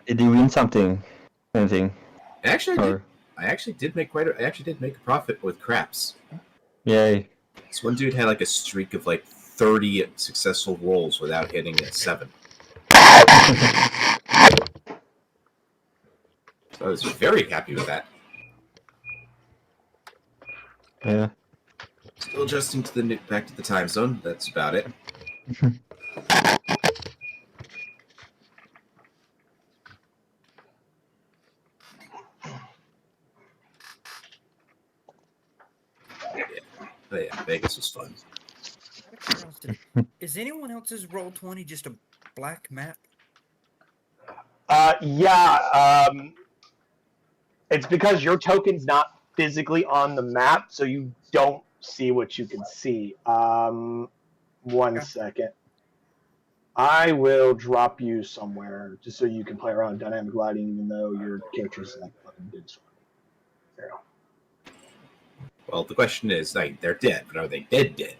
Did you win something? Anything? Actually, Or I actually did make a profit with craps. yay! This one dude had like a streak of like 30 successful rolls without hitting a 7. So I was very happy with that. Yeah. Still adjusting to back to the time zone. That's about it. But yeah, Vegas was fun. Is anyone else's Roll20 just a black map? Yeah. It's because your token's not physically on the map, so you don't see what you can see. One second. I will drop you somewhere just so you can play around with dynamic lighting, even though your character's like fucking dead. There you go. Well, the question is, like, they're dead, but are they dead?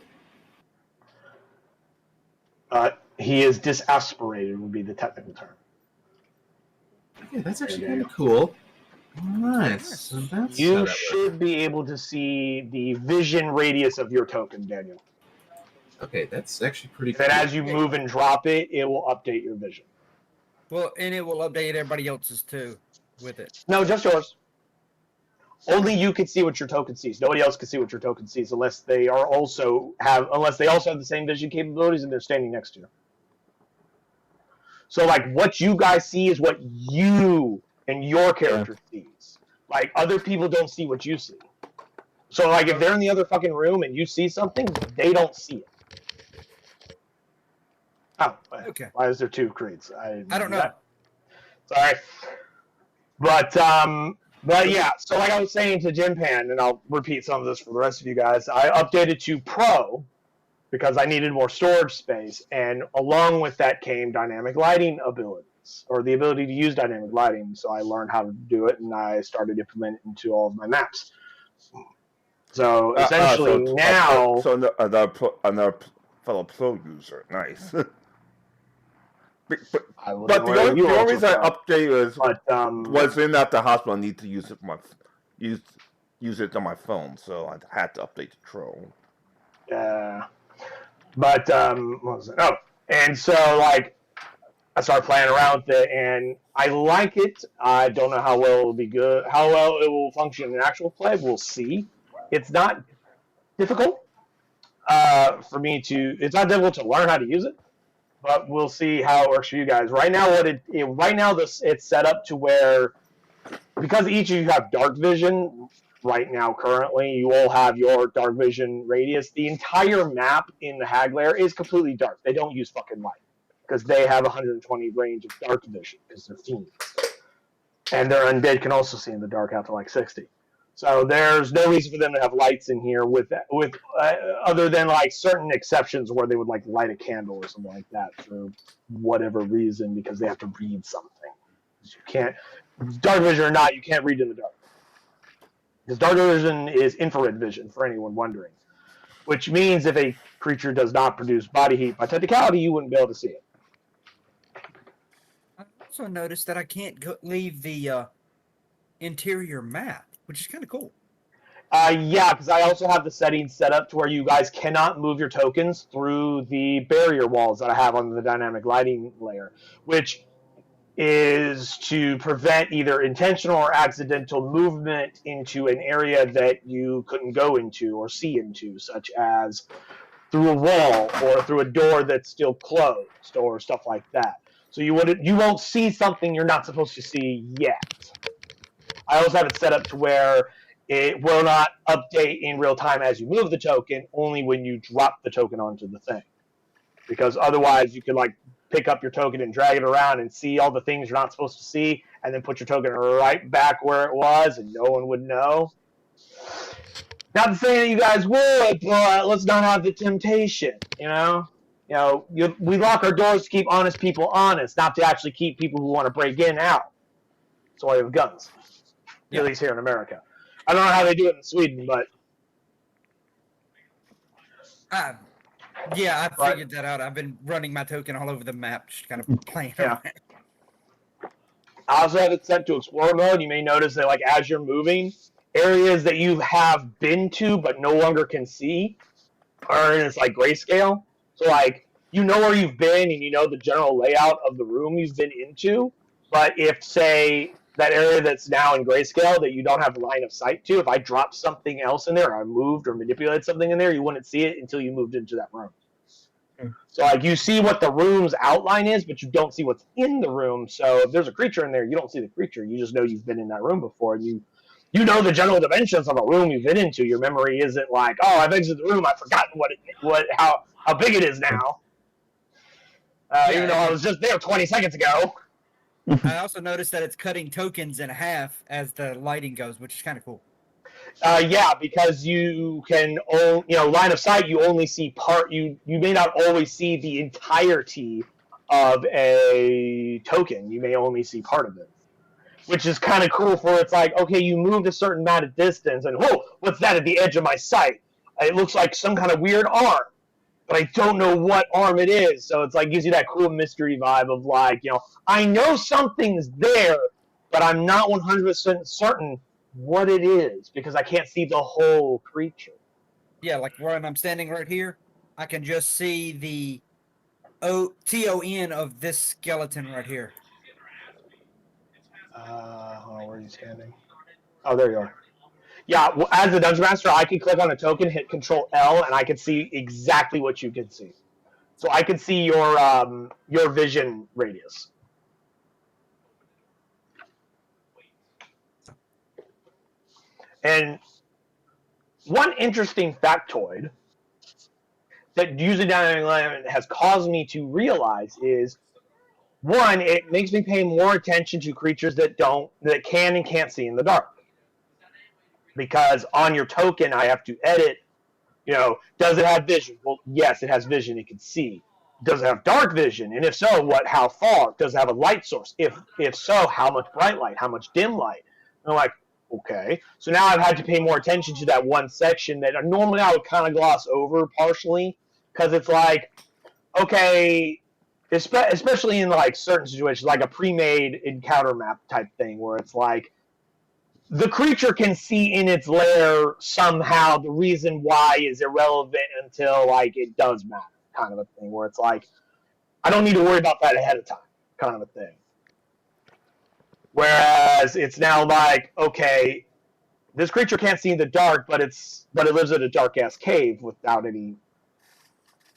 He is disaspirated would be the technical term. Yeah, that's actually kind of cool. Nice. So you should be able to see the vision radius of your token, Daniel. Okay, that's actually pretty cool. And as you move and drop it, it will update your vision. Well, and it will update everybody else's too with it. No, just yours. Only you can see what your token sees. Nobody else can see what your token sees unless they also have the same vision capabilities and they're standing next to you. So, like, what you guys see is what you and your character sees. Like, other people don't see what you see. So, like, if they're in the other fucking room and you see something, they don't see it. Oh, okay. Why is there 2 creeds? I don't know. Sorry. But yeah, so like I was saying to Jim Pan, and I'll repeat some of this for the rest of you guys, I updated to Pro because I needed more storage space, and along with that came dynamic lighting abilities, or the ability to use dynamic lighting, so I learned how to do it, and I started implementing it into all of my maps. So essentially now... So another fellow Pro user, nice. But the only reason I updated was in at the hospital. I need to use it on my phone, so I had to update the Tro. Yeah, but what was it? Oh, and so like I started playing around with it, and I like it. I don't know how well it will be good, how well it will function in actual play. We'll see. It's not difficult for me to. It's not difficult to learn how to use it. But we'll see how it works for you guys. Right now, it's set up to where, because each of you have dark vision right now, currently, you all have your dark vision radius. The entire map in the Hag layer is completely dark. They don't use fucking light because they have 120 range of dark vision because they're fiends. And their undead can also see in the dark out to like 60. So there's no reason for them to have lights in here with other than like certain exceptions where they would like light a candle or something like that for whatever reason because they have to read something. You can't, dark vision or not, you can't read in the dark. Because dark vision is infrared vision for anyone wondering, which means if a creature does not produce body heat by technicality, you wouldn't be able to see it. I also noticed that I can't leave the interior map, which is kind of cool. Yeah, because I also have the settings set up to where you guys cannot move your tokens through the barrier walls that I have on the dynamic lighting layer, which is to prevent either intentional or accidental movement into an area that you couldn't go into or see into, such as through a wall or through a door that's still closed or stuff like that. So you won't see something you're not supposed to see yet. I also have it set up to where it will not update in real time as you move the token, only when you drop the token onto the thing. Because otherwise you could like pick up your token and drag it around and see all the things you're not supposed to see, and then put your token right back where it was, and no one would know. Not to say that you guys would, but let's not have the temptation, you know? We lock our doors to keep honest people honest, not to actually keep people who want to break in out. That's why we have guns. At least here in America. I don't know how they do it in Sweden, but... Yeah, I figured that out. I've been running my token all over the map, just kind of playing around. I also have it set to Explorer mode. You may notice that, like, as you're moving, areas that you have been to but no longer can see are in this, like, grayscale. So, like, you know where you've been and you know the general layout of the room you've been into. But if, say, that area that's now in grayscale that you don't have line of sight to, if I dropped something else in there, or I moved or manipulated something in there, you wouldn't see it until you moved into that room. So, like, you see what the room's outline is, but you don't see what's in the room. So, if there's a creature in there, you don't see the creature. You just know you've been in that room before. And you know the general dimensions of a room you've been into. Your memory isn't like, oh, I've exited the room. I've forgotten how big it is now. Even though I was just there 20 seconds ago. I also noticed that it's cutting tokens in half as the lighting goes, which is kind of cool. Yeah, because you can line of sight. You only see part. You may not always see the entirety of a token. You may only see part of it, which is kind of cool. For it's like, okay, you moved a certain amount of distance, and whoa, what's that at the edge of my sight? It looks like some kind of weird arm, but I don't know what arm it is. So it's like gives you that cool mystery vibe of like, I know something's there, but I'm not 100% certain what it is because I can't see the whole creature. Yeah, like when I'm standing right here, I can just see the TON of this skeleton right here. Where are you standing? Oh, there you are. Yeah, well, as a Dungeon Master, I can click on a token, hit Control L, and I can see exactly what you can see. So I can see your vision radius. And one interesting factoid that using Dynamic Environment has caused me to realize is, one, it makes me pay more attention to creatures that can and can't see in the dark. Because on your token, I have to edit, does it have vision? Well, yes, it has vision, it can see. Does it have dark vision? And if so, how far? Does it have a light source? If so, how much bright light? How much dim light? And I'm like, okay. So now I've had to pay more attention to that one section that normally I would kind of gloss over partially, because it's like, okay, especially in like certain situations, like a pre-made encounter map type thing, where it's like the creature can see in its lair somehow. The reason why is irrelevant until like it does matter, kind of a thing, where it's like I don't need to worry about that ahead of time, kind of a thing. Whereas it's now like, okay, this creature can't see in the dark, but it lives in a dark ass cave without any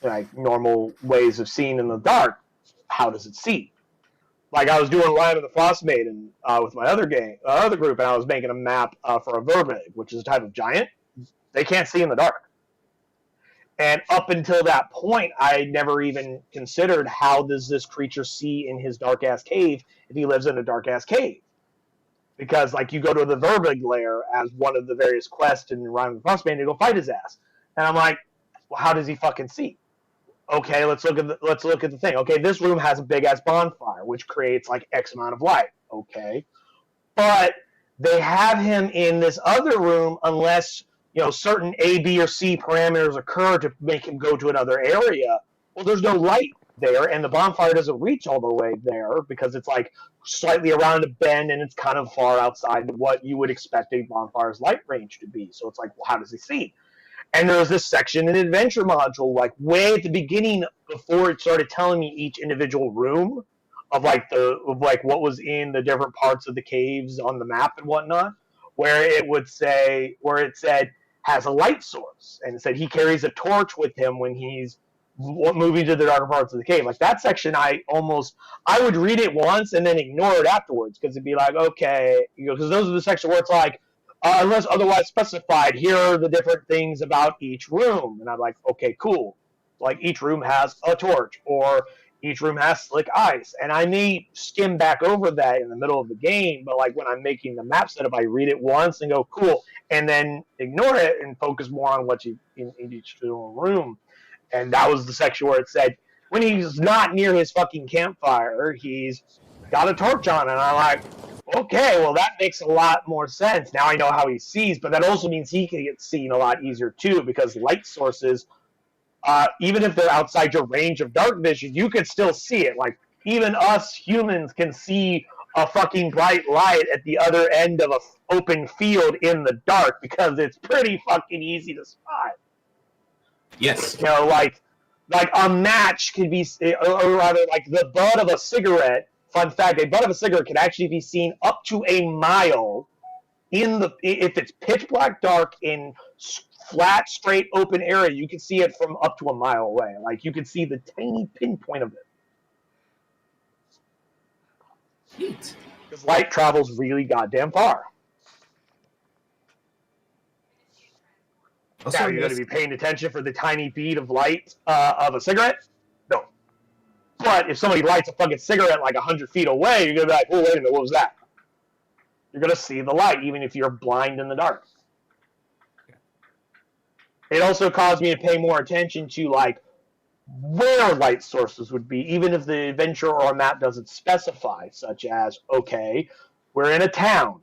like normal ways of seeing in the dark. How does it see? Like I was doing Rime of the Frost Maiden with my other group, and I was making a map for a Vermig, which is a type of giant. They can't see in the dark. And up until that point, I never even considered how does this creature see in his dark-ass cave if he lives in a dark-ass cave. Because, like, you go to the Vermig lair as one of the various quests in Rime of the Frost Maiden to go fight his ass. And I'm like, well, how does he fucking see? Okay, let's look at the thing. Okay, this room has a big-ass bonfire, which creates, like, X amount of light. Okay. But they have him in this other room unless certain A, B, or C parameters occur to make him go to another area. Well, there's no light there, and the bonfire doesn't reach all the way there because it's like slightly around a bend, and it's kind of far outside what you would expect a bonfire's light range to be. So it's like, well, how does he see? And there's this section in Adventure module, like way at the beginning, before it started telling me each individual room of what was in the different parts of the caves on the map and whatnot, where it said has a light source, and it said he carries a torch with him when he's moving to the darker parts of the cave. Like that section, I would read it once and then ignore it afterwards because it'd be like, okay, because those are the sections where it's like, unless otherwise specified, here are the different things about each room, and I'm like, okay, cool. Like each room has a torch, or each room has slick ice, and I may skim back over that in the middle of the game, but like when I'm making the map setup, I read it once and go, cool, and then ignore it and focus more on what's in each room. And that was the section where it said, when he's not near his fucking campfire, he's got a torch on, and I'm like, okay, well that makes a lot more sense. Now I know how he sees, but that also means he can get seen a lot easier too, because light sources, even if they're outside your range of dark vision, you can still see it. Like, even us humans can see a fucking bright light at the other end of a open field in the dark because it's pretty fucking easy to spot. Yes. You know, like a match could be, or rather, like the butt of a cigarette. Fun fact: a butt of a cigarette can actually be seen up to a mile if it's pitch black dark in flat, straight, open area. You can see it from up to a mile away. Like you can see the tiny pinpoint of it. Neat. Because light travels really goddamn far. Also, Now you're going to be paying attention for the tiny bead of light of a cigarette? No. But if somebody lights a fucking cigarette like 100 feet away, you're going to be like, oh, wait a minute, what was that? You're going to see the light, even if you're blind in the dark. It also caused me to pay more attention to, like, where light sources would be, even if the adventure or a map doesn't specify, such as, okay, we're in a town.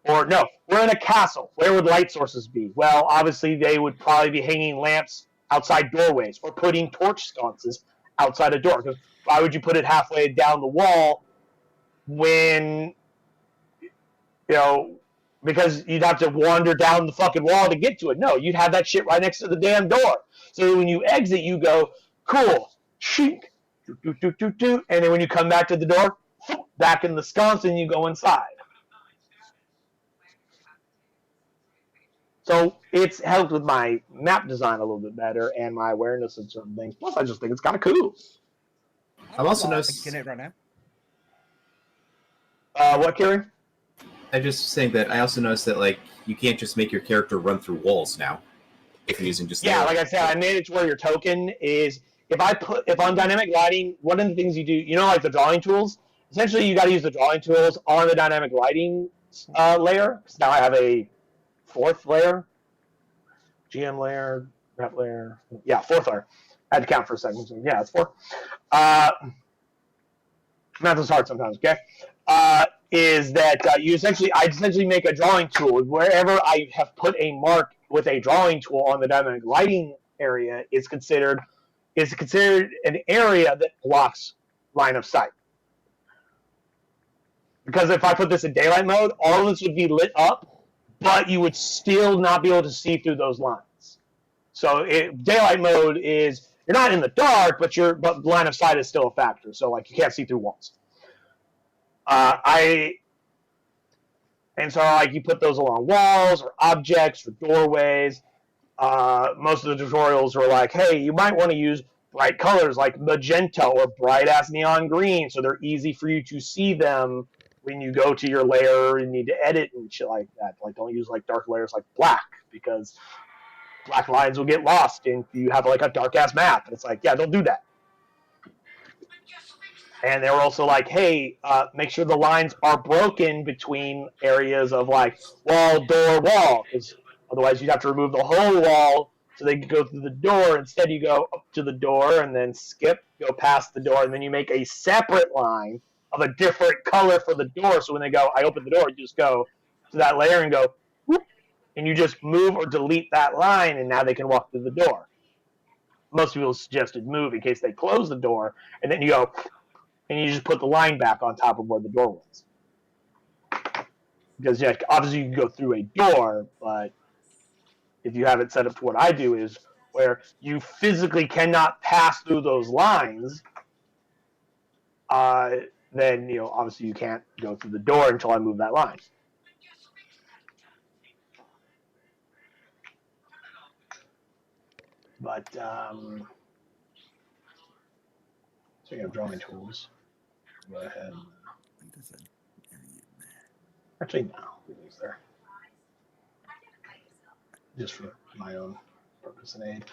Or, no, we're in a castle. Where would light sources be? Well, obviously, they would probably be hanging lamps outside doorways or putting torch sconces outside a door. Because why would you put it halfway down the wall when, you know, because you'd have to wander down the fucking wall to get to it. No, you'd have that shit right next to the damn door. So when you exit, you go, cool, shink, and then when you come back to the door, back in the sconce, and you go inside. So it's helped with my map design a little bit better and my awareness of certain things. Plus, I just think it's kind of cool. I've also noticed. Get it right now. What, Kieran? I'm just saying that I also noticed that like you can't just make your character run through walls now if you're using just like I said, I made it to where your token is. If on dynamic lighting, one of the things you do, you know, like the drawing tools. Essentially, you got to use the drawing tools on the dynamic lighting layer. So now I have a fourth layer, GM layer, rep layer. Yeah, fourth layer. I had to count for a second. So yeah, it's 4. Math is hard sometimes. Okay. Is that I essentially make a drawing tool wherever I have put a mark with a drawing tool on the dynamic lighting area is considered an area that blocks line of sight. Because if I put this in daylight mode, all of this would be lit up, but you would still not be able to see through those lines. So daylight mode is you're not in the dark, but line of sight is still a factor. So like you can't see through walls. And so like you put those along walls or objects or doorways. Most of the tutorials are like, hey, you might want to use bright colors like magenta or bright ass neon green, so they're easy for you to see them when you go to your layer and need to edit and shit like that. Like don't use like dark layers like black because black lines will get lost and you have like a dark ass map. And it's like, yeah, don't do that. And they were also like, hey, make sure the lines are broken between areas of like wall, door, wall. Because otherwise you'd have to remove the whole wall so they could go through the door. Instead, you go up to the door and then go past the door. And then you make a separate line of a different color for the door. So when they go, I open the door, you just go to that layer and go, whoop, and you just move or delete that line. And now they can walk through the door. Most people suggested move in case they close the door. And then you go... and you just put the line back on top of where the door was. Because, yeah, obviously you can go through a door, but if you have it set up to what I do is where you physically cannot pass through those lines, then, you know, obviously you can't go through the door until I move that line. But, speaking of drawing tools, go ahead. Actually, no, we use there. Just for my own purpose and aid.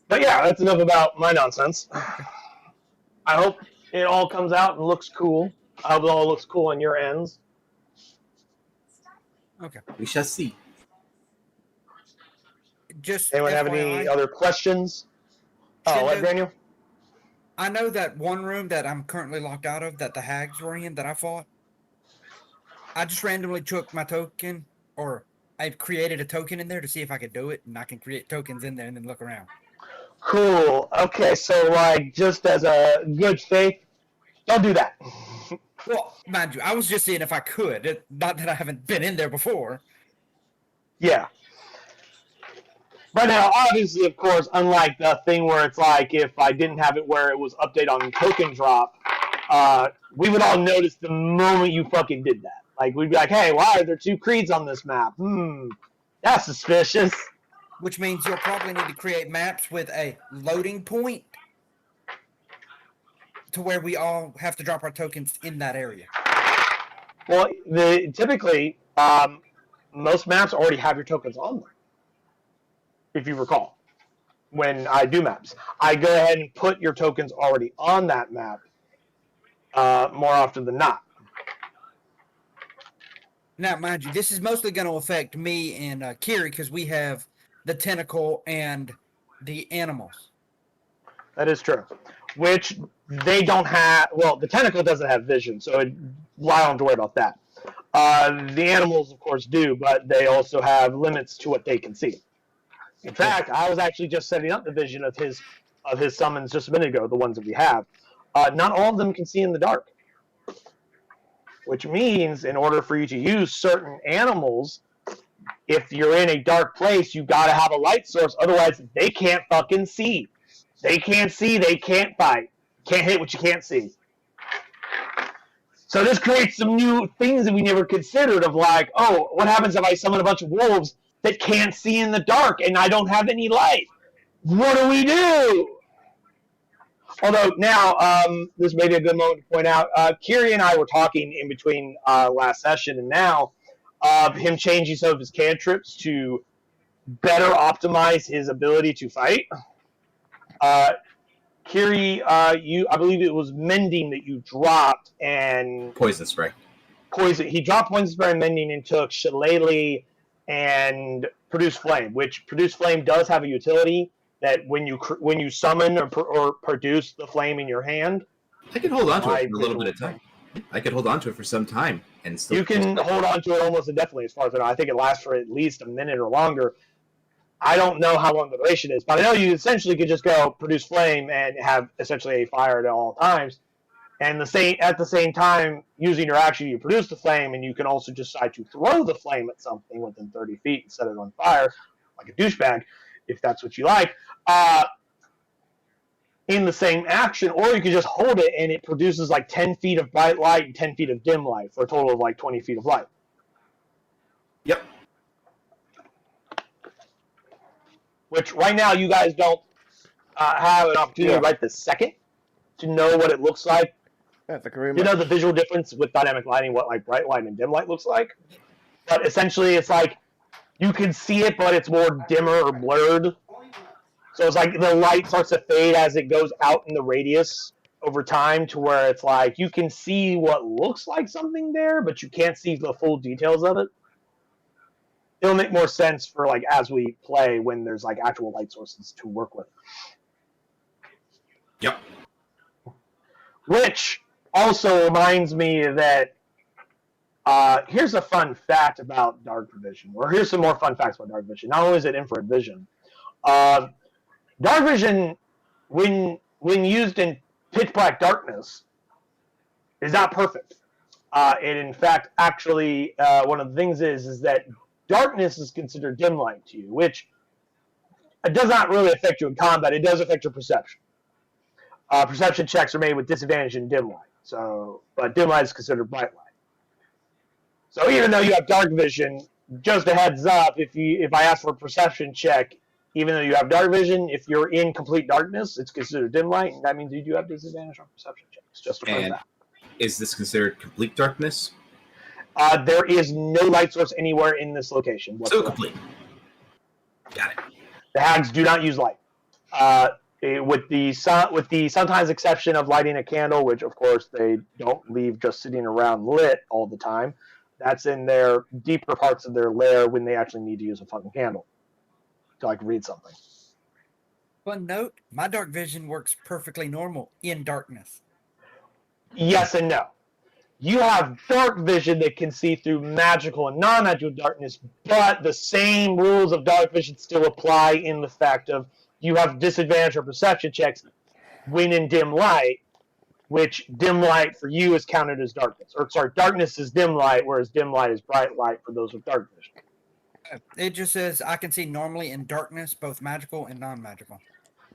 But yeah, that's enough about my nonsense. I hope it all comes out and looks cool. I hope it all looks cool on your ends. Okay. We shall see. Just anyone FYI, have any other questions? Oh, what, Daniel? I know that one room that I'm currently locked out of that the hags were in that I fought. I just randomly took my token, or I created a token in there to see if I could do it, and I can create tokens in there and then look around. Cool. Okay, so like, just as a good faith, don't do that. Well, mind you, I was just seeing if I could. Not that I haven't been in there before. Yeah. But now, obviously, of course, unlike the thing where it's like if I didn't have it where it was update on token drop, we would all notice the moment you fucking did that. Like, we'd be like, hey, why are there 2 creeds on this map? That's suspicious. Which means you'll probably need to create maps with a loading point to where we all have to drop our tokens in that area. Well, typically, most maps already have your tokens on them, if you recall. When I do maps, I go ahead and put your tokens already on that map more often than not. Now, mind you, this is mostly going to affect me and Kiri because we have the tentacle and the animals. That is true. Which they don't have. Well, the tentacle doesn't have vision, so I don't have to worry about that. The animals, of course, do, but they also have limits to what they can see. In fact, I was actually just setting up the vision of his summons just a minute ago, the ones that we have. Not all of them can see in the dark. Which means, in order for you to use certain animals, if you're in a dark place, you got to have a light source. Otherwise, they can't fucking see. They can't see. They can't fight. Can't hit what you can't see. So this creates some new things that we never considered of like, oh, what happens if I summon a bunch of wolves that can't see in the dark and I don't have any light? What do we do? Although now, this may be a good moment to point out, Kiri and I were talking in between last session and now of him changing some of his cantrips to better optimize his ability to fight. Kiri, I believe it was Mending that you dropped and Poison spray. He dropped Poison spray and Mending and took Shillelagh and Produce Flame, which Produce Flame does have a utility that when you summon or produce the flame in your hand, I can hold on to it for a little bit of time. I could hold on to it for some time and still. You can hold on to it almost indefinitely, as far as I know. I think it lasts for at least a minute or longer. I don't know how long the duration is, but I know you essentially could just go produce flame and have essentially a fire at all times. And at the same time, using your action, you produce the flame, and you can also decide to throw the flame at something within 30 feet and set it on fire, like a douchebag, if that's what you like, in the same action. Or you could just hold it, and it produces like 10 feet of bright light and 10 feet of dim light for a total of like 20 feet of light. Yep. Which right now you guys don't have an opportunity right this second to know what it looks like. That's a great. You know the visual difference with dynamic lighting, what like bright light and dim light looks like. But essentially, it's like you can see it, but it's more dimmer or blurred. So it's like the light starts to fade as it goes out in the radius over time, to where it's like you can see what looks like something there, but you can't see the full details of it. It'll make more sense for like as we play when there's like actual light sources to work with. Yep. Which also reminds me that here's a fun fact about dark vision, or here's some more fun facts about dark vision. Not only is it infrared vision, dark vision, when used in pitch black darkness, is not perfect. And in fact, actually, one of the things is that darkness is considered dim light to you, which does not really affect you in combat. It does affect your perception. Perception checks are made with disadvantage in dim light. But dim light is considered bright light. So even though you have dark vision, just a heads up, if I ask for a perception check, even though you have dark vision, if you're in complete darkness, it's considered dim light, and that means you do have disadvantage on perception checks. Just to point that. Is this considered complete darkness? There is no light source anywhere in this location whatsoever. So complete. Got it. The hags do not use light. With the sometimes exception of lighting a candle, which of course they don't leave just sitting around lit all the time. That's in their deeper parts of their lair when they actually need to use a fucking candle to like read something. Fun note, my dark vision works perfectly normal in darkness. Yes and no. You have dark vision that can see through magical and non-magical darkness, but the same rules of dark vision still apply in the fact of you have disadvantage or perception checks when in dim light, which dim light for you is counted as darkness. Or sorry, darkness is dim light, whereas dim light is bright light for those with dark vision. It just says I can see normally in darkness, both magical and non-magical.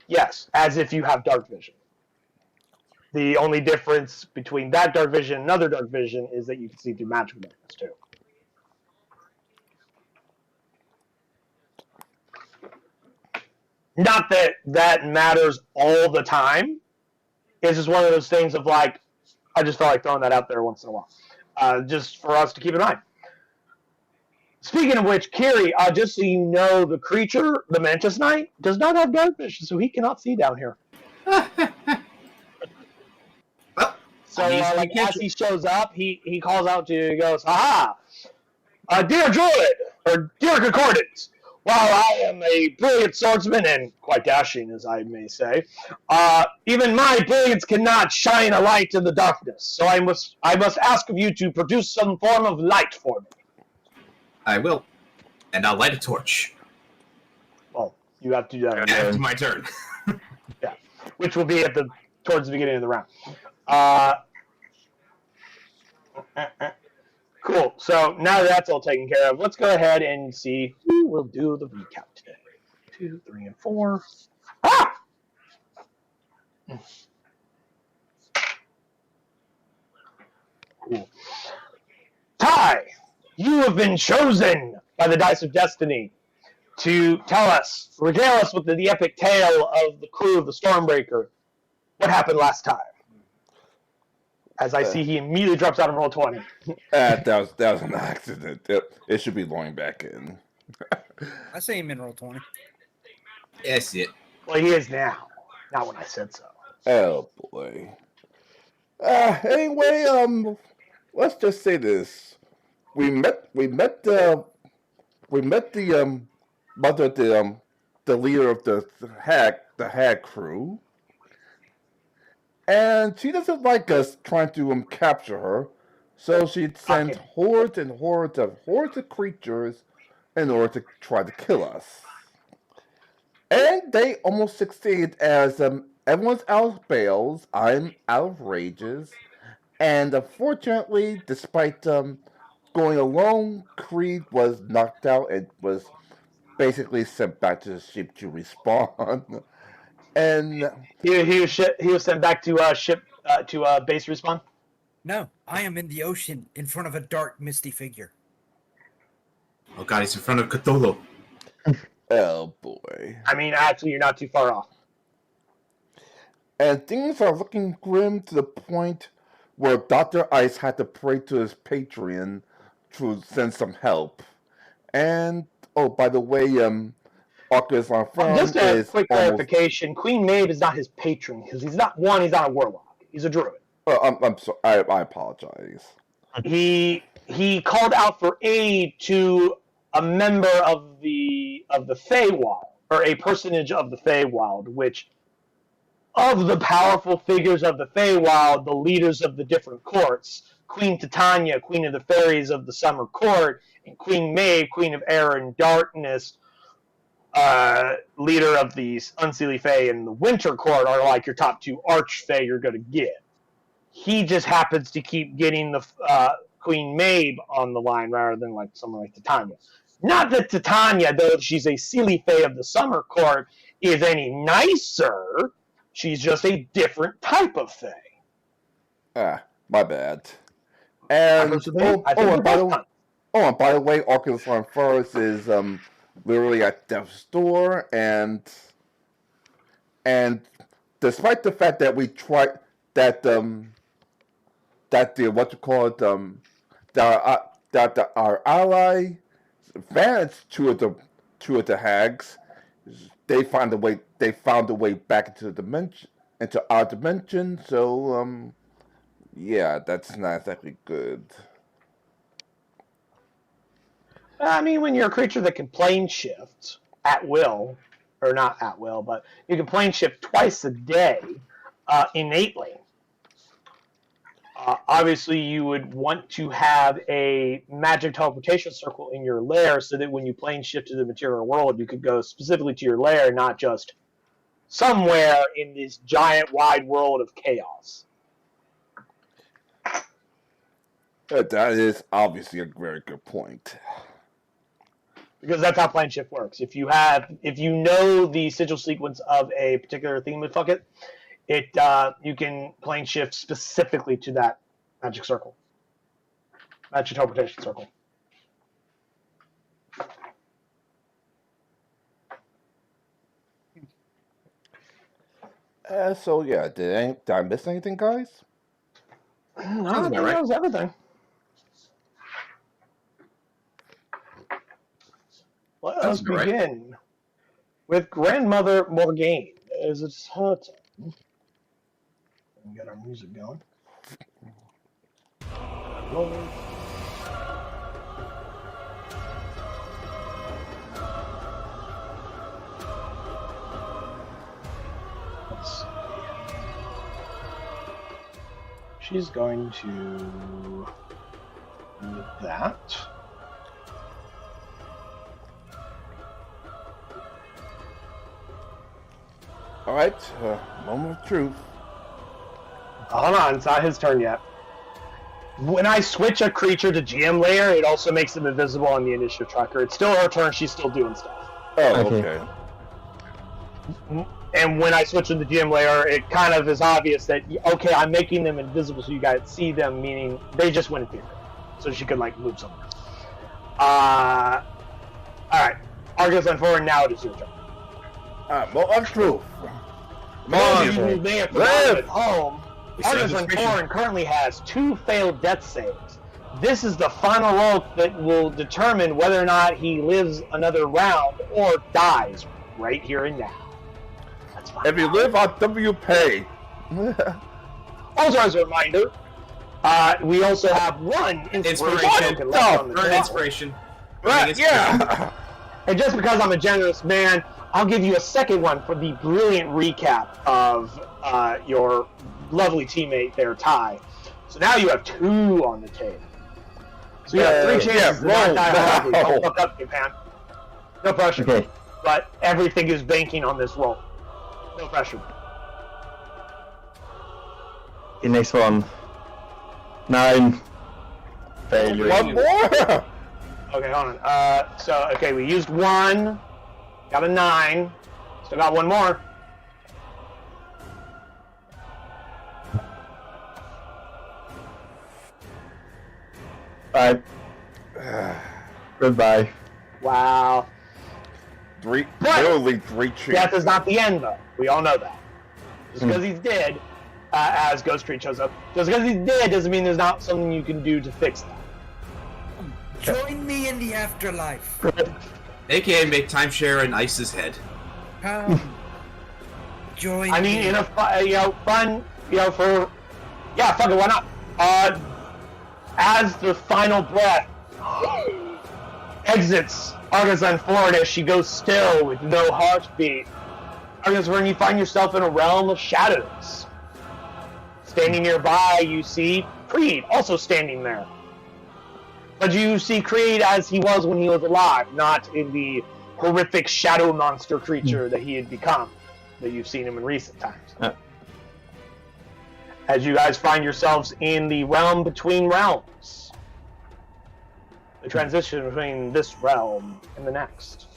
Yes, as if you have dark vision. The only difference between that dark vision and other dark vision is that you can see through magical darkness too. Not that that matters all the time. It's just one of those things of like, I just felt like throwing that out there once in a while. Just for us to keep in mind. Speaking of which, Kiri, just so you know, the creature, the Mantis Knight, does not have dark vision, so he cannot see down here. So like, as he shows up, he calls out to you, he goes, "Aha! Dear Druid, or dear Concordance, while I am a brilliant swordsman and quite dashing, as I may say, even my brilliance cannot shine a light in the darkness. So I must ask of you to produce some form of light for me." I will, and I'll light a torch. Well, you have to do that. After my turn. Yeah, which will be towards the beginning of the round. Cool. So now that's all taken care of, let's go ahead and see who will do the recap today. 2, 3, and 4. Ah! Cool. Ty, you have been chosen by the Dice of Destiny to regale us with the epic tale of the crew of the Stormbreaker. What happened last time? As I see, he immediately drops out of roll 20. That was an accident. It should be going back in. I say him in roll 20. Yeah, I see it. Well, he is now. Not when I said so. Oh boy. Anyway, let's just say this: we met the mother, the leader of the hag crew. And she doesn't like us trying to capture her, so she sends hordes and hordes of creatures in order to try to kill us. And they almost succeed, as everyone's out of bales, I'm out of rages, and unfortunately, despite going alone, Creed was knocked out and was basically sent back to the ship to respawn. And he was sent back to base respawn. No, I am in the ocean in front of a dark, misty figure. Oh god, he's in front of Cthulhu. Oh boy. I mean, actually, you're not too far off. And things are looking grim to the point where Dr. Ice had to pray to his Patreon to send some help. And, oh, by the way, Oculus on phone just a quick clarification: almost... Queen Maeve is not his patron because he's not a warlock. He's a druid. I'm sorry. I apologize. He called out for aid to a member of the Feywild, or a personage of the Feywild, which of the powerful figures of the Feywild, the leaders of the different courts, Queen Titania, Queen of the Fairies of the Summer Court, and Queen Maeve, Queen of Air and Darkness, leader of the Unseelie Fae and the Winter Court, are like your top 2 Archfey you're going to get. He just happens to keep getting the Queen Maeve on the line rather than like someone like Titania. Not that Titania, though she's a Seelie Fae of the Summer Court, is any nicer. She's just a different type of Fae. My bad. And by the way, Oculus on Forest is literally at death's door, and despite the fact that we tried that our ally advanced two of the hags, they found a way back into our dimension. So yeah, that's not exactly good. I mean, when you're a creature that can plane shift at will, or not at will, but you can plane shift twice a day innately, obviously you would want to have a magic teleportation circle in your lair so that when you plane shift to the material world, you could go specifically to your lair, not just somewhere in this giant wide world of chaos. That is obviously a very good point. Because that's how plane shift works. If you know the sigil sequence of a particular theme of bucket, you can plane shift specifically to that magic circle, magic interpretation circle. So yeah, did I miss anything, guys? No, I think that was everything. Let us begin with Grandmother Morgaine. As it's her turn. We got our music going. Let's see. She's going to do that. All right, moment of truth. Hold on, it's not his turn yet. When I switch a creature to GM layer, it also makes them invisible on the initiative tracker. It's still her turn, she's still doing stuff. Oh, okay. And when I switch to the GM layer, it kind of is obvious that, okay, I'm making them invisible so you guys see them, meaning they just went in theater. So she could, like, move somewhere. Alright. Argus on forward, now it is your turn. Moment of truth. Most of you may have forgotten at home, Argus on forward currently has 2 failed death saves. This is the final roll that will determine whether or not he lives another round or dies right here and now. If you live on WP. Also, as a reminder, we also have 1 inspiration. Burn inspiration. Yeah. And just because I'm a generous man, I'll give you a second one for the brilliant recap of your lovely teammate there, Ty. So now you have 2 on the table. So you have 3 chances to not die horribly. Don't fuck up, Japan. No pressure. Okay. But everything is banking on this roll. No pressure. The next one. 9. Failure. 1 more. Okay, hold on. Okay, we used 1. Got a 9. Still got 1 more. Bye. Goodbye. Wow. Literally 3 chances. Death is not the end, though. We all know that. Just because he's dead, as Ghost Street shows up, just because he's dead doesn't mean there's not something you can do to fix that. Join me in the afterlife. AKA make timeshare in Ice's head. Join me. I mean, in a fun, for... Yeah, fuck it, why not? As the final breath exits Argus on forward as she goes still with no heartbeat, Argus, when you find yourself in a realm of shadows. Standing nearby, you see Creed, also standing there. But you see Creed as he was when he was alive, not in the horrific shadow monster creature that he had become, that you've seen him in recent times. As you guys find yourselves in the realm between realms. The transition between this realm and the next.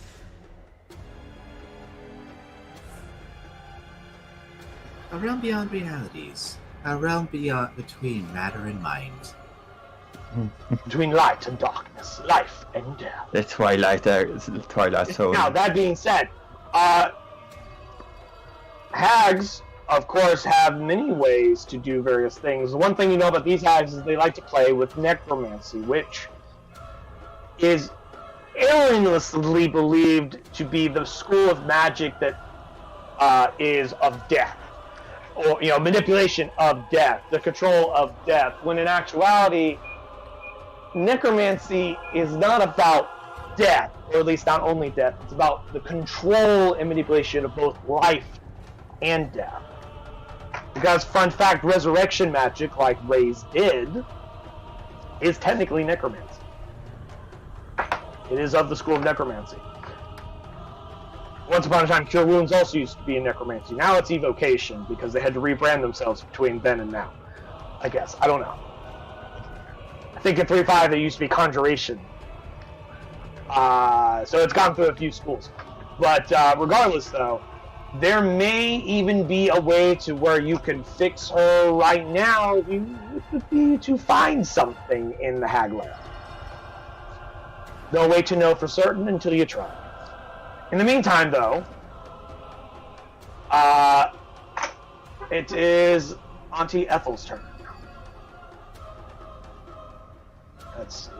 A realm beyond realities. A realm beyond between matter and mind. Between light and darkness, life and death. The Twilight Zone. Now, that being said, hags, of course, have many ways to do various things. The one thing you know about these hags is they like to play with necromancy, which is erroneously believed to be the school of magic that is of death. Or, manipulation of death, the control of death, when in actuality, necromancy is not about death, or at least not only death, it's about the control and manipulation of both life and death. Because, fun fact, resurrection magic, like Raze did, is technically necromancy. It is of the school of necromancy. Once upon a time, Cure Wounds also used to be in Necromancy. Now it's Evocation because they had to rebrand themselves between then and now. I guess. I don't know. I think in 3.5 it used to be Conjuration. So it's gone through a few schools. But regardless, though, there may even be a way to where you can fix her right now. You would be to find something in the Hag Lair. No way to know for certain until you try. In the meantime, though, it is Auntie Ethel's turn. Let's see.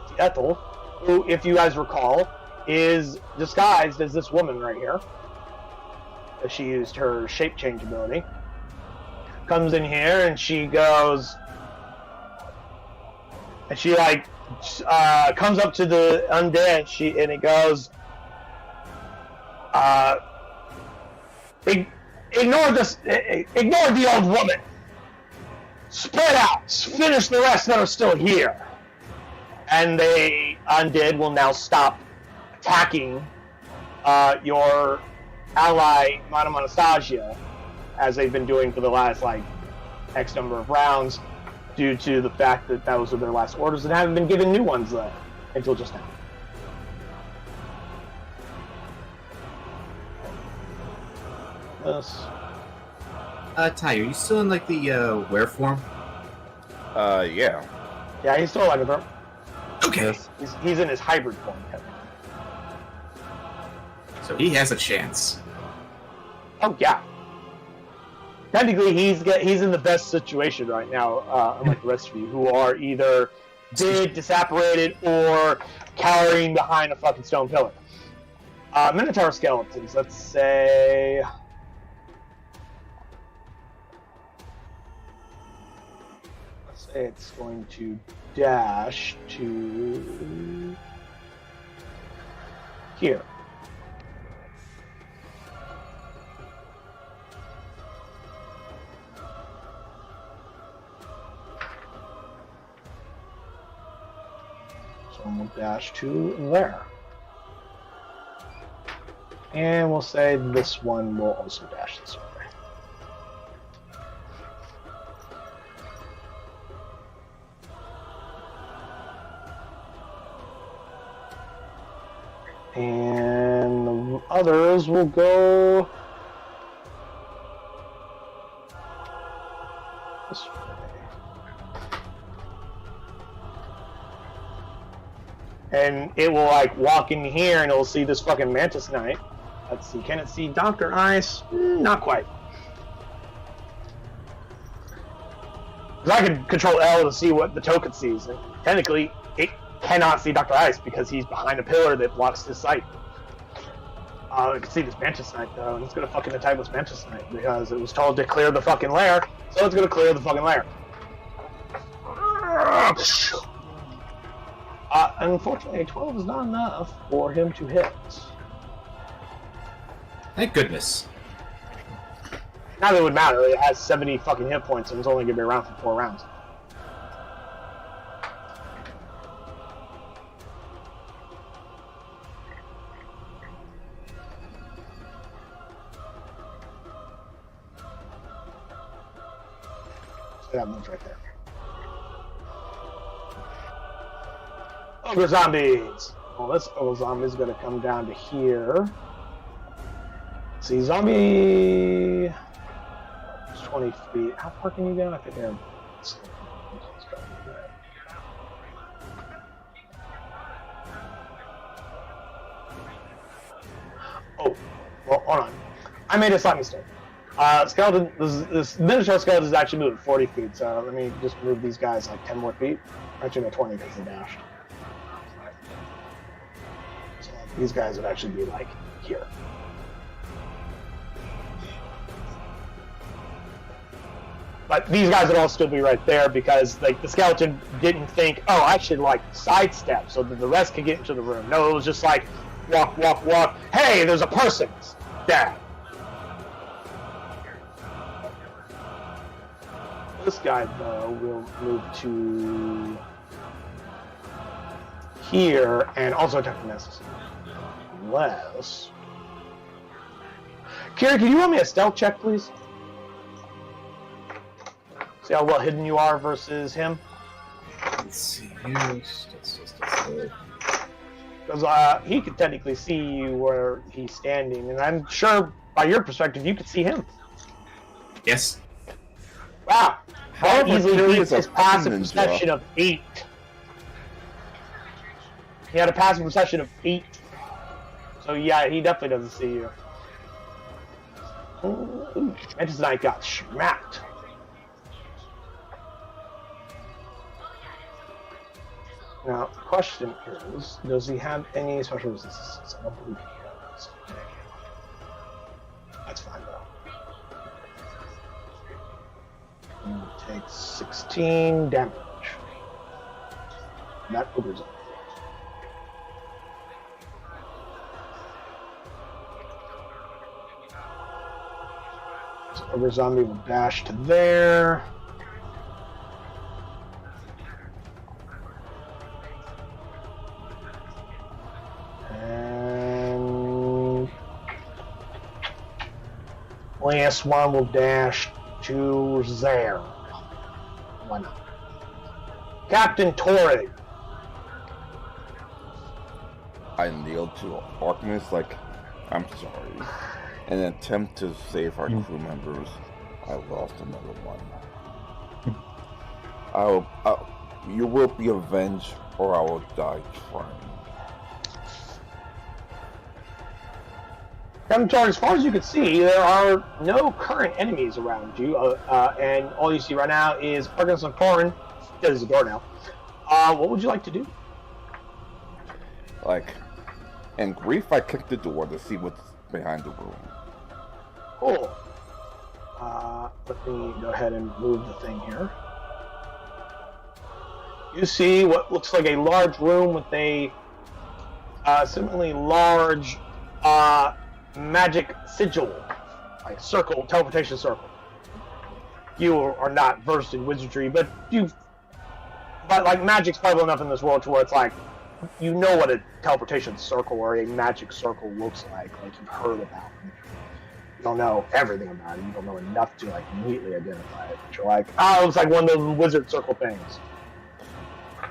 Auntie Ethel, who, if you guys recall, is disguised as this woman right here. She used her shape change ability. Comes in here and she goes, and she like comes up to the undead. And it goes, ignore this. Ignore the old woman. Spread out. Finish the rest that are still here. And the undead will now stop attacking your ally, Madame Anastasia, as they've been doing for the last, like, X number of rounds, due to the fact that those were their last orders and haven't been given new ones until just now. Yes. Ty, are you still in, like, the were form? Yeah. Yeah, he's still alive, bro. Okay. Yes. He's in his hybrid form. So he has a chance. Oh yeah. Technically, he's in the best situation right now, unlike the rest of you, who are either dead, disapparated, or cowering behind a fucking stone pillar. Minotaur skeletons. Let's say it's going to dash to here. So we'll dash to there. And we'll say this one will also dash this way. And the others will go this way. And it will like walk in here and it'll see this fucking Mantis Knight. Let's see, can it see Dr. Ice? Not quite. Because I can control L to see what the token sees. And technically, it cannot see Dr. Ice because he's behind a pillar that blocks his sight. I can see this Mantis Knight though, and it's gonna fucking attack this Mantis Knight because it was told to clear the fucking lair, so it's gonna clear the fucking lair. Unfortunately, 12 is not enough for him to hit. Thank goodness. Not that it would matter, it has 70 fucking hit points and it's only gonna be around for 4 rounds. That moves right there. Ogre zombies! Well, this ogre zombie is going to come down to here. See, zombie... It's 20 feet. How far can you go? I think they're... Oh, well, hold on. I made a slight mistake. Skeleton, this miniature skeleton is actually moving 40 feet, so let me just move these guys like 10 more feet. Actually, no, 20 because they dashed. So these guys would actually be like here. But these guys would all still be right there because like the skeleton didn't think, oh, I should like sidestep so that the rest can get into the room. No, it was just like walk, walk, walk. Hey, there's a person. There. This guy, though, will move to here and also attack the Nessus. Unless... Kira, can you roll me a stealth check, please? See how well hidden you are versus him? Let's see here. Because he could technically see you where he's standing, and I'm sure by your perspective you could see him. Yes. Wow. That However, easily Kira beats is a his passive ninja. perception of 8. He had a passive perception of 8. So yeah, he definitely doesn't see you. Ooh, Mantis Knight got smacked. Now, the question is, does he have any special resistances? I don't believe he does. That's fine, though. He takes 16 damage. That opens up. So Ogre Zombie will dash to there. And last one will dash to there. Why not? Captain Torre. I kneeled to Artemis like, I'm sorry. In an attempt to save our crew members, I lost another one. You will be avenged, or I will die trying. Captain Torre, as far as you can see, there are no current enemies around you, and all you see right now is Artemis and Corin. There's the door now. What would you like to do? Like, in grief, I kicked the door to see what's behind the room. Cool. Let me go ahead and move the thing here. You see what looks like a large room with a similarly large magic sigil, like circle, teleportation circle. You are not versed in wizardry, but like magic's prevalent enough in this world to where it's like you know what a teleportation circle or a magic circle looks like you've heard about it. You don't know everything about it. You don't know enough to like immediately identify it. But you're like, it looks like one of those wizard circle things.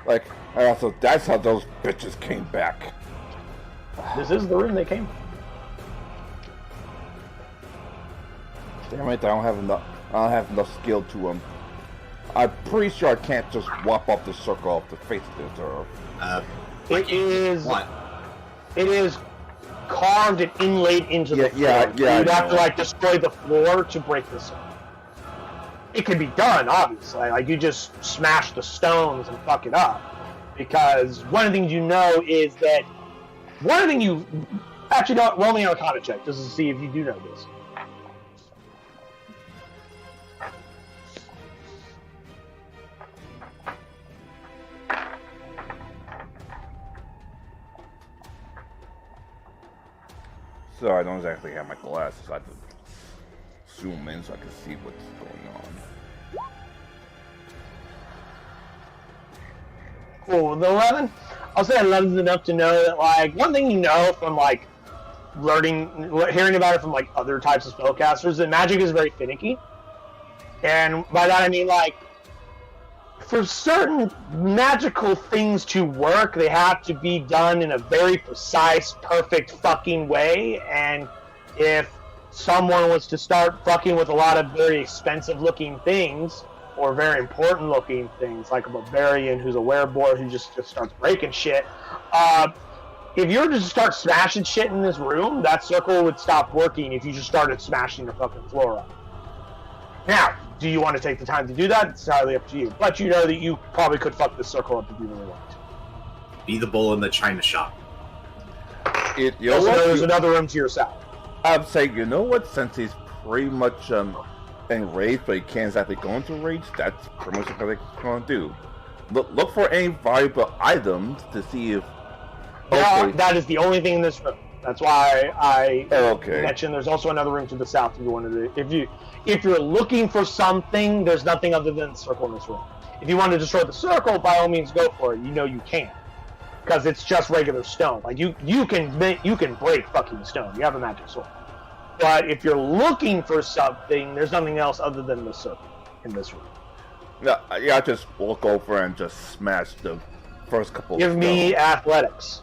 Like, and also, that's how those bitches came back. This is the room they came from. Damn it, I don't have enough skill to I'm pretty sure I can't just whop up the circle off the face of this earth. It is carved and inlaid into the floor. Yeah. You'd have to like destroy the floor to break this up. It can be done, obviously. Like you just smash the stones and fuck it up. Because one of the things you know is that actually don't roll me an Arcana check just to see if you do know this. So I don't exactly have my glasses. I have to zoom in so I can see what's going on. Cool. The 11? I'll say 11 is enough to know that, like, one thing you know from, like, hearing about it from, like, other types of spellcasters, that magic is very finicky. And by that I mean, like, for certain magical things to work, they have to be done in a very precise, perfect fucking way. And if someone was to start fucking with a lot of very expensive looking things, or very important looking things, like a barbarian who's a wereborn who just starts breaking shit, if you were to just start smashing shit in this room, that circle would stop working if you just started smashing the fucking floor up. Now, do you want to take the time to do that? It's entirely up to you. But you know that you probably could fuck this circle up if you really want to. Be the bull in the china shop. There's another room to your south. I'm saying, you know what? Since he's pretty much enraged, but he can't exactly go into rage, that's pretty much what they're going to do. Look for any valuable items to see if... Okay. That is the only thing in this room. That's why I mentioned there's also another room to the south if you wanted to. If you're looking for something, there's nothing other than the circle in this room. If you want to destroy the circle, by all means go for it. You know you can. because it's just regular stone. Like you can break fucking stone. You have a magic sword. But if you're looking for something, there's nothing else other than the circle in this room. Yeah, I just walk over and just smash the first couple. Give me athletics.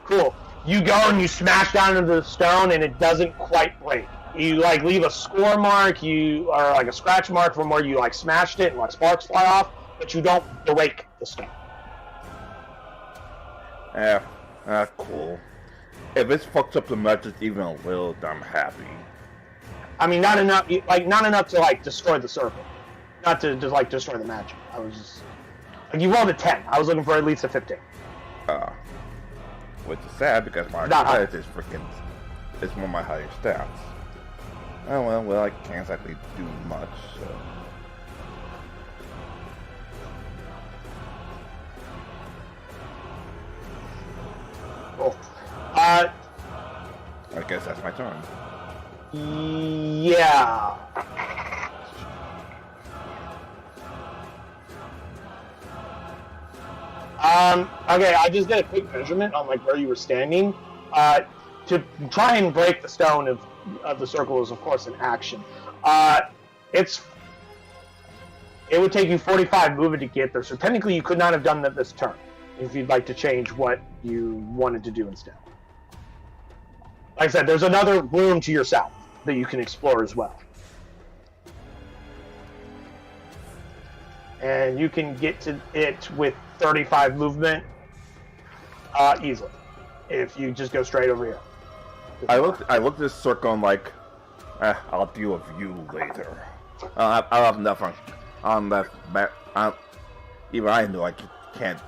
Cool. You go and you smash down into the stone, and it doesn't quite break. You like leave a score mark, or like a scratch mark from where you like smashed it, and like sparks fly off, but you don't break the stone. Cool. If it's fucked up the magic even a little, I'm happy. I mean, not enough to like destroy the circle, not to just like destroy the magic. I was just like, you rolled a 10. I was looking for at least a 15. Which is sad because my athletics is it's one of my highest stats. Oh well, I can't exactly do much. So. Cool. I guess that's my turn. Yeah. Okay, I just did a quick measurement on like where you were standing. To try and break the stone of the circle is of course an action. It would take you 45 movement to get there, so technically you could not have done that this turn if you'd like to change what you wanted to do instead. Like I said, there's another room to your south that you can explore as well. And you can get to it with 35 movement easily if you just go straight over here. I looked at this circle and like, I'll deal with you later. I'll have nothing on that back. Even I know I can't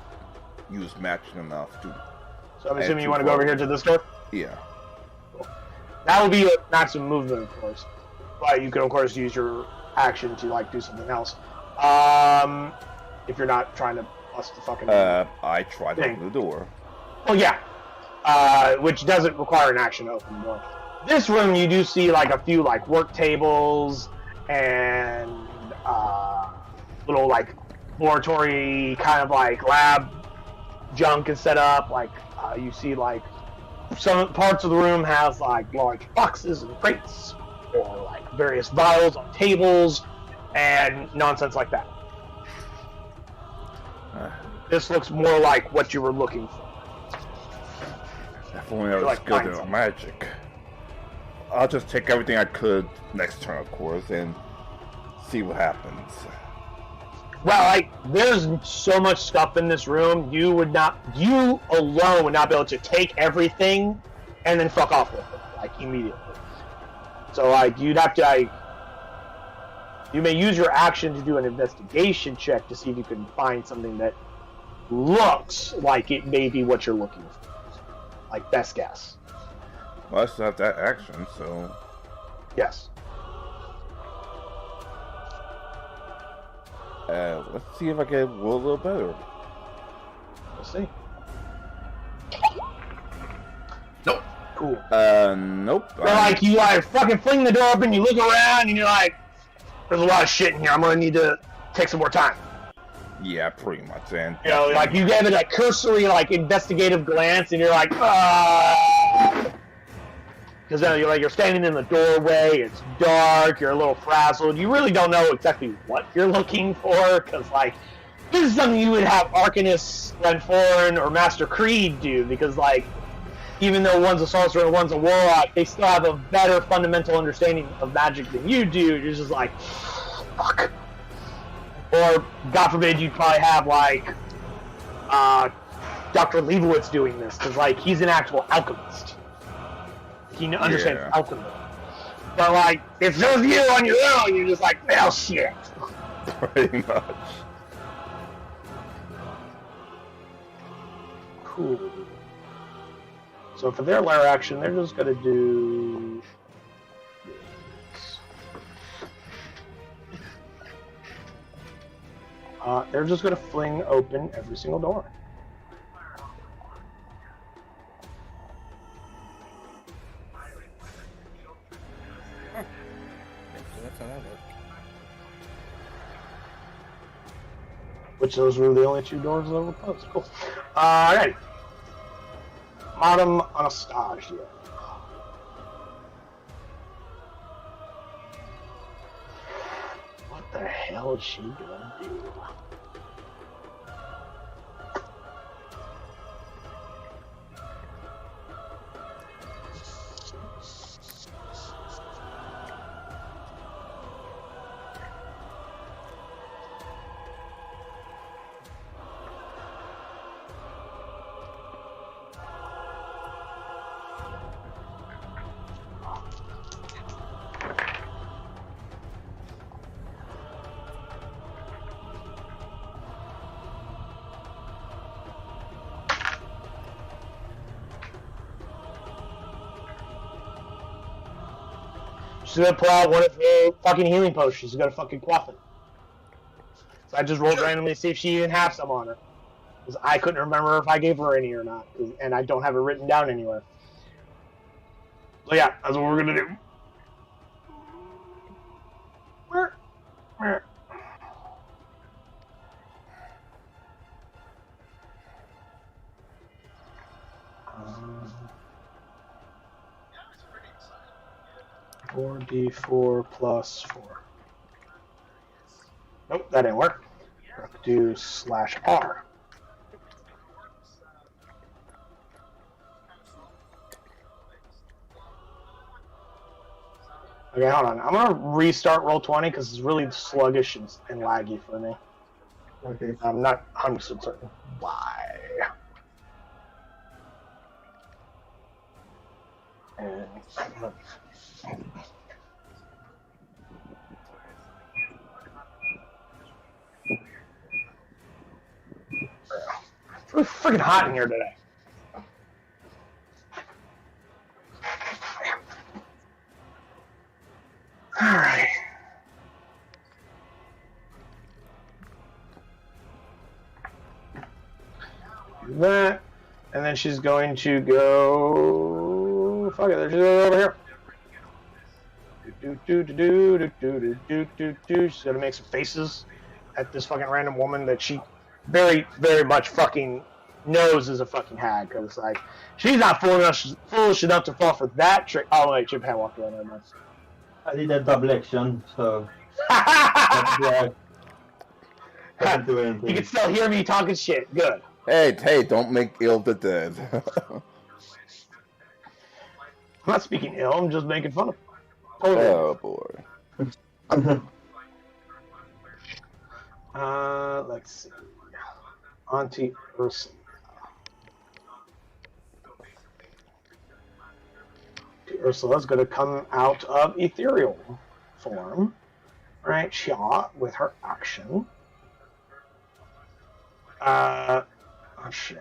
use matching enough to. So I'm assuming you want to go over here to this door? Yeah. Cool. That would be your maximum movement, of course. But you can, of course, use your action to like do something else. If you're not trying to bust the fucking. I tried to open the door. Oh yeah. Which doesn't require an action to open the door. This room, you do see like a few like work tables and little like laboratory kind of like lab junk is set up. Like you see like some parts of the room have like large boxes and crates or like various vials on tables and nonsense like that. This looks more like what you were looking for. If only I was good at magic. I'll just take everything I could next turn, of course, and see what happens. Well, like, there's so much stuff in this room, you alone would not be able to take everything and then fuck off with it, like, immediately. So, like, you'd have to, like, you may use your action to do an investigation check to see if you can find something that looks like it may be what you're looking for. Like, best guess. Well, I still have that action, so... Yes. Let's see if I can roll a little better. We'll see. Nope. Cool. Nope. You like fucking fling the door open, you look around, and you're like, there's a lot of shit in here, I'm gonna need to take some more time. Yeah, pretty much, and... You know, like, you gave it a cursory, like, investigative glance, and you're like, because then you're standing in the doorway, it's dark, you're a little frazzled, you really don't know exactly what you're looking for, because, like, this is something you would have Arcanist, Glenforan, or Master Creed do, because, like, even though one's a sorcerer and one's a warlock, they still have a better fundamental understanding of magic than you do. You're just like, fuck. Or, God forbid, you'd probably have, like, Dr. Leibowitz doing this, because, like, he's an actual alchemist. He understands alchemy. But, like, it's just you on your own, you're just like, well, shit. Pretty much. Cool. So for their lair action, they're just going to do... they're just going to fling open every single door. Which those were the only 2 doors that were closed. Cool. Alright. Madame Anastasia. What the hell is she gonna do? She's gonna pull out one of her fucking healing potions. She's gonna fucking quaff it. So I just rolled randomly to see if she even has some on her. Because I couldn't remember if I gave her any or not. And I don't have it written down anywhere. So yeah, that's what we're gonna do. Where? 4d4 plus 4. Nope, that didn't work. Do /R. Okay, hold on. I'm gonna restart Roll20 because it's really sluggish and laggy for me. Okay. I'm not 100% certain why. And it's really freaking hot in here today. Alright. Do that. And then she's going to go. Fuck it, she's over here. She's gonna make some faces at this fucking random woman that she very, very much fucking knows is a fucking hag. Because, like, she's not foolish enough to fall for that trick. Oh, wait, Chip had walked away. Never mind. I did a double action, so that's why I can't do anything. You can still hear me talking shit. Good. Hey, don't make ill the dead. I'm not speaking ill, I'm just making fun of him. Totally. Oh, boy. Let's see. Auntie Ursula. Ursula's going to come out of ethereal form, right? Shot with her action. Let's see.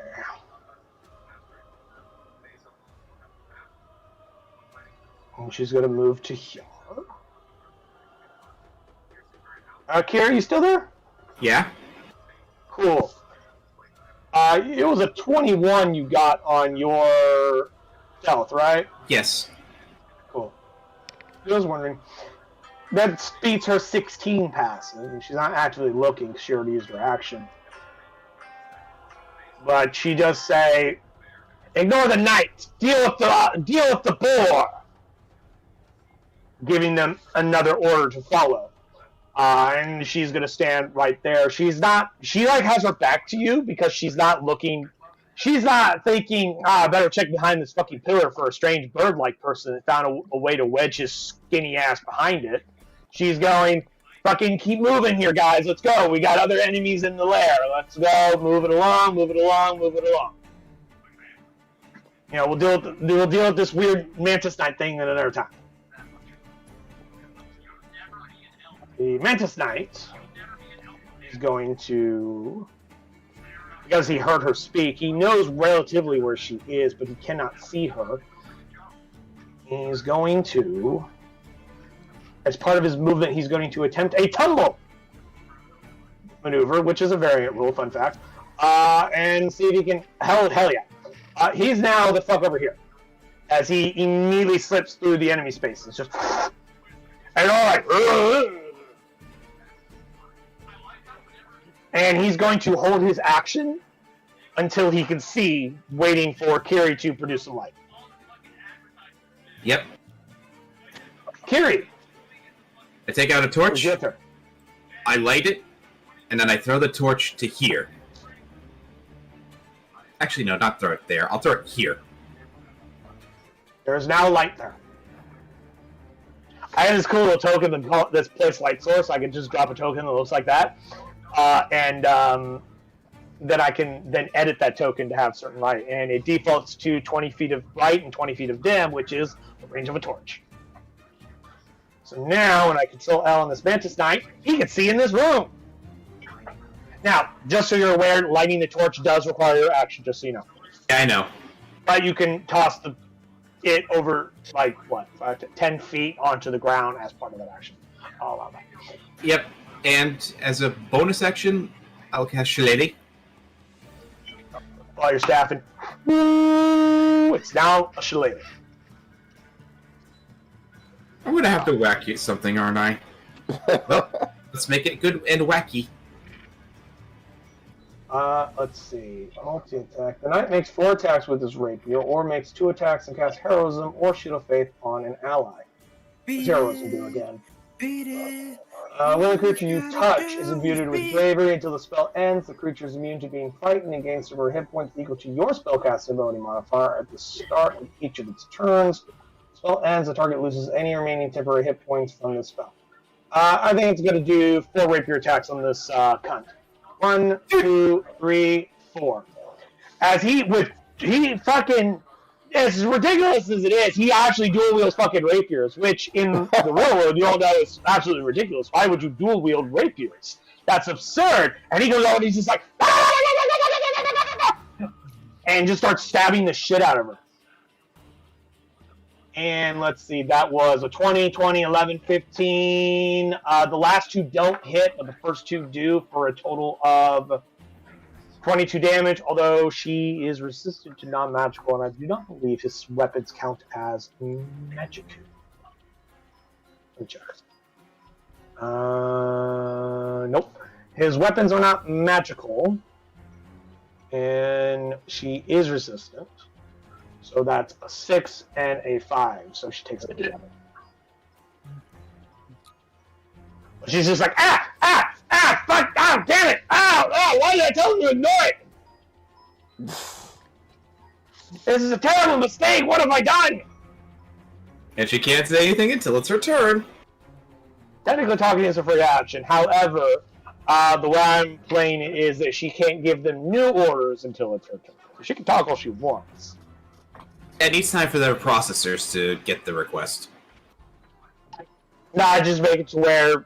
And she's going to move to here. Kira, you still there? Yeah. Cool. It was a 21 you got on your stealth, right? Yes. Cool. I was wondering. That beats her 16 passive, and she's not actively looking. She already used her action. But she does say, "Ignore the knight. Deal with the boar." Giving them another order to follow. And she's gonna stand right there. She like has her back to you because she's not looking. She's not thinking, I better check behind this fucking pillar for a strange bird-like person that found a way to wedge his skinny ass behind it. She's going, fucking keep moving here, guys. Let's go. We got other enemies in the lair. Let's go. Move it along. Move it along. Move it along. You know, we'll deal with this weird Mantis Knight thing at another time. The Mantis Knight is going to, because he heard her speak, he knows relatively where she is, but he cannot see her. He's going to, as part of his movement, he's going to attempt a tumble maneuver, which is a variant rule, fun fact, and see if he can, hell yeah. He's now the fuck over here, as he immediately slips through the enemy space. It's just, and all like, And he's going to hold his action until he can see, waiting for Kiri to produce some light. Yep. Kiri! I take out a torch, I light it, and then I throw the torch to here. Actually, no, not throw it there. I'll throw it here. There is now light there. I have this cool little token that this place light source. I can just drop a token that looks like that. And then I can then edit that token to have certain light. And it defaults to 20 feet of bright and 20 feet of dim, which is the range of a torch. So now, when I control L on this Mantis Knight, he can see in this room. Now, just so you're aware, lighting the torch does require your action, just so you know. Yeah, I know. But you can toss it over, 5 to 10 feet onto the ground as part of that action. I'll allow that. Yep. And as a bonus action, I'll cast Shillelagh. While you're staffing, it's now a shillelagh. I'm gonna have to whack you something, aren't I? Well, let's make it good and wacky. Let's see. Multi-attack. The knight makes 4 attacks with his rapier, or makes 2 attacks and casts heroism or shield of faith on an ally. What's heroism do again? Beat it. When the creature you touch is imbued with bravery until the spell ends, the creature is immune to being frightened and gains over hit points equal to your spellcasting ability modifier at the start of each of its turns. Spell ends, the target loses any remaining temporary hit points from the spell. I think it's going to do 4 rapier attacks on this cunt. 1, 2, 3, 4. As as ridiculous as it is, he actually dual wields fucking rapiers, which in the real world you all know is absolutely ridiculous. Why would you dual wield rapiers? That's absurd. And he goes over and he's just like, and just starts stabbing the shit out of her. And let's see, that was a 20, 20, 11, 15. The last 2 don't hit, but the first 2 do for a total of 22 damage, although she is resistant to non-magical, and I do not believe his weapons count as magic. Let me check. Nope. His weapons are not magical, and she is resistant. So that's a 6 and a 5, so she takes it together. She's just like, fuck, oh, damn it, why did I tell him to ignore it? This is a terrible mistake, what have I done? And she can't say anything until it's her turn. Technically talking is a free action, however, the way I'm playing it is that she can't give them new orders until it's her turn. She can talk all she wants. It needs time for their processors to get the request. No, I just make it to where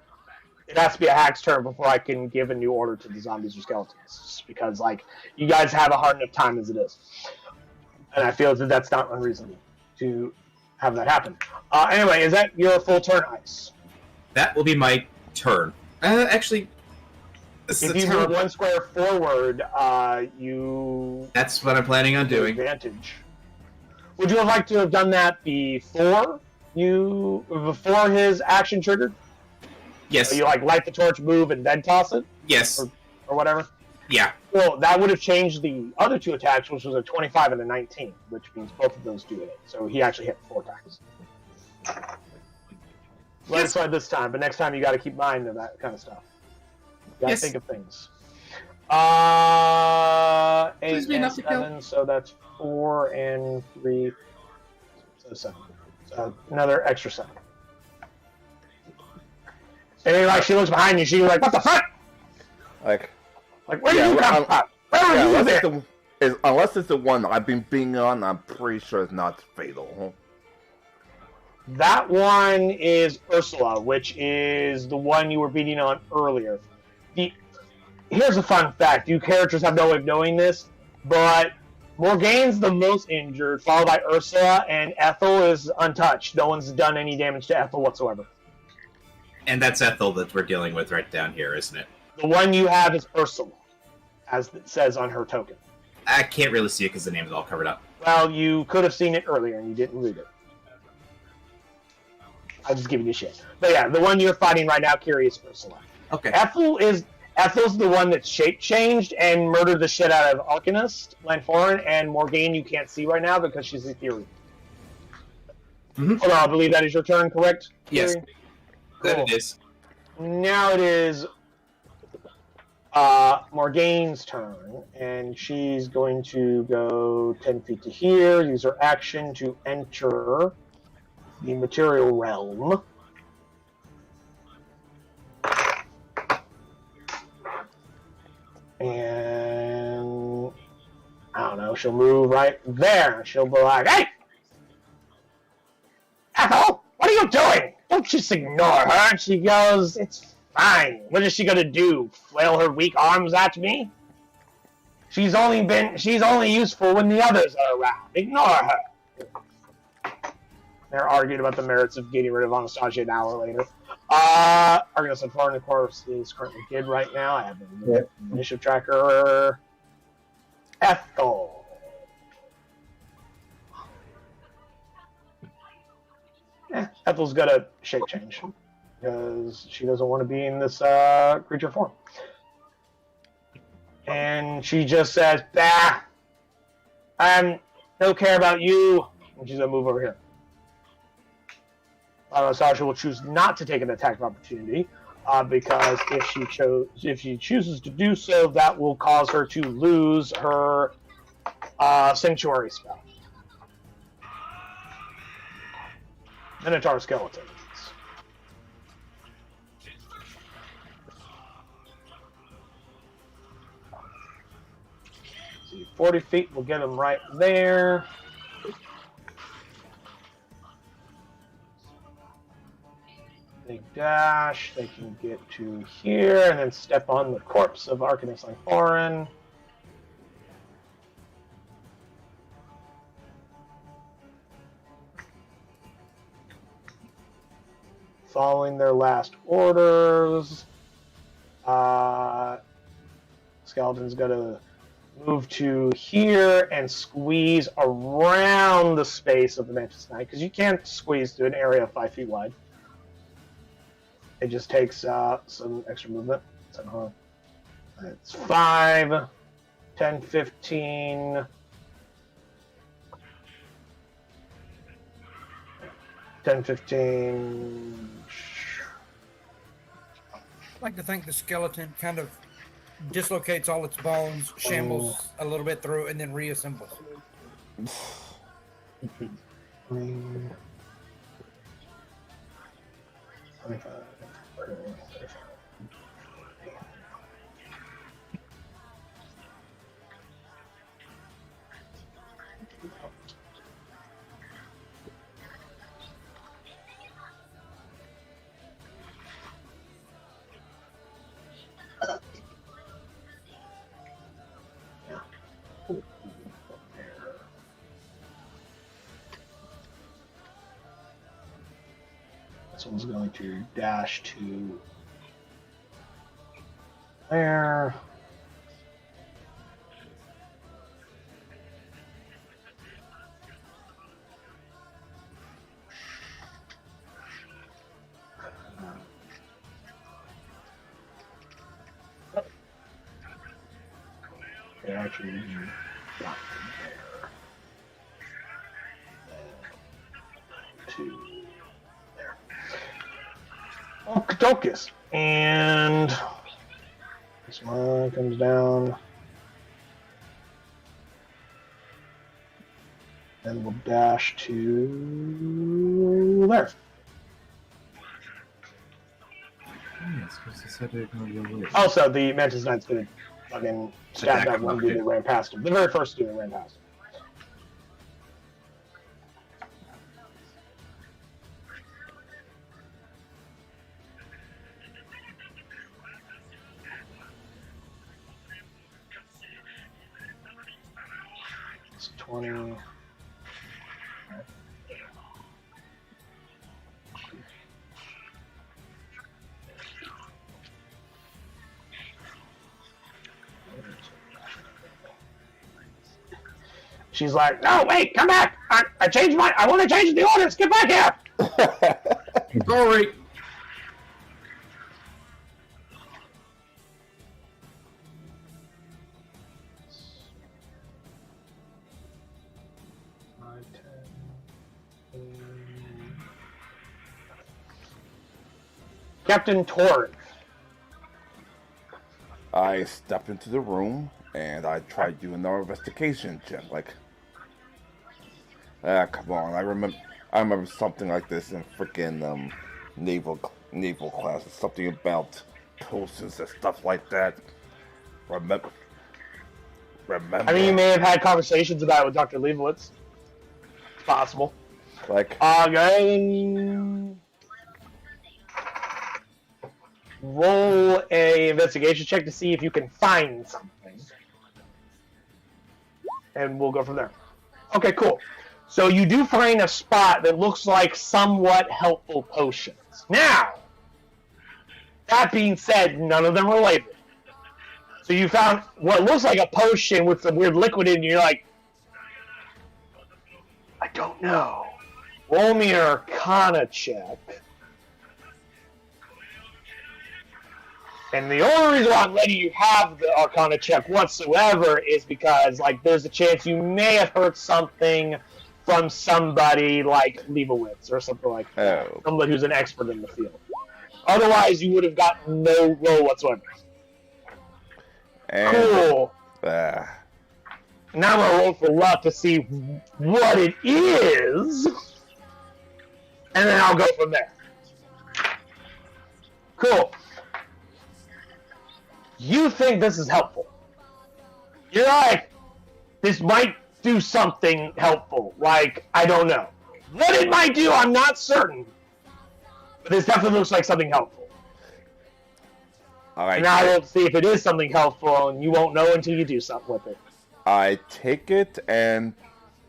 it has to be a hack's turn before I can give a new order to the zombies or skeletons. Because, you guys have a hard enough time as it is. And I feel that that's not unreasonable to have that happen. Anyway, is that your full turn, Ice? That will be my turn. Actually, this is if you move 1 square forward, you... That's what I'm planning on doing. Advantage. Would you have liked to have done that before his action triggered? Yes. So you light the torch, move, and then toss it? Yes. Or whatever? Yeah. Well, that would have changed the other 2 attacks, which was a 25 and a 19, which means both of those do it. So he actually hit 4 attacks. Right side this time, but next time you got to keep mind of that kind of stuff. You got to think of things. 8 and 7, so that's 4 and 3, so 7. So another extra 7. And then, she looks behind you, she's like, what the fuck? Where did you come from? Where were you there? Unless it's the one I've been beating on, I'm pretty sure it's not fatal. That one is Ursula, which is the one you were beating on earlier. Here's a fun fact. You characters have no way of knowing this, but Morgaine's the most injured, followed by Ursula, and Ethel is untouched. No one's done any damage to Ethel whatsoever. And that's Ethel that we're dealing with right down here, isn't it? The one you have is Ursula, as it says on her token. I can't really see it because the name is all covered up. Well, you could have seen it earlier and you didn't read it. I'm just giving you shit. But yeah, the one you're fighting right now, Kiri, is Ursula. Okay. Ethel is Ethel's the one that's shape changed and murdered the shit out of Arcanist, Lanforan, and Morgane you can't see right now because she's ethereal. Mm-hmm. Hold on, I believe that is your turn, correct? Yes, Cool. that it is. Now it is Morgane's turn, and she's going to go 10 feet to here, use her action to enter the material realm. And I don't know, she'll move right there. She'll be like, "Hey! Ethel, what are you doing? Don't just ignore her." And she goes, "It's fine. What is she gonna do? Flail her weak arms at me? She's only useful when the others are around. Ignore her." They're arguing about the merits of getting rid of Anastasia an hour later. Argus and Foreign, of course, is currently good right now. I have an initiative tracker. Ethel. Ethel's got a shape change because she doesn't want to be in this creature form. And she just says, "Bah, I don't care about you." And she's going to move over here. Sasha will choose not to take an attack of opportunity because if she chooses to do so, that will cause her to lose her sanctuary spell. Minotaur skeletons. 40 feet will get them right there. Big dash, they can get to here and then step on the corpse of Arcanist Lanforan. Following their last orders, Skeleton's gonna move to here and squeeze around the space of the Mantis Knight, because you can't squeeze through an area 5 feet wide. It just takes some extra movement. So, it's 5, 10, 15, 10, 15. I'd like to think the skeleton kind of dislocates all its bones, shambles a little bit through, and then reassembles. 25. This one's going to dash to there. Okay, actually, got there. To there. Okey-dokes. And this one comes down. And we'll dash to there. Also, the Mantis Knight's gonna fucking stab that one dude that ran past him. The very first dude that ran past him. It's 20. She's like, "No, wait, come back! I changed I want to change the orders. Get back here!" Sorry. Captain Torn. I stepped into the room and I tried doing an investigation check. Like, come on! I remember something like this in freaking naval classes. Something about potions and stuff like that. Remember? I mean, you may have had conversations about it with Dr. Leibowitz. It's possible. Like, roll a investigation check to see if you can find something, and we'll go from there. Okay, cool. So you do find a spot that looks like somewhat helpful potions. Now, that being said, none of them are labeled. So you found what looks like a potion with some weird liquid in it, and you're like, I don't know. Roll me an Arcana check. And the only reason why I'm letting you have the Arcana check whatsoever is because, like, there's a chance you may have heard something from somebody like Leibowitz or something like that. Oh. Somebody who's an expert in the field. Otherwise, you would have gotten no roll whatsoever. and, Cool. Uh, Now I'm going to roll for luck to see what it is. And then I'll go from there. Cool. You think this is helpful. You're like, this might do something helpful. Like, I don't know. What it might do, I'm not certain. But this definitely looks like something helpful. all right. And now we'll see if it is something helpful, and you won't know until you do something with it. I take it and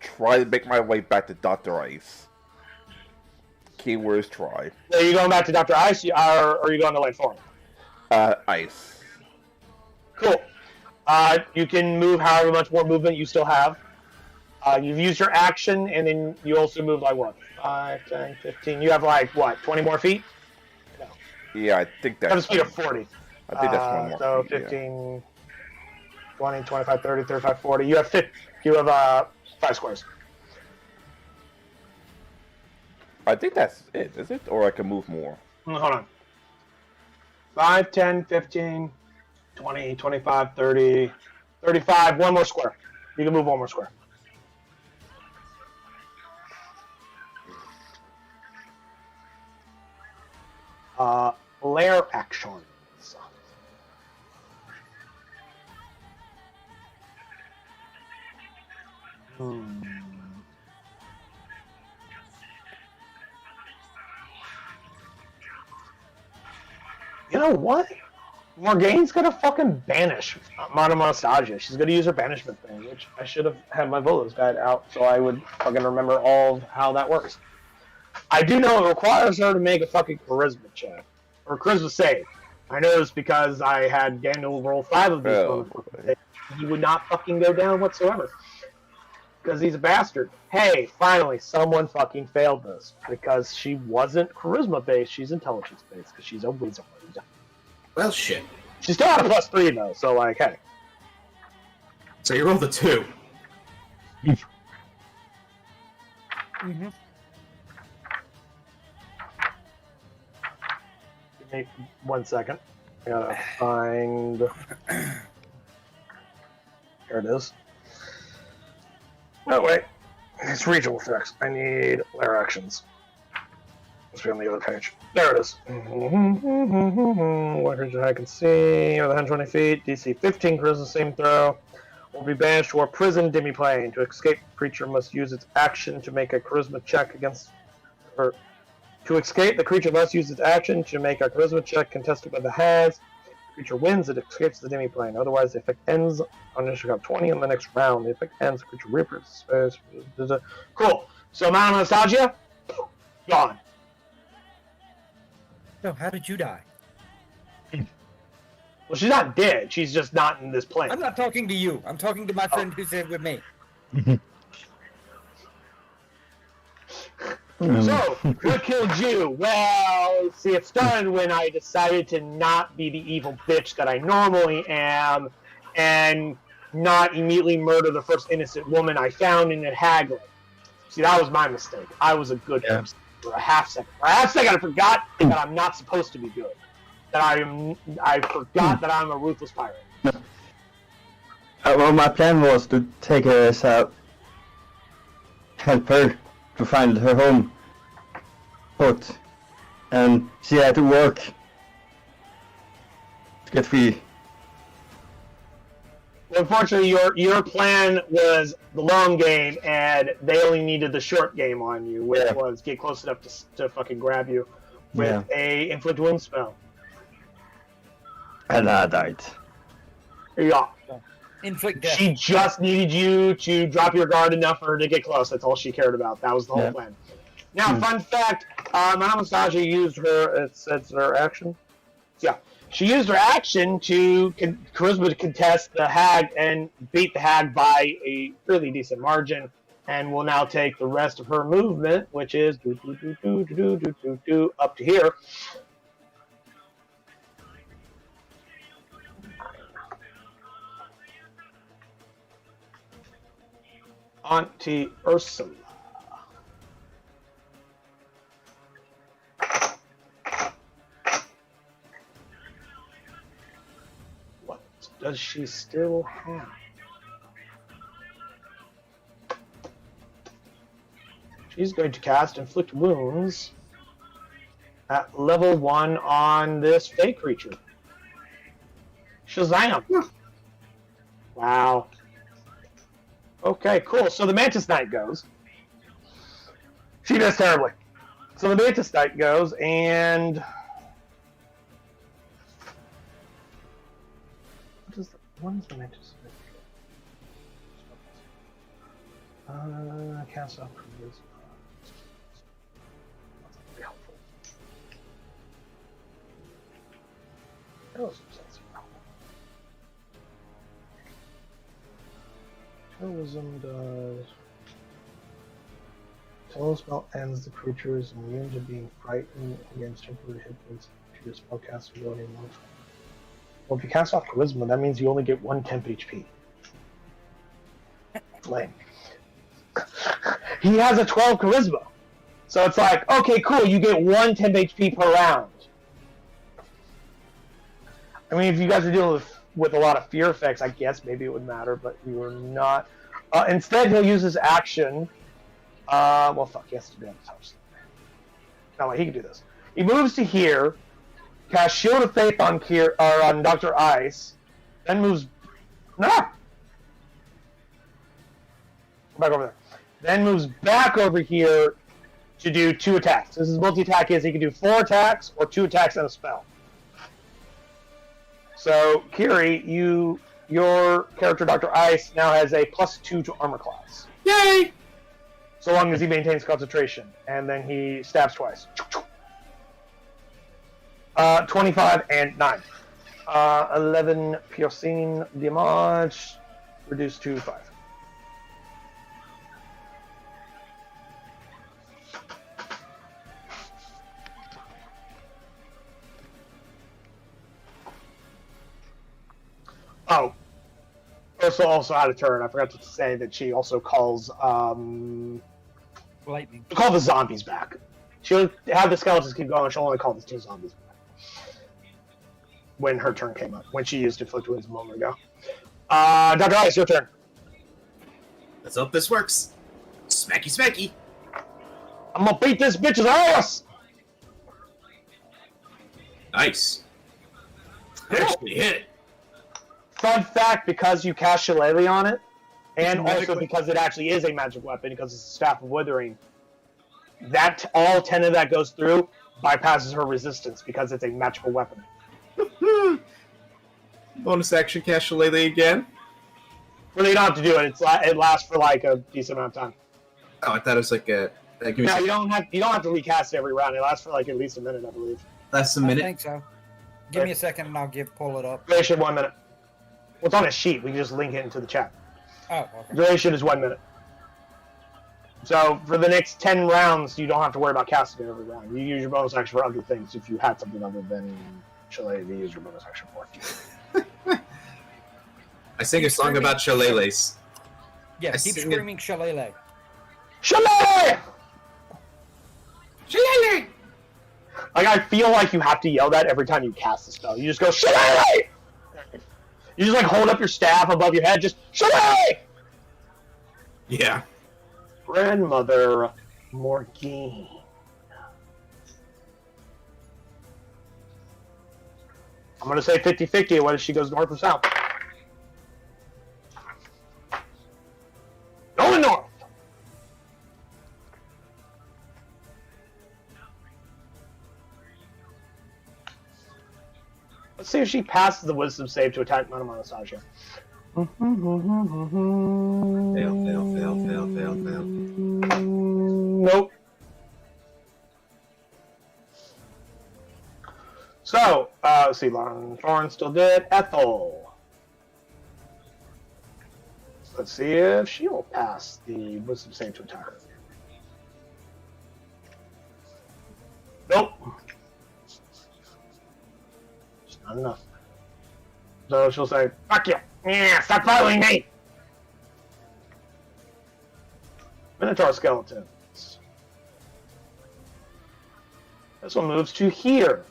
try to make my way back to Dr. Ice. Keyword is try. Are you going back to Dr. Ice, or are you going to Lane Forum? Ice. Cool. You can move however much more movement you still have. You've used your action, and then you also move like what? 5, 10, 15. You have like what? 20 more feet? No. Yeah, I think You have a that's. speed of 40. I think that's one more. So feet, 15, 20, 25, 30, 35, 40. You have 5 squares. I think that's it. Is it? Or I can move more. Hold on. 5, 10, 15, 20, 25, 30, 35. One more square. You can move one more square. Lair actions. You know what? Morgane's gonna fucking banish Nostalgia. She's gonna use her banishment thing, which I should have had my Volo's guide out so I would fucking remember all of how that works. I do know it requires her to make a fucking charisma check. Or charisma save. I know this because I had Daniel roll 5 of these. Oh. He would not fucking go down whatsoever. Because he's a bastard. Hey, finally, someone fucking failed this. Because she wasn't charisma-based, she's intelligence-based, because she's a wizard. Well, shit. She still had a +3, though, so, like, hey. So you rolled a 2. Mm-hmm. Give me 1 second. I gotta find... There it is. Oh, wait. It's regional effects. I need layer actions. Must be on the other page. There it is. What creature I can see within 120 feet. DC 15 charisma same throw. Will be banished to a prison demi-plane. To escape, the creature must use its action to make a charisma check against... Or, to escape, the creature must use its action to make a charisma check contested by the has. The creature wins, it escapes the demi-plane. Otherwise, the effect ends on initiative of 20 in the next round. The effect ends, the creature reapers. Cool. So, Amount of Nostalgia, gone. So, how did you die? Well, she's not dead. She's just not in this plane. I'm not talking to you. I'm talking to my friend who's there with me. So, what killed you? Well, see, it started when I decided to not be the evil bitch that I normally am and not immediately murder the first innocent woman I found in a haggling. See, that was my mistake. I was a good person. for a half second. For a half second, I forgot that I'm not supposed to be good. I forgot that I'm a ruthless pirate. Well, my plan was to take her as a helper to find her home, but she had to work to get free. Well, unfortunately, your plan was the long game, and they only needed the short game on you, which was get close enough to fucking grab you with a inflict wound spell. And I died. Yeah. Inflict death. She just needed you to drop your guard enough for her to get close. That's all she cared about. That was the whole plan. Now, fun fact, Anastasia used it's her action. Yeah. She used her action to charisma to contest the hag and beat the hag by a really decent margin, and will now take the rest of her movement, which is up to here. Auntie Ursula. What does she still have? She's going to cast Inflict Wounds at level 1 on this fake creature. Shazam! Wow. Okay, cool. So the Mantis Knight goes. She does terribly. So the Mantis Knight goes, and what is the Mantis Knight? Cast off charisma. That's very helpful. That was Heroism does. Until the spell ends, the creature is immune to being frightened against temporary hit points to your spellcaster ability and modifier. Well, if you cast off charisma, that means you only get 1 temp HP. Lame. He has a 12 charisma. So it's like, okay, cool, you get 1 temp HP per round. I mean, if you guys are dealing with a lot of fear effects, I guess maybe it would matter, but you are not. Instead, he'll use his action. Well, fuck, he has to be able to touch something. No, wait, he can do this. He moves to here, casts Shield of Faith on on Dr. Ice, then moves. No! Go back over there. Then moves back over here to do 2 attacks. This is multi-attack is he can do 4 attacks or 2 attacks and a spell. So, Kiri, your character, Dr. Ice, now has a +2 to armor class. Yay! So long as he maintains concentration. And then he stabs twice. 25 and 9. 11 piercing damage, reduced to 5. Oh, Ursula also had a turn. I forgot to say that she also calls Lightning. call the zombies back. She'll have the skeletons keep going. She'll only call the 2 zombies back when her turn came up. When she used Inflict Wounds a moment ago. Dr. Ice, your turn. Let's hope this works. Smacky, smacky. I'm gonna beat this bitch's ass. Nice. Actually hit. Fun fact, because you cast Shillelagh on it, and also because it actually is a magic weapon, because it's a Staff of Withering, that all 10 of that goes through, bypasses her resistance, because it's a magical weapon. Bonus action, cast Shillelagh again. Well, you don't have to do it. It lasts for like a decent amount of time. Oh, I thought it was like a... No, you don't have to recast it every round. It lasts for like at least a minute, I believe. Lasts a I minute? think so. Give me a second and I'll pull it up. Duration 1 minute. Well, it's on a sheet. We can just link it into the chat. Oh, okay. Duration is 1 minute. So for the next 10 rounds, you don't have to worry about casting it every round. You use your bonus action for other things if you had something other than Shillelagh to use your bonus action for. I sing a song about shillelaghs. Yeah, keep screaming Shillelagh. Shillelagh! Shillelagh! Like, I feel like you have to yell that every time you cast the spell. You just go, Shillelagh! You just, like, hold up your staff above your head, just, Shillelagh! Yeah. Grandmother Morgane. I'm going to say 50-50 whether she goes north or south. Going north! Let's see if she passes the wisdom save to attack Anastasia. Fail. Nope. So, let's see, Lauren Thorne's still dead. Ethel. Let's see if she will pass the wisdom save to attack her. Nope. It's not enough. So she'll say, fuck you. Yeah, stop following me. Minotaur skeletons. This one moves to here.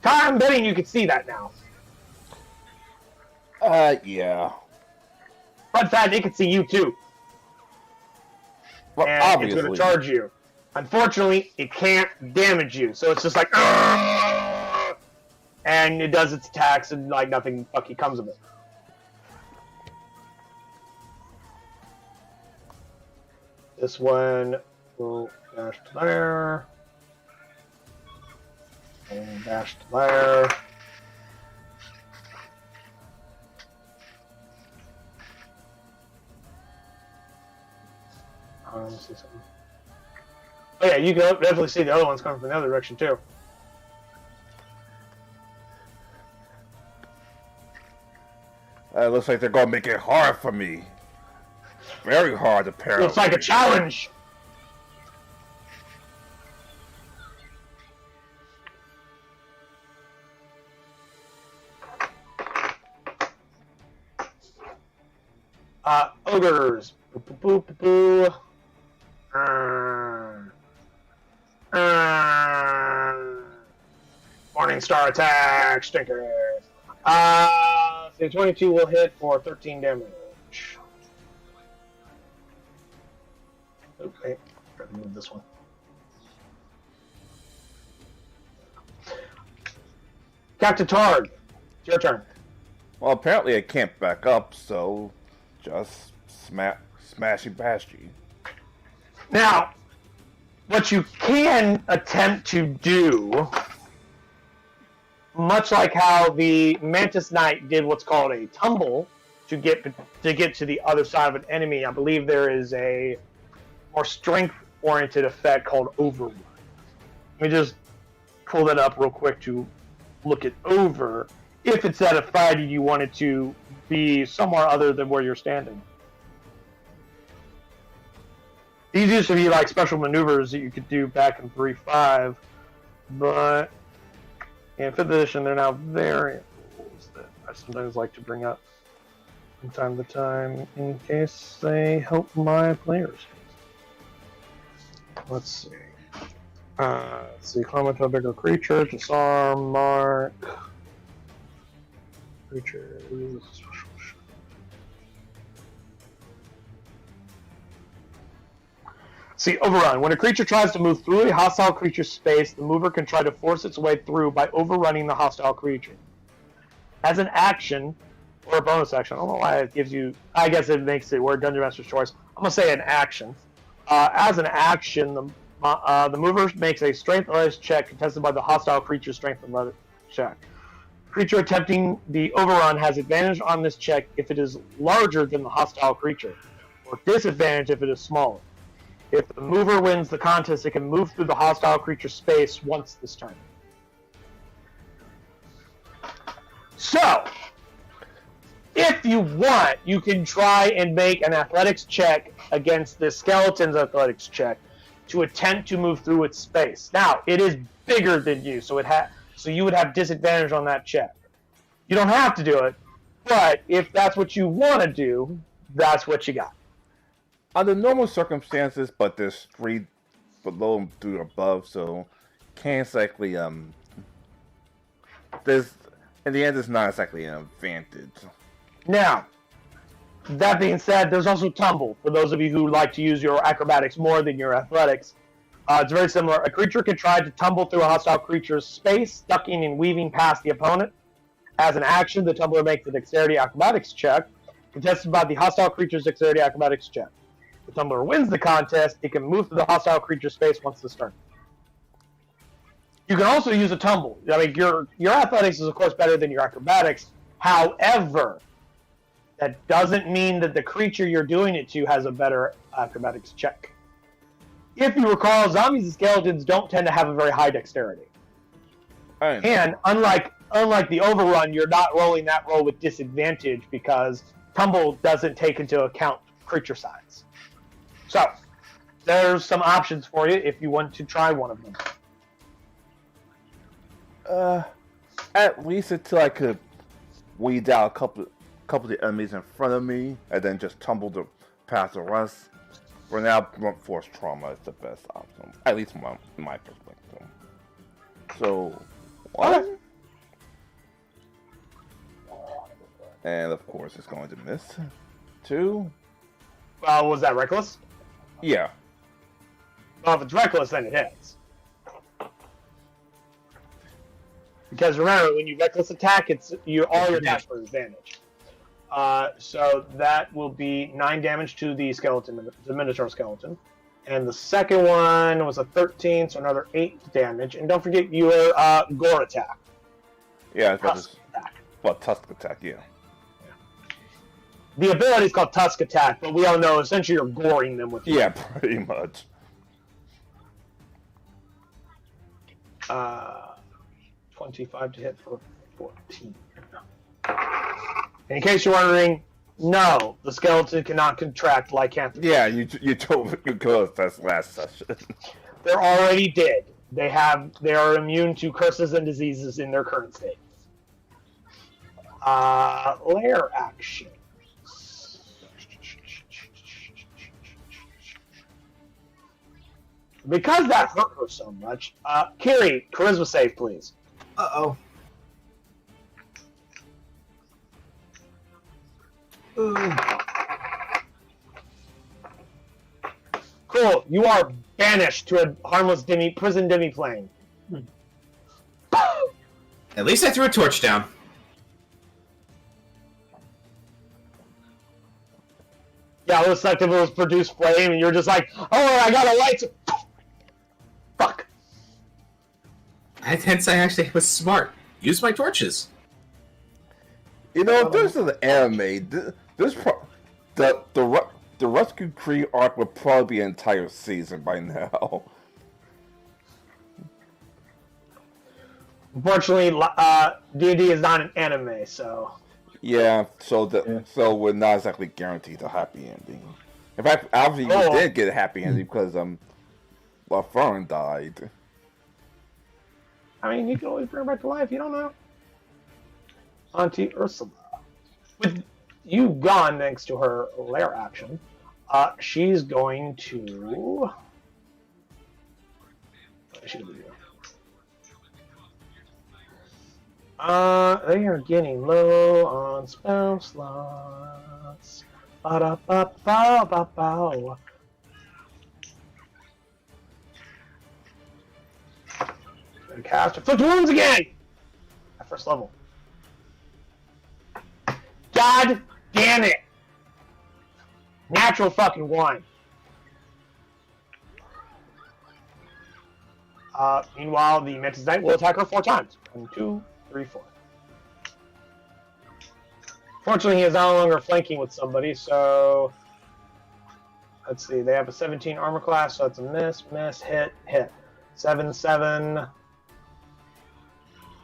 I'm betting you can see that now. Yeah. Fun fact, it can see you too. Well, and obviously. it's going to charge you. Unfortunately, it can't damage you, so it's just like, "Argh!" And it does its attacks, and like nothing fucking comes of it. This one will dash to there, and dash to there. Let me see something. Oh yeah, you can definitely see the other ones coming from the other direction too. It looks like they're gonna make it hard for me. Very hard, apparently. Looks like a challenge. Ogres. Boo, boo, boo, boo, boo. Morning Star attack, stinker. The 22 will hit for 13 damage. Okay, gotta move this one. Captain Targ, it's your turn. Well, apparently I can't back up, so just smashy bashy. Now, what you can attempt to do, much like how the Mantis Knight did what's called a tumble to get to the other side of an enemy, I believe there is a more strength-oriented effect called Overrun. Let me just pull that up real quick to look it over. If it's at a fight you want it to be somewhere other than where you're standing. These used to be like special maneuvers that you could do back in 3.5, but in 5th edition they're now variant rules that I sometimes like to bring up from time to time in case they help my players. Let's see. Climb to a bigger creature, disarm, mark. Creatures. See, Overrun. When a creature tries to move through a hostile creature's space, the mover can try to force its way through by overrunning the hostile creature. As an action, or a bonus action, I don't know why it gives you, I guess it makes it word Dungeon Master's choice. I'm going to say an action. As an action, the mover makes a strength athletics check contested by the hostile creature's strength athletics check. Creature attempting the overrun has advantage on this check if it is larger than the hostile creature, or disadvantage if it is smaller. If the mover wins the contest, it can move through the hostile creature's space once this turn. So, if you want, you can try and make an athletics check against the skeleton's athletics check to attempt to move through its space. Now, it is bigger than you, so you would have disadvantage on that check. You don't have to do it, but if that's what you want to do, that's what you got. Under normal circumstances, but there's 3 below and through above, so can't exactly there's in the end it's not exactly an advantage. Now, that being said, there's also tumble. For those of you who like to use your acrobatics more than your athletics, it's very similar. A creature can try to tumble through a hostile creature's space, ducking and weaving past the opponent. As an action, the tumbler makes a dexterity acrobatics check, contested by the hostile creature's dexterity acrobatics check. If the tumbler wins the contest, it can move through the hostile creature's space once this turn. You can also use a tumble. I mean, your athletics is, of course, better than your acrobatics. However, that doesn't mean that the creature you're doing it to has a better acrobatics check. If you recall, zombies and skeletons don't tend to have a very high dexterity. And unlike the overrun, you're not rolling that roll with disadvantage because tumble doesn't take into account creature size. So, there's some options for you if you want to try one of them. At least until I could weed out a couple of the enemies in front of me, and then just tumble past the rest. For now, blunt force trauma is the best option, at least from my perspective. So, what? And of course, it's going to miss. 2. Was that reckless? Yeah. Well, if it's reckless, then it hits. Because remember, when you reckless attack, all your attacks for advantage. So that will be 9 damage to the skeleton, the Minotaur skeleton. And the second one was a 13, so another 8 damage. And don't forget your gore attack. Yeah, Tusk attack. Well, tusk attack, yeah. The ability is called tusk attack, but we all know essentially you're goring them with. Yeah, pretty much. 25 to hit for 14. In case you're wondering, no, the skeleton cannot contract lycanthropy. Yeah, you told us that last session. They're already dead. They are immune to curses and diseases in their current state. Lair action. Because that hurt her so much, Kiri, charisma save, please. Uh-oh. Cool. You are banished to a harmless prison demi-plane. At least I threw a torch down. Yeah, it looks like it was produced flame, and you're just like, oh, I got a light. Fuck. Hence, I actually was smart. Use my torches. You know, if this is an anime, the Rescue Cree arc would probably be an entire season by now. Unfortunately, D&D is not an anime, so... Yeah, so we're not exactly guaranteed a happy ending. In fact, obviously you did get a happy ending because Fern died. I mean, you can always bring her back to life. You don't know. Auntie Ursula, with you gone thanks to her lair action, she's going to. What should we do? They are getting low on spell slots. Ba-da-ba-ba-ba-ba. Gonna cast Afflict Wounds again! At first level. God damn it! Natural fucking one. Meanwhile, the Mantis Knight will attack her 4 times. 1, 2, 3, 4. Fortunately, he is no longer flanking with somebody, so... Let's see, they have a 17 armor class, so that's a miss, hit. 7, 7.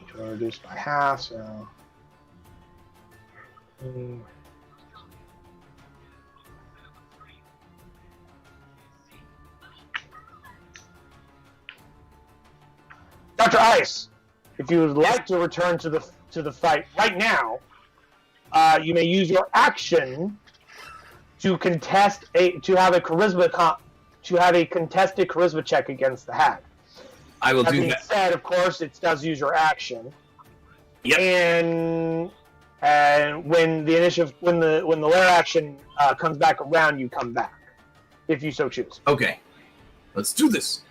Which will reduce by half, so... Dr. Ice, if you would like to return to the fight right now, you may use your action to contest to have a charisma to have a contested charisma check against the hag. I will That do being that. said, of course, it does use your action. Yep. And when the initiative, when the lair action comes back around, you come back, if you so choose. Okay. Let's do this.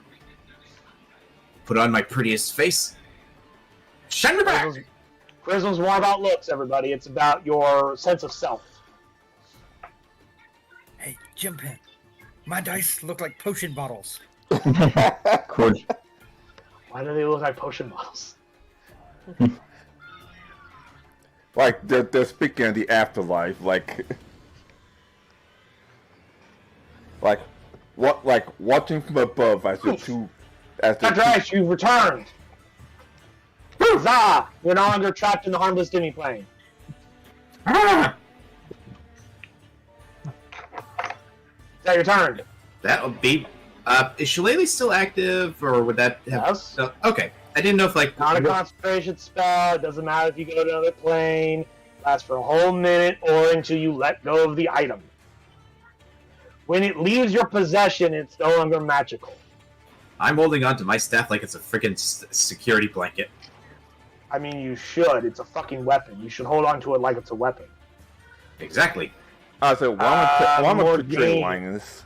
Put on my prettiest face. Shine me back. Charisma's more about looks, everybody. It's about your sense of self. Hey, Jim Pin. My dice look like potion bottles. Cool. Why do they look like potion bottles? Like they're speaking of the afterlife, like watching from above as the two Dr. Ice, you've returned. Huzzah! You're no longer trapped in the harmless demi-plane. Ah! Is that your turn? That'll be. Is Shillelagh still active, or would that have? Yes. No, okay. I didn't know if like. Not a concentration spell. It doesn't matter if you go to another plane. It lasts for a whole minute or until you let go of the item. When it leaves your possession, it's no longer magical. I'm holding on to my staff like it's a freaking security blanket. I mean, you should. It's a fucking weapon. You should hold on to it like it's a weapon. Exactly. So why am I more picturing game. Linus?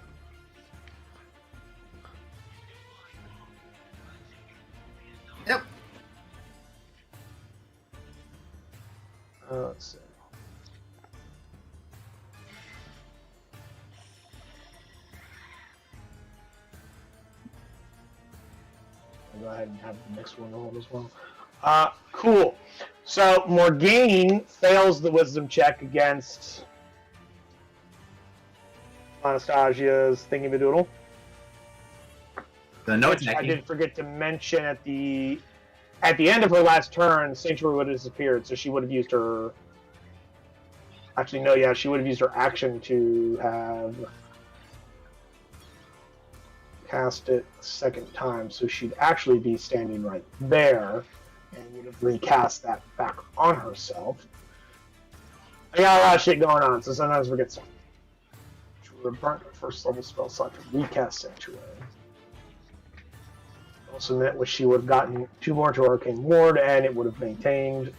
Yep. Let's see. I'll go ahead and have the next one roll as well. Cool. So Morgane fails the wisdom check against Anastasia's thingy-madoodle. No Which I attacking. did forget to mention at the end of her last turn, Sanctuary would have disappeared, so she would have used her. Actually, no, yeah, she would have used her action to have cast it a second time, so she'd actually be standing right there and would have recast that back on herself. I got a lot of shit going on, so sometimes I forget something. She would have burnt her first level spell slot to recast Sanctuary. Also meant which she would have gotten 2 more to Arcane Ward, and it would have maintained.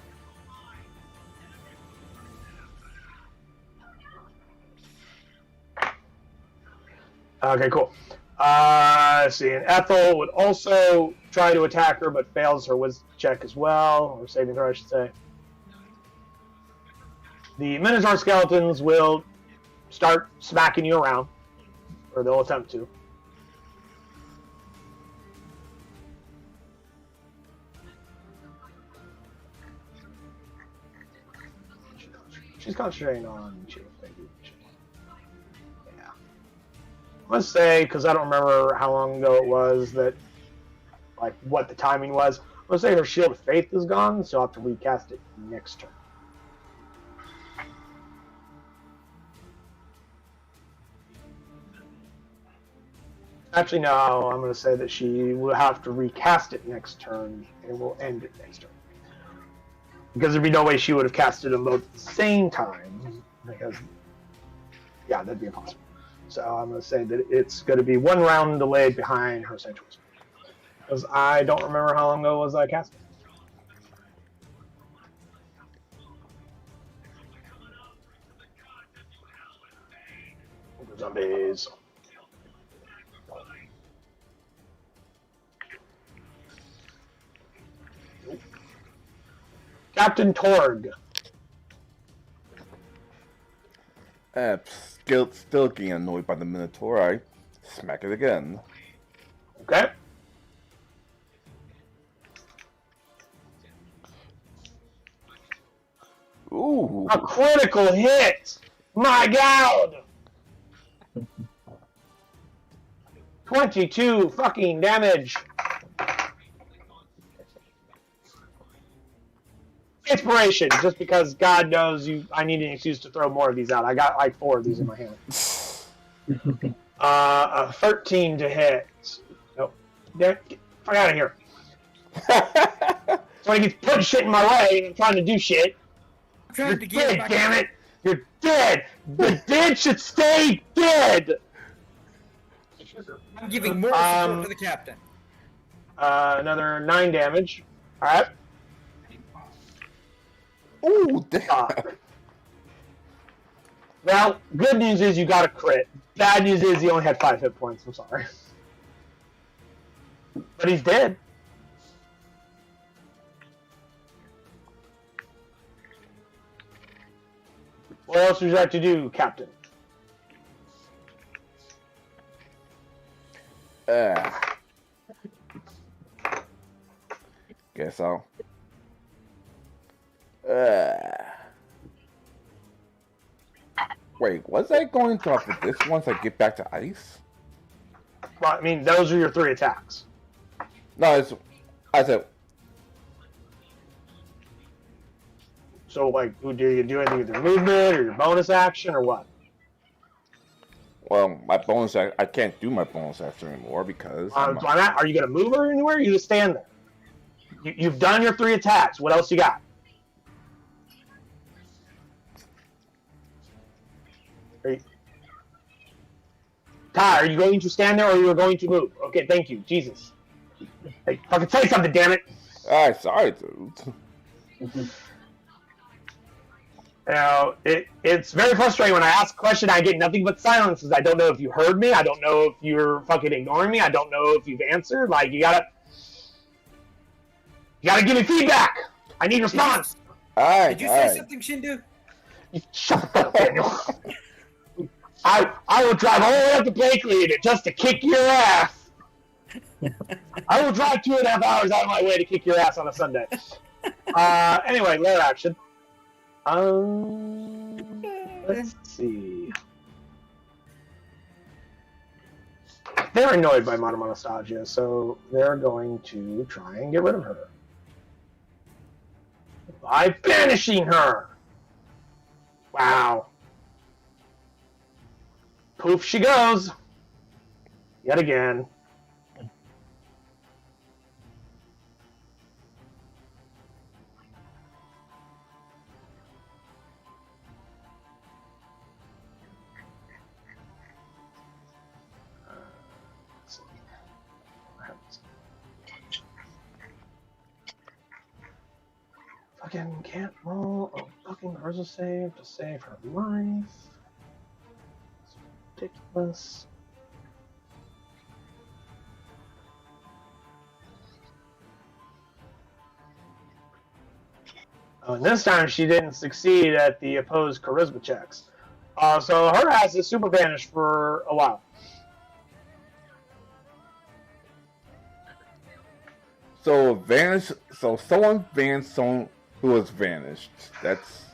Okay, cool. Let's see, and Ethel would also try to attack her, but fails her wisdom check as well, or saving throw, I should say. The Minotaur skeletons will start smacking you around, or they'll attempt to. She's concentrating on shield. Yeah. Let's say, because I don't remember how long ago it was that, like, what the timing was. Let's say her Shield of Faith is gone, so I'll have to recast it next turn. Actually, no, I'm going to say that she will have to recast it next turn, and we'll end it next turn. Because there'd be no way she would have casted them both at the same time. Because, yeah, that'd be impossible. So I'm going to say that it's going to be 1 round delayed behind her Sanctuary. Because I don't remember how long ago was I cast it. Zombies. Captain Torg. Still getting annoyed by the Minotaur. I smack it again. Okay. Ooh. A critical hit! My God! 22 fucking damage. Inspiration, just because God knows I need an excuse to throw more of these out. I got like 4 of these in my hand. A 13 to hit. Nope. Get fuck out of here. So he keeps putting shit in my way and I'm trying to do shit. I'm trying You're to get dead, back damn it! You're dead! The dead should stay dead! I'm giving more support to the captain. Another 9 damage. All right. Ooh, damn. Well, good news is you got a crit. Bad news is he only had 5 hit points. I'm sorry. But he's dead. What else would you like to do, Captain? Guess so. Wait, was I going to off of this once I get back to ice? Well, I mean, those are your 3 attacks. No, I said. So, like, do you do anything with your movement or your bonus action or what? Well, my bonus I can't do my bonus action anymore because. Are you going to move her anywhere? Or you just stand there. You've done your 3 attacks. What else you got? Ty, are you going to stand there or are you going to move? Okay, thank you. Jesus. Hey, fucking say something, damn it. Alright, sorry, dude. Now, it's very frustrating when I ask a question, I get nothing but silences. I don't know if you heard me. I don't know if you're fucking ignoring me. I don't know if you've answered. Like, you gotta give me feedback. I need response. Alright, Did you say something, Shindu? Shut up, Daniel. I will drive all the way up to Blakely just to kick your ass. I will drive 2.5 hours out of my way to kick your ass on a Sunday. Anyway, layer action. Let's see. They're annoyed by Mono Nostalgia, so they're going to try and get rid of her by banishing her. Wow. Poof she goes. Yet again. Fucking can't roll a fucking Urza save to save her life. It's ridiculous. Oh, and this time she didn't succeed at the opposed charisma checks. So her ass is super banished for a while. So vanish. So someone banished someone who was vanished. That's.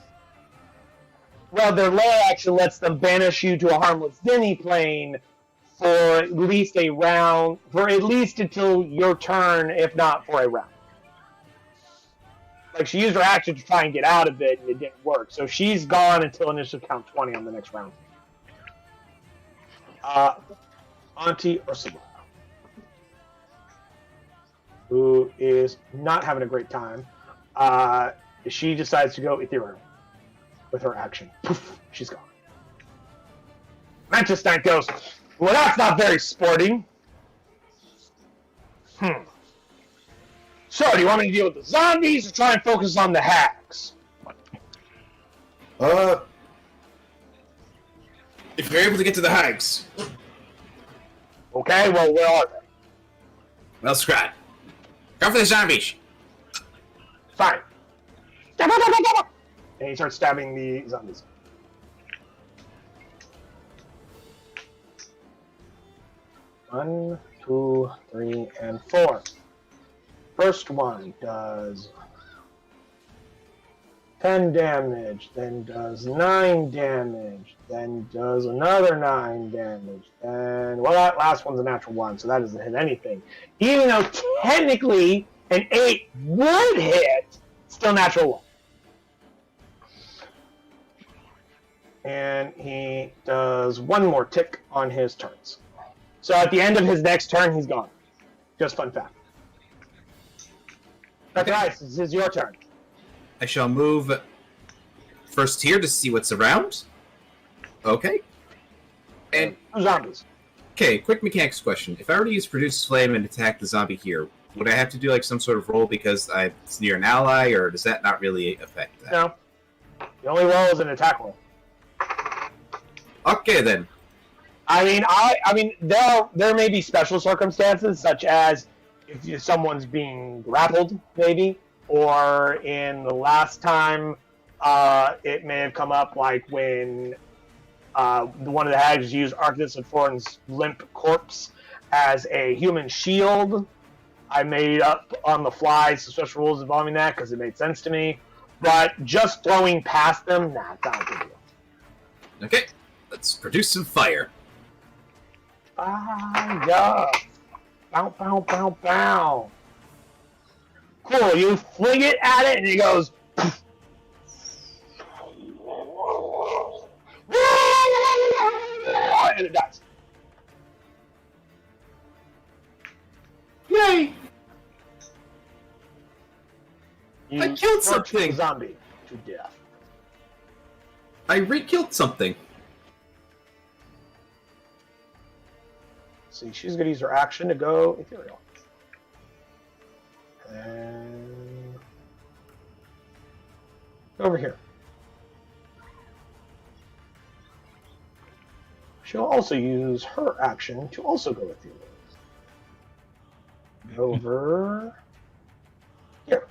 Well, their lair action lets them banish you to a harmless Denny plane for at least a round, for at least until your turn, if not for a round. Like, she used her action to try and get out of it, and it didn't work. So she's gone until initial count 20 on the next round. Auntie Ursula, who is not having a great time, she decides to go ethereal with her action. Poof, she's gone. Mantis Knight goes, well, that's not very sporting. So, do you want me to deal with the zombies or try and focus on the hags? If you're able to get to the hags. Okay, well, where are they? Well, Scrat. Go for the zombies. Fine. And he starts stabbing the zombies. One, 2, 3, and 4. First one does 10 damage, then does 9 damage, then does another 9 damage, and, well, that last one's a natural 1, so that doesn't hit anything. Even though technically an 8 would hit, still natural 1. And he does one more tick on his turns. So at the end of his next turn, he's gone. Just fun fact. Okay. Guys, this is your turn. I shall move first here to see what's around. Okay. And zombies. Okay, quick mechanics question. If I were to use Produce Flame and attack the zombie here, would I have to do like some sort of roll because it's near an ally, or does that not really affect that? No. The only roll is an attack roll. Okay, then. I mean, there may be special circumstances, such as if someone's being grappled, maybe, or in the last time, it may have come up like when one of the hags used Arctis and Foreign's limp corpse as a human shield. I made up on the fly some special rules involving that because it made sense to me. But just throwing past them, nah, it's not a big deal. Okay, let's produce some fire. Fire! Bow, bow, bow, bow. Cool, you fling it at it and it goes... and it dies. Yay! You I killed torch something! the zombie to death. I re-killed something. See, she's going to use her action to go ethereal. And... over here. She'll also use her action to also go ethereal. Over... here.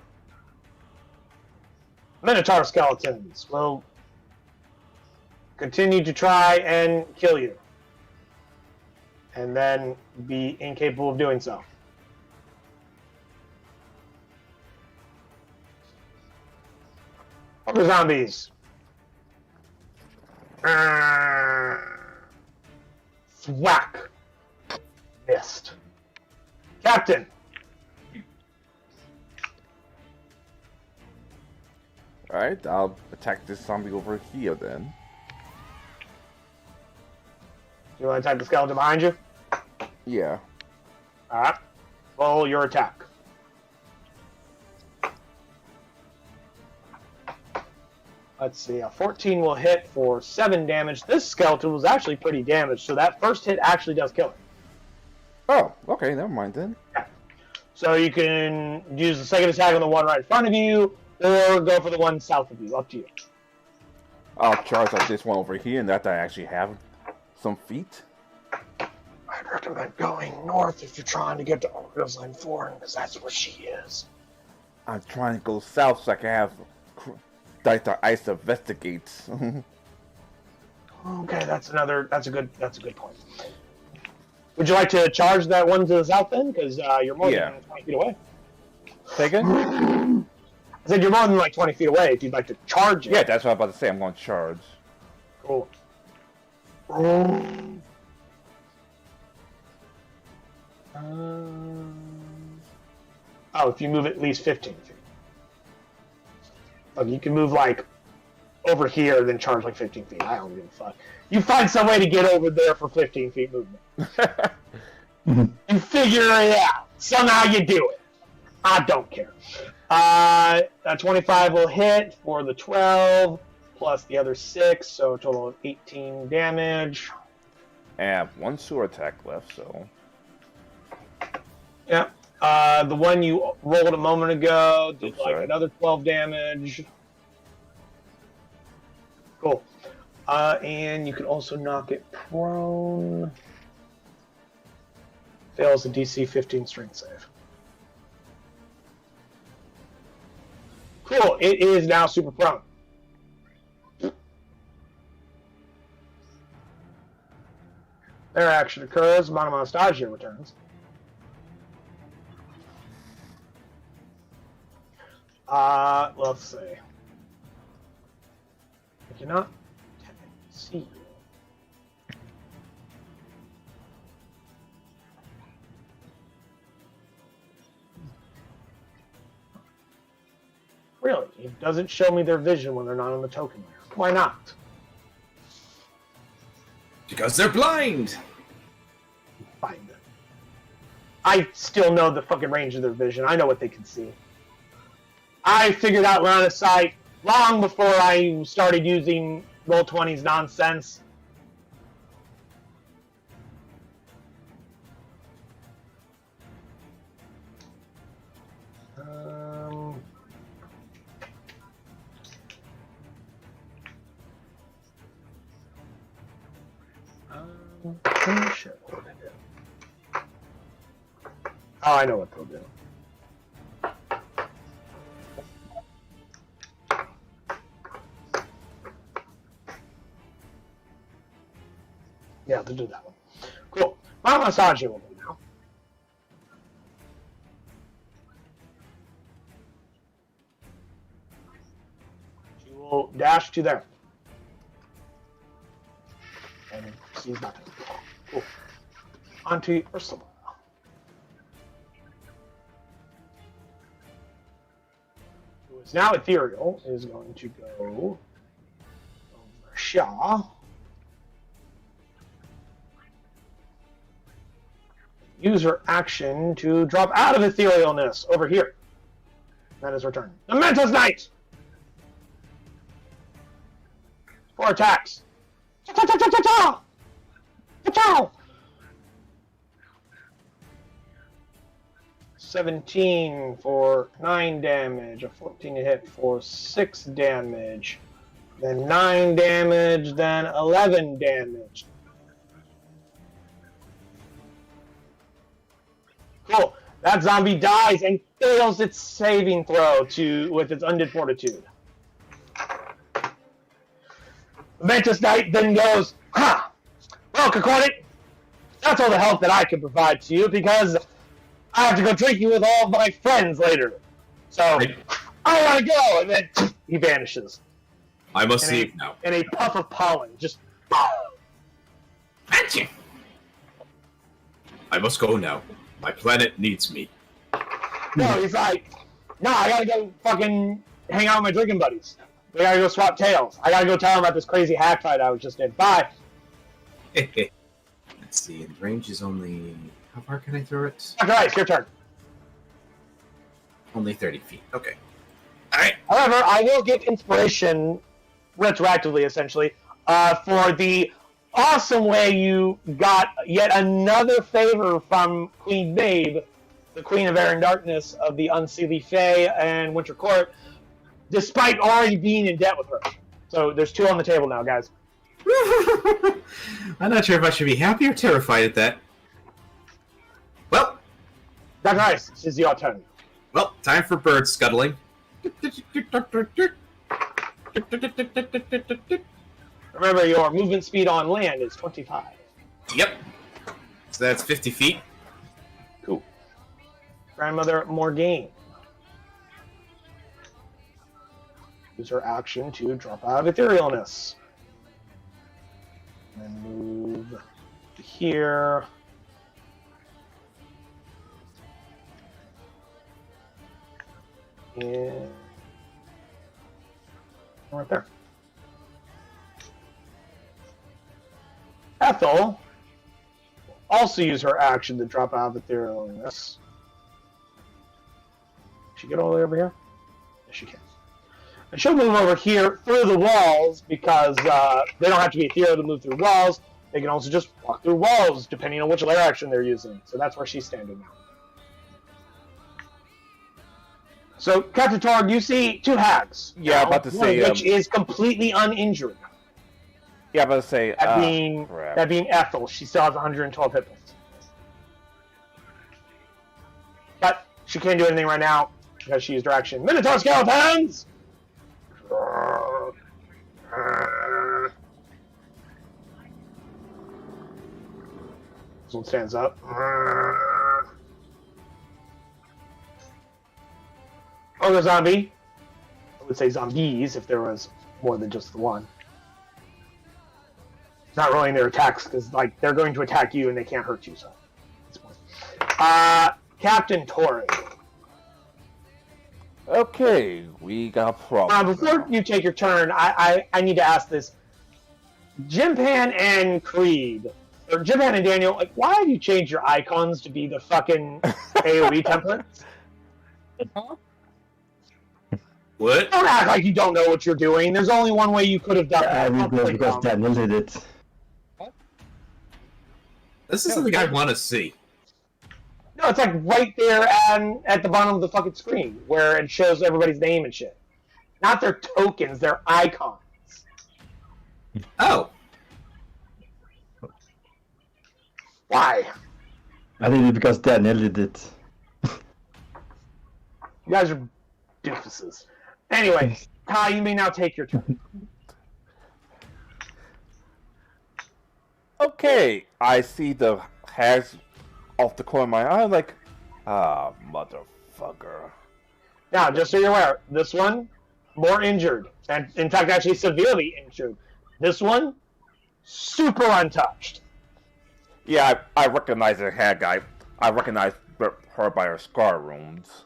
Minotaur skeletons will continue to try and kill you. And then be incapable of doing so. Other zombies. Thwack. Missed. Captain. Alright, I'll attack this zombie over here then. You want to attack the skeleton behind you? Yeah. Alright. Roll your attack. Let's see, a 14 will hit for 7 damage. This skeleton was actually pretty damaged, so that first hit actually does kill it. Oh, okay, never mind then. Yeah. So you can use the second attack on the one right in front of you, or go for the one south of you. Up to you. I'll charge up this one over here, and that I actually have some feet. I'd recommend going north if you're trying to get to Line 4, because that's where she is. I'm trying to go south so I can have the ice investigates. Okay, that's a good point. Would you like to charge that one to the south then? Because you're more than 20 feet away. Say again? I said you're more than like 20 feet away if you'd like to charge it. Yeah, that's what I'm about to say. I'm going to charge. Cool. If you move at least 15 feet. Look, you can move like over here, then charge like 15 feet. I don't give a fuck. You find some way to get over there for 15 feet movement. You figure it out. Somehow you do it. I don't care. That 25 will hit for the 12, plus the other 6, so a total of 18 damage. I have one sewer attack left, so... Yeah. The one you rolled a moment ago did another 12 damage. Cool. And you can also knock it prone. Fails a DC 15 strength save. Cool. It is now super prone. Their action occurs. Monomostagia returns. Let's see. I cannot see you. Really? It doesn't show me their vision when they're not on the token layer. Why not? Because they're blind! Find them. I still know the fucking range of their vision. I know what they can see. I figured out line of sight long before I started using Roll20's nonsense. Shit, what did I do? Oh, I know what they'll do. Yeah, they'll do that one. Cool. I'll massage you a little bit now. She will dash to there. And sees nothing. Cool. Onto Ursula. Who is now ethereal, is going to go over Shaw. Use her action to drop out of etherealness over here. That is her turn. The Mentos Knight! 4 attacks. Cha-cha-cha-cha-cha! Cha-cha! 17 for 9 damage, a 14 to hit for 6 damage, then 9 damage, then 11 damage. Cool. That zombie dies and fails its saving throw with its undead fortitude. Ventus Knight then goes, "Ha! Well, Kakordit, that's all the help that I can provide to you because I have to go drinking with all of my friends later. So, I want to go!" And then he vanishes. I must leave now. In a puff of pollen. Just... Gotcha! I must go now. My planet needs me. No, he's like, no, I gotta go fucking hang out with my drinking buddies. We gotta go swap tails. I gotta go tell them about this crazy hack fight I was just in. Bye. Let's see, and range is only... How far can I throw it? Dr. Ice, your turn. Only 30 feet. Okay. Alright. However, I will give inspiration, retroactively essentially, for the awesome way you got yet another favor from Queen Babe, the Queen of Air and Darkness of the Unseelie Fae and Winter Court, despite already being in debt with her. So there's 2 on the table now, guys. I'm not sure if I should be happy or terrified at that. Well. Dr. Ice, this is your turn. Well, time for bird scuttling. Remember, your movement speed on land is 25. Yep. So that's 50 feet. Cool. Grandmother Morgaine. Use her action to drop out of etherealness. And move to here. And right there. Ethel will also use her action to drop out of etherealness. Can she get all the way over here? Yes, she can. And she'll move over here through the walls because they don't have to be ethereal to move through walls. They can also just walk through walls depending on which layer action they're using. So that's where she's standing now. So, Captain Torg, you see 2 hags. Yeah, I'm about to say... One of which is completely uninjured. Yeah, I'm about to say... That being Ethel. She still has 112 hit points. But she can't do anything right now because she used her action. Minotaur Skeletons! This one stands up. Ogre zombie. I would say zombies if there was more than just the one. Not rolling their attacks because like they're going to attack you and they can't hurt you. So, Captain Torres. Okay, we got a problem. Before you take your turn, I need to ask this. Jimpan and Creed, or Jimpan and Daniel, like, why have you changed your icons to be the fucking AoE templates? Huh? What? Don't act like you don't know what you're doing. There's only one way you could have done that. Because Daniel did it. This is something I want to see. No, it's like right there at the bottom of the fucking screen where it shows everybody's name and shit. Not their tokens, their icons. Oh. Why? I did it because Daniel did it. You guys are doofuses. Anyway, Kai, you may now take your turn. Okay, I see the hags off the corner of my eye, like, motherfucker. Now, just so you're aware, this one, more injured. And, in fact, actually severely injured. This one, super untouched. Yeah, I recognize the hag. I recognize her by her scar wounds.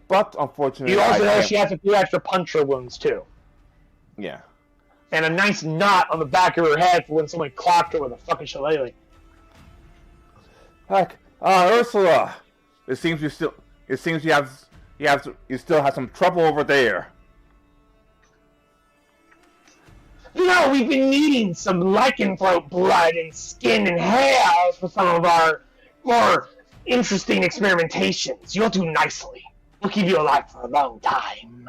But, unfortunately, You also know she has a few extra puncture wounds, too. Yeah. And a nice knot on the back of her head for when someone clocked her with a fucking shillelagh. Heck, Ursula, it seems you still have some trouble over there. You know, we've been needing some lycanthrope blood and skin and hair for some of our more interesting experimentations. You'll do nicely. We'll keep you alive for a long time.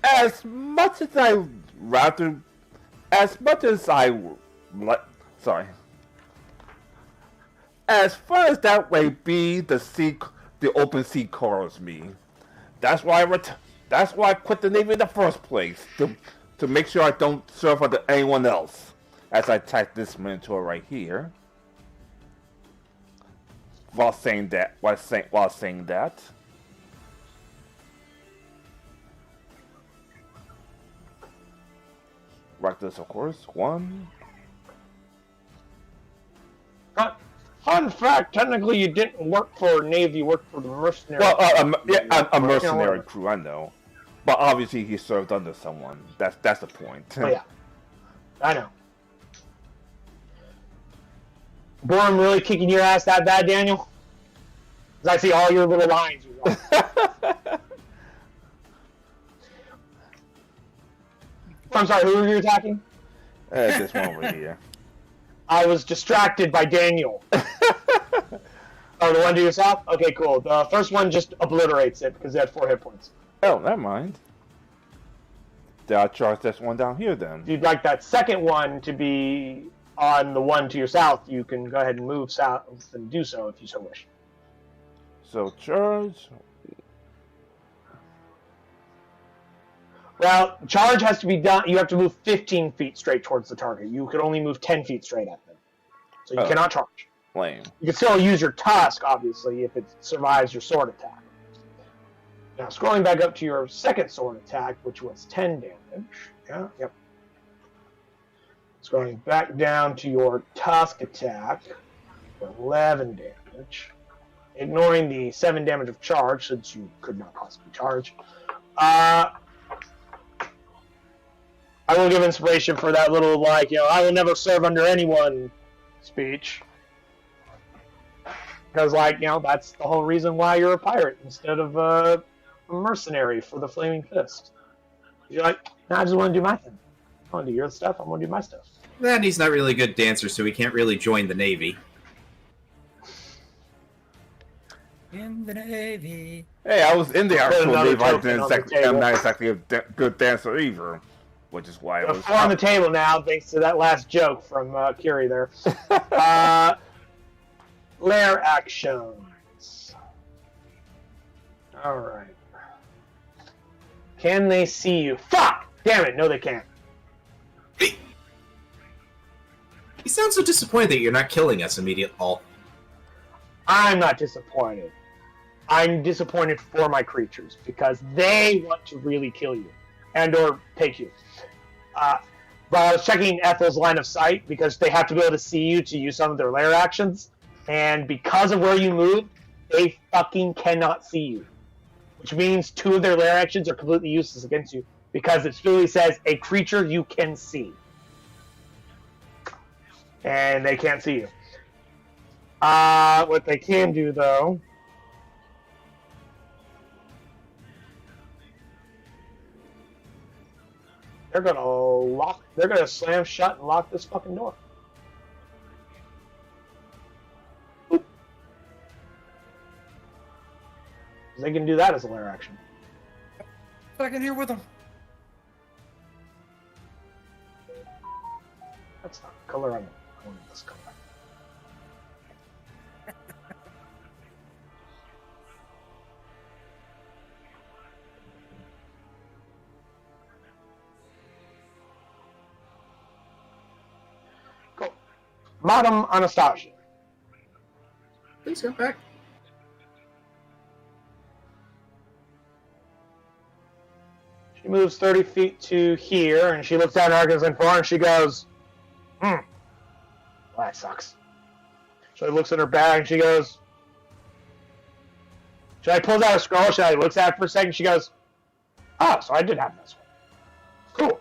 As much as as far as that way be, the open sea calls me. That's why I quit the Navy in the first place, to make sure I don't serve under anyone else. As I type this mentor right here. While saying that. Right, this of course. One. Fun fact, technically you didn't work for Navy, you worked for the mercenary. Well, a mercenary crew, I know. But obviously he served under someone. That's the point. Oh, yeah. I know. Borum really kicking your ass that bad, Daniel? Because I see all your little lines. I'm sorry, who were you attacking? This one over here. I was distracted by Daniel. Oh, the one to your south? Okay, cool. The first one just obliterates it because it had 4 hit points. Oh, never mind. Then I'll charge this one down here then. If you'd like that second one to be on the one to your south, you can go ahead and move south and do so if you so wish. So charge. Well, charge has to be done. You have to move 15 feet straight towards the target. You can only move 10 feet straight at them. So you cannot charge. Lame. You can still use your tusk, obviously, if it survives your sword attack. Now, scrolling back up to your second sword attack, which was 10 damage. Yeah, yep. Scrolling back down to your tusk attack, 11 damage. Ignoring the 7 damage of charge, since you could not possibly charge. I will give inspiration for that little, like, I will never serve under anyone speech. Because, that's the whole reason why you're a pirate instead of a mercenary for the Flaming Fist. You're like, I just want to do my thing. I want to do your stuff, I want to do my stuff. And he's not really a good dancer, so he can't really join the Navy. In the Navy. Hey, I was in the actual Navy. I'm not exactly a good dancer either. Which is why I was... 4 on the table now, thanks to that last joke from Curie there. Lair actions. Alright. Can they see you? Fuck! Damn it, no they can't. You sound so disappointed that you're not killing us immediately. I'm not disappointed. I'm disappointed for my creatures, because they want to really kill you. And or take you. But I was checking Ethel's line of sight because they have to be able to see you to use some of their lair actions. And because of where you move, they fucking cannot see you. Which means 2 of their lair actions are completely useless against you because it literally says a creature you can see. And they can't see you. What they can do though... They're gonna slam shut and lock this fucking door. Oop. They can do that as a lair action. Back in here with them. That's not the color on it. I want this color. Cool. Madam Anastasia. Please come back. She moves 30 feet to here, and she looks at Argus and Four, and she goes, well, that sucks. So she looks at her bag, and she goes, she pulls out a scroll, she looks at it for a second, she goes, oh, so I did have this one. Cool.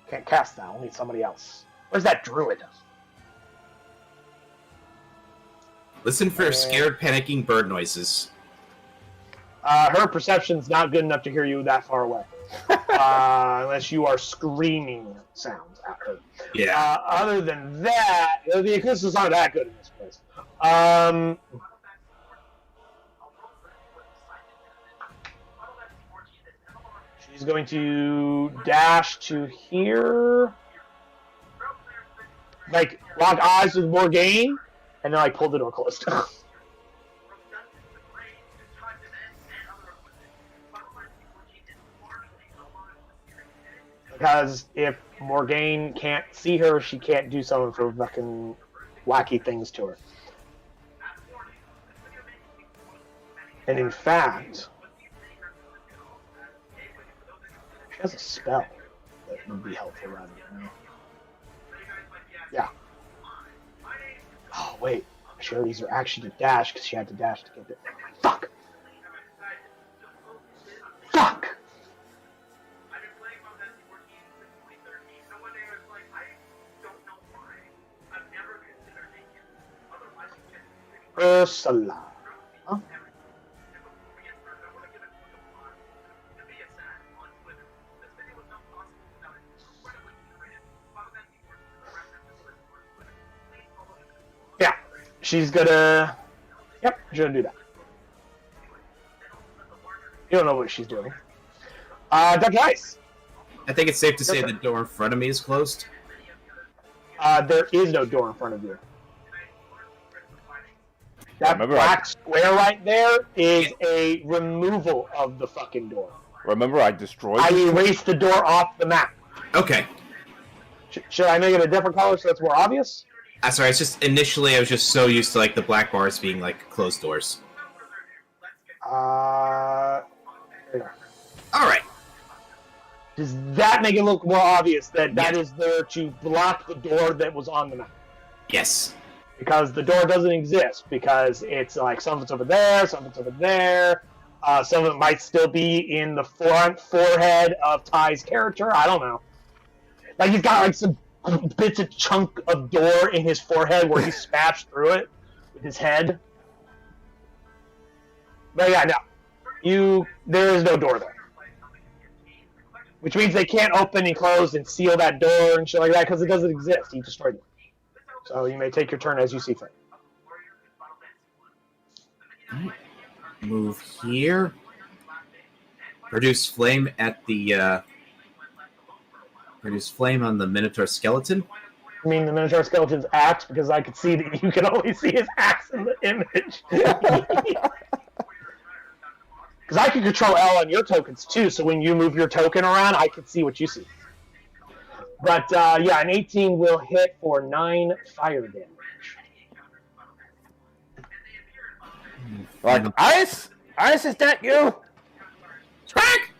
Can't cast that, I'll need somebody else. Where's that druid? Listen for scared, panicking bird noises. Her perception's not good enough to hear you that far away. Unless you are screaming sounds at her. Yeah. Other than that, the acoustics aren't that good in this place. She's going to dash to here. Like, lock eyes with Morgaine, and then, like, pull the door closed. Because if Morgaine can't see her, she can't do some of her fucking wacky things to her. And in fact, she has a spell that would be helpful rather than yeah. Oh, wait. Sure, these are actually to dash because she had to dash to get there. Fuck! Fuck! Ursula. Huh? Yeah, she's gonna. Yep, she's gonna do that. You don't know what she's doing. Dr. Ice. I think it's safe to say the door in front of me is closed. There is no door in front of you. That black square right there is a removal of the fucking door. Remember, I destroyed I erased the door off the map. Okay. Should I make it a different color so it's more obvious? Sorry, it's just initially I was just so used to like the black bars being like closed doors. There you are. All right. Does that make it look more obvious that that is there to block the door that was on the map? Yes. Because the door doesn't exist, because it's like some of it's over there, some of it's over there, some of it might still be in the front forehead of Ty's character, I don't know. Like he's got like some bits of chunk of door in his forehead where he smashed through it with his head. But yeah, no. There is no door there. Which means they can't open and close and seal that door and shit like that because it doesn't exist. He destroyed it. So you may take your turn as you see fit. Move here. Produce flame at the. Produce flame on the Minotaur skeleton. I mean the Minotaur skeleton's axe because I could see that you can only see his axe in the image. Because I can control L on your tokens too, so when you move your token around, I can see what you see. But yeah, an 18 will hit for 9 fire damage. Like, Ice? Ice, is that you? Sprack!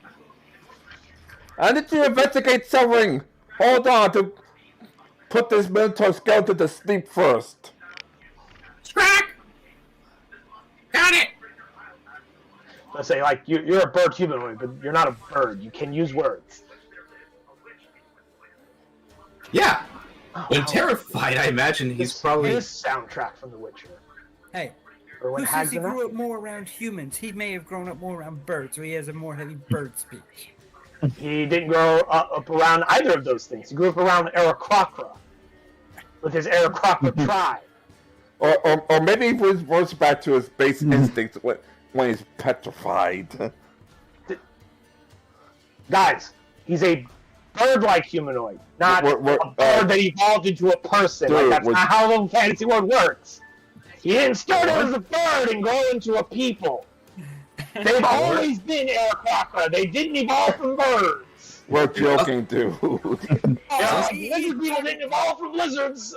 I need to investigate something. Hold on to put this Minotaur skeleton to sleep first. Sprack! Got it! Let's say, like, you're a bird humanoid, but you're not a bird. You can use words. Yeah. When terrified, I imagine he's probably... His soundtrack from The Witcher. Hey, Or when who says hags he are grew not. up more around humans? He may have grown up more around birds, so he has a more heavy bird speech. He didn't grow up around either of those things. He grew up around Aarakocra with his Aarakocra tribe. Or maybe he reverts back to his base instincts when he's petrified. Guys, he's a bird-like humanoid, not We're- a bird that evolved into a person. Dude, That's we're- not how the fantasy world works. He didn't start out as a bird and grow into a people. They've always been aircraft. They didn't evolve from birds. We're joking, dude. Yeah, lizard people didn't evolve from lizards.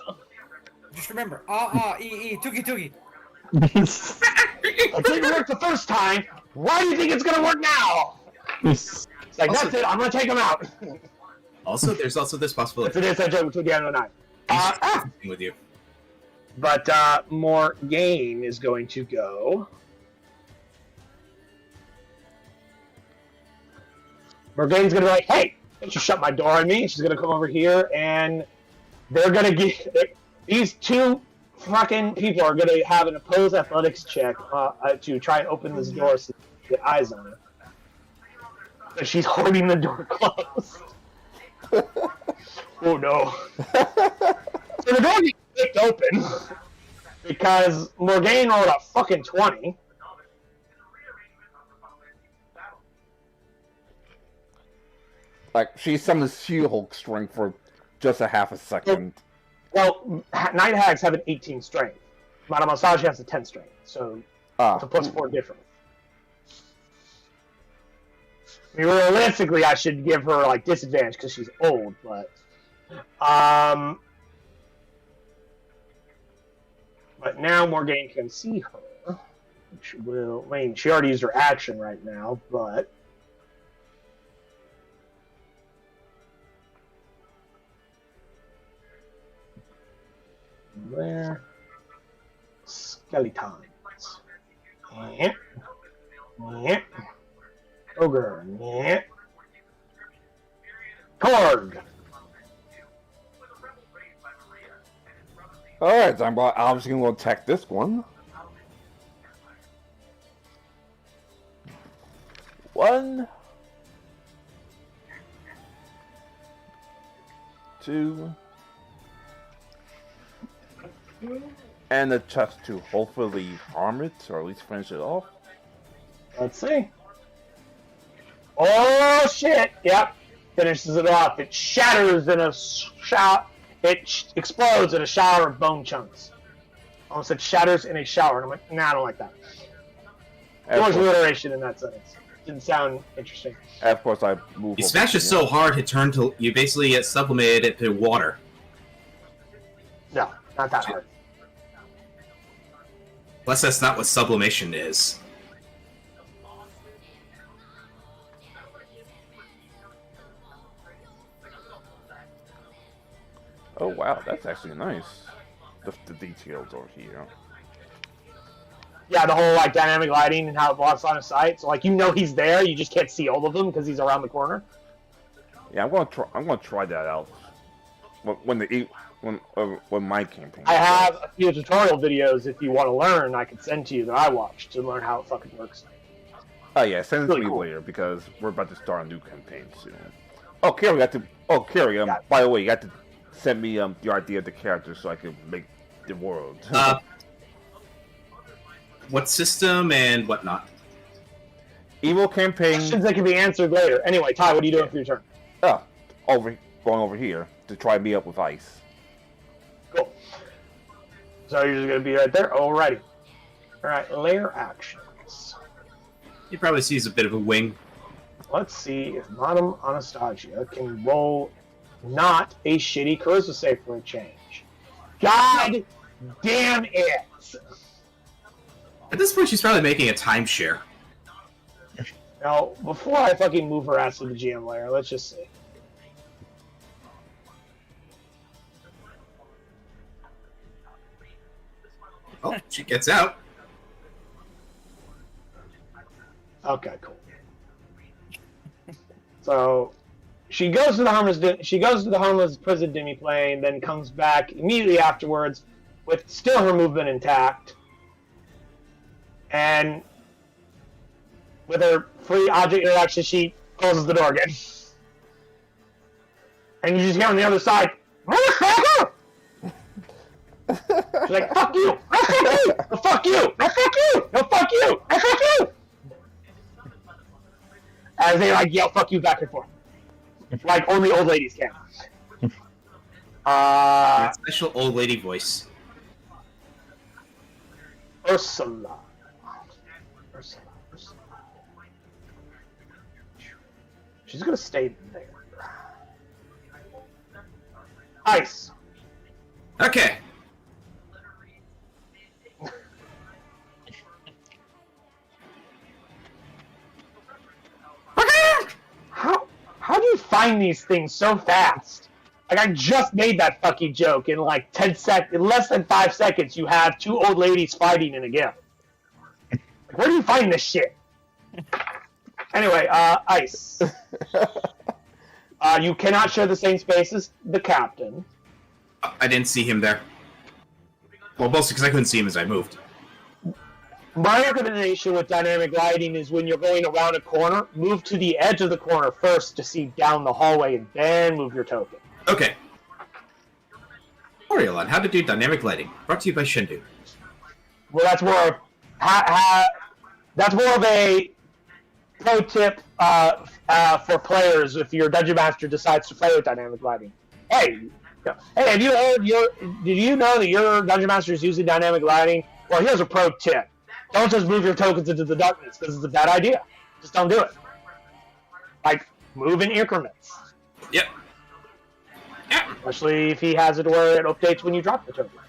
Just remember, tookie tookie. It didn't work the first time. Why do you think it's gonna work now? It's like, Also- that's it. I'm gonna take him out. Also, there's also this possibility. It's an inside joke between the end of the night. With you. But Morgaine is going to go. Morgaine's going to be like, hey, don't you shut my door on me. She's going to come over here, and they're going to get... These two fucking people are going to have an opposed athletics check to try and open this door so they can get eyes on her. But she's holding the door closed. Oh, no. So the door gets kicked open because Morgaine rolled a fucking 20. Like, she summoned She-Hulk strength for just a half a second. Well, Night Hags have an 18 strength. Madame Massage has a 10 strength, so it's a plus 4 difference. I mean, realistically, I should give her like disadvantage because she's old, but now Morgaine can see her, which will. I mean, she already used her action right now, but there, skeletons. Yeah. Yeah. Ogre. Yeah. Korg. Alright, I'm obviously going to attack this one. 1, 2, and a chest to hopefully harm it, or at least finish it off. Let's see. Oh shit! Yep, finishes it off. It shatters in a shower. It explodes in a shower of bone chunks. Almost said shatters in a shower. And I'm like, nah, I don't like that. There was alliteration in that sentence. Didn't sound interesting. Of course, I move. You smash it so hard, it turned to. You basically get sublimated it to water. No, not that hard. Plus, that's not what sublimation is. Oh wow, that's actually nice. The details over here. Yeah, the whole like dynamic lighting and how it blocks on his sight. So like you know he's there, you just can't see all of them because he's around the corner. Yeah, I'm gonna try that out when my campaign. I have a few tutorial videos if you want to learn. I could send to you that I watched to learn how it fucking works. Oh yeah, send it Really to me cool. later because we're about to start a new campaign soon. Oh, Carrie, Carrie, by the way, you got to send me your idea of the character so I can make the world. What system and whatnot? Evil campaign. Questions that can be answered later. Anyway, Ty, what are you doing for your turn? Oh, going over here to try me up with ice. Cool. So you're just gonna be right there. Alrighty. All right, layer actions. He probably sees a bit of a wing. Let's see if Madame Anastasia can roll not a shitty charisma save for a change. God damn it! At this point, she's probably making a timeshare. Now, before I fucking move her ass to the GM layer, let's just see. Oh, she gets out. Okay, cool. So she goes to the harmless prison demiplane, then comes back immediately afterwards with still her movement intact, and with her free object interaction, she closes the door again. And you just hear on the other side, "Motherfucker!" She's like, "Fuck you! No, fuck you! No, fuck you! No, fuck you! No, fuck you! No, fuck you!" As they like yell "fuck you" back and forth. Like only old ladies can. Special old lady voice. Ursula. She's gonna stay there. Ice. Okay. How do you find these things so fast? Like, I just made that fucking joke in like 10 seconds. In less than 5 seconds, you have 2 old ladies fighting in a game. Like, where do you find this shit? Anyway, Ice. You cannot share the same space as the captain. I didn't see him there. Well, mostly because I couldn't see him as I moved. My recommendation with dynamic lighting is when you're going around a corner, move to the edge of the corner first to see down the hallway, and then move your token. Okay. Tutorial on how to do dynamic lighting. Brought to you by Shindu. Well, that's more that's more of a pro tip for players if your dungeon master decides to play with dynamic lighting. Hey, have you heard did you know that your dungeon master is using dynamic lighting? Well, here's a pro tip. Don't just move your tokens into the darkness, because it's a bad idea. Just don't do it. Like, move in increments. Yep. Especially if he has it where it updates when you drop the tokens.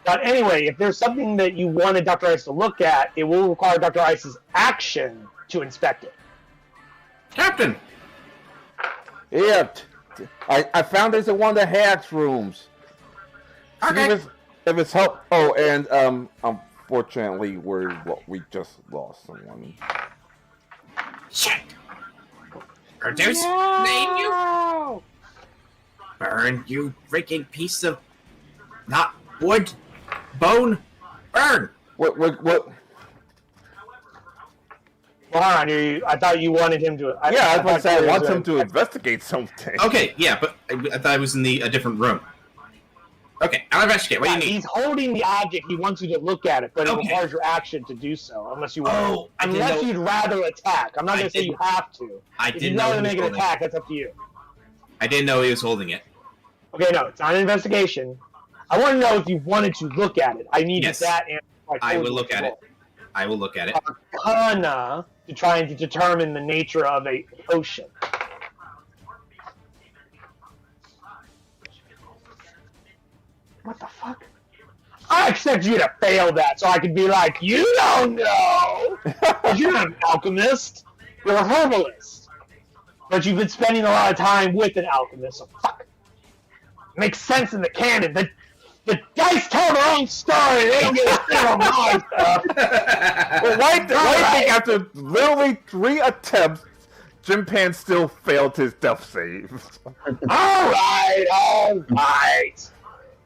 But anyway, if there's something that you wanted Dr. Ice to look at, it will require Dr. Ice's action to inspect it. Captain! Yeah, I found this in one of the hacks rooms. Okay. If it's help. Oh, and unfortunately, we just lost someone. Shit! Reduce name you! Burn, you freaking piece of not wood, bone, burn! What? Well, hold on, I thought you wanted him to... I was going to say, I want him to investigate something. Okay, yeah, but I thought I was in a different room. Okay, I'll investigate. What do you need? He's holding the object. He wants you to look at it, but it requires your action to do so, unless you want. Unless you'd rather attack. I'm not going to say you have to. If you'd rather make an attack, that's up to you. I didn't know he was holding it. Okay, no, it's not an investigation. I want to know if you wanted to look at it. I need that answer. I will look at it. I will look at it. Arcana to try and determine the nature of a potion. What the fuck? I expect you to fail that so I could be like, you don't know! You're not an alchemist. You're a herbalist. But you've been spending a lot of time with an alchemist, so fuck. Makes sense in the canon. The dice tell their own story. They don't get a thing on my stuff. Well, why do you think after literally 3 attempts, Jim Pan still failed his death save? Alright.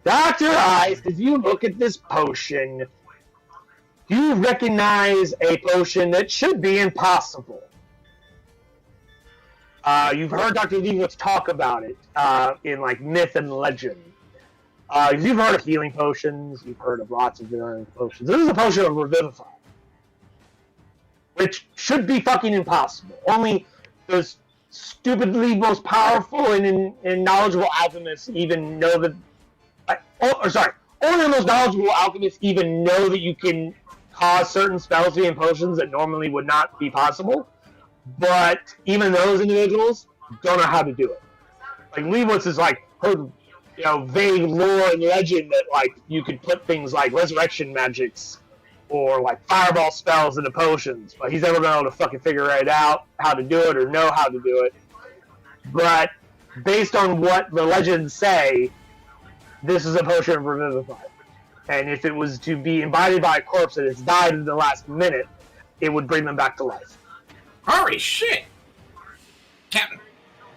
Dr. Ice, if you look at this potion, you recognize a potion that should be impossible. You've heard Dr. Leibowitz talk about it in like myth and legend. You've heard of healing potions. You've heard of lots of different potions. This is a potion of Revivify, which should be fucking impossible. Only those stupidly most powerful and knowledgeable alchemists even know that. Only the most knowledgeable alchemists even know that you can cause certain spells to be in potions that normally would not be possible. But even those individuals don't know how to do it. Like Leibowitz is like heard, vague lore and legend that like you could put things like resurrection magics or like fireball spells into potions, but he's never been able to fucking figure it out how to do it or know how to do it. But based on what the legends say, this is a potion of Revivify. And if it was to be embodied by a corpse that has died in the last minute, it would bring them back to life. Holy shit! Captain,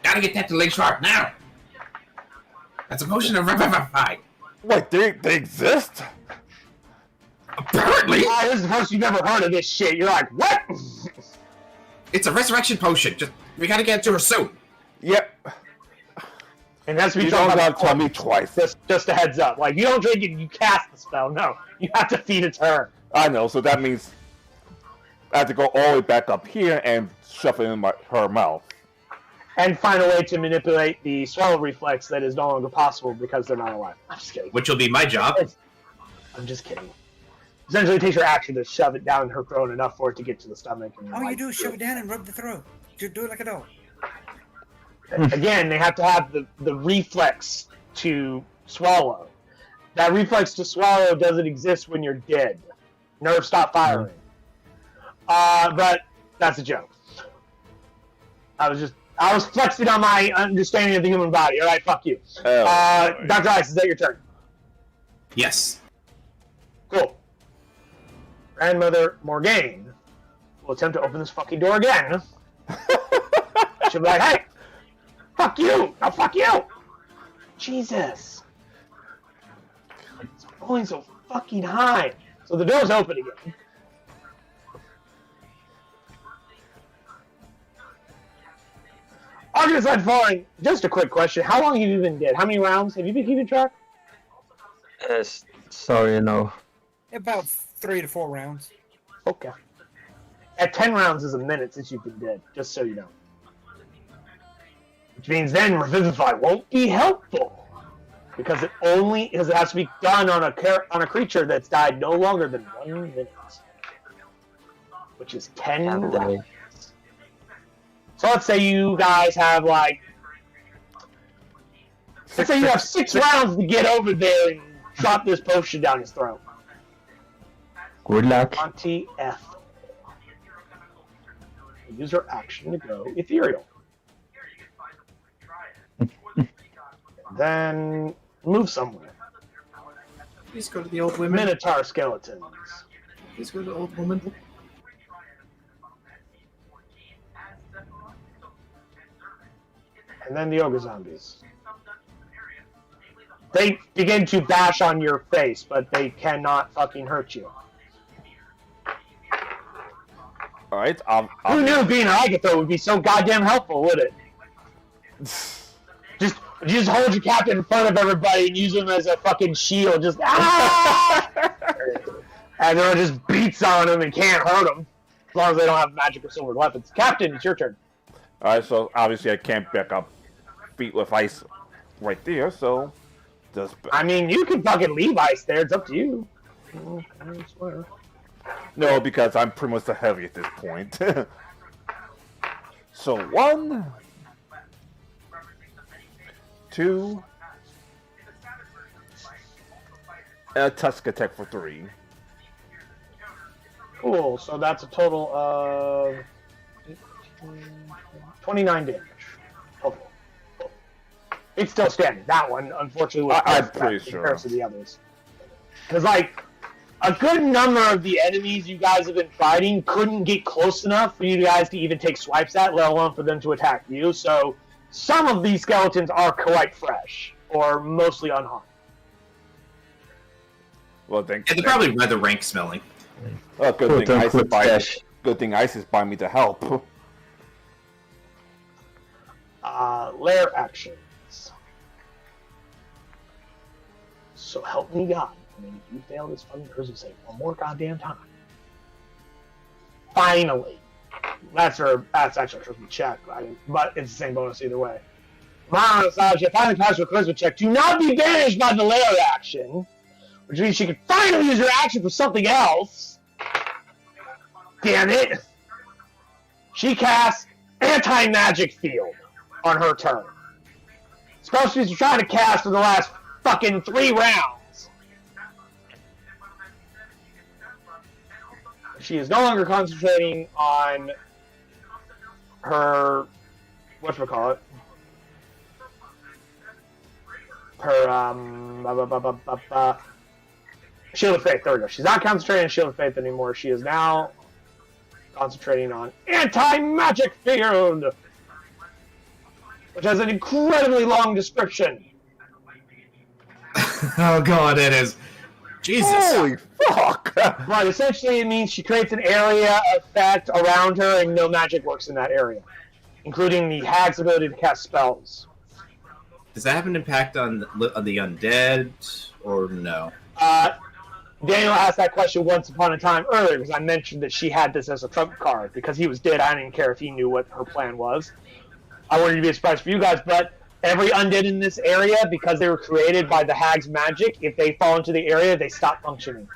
gotta get that to Lake Sharp now! That's a potion of Revivify! Wait, they exist? Apparently! This is the first you've ever heard of this shit. You're like, what? It's a resurrection potion. We gotta get it to her soon. Yep. And that's what you don't have to tell me twice. Just a heads up. Like, you don't drink it and you cast the spell. No. You have to feed its her. I know, so that means... I have to go all the way back up here and shove it in her mouth. And find a way to manipulate the swallow reflex that is no longer possible because they're not alive. I'm just kidding. Which will be my job. I'm just kidding. Essentially, it takes your action to shove it down her throat enough for it to get to the stomach. And all you do is shove it down and rub the throat. Just do it like a dog. Again, they have to have the reflex to swallow. That reflex to swallow doesn't exist when you're dead. Nerves stop firing. But that's a joke. I was flexing on my understanding of the human body. All right, fuck you. Dr. Ice, is that your turn? Yes. Cool. Grandmother Morgaine will attempt to open this fucking door again. She'll be like, hey, fuck you! Now fuck you! Jesus. It's going so fucking high. So the door's open again. Arkansas Falling, just a quick question. How long have you been dead? How many rounds? Have you been keeping track? Sorry, no. About 3 to 4 rounds. Okay. At 10 rounds is a minute since you've been dead, just so you know. Which means then Revivify won't be helpful. Because it has to be done on a creature that's died no longer than 1 minute. Which is 10 rounds. So let's say you guys have let's say you have 6 rounds to get over there and drop this potion down his throat. Good luck. Monty F. Use her action to go ethereal. Then move somewhere. Please go to the old women. Minotaur skeletons. Please go to the old woman. And then the ogre zombies. They begin to bash on your face, but they cannot fucking hurt you. Alright, Who knew being a Agatha would be so goddamn helpful, would it? Just hold your captain in front of everybody and use him as a fucking shield. Just and everyone just beats on him and can't hurt him. As long as they don't have magic or silver weapons. Captain, it's your turn. Alright, so obviously I can't back up feet with ice right there, so just... I mean, you can fucking leave ice there. It's up to you. I swear. No, because I'm pretty much the heavy at this point. So 1, 2, and a tusk attack for 3. Cool, so that's a total of 29 damage. Total. It's still standing. That one, unfortunately, was I'm pretty sure. in comparison to the others. Because, a good number of the enemies you guys have been fighting couldn't get close enough for you guys to even take swipes at, let alone for them to attack you. So, some of these skeletons are quite fresh, or mostly unharmed. Well, they're probably rather rank smelling. Oh, good thing Ice is by me to help. Lair actions. So help me God. I mean, if you fail this fucking person save one more goddamn time. Finally. That's actually a charisma check, but it's the same bonus either way. She finally passed her charisma check to not be banished by the lair action, which means she can finally use her action for something else. Damn it! She casts Anti-Magic Field on her turn. Spell she's trying to cast for the last fucking 3 rounds. She is no longer concentrating on her whatchamacallit. Her Shield of Faith. There we go. She's not concentrating on Shield of Faith anymore. She is now concentrating on Anti-Magic Field, which has an incredibly long description. Oh god, it is. Jesus. Holy fuck! But essentially it means she creates an area effect around her and no magic works in that area, including the hag's ability to cast spells. Does that have an impact on the undead, or no? Daniel asked that question once upon a time earlier because I mentioned that she had this as a trump card because he was dead. I didn't care if he knew what her plan was. I wanted to be a surprise for you guys, but every undead in this area, because they were created by the hag's magic, if they fall into the area, they stop functioning.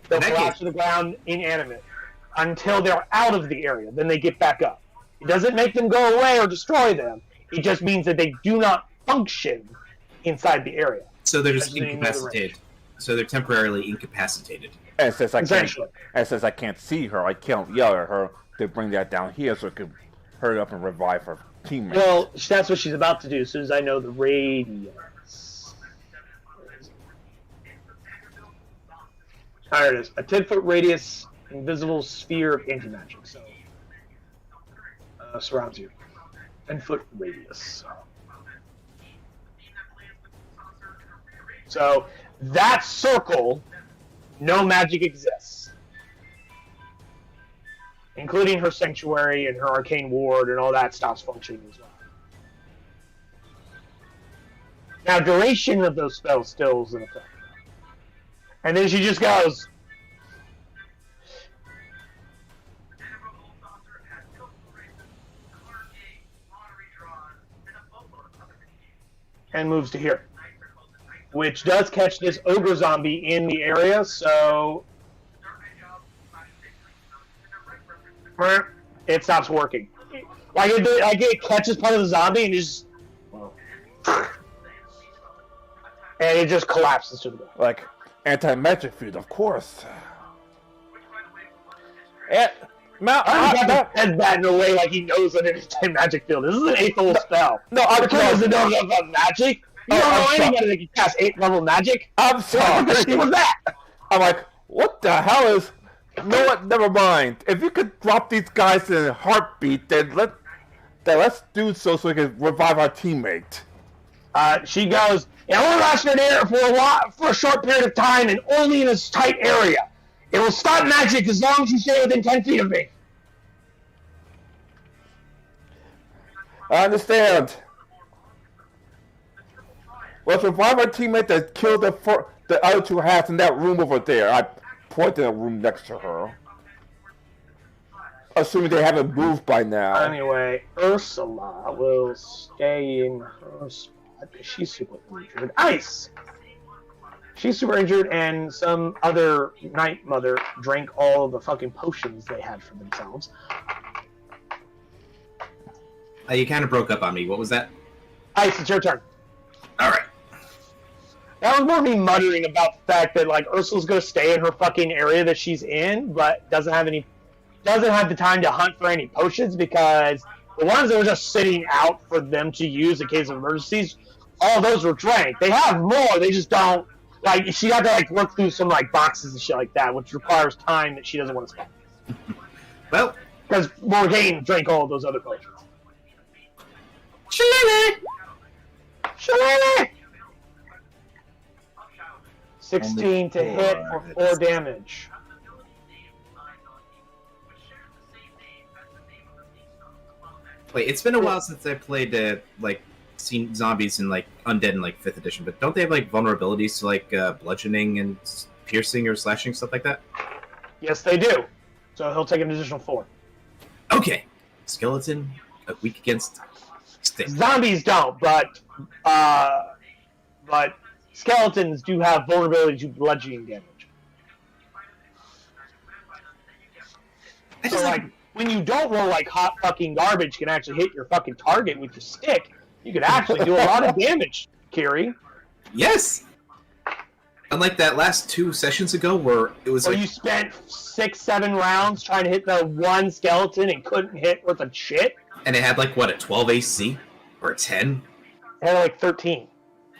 They'll collapse to the ground inanimate until they're out of the area. Then they get back up. It doesn't make them go away or destroy them. It just means that they do not function inside the area. So they're just incapacitated. So they're temporarily incapacitated. And since I can't see her, I can't yell at her to bring that down here so it could hurry up and revive her teammates. Well, that's what she's about to do as soon as I know the radius. There it is. A 10-foot radius, invisible sphere of anti-magic. So, surrounds you. 10-foot radius. So, that circle, no magic exists. Including her sanctuary and her arcane ward and all that stops functioning as well. Now, duration of those spells still is in effect. And then she just goes... and moves to here. Which does catch this ogre zombie in the area, so... it stops working. Like it catches part of the zombie and just... and it just collapses to the ground. Like, anti-magic field, of course. And... said that in a way like he knows what an anti-magic field is. This is an 8th level spell. No, I'm doesn't know about magic. You don't know anybody that can cast 8th level magic. I'm sorry. What was that? I'm like, what the hell is... No, what? Never mind. If you could drop these guys in a heartbeat, then let's do so we can revive our teammate. She goes, it only lasts for a short period of time and only in a tight area. It will stop magic as long as you stay within 10 feet of me. I understand. Let's revive our teammate that killed the other two halves in that room over there. I point to the room next to her. Assuming they haven't moved by now. Anyway, Ursula will stay in her spot because she's super injured. Ice! She's super injured, and some other Night Mother drank all of the fucking potions they had for themselves. You kind of broke up on me. What was that? Ice, it's your turn. All right. That was more me muttering about the fact that like Ursula's gonna stay in her fucking area that she's in, but doesn't have the time to hunt for any potions because the ones that were just sitting out for them to use in case of emergencies, all those were drank. They have more, they just don't. Like, she had to, like, work through some, like, boxes and shit like that, which requires time that she doesn't want to spend. Well. Because Morgaine drank all of those other potions. Shillelagh! Shillelagh! 16 to hit for 4 damage. Wait, it's been a while since I played, seen zombies in undead in 5th edition, but don't they have vulnerabilities to bludgeoning and piercing or slashing, stuff like that? Yes, they do. So he'll take an additional 4. Okay. Skeleton, weak against stick. Zombies don't, but skeletons do have vulnerability to bludgeoning damage. So when you don't roll hot fucking garbage, you can actually hit your fucking target with your stick. You could actually do a lot of damage, Kiri. Yes! Unlike that last 2 sessions ago where it was you spent 6-7 rounds trying to hit the one skeleton and couldn't hit worth a shit? And it had a 12 AC? Or a 10? It had 13.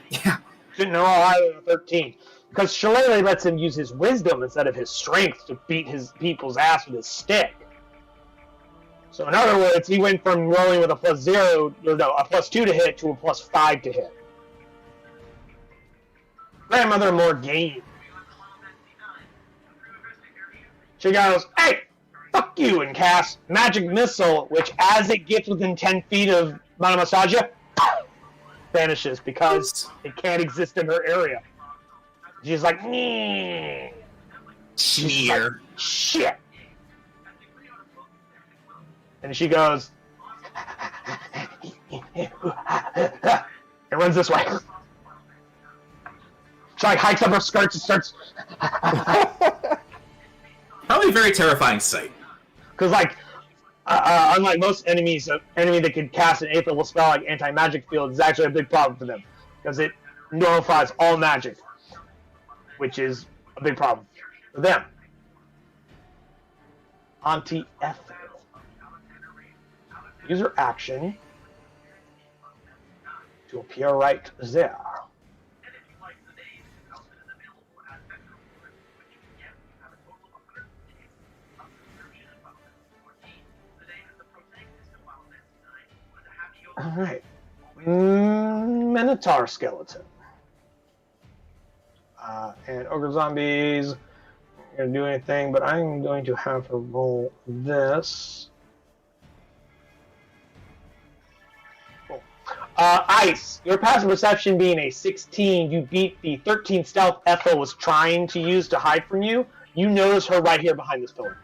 Yeah. Didn't know how high than 13. Because Shillelagh lets him use his wisdom instead of his strength to beat his people's ass with his stick. So in other words, he went from rolling with a +2 to hit to a +5 to hit. Grandmother Morgaine. She goes, hey, fuck you, and casts Magic Missile, which as it gets within 10 feet of Mana Masaja, vanishes because it can't exist in her area. She's like, "Nee." Smear. Shit. And she goes, and runs this way. She like hikes up her skirts and starts. Probably a very terrifying sight. Because like, unlike most enemies, an enemy that could cast an eighth level spell like anti-magic field is actually a big problem for them because it nullifies all magic, which is a big problem for them. Anti-F. User action to appear right there. All right, Minotaur skeleton and ogre zombies. Not gonna do anything, but I'm going to have her roll this. Cool. Ice. Your passive perception being a 16, you beat the 13 stealth Ethel was trying to use to hide from you. You notice her right here behind this pillar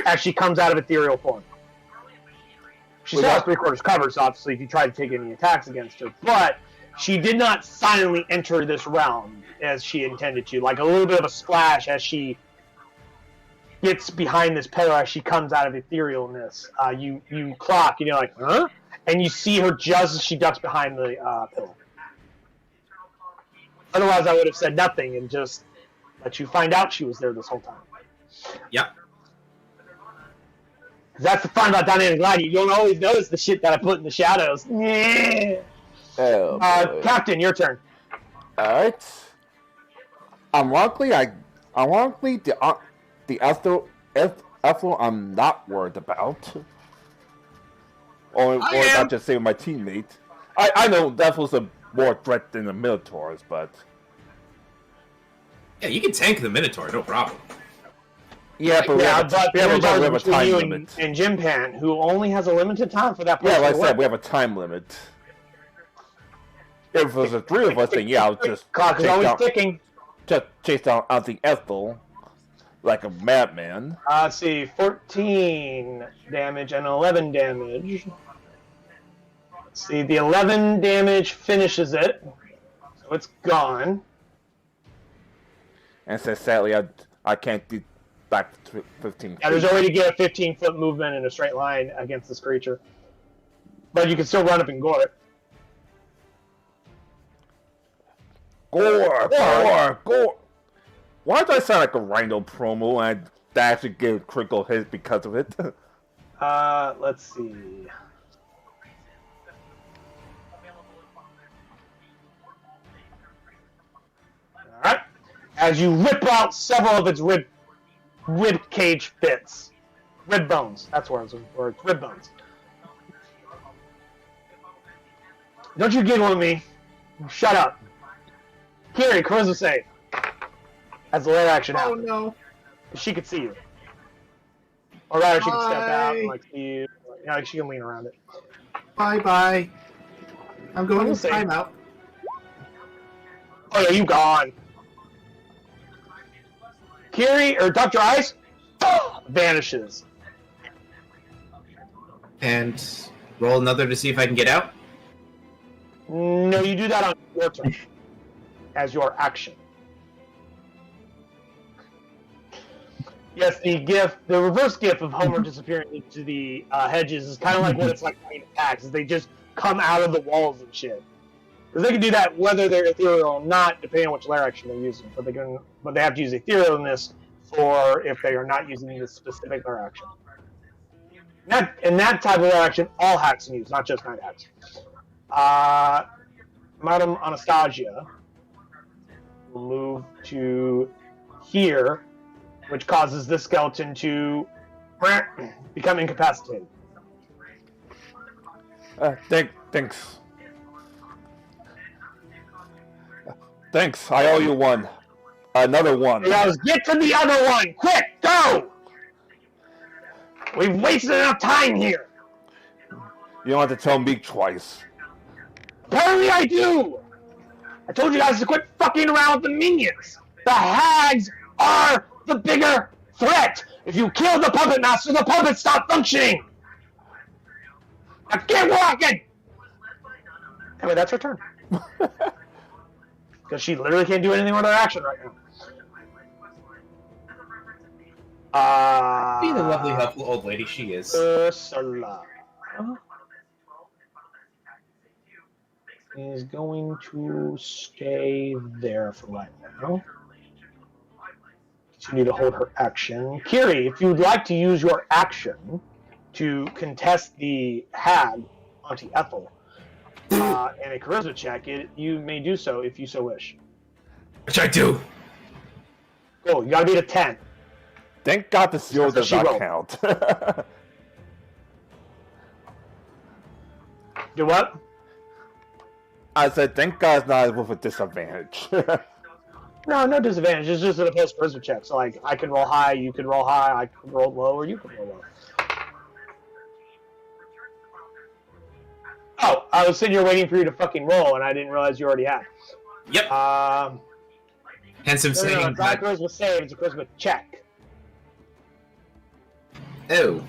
as she comes out of ethereal form. She still has 3/4 cover, so obviously if you try to take any attacks against her, but she did not silently enter this realm as she intended to. Like a little bit of a splash as she gets behind this pillar as she comes out of etherealness. You clock, and you're like, huh? And you see her just as she ducks behind the pillar. Otherwise, I would have said nothing and just let you find out she was there this whole time. Yep. That's the fun about dynamic lighting. You don't always notice the shit that I put in the shadows. Yeah. Oh, Captain, your turn. Alright. Ironically, the Ethel I'm not worried about. Or not just saving my teammate. I know Ethel's a more threat than the Minotaurs, but... Yeah, you can tank the Minotaur, no problem. Yeah, but we have a time you limit. And Jim Pan, who only has a limited time for that. Yeah, like I said, we have a time limit. If it was the three of us, then yeah, I'll just clock is always ticking. Just chase down the Ethel like a madman. Let's see, 14 damage and 11 damage. Let's see, the 11 damage finishes it, so it's gone. And so sadly, I can't do back to 15 feet. Yeah, there's a way to get a 15-foot movement in a straight line against this creature. But you can still run up and gore it. Gore! Why do I sound like a Rhino promo and I actually get critical hit because of it? Let's see. Alright. As you rip out several of its rib cage bits. Rib bones. That's where it's rib bones. Don't you giggle at me. Shut up. Kiri, charisma save. As a layer action Oh happens. no. She could see you. Or rather, she can step out and like see you. Yeah, she can lean around it. Bye. I'm going I'll to timeout. Oh yeah, you gone. Kiri or Dr. Ice vanishes. And roll another to see if I can get out. No, you do that on your turn as your action. Yes, the reverse gif of Homer disappearing into the hedges is kind of like what it's like playing attacks. Is they just come out of the walls and shit. Because they can do that whether they're ethereal or not, depending on which layer action they're using. But they have to use etherealness for if they are not using this specific layer action. And that type of layer action, all hacks can use, not just night hacks. Madam Anastasia will move to here, which causes this skeleton to become incapacitated. Thanks. Thanks, I owe you one. Another one. Let's get to the other one! Quick, go! We've wasted enough time here! You don't have to tell me twice. Apparently I do! I told you guys to quit fucking around with the minions. The hags are the bigger threat. If you kill the puppet master, the puppets stop functioning. Now get walking. Anyway, that's her turn. Because she literally can't do anything with her action right now. Being the lovely, helpful old lady she is. Ursula is going to stay there for right now. Continue to hold her action. Kiri, if you'd like to use your action to contest the hag onto Ethel and a charisma check, you may do so if you so wish. Which I do. Cool, you gotta beat a 10. Thank God the zero does not count. Do what? I said, thank God it's not with a disadvantage. No disadvantage. It's just an opposed charisma check. So, like, I can roll high, you can roll high, I can roll low, or you can roll low. Oh, I was sitting here waiting for you to fucking roll, and I didn't realize you already had. Yep. Hence him saying it's not a charisma save, it's a charisma check. Oh.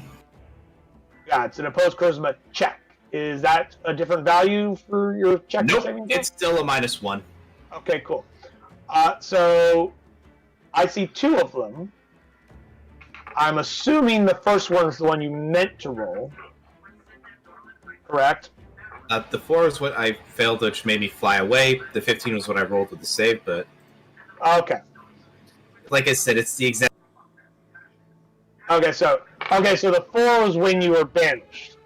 Yeah, it's an opposed charisma check. Is that a different value for your check? Nope, it's still a -1. Okay, cool. So I see 2 of them. I'm assuming the first one is the one you meant to roll. Correct? The 4 is what I failed, which made me fly away. The 15 was what I rolled with the save, but... Okay. Like I said, it's the exact... Okay, so the 4 was when you were banished.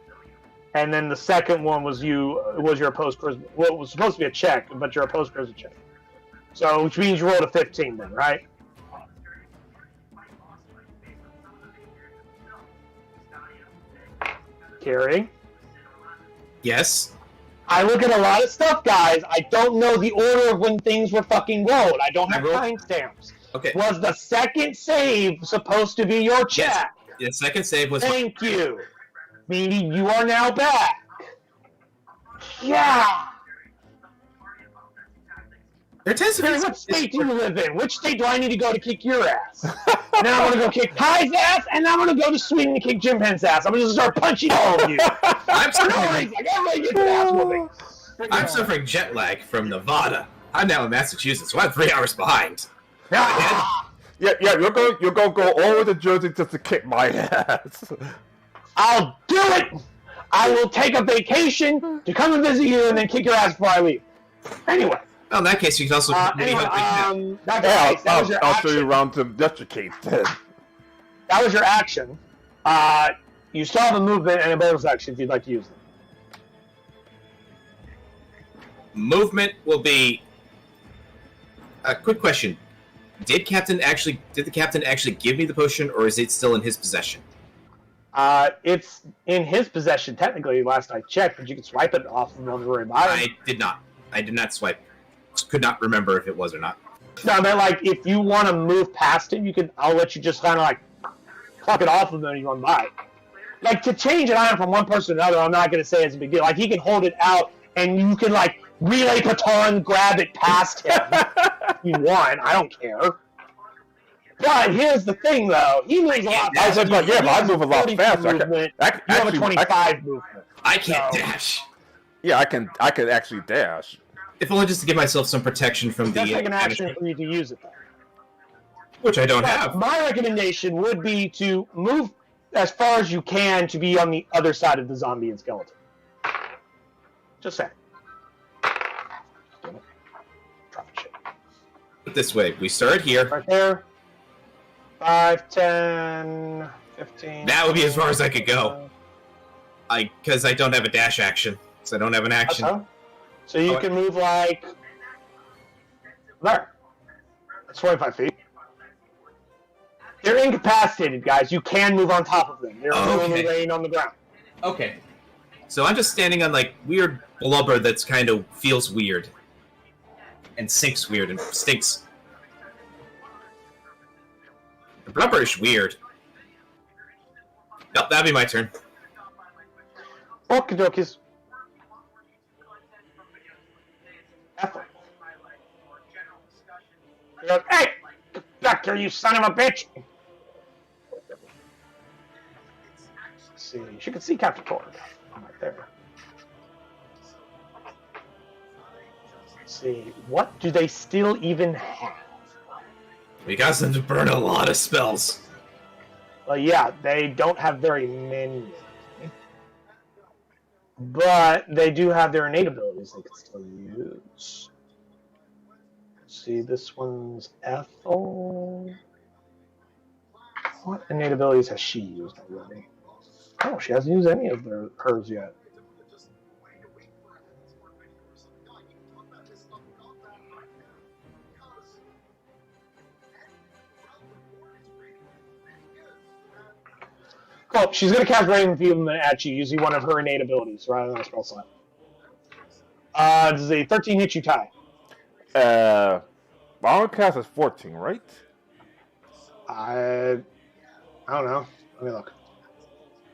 And then the second one was your opposed charisma. Well, it was supposed to be a check, but your opposed charisma check. So, which means you rolled a 15 then, right? Carrie? Yes? I look at a lot of stuff, guys. I don't know the order of when things were fucking rolled. I don't have timestamps. Okay. Was the second save supposed to be your check? Yes. The second save was... Thank you. Meaning you are now back. Yeah. There tends to be... What state do you live in? Which state do I need to go to kick your ass? Now I'm going to go kick Ty's ass, and I'm going to go to Sweden to kick Jim Penn's ass. I'm going to start punching all of you. I'm suffering jet lag from Nevada. I'm now in Massachusetts, so I'm 3 hours behind. Yeah, you're going to go all over to Jersey just to kick my ass. I'll do it! I will take a vacation to come and visit you and then kick your ass before I leave. Anyway. Well, in that case, you can also... I'll show you around to educate then. That was your action. You still have a movement and a bonus action if you'd like to use them. Movement will be... A quick question. Did the captain actually give me the potion, or is it still in his possession? It's in his possession, technically, last I checked, but you can swipe it off of him on the way by. I did not swipe. Could not remember if it was or not. No, I meant, like, if you want to move past it, I'll let you just kind of, like, pluck it off of him and you run by it. Like, to change an item from one person to another, I'm not going to say it's a big deal. Like, he can hold it out, and you can, like, relay baton grab it past him. If you want. I don't care. But here's the thing, though. He moves a lot faster. But I move a lot faster. You have a 25 movement. I can't dash. Yeah, I can actually dash. If only just to give myself some protection from That's like an action for you to use it, though. Which I don't have. My recommendation would be to move as far as you can to be on the other side of the zombie and skeleton. Just saying. Put it this way, we start here. Right there. 5, 10, 15. That would be as far as I could go. Because I don't have a dash action. So I don't have an action. Okay. So you can move like... There. That's 25 feet. They're incapacitated, guys. You can move on top of them. They're only laying on the ground. Okay. So I'm just standing on, like, weird blubber that's kind of feels weird. And sinks weird and stinks. The blubber is weird. Nope, that'd be my turn. Okie dokies. Ethel. He goes, hey, get back here, you son of a bitch! Let's see, she can see Captain Torg. I'm right there. Let's see, what do they still even have? We got them to burn a lot of spells. Well, yeah, they don't have very many. But they do have their innate abilities they can still use. Let's see, this one's Ethel. What innate abilities has she used already? Oh, she hasn't used any of hers yet. Oh, she's going to cast Raven Enfeeblement at you using one of her innate abilities rather than a spell slot. This is a 13 hit you tie. Armor cast is 14, right? I don't know. Let me look.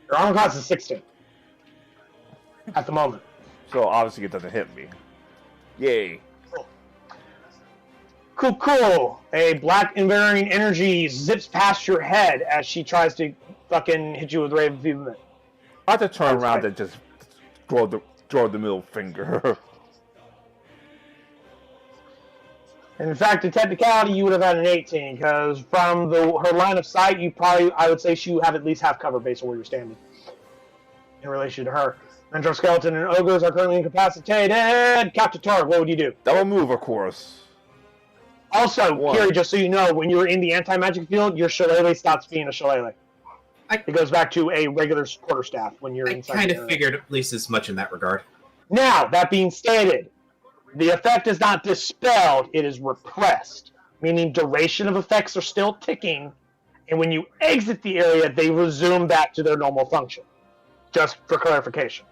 Your armor class is 16 at the moment. So obviously it doesn't hit me. Yay. Cool. A black enduring energy zips past your head as she tries to fucking hit you with Raven Enfeeblement. I have to turn around and just draw the middle finger. And in fact, in technicality, you would have had an 18 because from her line of sight, I would say she would have at least half cover based on where you're standing in relation to her. Mentor Skeleton and Ogres are currently incapacitated. Captain Torg, what would you do? Double move, of course. Also, Kiri, just so you know, when you're in the anti-magic field, your shillelagh stops being a shillelagh. It goes back to a regular quarterstaff when you're inside. I kind of figured at least as much in that regard. Now, that being stated, the effect is not dispelled, it is repressed, meaning duration of effects are still ticking, and when you exit the area, they resume back to their normal function. Just for clarification.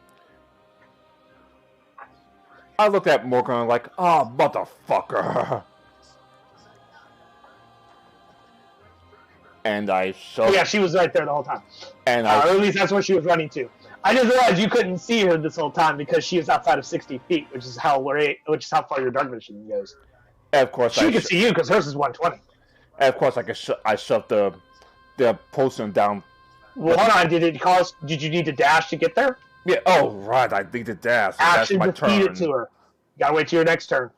I looked at Morgan like, oh, motherfucker. And I showed... Yeah, she was right there the whole time. And or at least that's where she was running to. I just realized you couldn't see her this whole time because she is outside of 60 feet, which is how far your dark vision goes. And of course, she could see you because hers is 120. And of course, I shoved the potion down. Well, hold on. Did you need to dash to get there? Yeah. Oh, right. I need to dash. Action that's my to feed turn. it to her. You gotta wait till your next turn.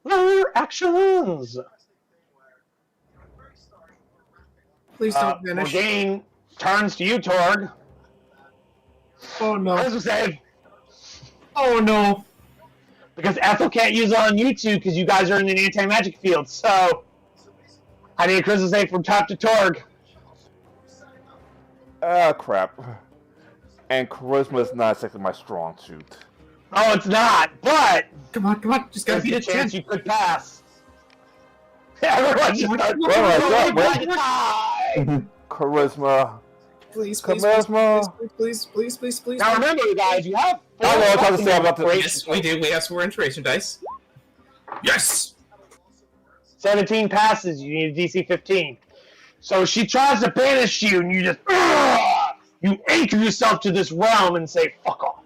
Lower actions. Please don't finish. Morgaine turns to you, Torg. Oh no. Charisma save. Oh no. Because Ethel can't use it on you two because you guys are in an anti-magic field. So I need a charisma save from Chap to Torg. Crap. And charisma is not exactly my strong suit. Oh, it's not. But come on. Just gotta beat a it. Chance you could pass. Everyone just starts charisma. Please. Now remember, you guys, you have. Yes, we do. We have 4 inspiration dice. Yes. 17 passes. You need a DC 15. So she tries to banish you, and you just you anchor yourself to this realm and say, "Fuck off."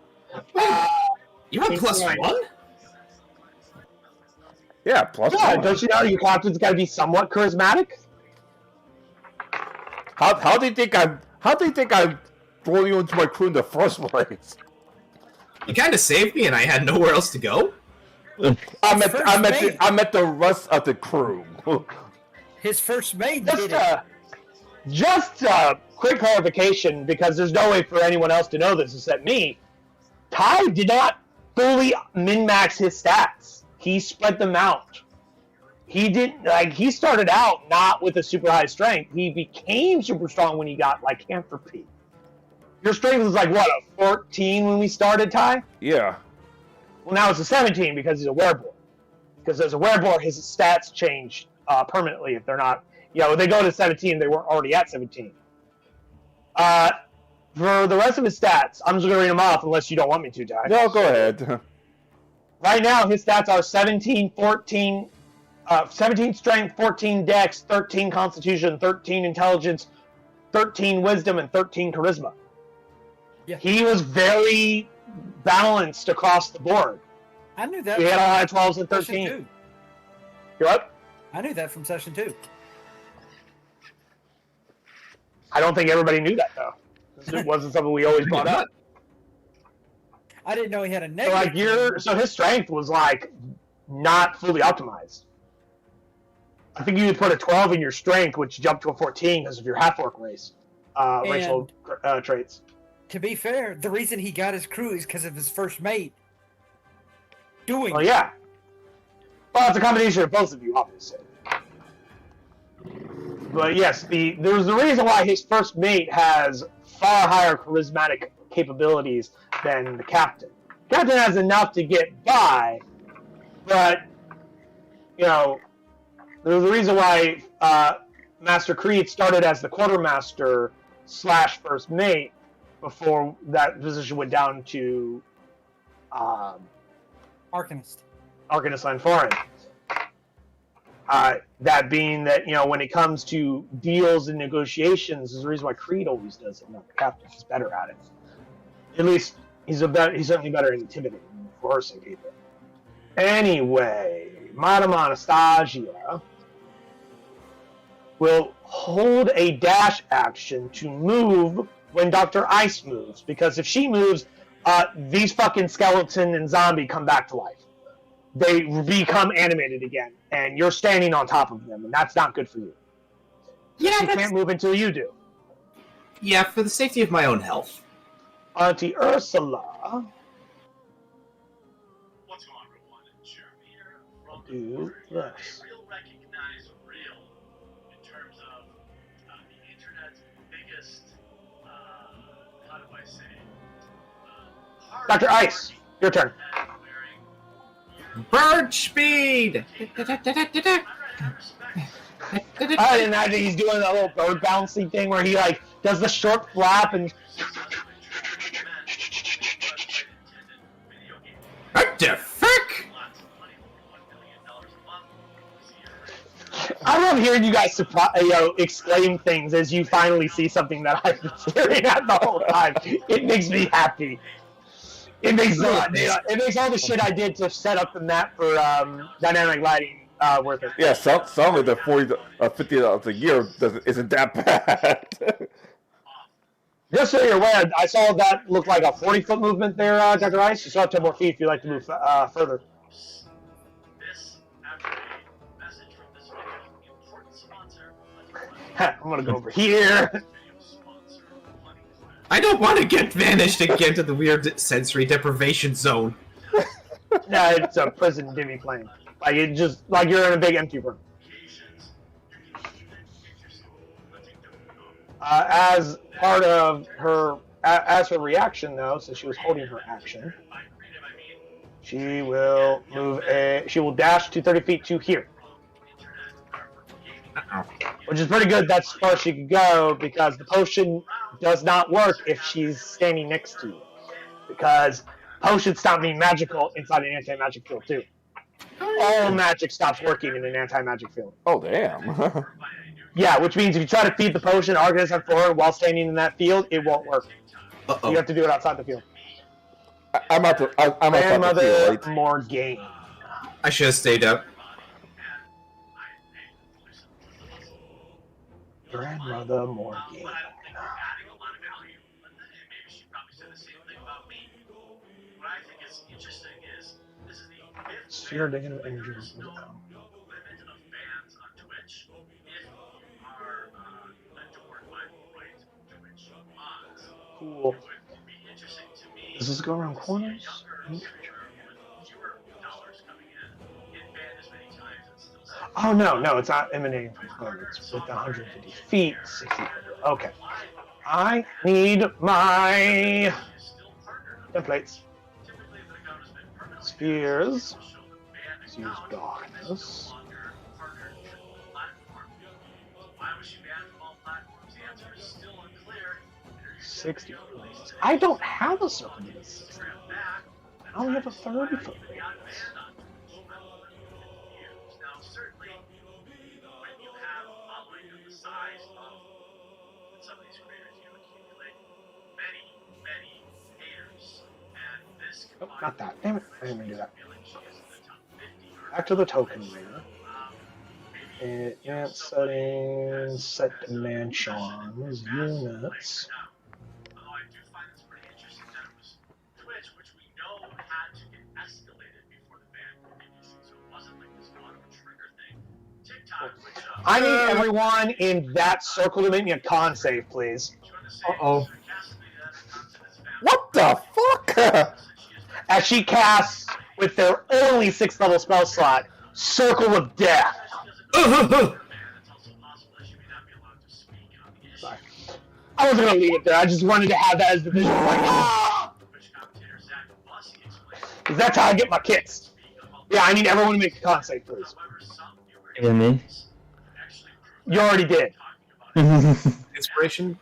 You have +1. Yeah, +1. Don't you know your captain's got to be somewhat charismatic? How do you think I threw you into my crew in the first place? You kind of saved me, and I had nowhere else to go. I met the rest of the crew. His first mate did Just a quick clarification, because there's no way for anyone else to know this except me. Ty did not fully min-max his stats. He spread them out. He didn't he started out not with a super high strength. He became super strong when he got lycanthropy. Your strength was a 14 when we started, Ty? Yeah. Well, now it's a 17 because he's a werebore. Because as a werebore, his stats change permanently if they're not. When they go to 17, they weren't already at 17. For the rest of his stats, I'm just going to read them off unless you don't want me to, Ty. No, go ahead. Right now, his stats are 17 strength, 14 dex, 13 constitution, 13 intelligence, 13 wisdom, and 13 charisma. Yeah. He was very balanced across the board. I knew that. We had a lot of 12s and Session 13. 2. You what? I knew that from session 2. I don't think everybody knew that though. It wasn't something we always brought up. I didn't know he had a So negative. like his strength was like not fully optimized. I think you would put a 12 in your strength, which jumped to a 14 because of your half orc race, racial traits. To be fair, the reason he got his crew is because of his first mate doing. Oh yeah. Well, it's a combination of both of you, obviously. But yes, there's the reason why his first mate has far higher charismatic capabilities than the captain. Captain has enough to get by, but you know, there's a reason why Master Creed started as the quartermaster / first mate before that position went down to Arcanist and Foreign. That being that, you know, when it comes to deals and negotiations, is the reason why Creed always does it, not the captain. He's better at it. At least he's certainly better at intimidating and forcing people. Anyway, Madame Anastasia will hold a dash action to move when Dr. Ice moves, because if she moves, these fucking skeleton and zombie come back to life. They become animated again, and you're standing on top of them, and that's not good for you. Yeah, you can't move until you do. Yeah, for the safety of my own health. Auntie Ursula. What's going on, everyone? Jeremy here. Do this. Real recognize real in terms of the internet's biggest, how do I say, Dr. Ice, your turn. Bird speed! I imagine he's doing that little bird bouncy thing where he like does the short flap and. What the fuck? I love hearing you guys exclaim things as you finally see something that I've been staring at the whole time. It makes me happy. It makes all the shit I did to set up the map for dynamic lighting worth it. Yeah, some of the $40, $50 a year isn't that bad. Just so you're aware, I saw that look like a 40-foot movement there, Dr. Ice. You still have 10 more feet if you'd like to move further. I'm gonna go over here. I don't want to get vanished again to the weird sensory deprivation zone. No, it's a prison divvy plane. Like it just like you're in a big empty room. As part of her, as her reaction though, since she was holding her action, she will move she will dash to 30 feet to here. Which is pretty good. That's as far as she could go because the potion does not work if she's standing next to you. Because potions stop being magical inside an anti-magic field too. All magic stops working in an anti-magic field. Oh damn. Yeah, which means if you try to feed the potion Arcanist and forward while standing in that field, it won't work. You have to do it outside the field. I'm outside the field, right? Morgaine. I should have stayed up. Grandmother Morgaine. Sphere negative energy. Cool. Does this go around corners? Oh no, it's not emanating from corners. It's with 150 feet, 60. Okay. I need my templates. Spheres. Let's use darkness. 60 places. I don't have a circle that is 60. I only have a 30-foot radius. Oh, not that. Damn it. I didn't mean to do that. Back to the token layer. Advanced settings, set demand charms, units. Although I do find this pretty interesting that it was Twitch, which we know had to get escalated before the ban previously, so it wasn't like this auto trigger thing. TikTok, which I need everyone in that circle to make me a con save, please. What the fuck? As she casts with their only 6th level spell slot, Circle of Death. Sorry. I wasn't gonna leave it there. I just wanted to have that as the visual. Because that's how I get my kicks. Yeah, I need everyone to make a con save, please. Yeah, me. You already did. Inspiration,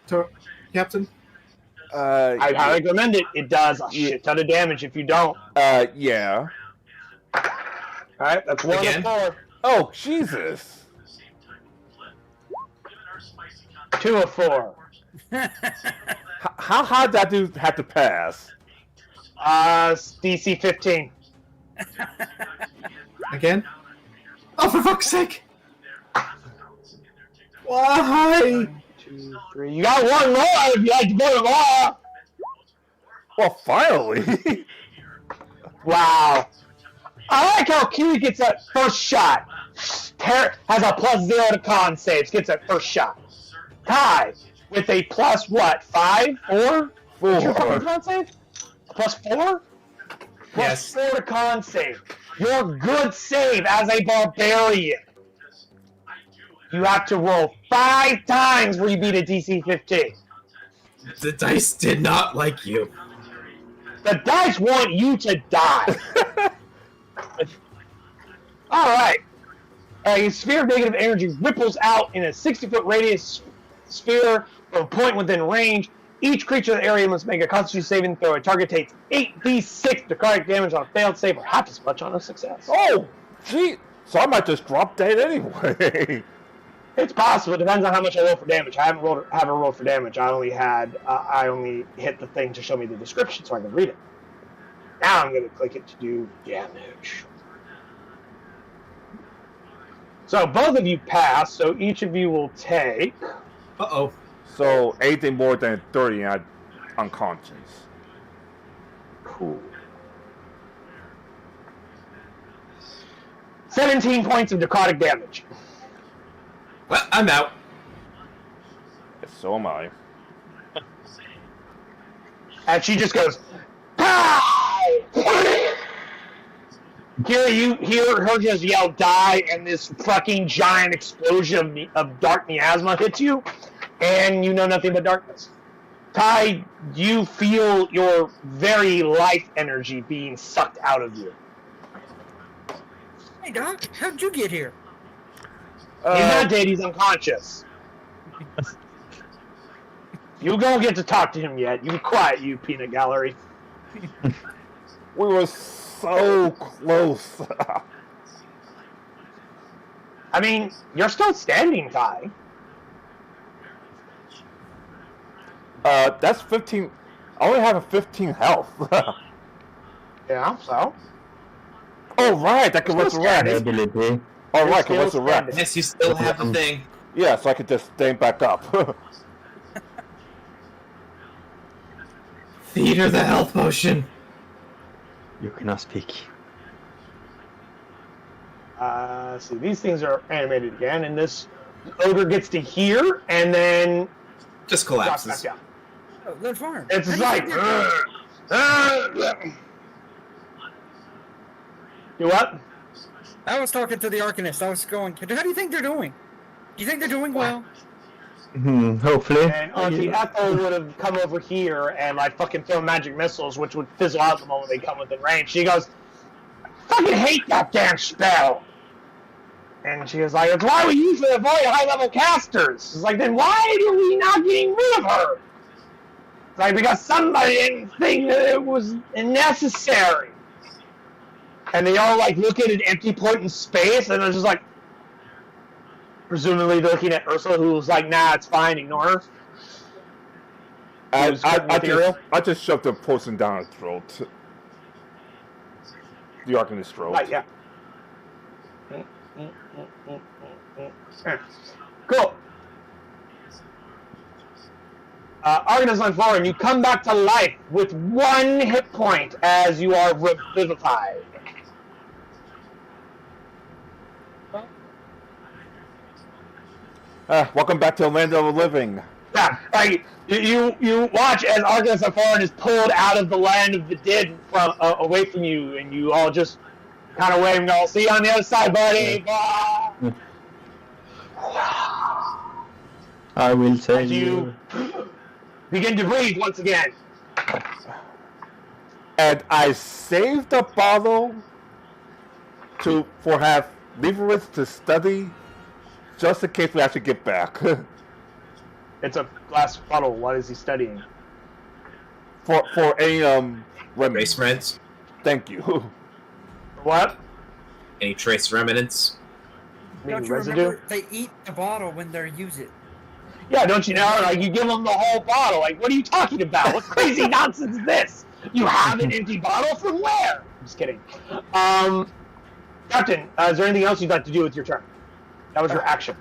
Captain? I highly recommend it. It does a shit ton of damage if you don't. Yeah. Alright, that's 1 Again? of 4. Oh, Jesus. 2 of 4. How hard that dude have to pass? DC 15. Again? Oh, for fuck's sake! Why? 1, 2, 3. You got one more if you like to go to more. Well, finally. Wow. I like how Kiwi gets that first shot. Has a +0 to con saves, gets that first shot. Ty, with a plus what? 5? 4? What's your fucking con save? +4? Yes. +4 to con save. Your good save as a barbarian. You have to roll 5 times where you beat a DC 15. The dice did not like you. The dice want you to die. Alright. A sphere of negative energy ripples out in a 60-foot radius sphere from a point within range. Each creature in the area must make a Constitution saving throw. A target takes 8d6 necrotic damage on a failed save, or half as much on a success. Oh, gee. So I might just drop dead anyway. It's possible. It depends on how much I roll for damage. I haven't rolled for damage. I only hit the thing to show me the description so I can read it. Now I'm going to click it to do damage. So both of you pass, so each of you will take... Uh-oh. So anything more than 30, I'm unconscious. Cool. 17 points of necrotic damage. Well, I'm out. So am I. And she just goes, die! Kira, you hear her just yell, die, and this fucking giant explosion of dark miasma hits you, and you know nothing but darkness. Ty, you feel your very life energy being sucked out of you. Hey, Doc, how'd you get here? He's not dead, he's unconscious. You don't get to talk to him yet. You be quiet, you peanut gallery. We were so close. I mean, you're still standing, Ty. That's 15. I only have a 15 health. Yeah, so? Oh, right, I can resurrect. Ability. Oh, right, I can Still resurrect. standing. Yes, you still have the thing. Yeah, so I can just stand back up. Feed her the health potion. You cannot speak. See, these things are animated again, and this ogre gets to hear, and then Just drops back collapses. down. Oh, good farm. It's How do like... you think they're- You what? I was talking to the Arcanist. I was going, how do you think they're doing? Do you think they're doing well? Hopefully. And Auntie Ethel would have come over here and like fucking throw magic missiles, which would fizzle out the moment they come within range. She goes, I fucking hate that damn spell. And she was like, it's why we usually avoid high-level casters. It's like, then why are we not getting rid of her? It's like, because somebody didn't think that it was necessary. And they all like look at an empty point in space, and they're just like, presumably looking at Ursula, who's like, nah, it's fine, ignore her. I just shoved the poison down her throat. The Arcanist's throat. Right, yeah. Cool. Argus on forward, you come back to life with 1 hit point as you are revivified. Welcome back to the land of the living. Yeah, like you watch as Argus on forward is pulled out of the land of the dead from away from you, and you all just kind of wave and go, "See you on the other side, buddy." Yeah. I will tell As you begin to breathe once again. And I saved a bottle for have Leverage to study, just in case we have to get back. It's a glass bottle. What is he studying? for any Trace remnants? Thank you. What? Any trace remnants? Don't you Residue? remember they eat the bottle when they use it? Yeah, don't you know? Like, you give them the whole bottle. Like, what are you talking about? What crazy nonsense is this? You have an empty bottle from where? I'm just kidding. Captain, is there anything else you'd like to do with your turn? That was your action.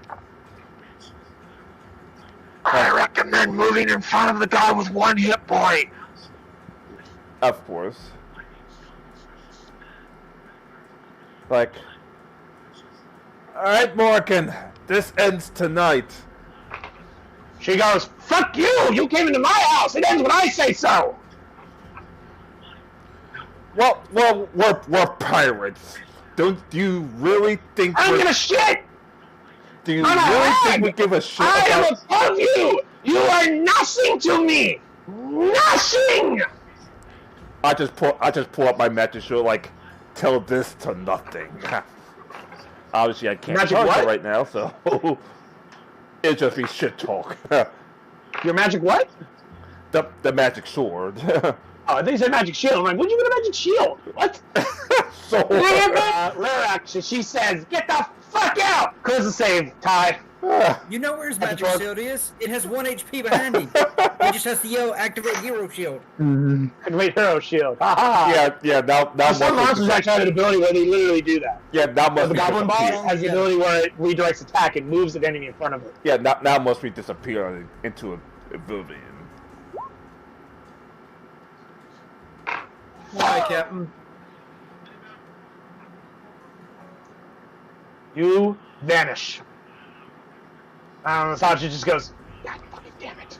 I recommend moving in front of the guy with 1 hit point. Of course. Like, alright, Morgan, this ends tonight. She goes, "Fuck you! You came into my house! It ends when I say so!" Well, we're pirates. Don't you really think I don't we're... give a shit! Do you I'm a really think hag! we give a shit I am about... above you! You are nothing to me! Nothing! I just pull up my magic shield, like, tell this to nothing. Obviously, I can't Magic charge what? it right now, so... It'd just be shit talk. Your magic what? The magic sword. Oh, I think you said magic shield. I'm like, what'd you get a magic shield? What? Sword. Lyrax, she says, "Get the fuck out!" Charisma save, Ty. You know where his magic Activate. shield is? It has 1 HP behind him. He just has to yell, "Activate hero shield." Activate hero shield. Haha. Yeah, now Some monsters actually have an ability where they literally do that. Yeah, now must The be Goblin disappear. Boss has the ability where it redirects attack and moves an enemy in front of it. Yeah, now must be disappear into oblivion. Why, Captain? You vanish. Sasha just goes, "God fucking damn it."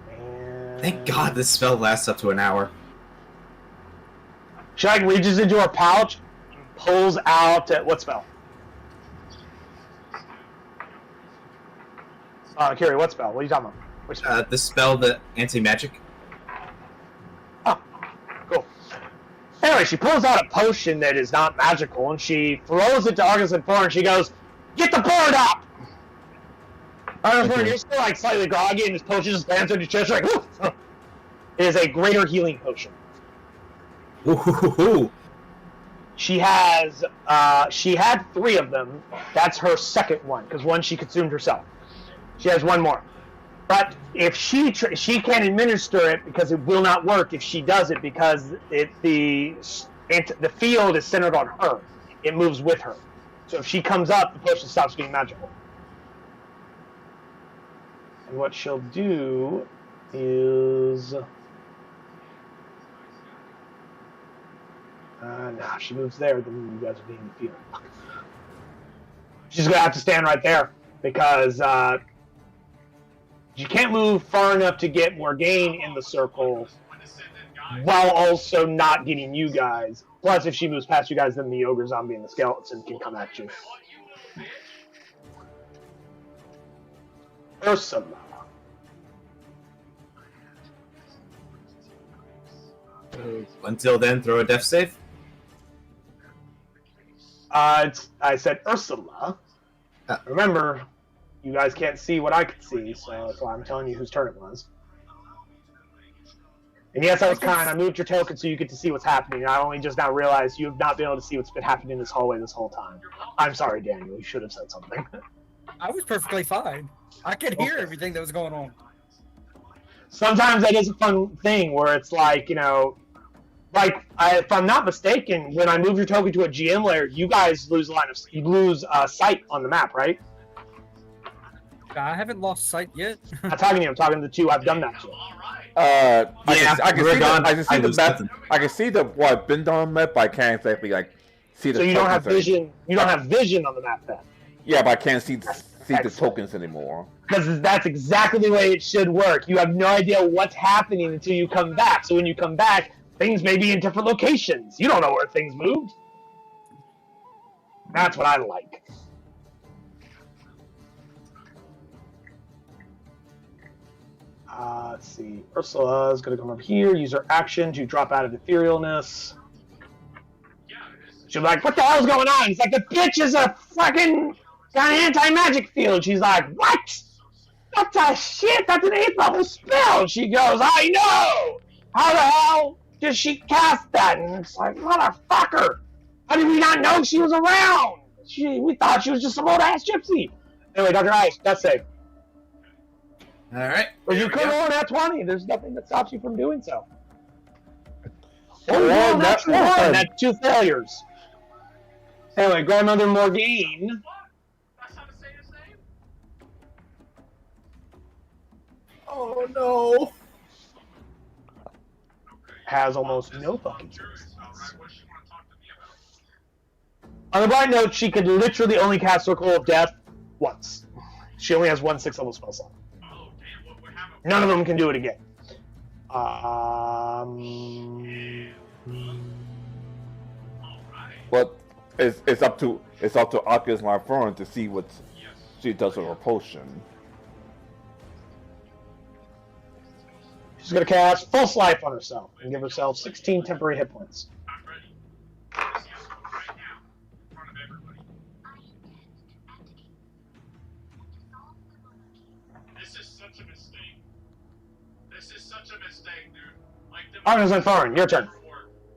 And Thank God this spell lasts up to an hour. she like reaches into her pouch and pulls out what spell? Kiri, what spell? What are you talking about? Which spell? The spell, the anti-magic. Oh, cool. Anyway, she pulls out a potion that is not magical, and she throws it to Argus and Thorn, and she goes, "Get the bird up!" Argus, you're still like slightly groggy, and this potion just lands on your chest, like, "Woof!" It is a greater healing potion. Ooh. She had 3 of them. That's her second one, because one she consumed herself. She has 1 more. But if she can't administer it because it will not work if she does it because the field is centered on her. It moves with her. So if she comes up, the potion stops being magical. And what she'll do is... no, if she moves there, then you guys will be in the field. She's going to have to stand right there because... you can't move far enough to get Morgaine in the circle while also not getting you guys. Plus, if she moves past you guys, then the ogre zombie and the skeleton can come at you. Ursula. Until then, throw a death save. I said Ursula. Remember, you guys can't see what I could see, so that's why I'm telling you whose turn it was. And yes, I was kind. I moved your token so you get to see what's happening. I only just now realized you have not been able to see what's been happening in this hallway this whole time. I'm sorry, Daniel. You should have said something. I was perfectly fine. I could hear everything that was going on. Sometimes that is a fun thing where it's like, like, if I'm not mistaken, when I move your token to a GM layer, you guys lose sight on the map, right? I haven't lost sight yet. I'm talking to you. I'm talking to the two I've done that to. I can see the what I've been on the map, but I can't exactly like see the. So you don't have tokens vision. You don't have vision on the map then. Yeah, but I can't see the tokens anymore. Because that's exactly the way it should work. You have no idea what's happening until you come back. So when you come back, things may be in different locations. You don't know where things moved. That's what I like. Let's see. Ursula is going to come up here, use her action to drop out of etherealness. She'll be like, what the hell's going on? He's like, the bitch is a fucking got an anti-magic field. She's like, what? That's a shit. That's an 8th level spell. She goes, I know. How the hell did she cast that? And it's like, motherfucker. How did we not know she was around? We thought she was just some old ass gypsy. Anyway, Dr. Ice, that's safe. All right. But you could roll that 20. There's nothing that stops you from doing so. That's 2 failures. Anyway, Grandmother Morgane. That's how to say his name? Oh no. Has almost no fucking Curious about, right? What does she want to talk to me about? On the bright note, she could literally only cast Circle of Death once. She only has 1 6th level spell slot. Oh, damn, what happened? None of them can do it again. But it's up to Oculus my phone to see what she does with her potion. She's going to cast False Life on herself and give herself 16 temporary hit points. I'm ready. Yes, right now, in front of everybody. This is such a mistake. This is such a mistake, dude. Like the Oculus and Thorn, your turn.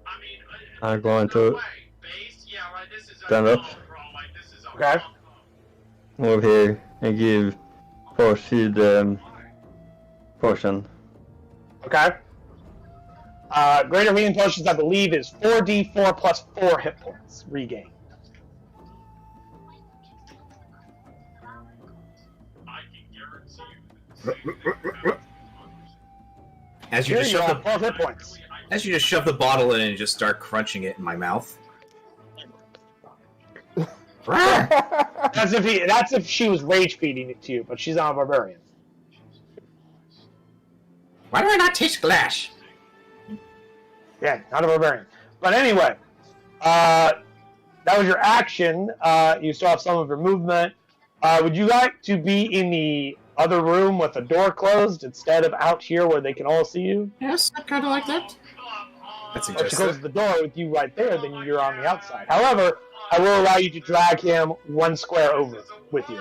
I mean, I'm going no to way. Base, yeah, right. This is stand a up. bro. Like this is a Okay. Move here and give Proceed potion. Okay. Greater Healing Potions, I believe, is 4d4 plus 4 hit points regained. I can guarantee you. As you Here just you shove are, the 12 hit points. as you just shove the bottle in and just start crunching it in my mouth. That's if she was rage feeding it to you, but she's not a barbarian. Why do I not taste glass? Yeah, not a barbarian. But anyway, that was your action. You still have some of your movement. Would you like to be in the other room with the door closed instead of out here where they can all see you? Yes, I kind of like that. That's If she interesting. closes the door with you right there, then you're on the outside. However, I will allow you to drag him 1 square over with you.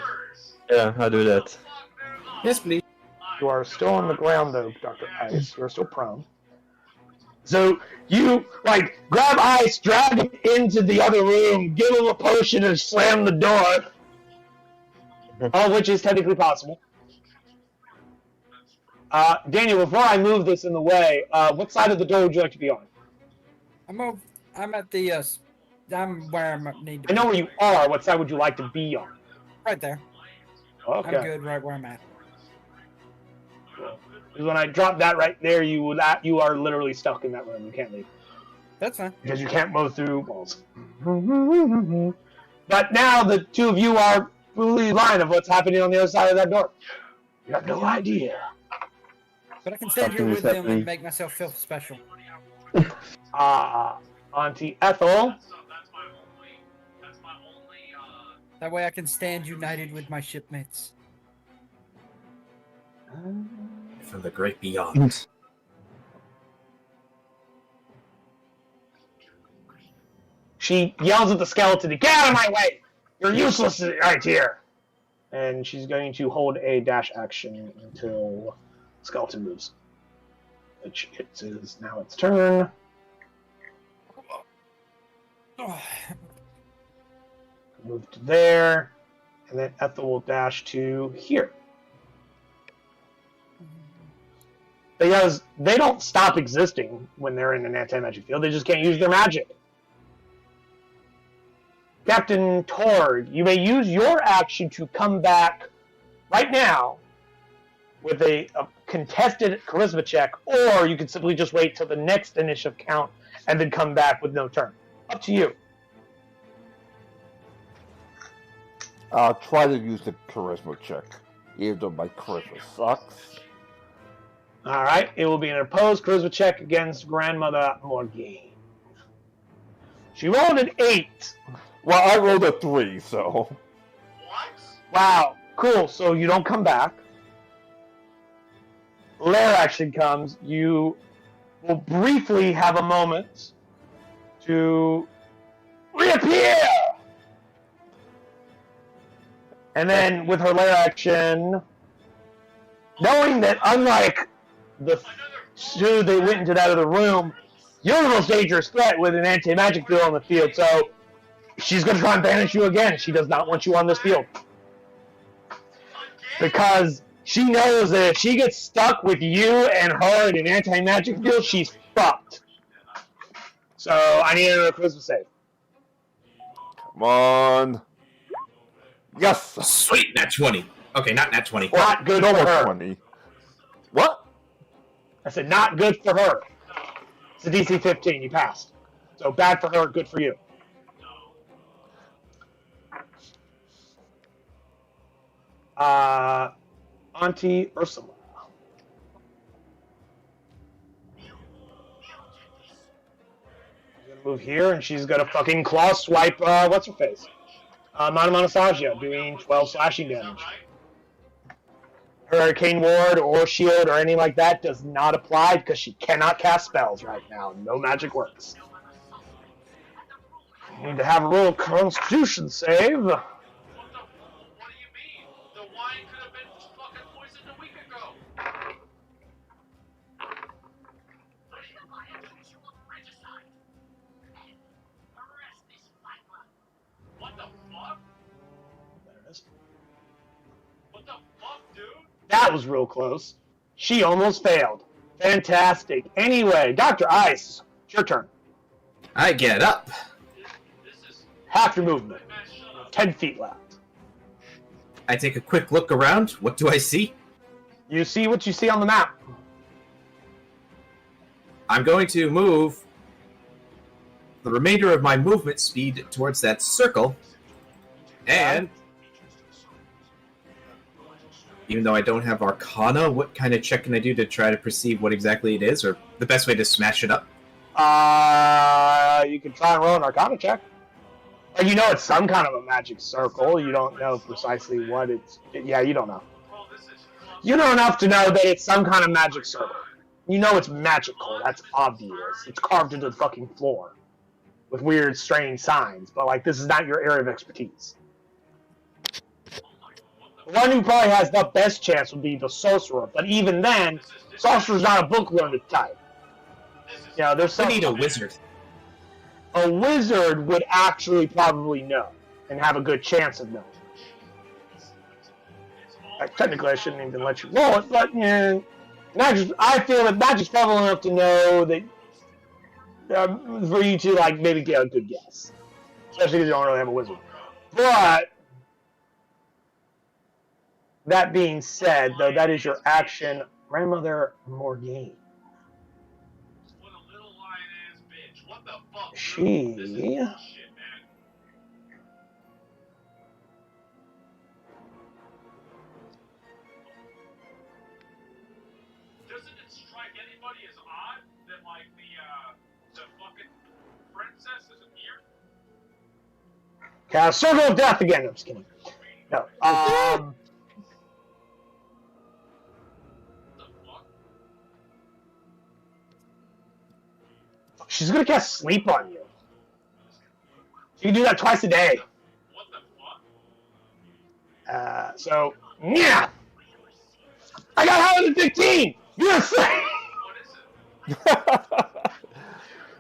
Yeah, I'll do that. Yes, please. You are still on the ground, though, Dr. Ice. You are still prone. So you, grab Ice, drag him into the other room, give him a potion, and slam the door. All of which is technically possible. Daniel, before I move this in the way, what side of the door would you like to be on? I'm at the I'm where I need to I be. know where you are. What side would you like to be on? Right there. Okay. I'm good right where I'm at. Because when I drop that right there, you are literally stuck in that room. You can't leave. That's fine. Because you can't mow through walls. But now the two of you are fully in line of what's happening on the other side of that door. You have no idea. But I can stand here Something with is them happening. and make myself feel special. Auntie Ethel. That's my only, That way I can stand united with my shipmates. From the great beyond. She yells at the skeleton to get out of my way! You're useless right here! And she's going to hold a dash action until the skeleton moves. Which it is now its turn. Move to there. And then Ethel will dash to here. Because they don't stop existing when they're in an anti-magic field. They just can't use their magic. Captain Torg, you may use your action to come back right now with a contested charisma check, or you can simply just wait till the next initiative count and then come back with no turn. Up to you. I'll try to use the charisma check, even though my charisma sucks. All right, it will be an opposed charisma check against Grandmother Morgaine. She rolled an 8. Well, I rolled a 3, so. What? Wow, cool. So you don't come back. Lair action comes. You will briefly have a moment to reappear. And then with her lair action, knowing that unlike the two they went into that other room, you're the most dangerous threat with an anti-magic field on the field, so she's going to try and banish you again. She does not want you on this field. Because she knows that if she gets stuck with you and her in an anti-magic field, she's fucked. So I need another charisma save. Come on. Yes! Sweet, nat 20. Okay, not nat 20. Not good for her. 20. What? I said not good for her. It's a DC 15. You passed. So bad for her, good for you. Auntie Ursula. She's gonna move here, and she's gonna fucking claw swipe. What's her face? Mana Monosagia, doing 12 slashing damage. Her Arcane Ward or Shield or anything like that does not apply because she cannot cast spells right now. No magic works. You need to have a roll Constitution save. What do you mean? The wine could have been fucking poisoned a week ago. What the fuck? There it is. What the fuck, dude? That was real close. She almost failed. Fantastic. Anyway, Dr. Ice, it's your turn. I get up. This is Half your movement. man, shut up. 10 feet left. I take a quick look around. What do I see? You see what you see on the map. I'm going to move the remainder of my movement speed towards that circle. And even though I don't have Arcana, what kind of check can I do to try to perceive what exactly it is, or the best way to smash it up? You can try and roll an Arcana check. And you know it's some kind of a magic circle. You don't know precisely what it's... Yeah, you don't know. Bro, this is You know enough to know that it's some kind of magic circle. You know it's magical. That's obvious. It's carved into the fucking floor with weird, strange signs. But, like, this is not your area of expertise. The one who probably has the best chance would be the sorcerer. But even then, sorcerer's not a book-learned type. You know, there's I some... need a wizard. A wizard would actually probably know and have a good chance of knowing. Like, technically, I shouldn't even let you roll it, but yeah, magic. I feel that magic's prevalent enough to know that for you to like maybe get a good guess, especially if you don't really have a wizard. But that being said, though, that is your action, Grandmother Morgaine. what a little lion-ass bitch. What the fuck? She- This is bullshit, man. Doesn't it strike anybody as odd that like the fucking princess isn't here? Cast Circle of Death again. I'm just kidding. No. What the fuck? She's gonna cast Sleep on you. She can do that twice a day. What the fuck? So, yeah. I got higher than 15. Yes. What is it?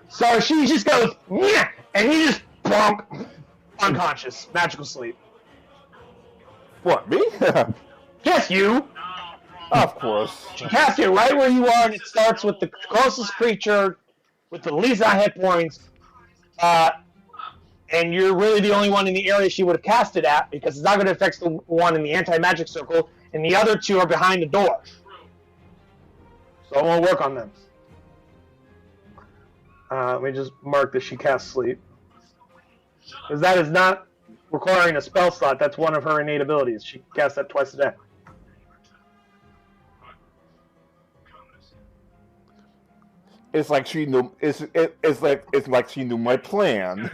So she just goes, yeah, and he just bonk, unconscious, magical sleep. What, me? Yes, you. Nah, bro. Of course. She casts it right where you are, and it starts with the closest creature with the least amount of hit points. And you're really the only one in the area she would have cast it at, because it's not going to affect the one in the anti-magic circle, and the other two are behind the door. So I won't work on them. Let me just mark that she casts sleep. Because that is not requiring a spell slot. That's one of her innate abilities. She casts that twice a day. It's like she knew. It's like she knew my plan.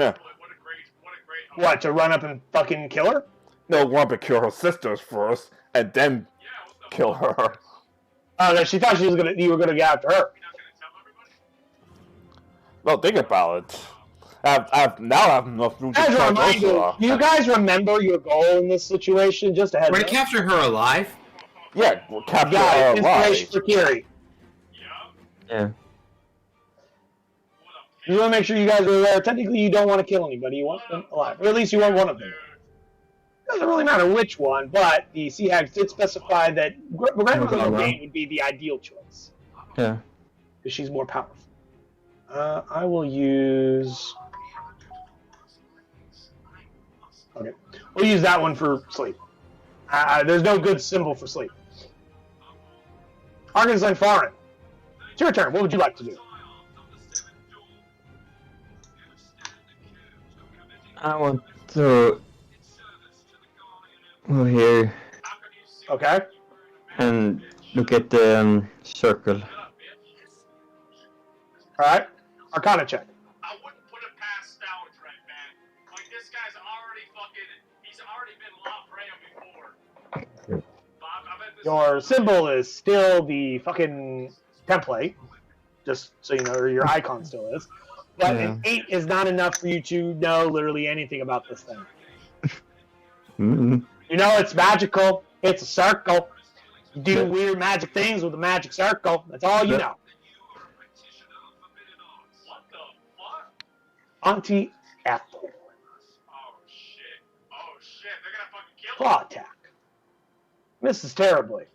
What, to run up and fucking kill her? No, run up and kill her sisters first, and then kill her. Oh no, she thought you were gonna get after her. Well, think about it. I have enough room to As a charge reminder, Ursula. do you guys remember your goal in this situation? Just ahead. We're to capture her alive? Yeah, we'll capture Yeah, her alive. inspiration for Kiri. Yeah. You want to make sure you guys are aware. Technically, you don't want to kill anybody. You want them alive. Or at least you want one of them. Doesn't really matter which one, but the Sea Hags did specify that Grandmother Lorraine would be the ideal choice. Yeah. Because she's more powerful. I will use... Okay. We'll use that one for sleep. There's no good symbol for sleep. Arkansas and Foreign. It's your turn. What would you like to do? I want to go here Okay. and look at the circle. Alright. Arcana check. I wouldn't put it past Stalagret, man. Like, this guy's already he's already been La Brea before. I bet this Your symbol is still the fucking template. Just so you know, or your icon still is. But an 8 is not enough for you to know literally anything about this thing. Mm-hmm. You know it's magical. It's a circle. You do weird magic things with a magic circle. That's all you know. What the fuck? Auntie Ethel. Oh shit. They're gonna fucking kill me. Claw attack. Misses terribly.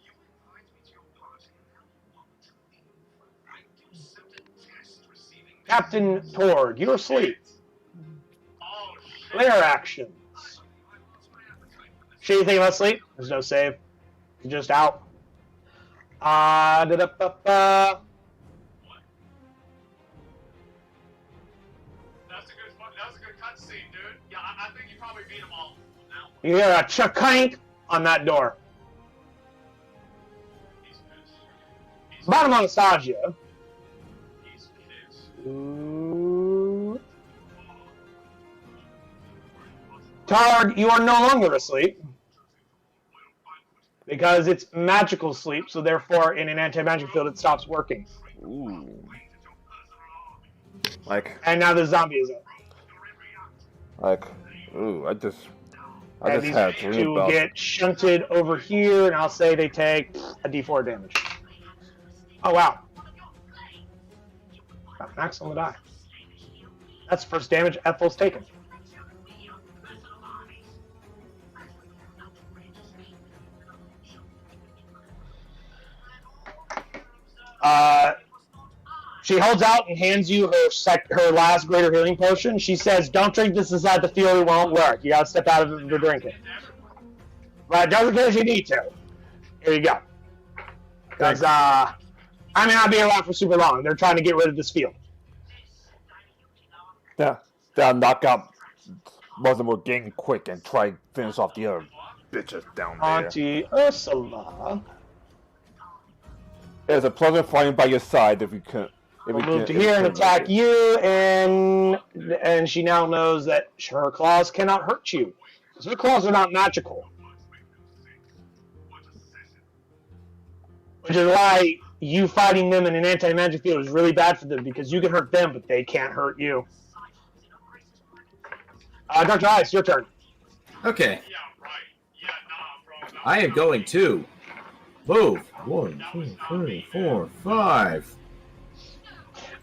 Captain Tord, you're asleep. Oh shit. Flare actions. See anything about sleep? There's no save. You're just out. Da-da-ba-ba. That was a good cutscene, dude. Yeah, I think you probably beat them all. Now, You hear a clank on that door. he's pissed. Bottom Anastasia. He's pissed. Ooh. Tard, you are no longer asleep. Because it's magical sleep, so therefore in an anti-magic field it stops working. Ooh. Like, And now the zombie is up. ooh, I just And these had a dream two about. get shunted over here, and I'll say they take a d4 damage. Oh, wow. Got max on the die. That's the first damage Ethel's taken. She holds out and hands you her last greater healing potion. She says, "Don't drink this inside the field; it won't work. You gotta step out of it to drink it. But don't because you need to. Here you go. Because I may not be around for super long. They're trying to get rid of this field. Yeah, they'll knock out Multiple Gang quick and try to finish off the other bitches down there. Auntie Ursula. It's a pleasant fighting by your side if you can. We'll move to here and attack you, and she now knows that her claws cannot hurt you. Because her claws are not magical. Which is why you fighting them in an anti-magic field is really bad for them, because you can hurt them, but they can't hurt you. Dr. Ice, your turn. Okay. Yeah, right. Yeah, nah, bro. I am going to move. 1, 2, 3, 4, 5.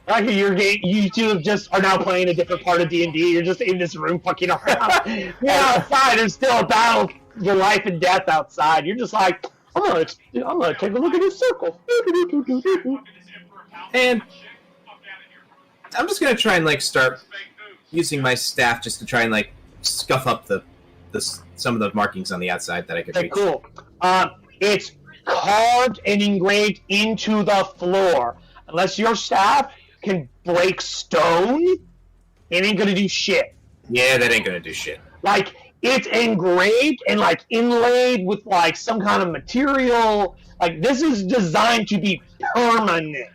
Right here, you two are now playing a different part of D&D. You're just in this room fucking around. You're outside. There's still a battle for life and death outside. You're just like, I'm gonna take a look at this circle. And I'm just gonna try and like start using my staff just to try and like scuff up the some of the markings on the outside that I could Okay, reach. cool. It's carved and engraved into the floor. Unless your staff can break stone, it ain't gonna do shit. Yeah, that ain't gonna do shit. Like, it's engraved and like inlaid with like some kind of material. Like, this is designed to be permanent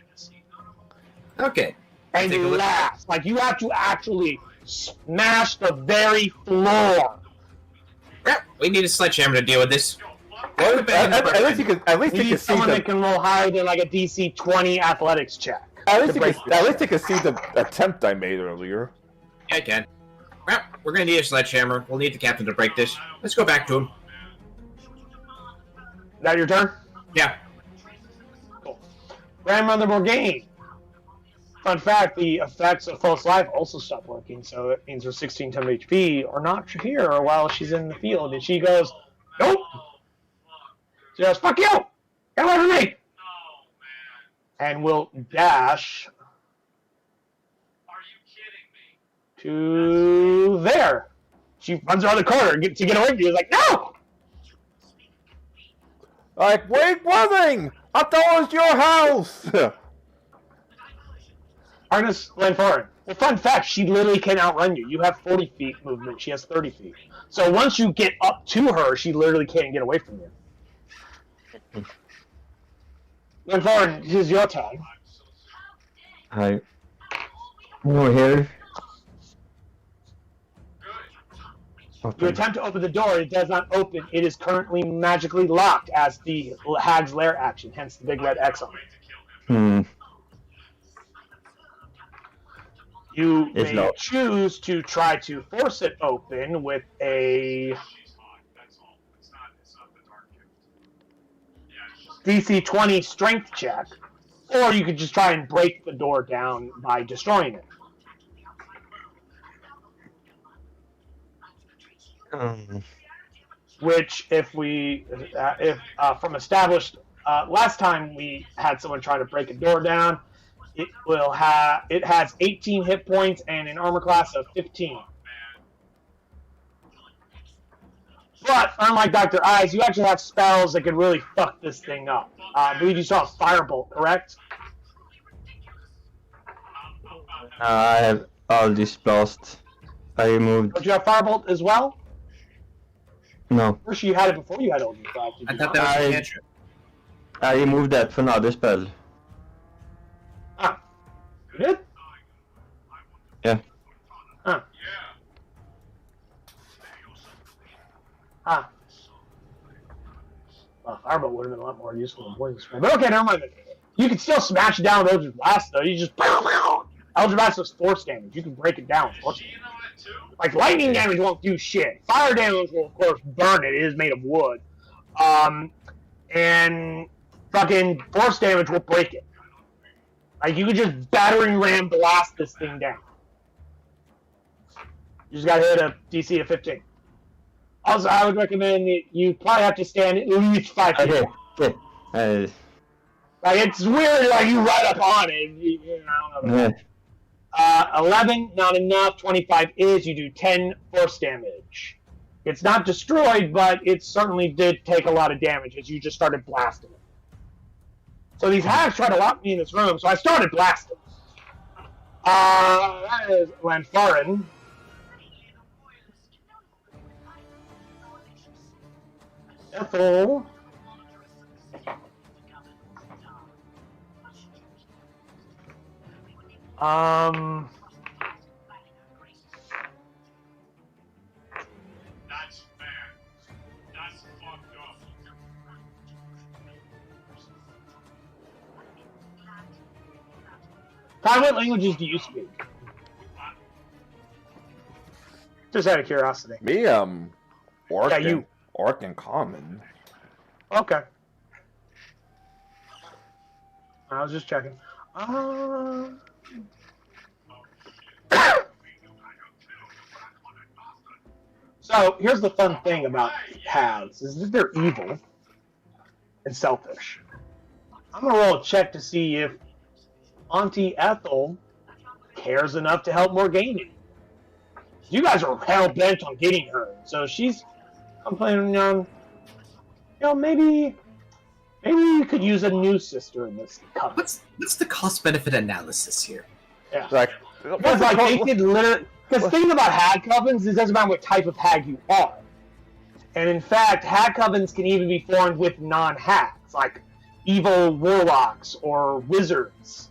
Okay. and Take a look. last. Like, you have to actually smash the very floor. Yeah, we need a sledgehammer to deal with this. Well, at least you We can need see someone that the. can roll higher than like a DC 20 athletics check. At least to you break this can see the attempt I made earlier. Yeah, I can. Well, we're gonna need a sledgehammer. We'll need the captain to break this. Let's go back to him. Now your turn? Yeah. Cool. Grandmother Morgaine. Fun fact, the effects of false life also stop working, so it means her 16 ton HP are not here while she's in the field. And she goes, nope. She goes, fuck you! Get away from me! And will dash to there. She runs around the corner to get away from you. She's like, no! Like, wait, running! I thought it was your house! Arnis Glenfarne. Well, fun fact, she literally can outrun you. You have 40 feet movement. She has 30 feet. So once you get up to her, she literally can't get away from you. Glenfarne, this is your turn. Hi. Over here. You Okay. attempt to open the door. It does not open. It is currently magically locked as the Hag's Lair action, hence the big red X on it. You It's may locked. choose to try to force it open with a DC 20 strength check, or you could just try and break the door down by destroying it. Which, if from established, last time we had someone try to break a door down, it has 18 hit points and an armor class of 15. But unlike Dr. Eyes, you actually have spells that could really fuck this thing up. I believe you saw Firebolt, correct? I have all this blast. I removed. Don't you have Firebolt as well? No. Or you had it before you had Eldritch Blast. Did I you thought not? that was a cantrip. I removed that for another spell. Ah. You did? Yeah. Huh. Ah. Well, Firebolt would have been a lot more useful than Poison Spray. But okay, never mind. You can still smash it down with Eldritch Blast, though. You just... Eldritch Blast does force damage. You can break it down. Like, lightning damage won't do shit. Fire damage will, of course, burn it. It is made of wood. And fucking force damage will break it. Like, you could just battering ram blast this thing down. You just gotta hit a DC of 15. Also, I would recommend that you probably have to stand at least 5 feet. Okay. Okay. Like, it's weird, like, you ride up on it. I don't know. 11, not enough. 25 is. You do 10 force damage. It's not destroyed, but it certainly did take a lot of damage as you just started blasting it. So these hags tried to lock me in this room, so I started blasting. That is Lanfarin. Ethel. That's bad. That's fucked up. Todd, what languages do you speak? Just out of curiosity. Me, Orc, Yeah, you. Orc and Common. Okay. I was just checking. So here's the fun thing about hags is that they're evil, and selfish. I'm gonna roll a check to see if Auntie Ethel cares enough to help Morgana. You guys are hell bent on getting her, so I'm planning on, maybe you could use a new sister in this coven. What's the cost benefit analysis here? Yeah. Like, Because they could literally. Because the thing about hag covens is it doesn't matter what type of hag you are. And in fact, hag covens can even be formed with non-hags, like evil warlocks or wizards.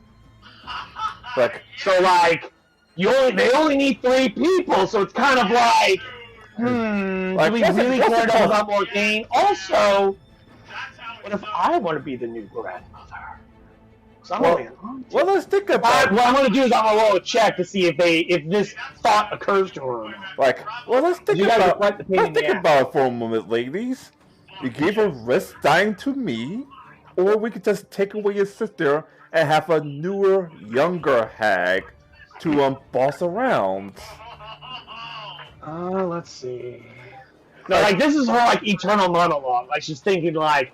like, So like, they only need 3 people, so it's kind of like, Like, do we that's really a- care that's a- about Morgane? Also, what if I want to be the new grandmother? So I'm well, let's think about what I'm going to do is I'm going to roll a check to see if this thought occurs to her or not. Like, well, let's think You guys are about quite the pain let's in the think ass. about it for a moment, ladies. You gave a risk dying to me, or we could just take away your sister and have a newer, younger hag to boss around. Let's see. No, like this is her like eternal monologue. Like she's thinking like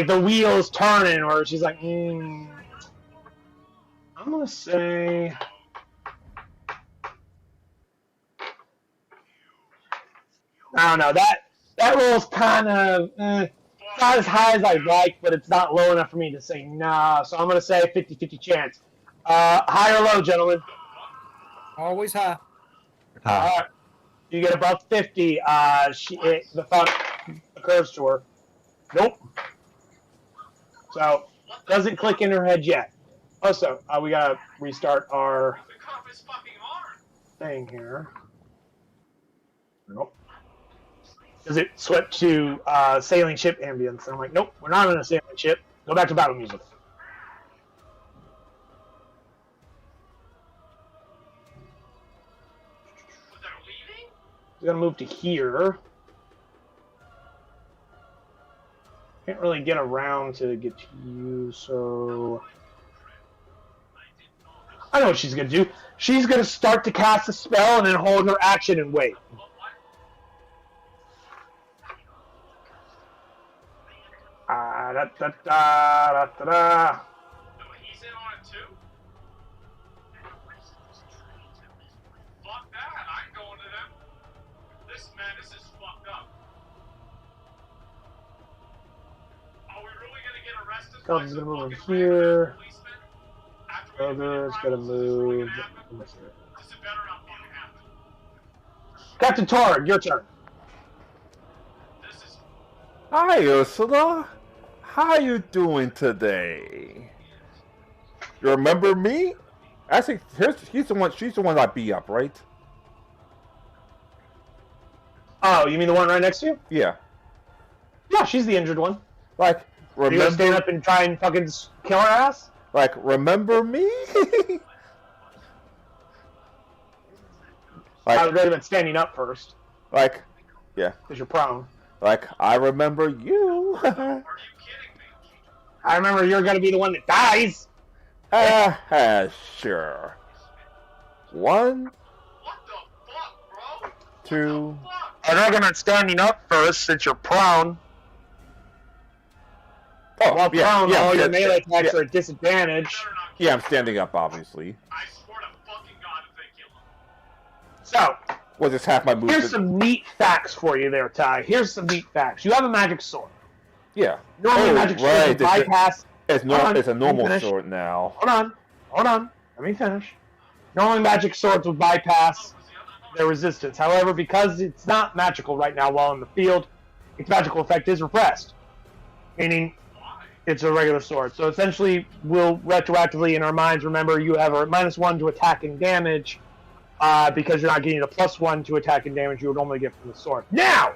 the wheels turning, or she's like, I'm gonna say. I don't know. That roll's kind of it's not as high as I'd like, but it's not low enough for me to say nah. So I'm gonna say 50-50 chance. High or low, gentlemen? Always high. Ah, All right. You get above 50. The thought occurs to her. Nope. So doesn't click in her head yet. Also, we gotta restart our thing here. Nope. Because it switched to sailing ship ambience. And I'm like, nope, we're not in a sailing ship. Go back to battle music. We're gonna move to here. Can't really get around to get to you, so I know what she's gonna do. She's gonna start to cast a spell and then hold her action and wait. He's in on it too? Fuck that, I'm going to them. This is fucked up. Are we really gonna get arrested? Skeletons gonna move over here. Ogre's gonna move. This is better not fucking happen. Captain Torg, your turn. This is Hi, Ursula. How you doing today? You remember me? Actually, she's the one that beat up, right? Oh, you mean the one right next to you? Yeah. Yeah, she's the injured one. Like, Are you gonna stand remember? up and try and fucking kill her ass? Like, remember me? I like, would rather than standing up first, like, yeah. because you're prone. Like, I remember you. are you kidding me? I remember you're gonna be the one that dies. Sure. 1, What the fuck, bro? 2. I recommend standing up first since you're prone. Oh, While prone, all your yeah, melee attacks yeah. are at disadvantage. Better not Yeah, I'm standing up, obviously. I swear to fucking God if they kill him. So, Well, just half my movement. here's some neat facts for you there, Ty. Here's some neat facts. You have a magic sword. Yeah. Normally, magic swords right. bypass. It's Hold on, a normal finish. sword now. Hold on. Let me finish. Normally, magic swords would bypass their resistance. However, because it's not magical right now while in the field, its magical effect is repressed. Meaning, it's a regular sword. So essentially, we'll retroactively in our minds remember you have a -1 to attack and damage because you're not getting a +1 to attack and damage you would normally get from the sword. Now,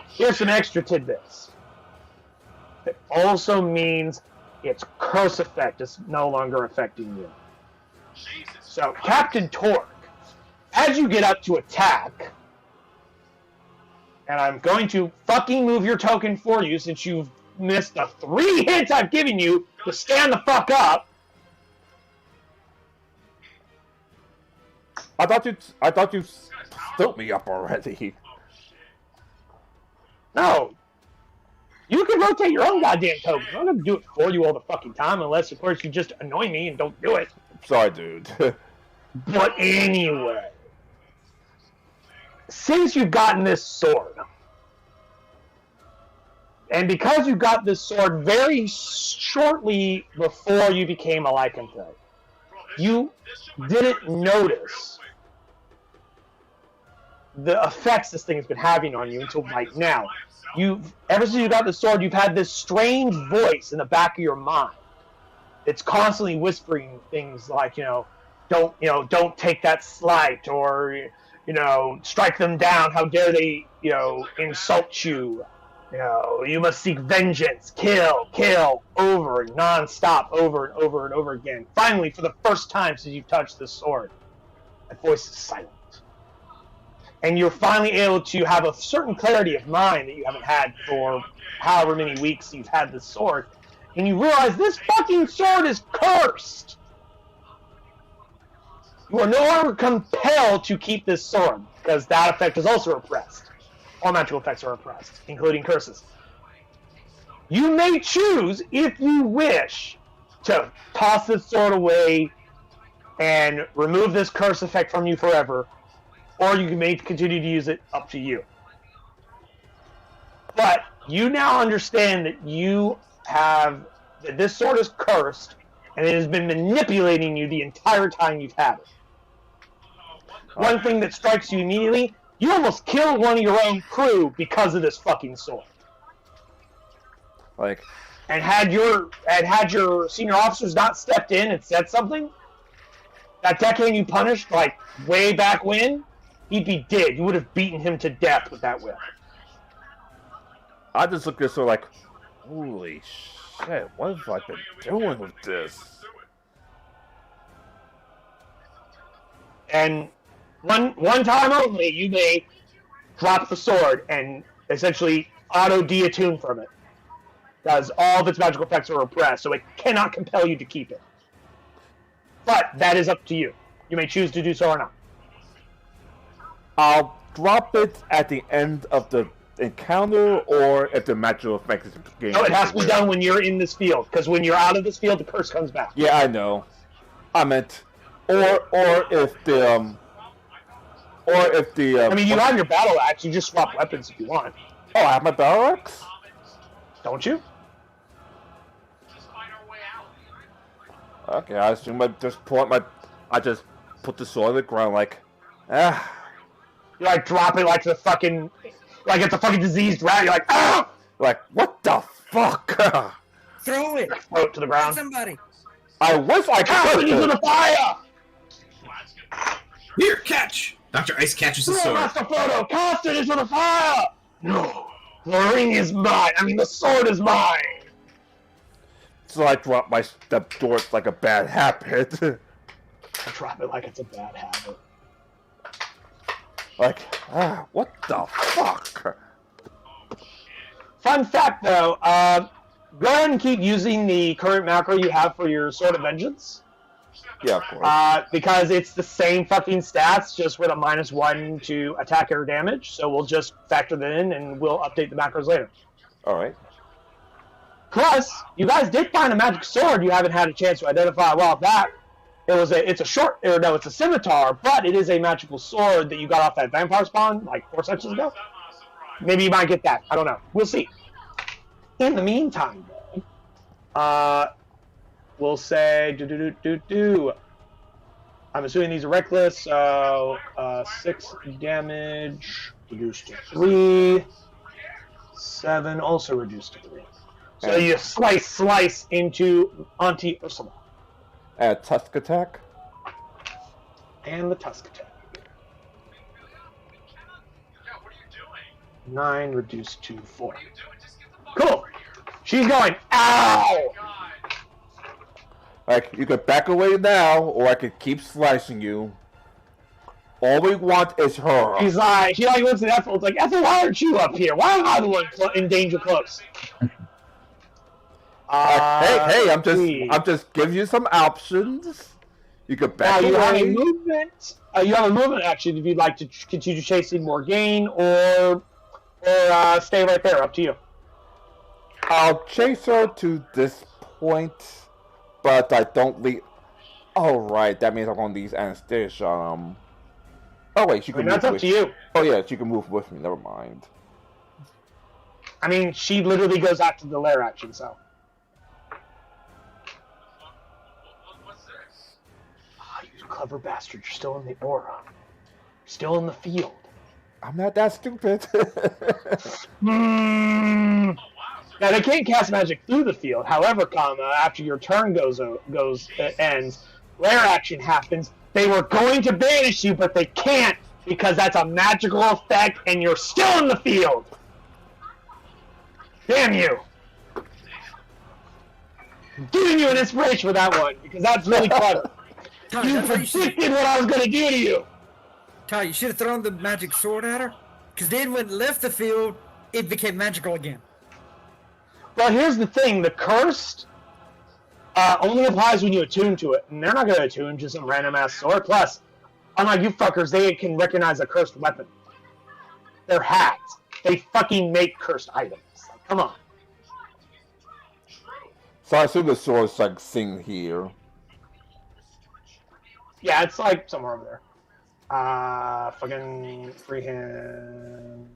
here's some extra tidbits. It also means its curse effect is no longer affecting you. Jesus. So, Captain Torg, as you get up to attack, and I'm going to fucking move your token for you since you've missed the 3 hits I've given you to stand the fuck up. I thought you stood me up already. No. You can rotate your own goddamn tokens. I'm not gonna do it for you all the fucking time, unless, of course, you just annoy me and don't do it. Sorry, dude. But anyway, since you've gotten this sword, and because you got this sword very shortly before you became a lycanthrope, you didn't notice the effects this thing has been having on you until right now. Ever since you got the sword, you've had this strange voice in the back of your mind. It's constantly whispering things like, don't take that slight, or, strike them down. How dare they, insult you? You must seek vengeance, kill, over and non-stop, over and over and over again. Finally, for the first time since you've touched this sword, that voice is silent. And you're finally able to have a certain clarity of mind that you haven't had for however many weeks you've had this sword. And you realize this fucking sword is cursed! You are no longer compelled to keep this sword, because that effect is also repressed. All magical effects are repressed, including curses. You may choose, if you wish, to toss this sword away and remove this curse effect from you forever, or you may continue to use it, up to you. But you now understand that that this sword is cursed, and it has been manipulating you the entire time you've had it. One thing that strikes you immediately, you almost killed one of your own crew because of this fucking sword. And had your senior officers not stepped in and said something, that deckhand you punished, way back when, he'd be dead. You would have beaten him to death with that whip. I just look at this like, holy shit, what have I been doing with this? And one time only, you may drop the sword and essentially auto-deattune from it. Because all of its magical effects are repressed, so it cannot compel you to keep it. But that is up to you. You may choose to do so or not. I'll drop it at the end of the encounter, or if the magical effect is gained. No, it has to be done when you're in this field, because when you're out of this field, the curse comes back. Yeah, I know. I meant, or if the. I mean, you have your battle axe. You just swap weapons if you want. Oh, I have my battle axe? Don't you? Okay, I assume I just pull out I just put the sword on the ground You drop it like it's a fucking diseased rat. You're ah! What the fuck? Throw it! Throw it to the ground. Somebody! I was Cast it into the fire! Here, catch! Dr. Ice catches the sword. Master Frodo, cast it into the fire! No, the ring is mine. I mean, the sword is mine. So I drop my step towards like a bad habit. I drop it like it's a bad habit. What the fuck? Fun fact, though, go ahead and keep using the current macro you have for your Sword of Vengeance. Yeah, of course. Because it's the same fucking stats, just with a -1 to attack or damage. So we'll just factor that in, and we'll update the macros later. All right. Plus, you guys did find a magic sword you haven't had a chance to identify. Well, it's a scimitar, but it is a magical sword that you got off that vampire spawn 4 sections ago. Maybe you might get that. I don't know. We'll see. In the meantime, we'll say I'm assuming these are reckless, so 6 damage reduced to 3. 7 also reduced to 3. So you slice into Auntie Ursula. Tusk attack. And the Tusk attack. 9 reduced to 4. Cool. She's going, ow! You could back away now, or I could keep slicing you. All we want is her. She looks at Ethel. It's Ethel, why aren't you up here? Why am I the one in danger close? Hey! I'm just giving you some options. You could back away. You have a movement. You have a movement action if you'd like to continue chasing Morgaine, or stay right there. Up to you. I'll chase her to this point, but I don't leave. Oh, right. That means I'm going to use anesthesia. Oh, wait. She can move that's up with to you. Oh, yeah. She can move with me. Never mind. I mean, she literally goes after the lair action, so. What's this? Ah, you clever bastard. You're still in the aura. You're still in the field. I'm not that stupid. Now, they can't cast magic through the field. However, after your turn ends, lair action happens. They were going to banish you, but they can't because that's a magical effect, and you're still in the field. Damn you! I'm giving you an inspiration for that one because that's really clever. Ty, You that's what you should. predicted what I was going to do to you. Ty, you should have thrown the magic sword at her. Because then when it left the field, it became magical again. Well, here's the thing: the cursed only applies when you attune to it, and they're not going to attune to some random ass sword. Plus, unlike you fuckers, they can recognize a cursed weapon. They're hacked. They fucking make cursed items. Like, come on. So I assume the sword's like sing here. Yeah, it's like somewhere over there. Fucking freehand.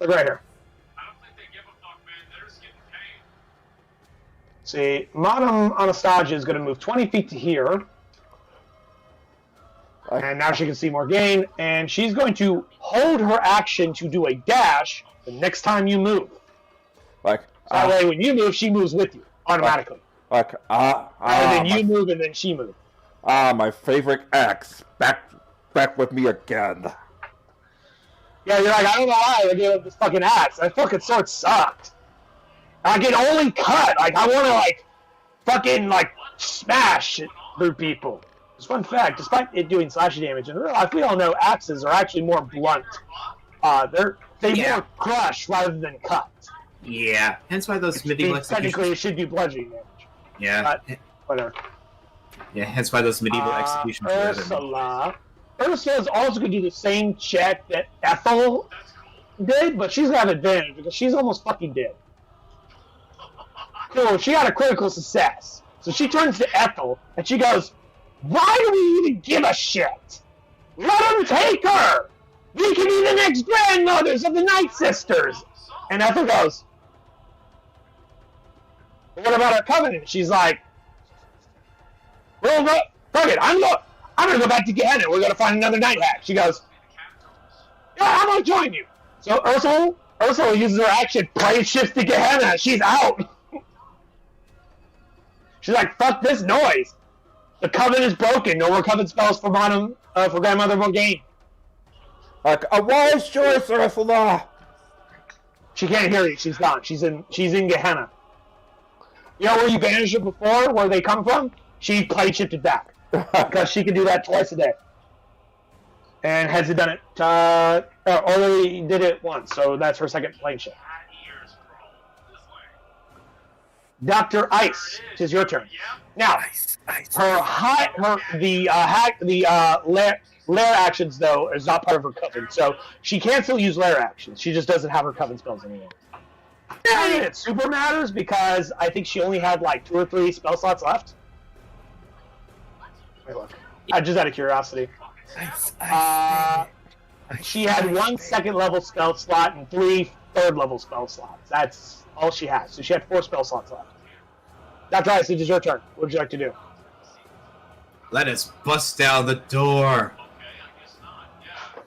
Like right here. I don't think they give a fuck, man. They're just getting paid. See, Madame Anastasia is going to move 20 feet to here. And now she can see more gain. And she's going to hold her action to do a dash the next time you move. Like, So that way, when you move, she moves with you automatically. Rather than you move and then she moves. My favorite axe. Back with me again. Yeah, you're like, I don't know why I gave up this fucking axe. That fucking sword sucked. I can only cut. Like, I want to, like, fucking, like, smash it through people. It's a fun fact. Despite it doing slash damage, in real life, we all know axes are actually more blunt. They more crush rather than cut. Yeah, hence why those medieval executions. Technically, it should do bludgeoning damage. Yeah, But, whatever. yeah, hence why those medieval executions. Ursula is also going to do the same check that Ethel did, but she's got an advantage because she's almost fucking dead. Cool, she got a critical success. So she turns to Ethel and she goes, "Why do we even give a shit? Let them take her! We can be the next grandmothers of the Night Sisters!" And Ethel goes, "What about our covenant?" She's like, "Well, fuck it, I'm gonna go back to Gehenna. We're gonna find another night hack." She goes, "Yeah, I'm gonna join you." So Ursula uses her action, plane shifts to Gehenna. She's out. She's like, "Fuck this noise. The covenant is broken. No more covenant spells for Grandmother Morgaine." Like a wise choice, Ursula. She can't hear you. She's gone. She's in Gehenna. You know where you banished her before? Where they come from? She plane shifted back. Because she can do that twice a day. And has done it, only did it once, so that's her second plane shift. Dr. Ice, it is your turn. Now, lair actions, though, is not part of her coven, so she can still use lair actions. She just doesn't have her coven spells anymore. And it super matters because I think she only had like 2 or 3 spell slots left. Wait, look. Just out of curiosity. She had 1 second level spell slot and 3 third level spell slots. That's all she has. So she had 4 spell slots left. Dr. Ice, it is your turn. What would you like to do? Let us bust down the door. Okay, I guess not. Yeah.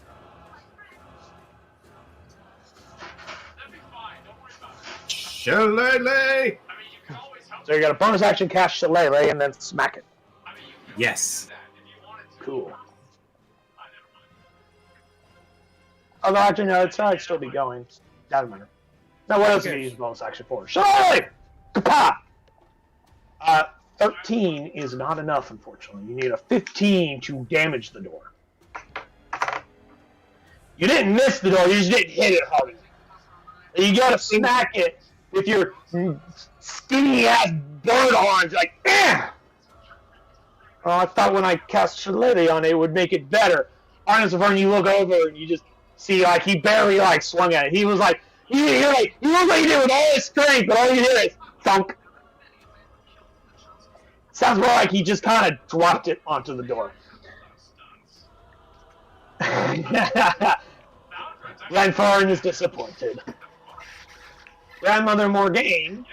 That'd be fine. Don't worry about it. Shillelagh! I mean, you can always help. So you got a bonus action, cast Shillelagh, and then smack it. I mean, you can Yes. do that if you wanted to. Cool. Never mind. Although, actually, no, it's not still be going. Doesn't matter. Now, what else can you use bonus action for? Shillelagh! Kapah! 13 is not enough, unfortunately. You need a 15 to damage the door. You didn't miss the door, you just didn't hit it hard enough. You gotta smack it with your skinny-ass bird arms, like, eh! Oh, I thought when I cast Shillelagh on it, it would make it better. Arnis of you look over and you just see, like, he barely, like, swung at it. He was like, You look like you did with all his strength, but all you hear is thunk. Sounds more like he just kind of dropped it onto the door. Glenfarn is disappointed. Grandmother Morgaine.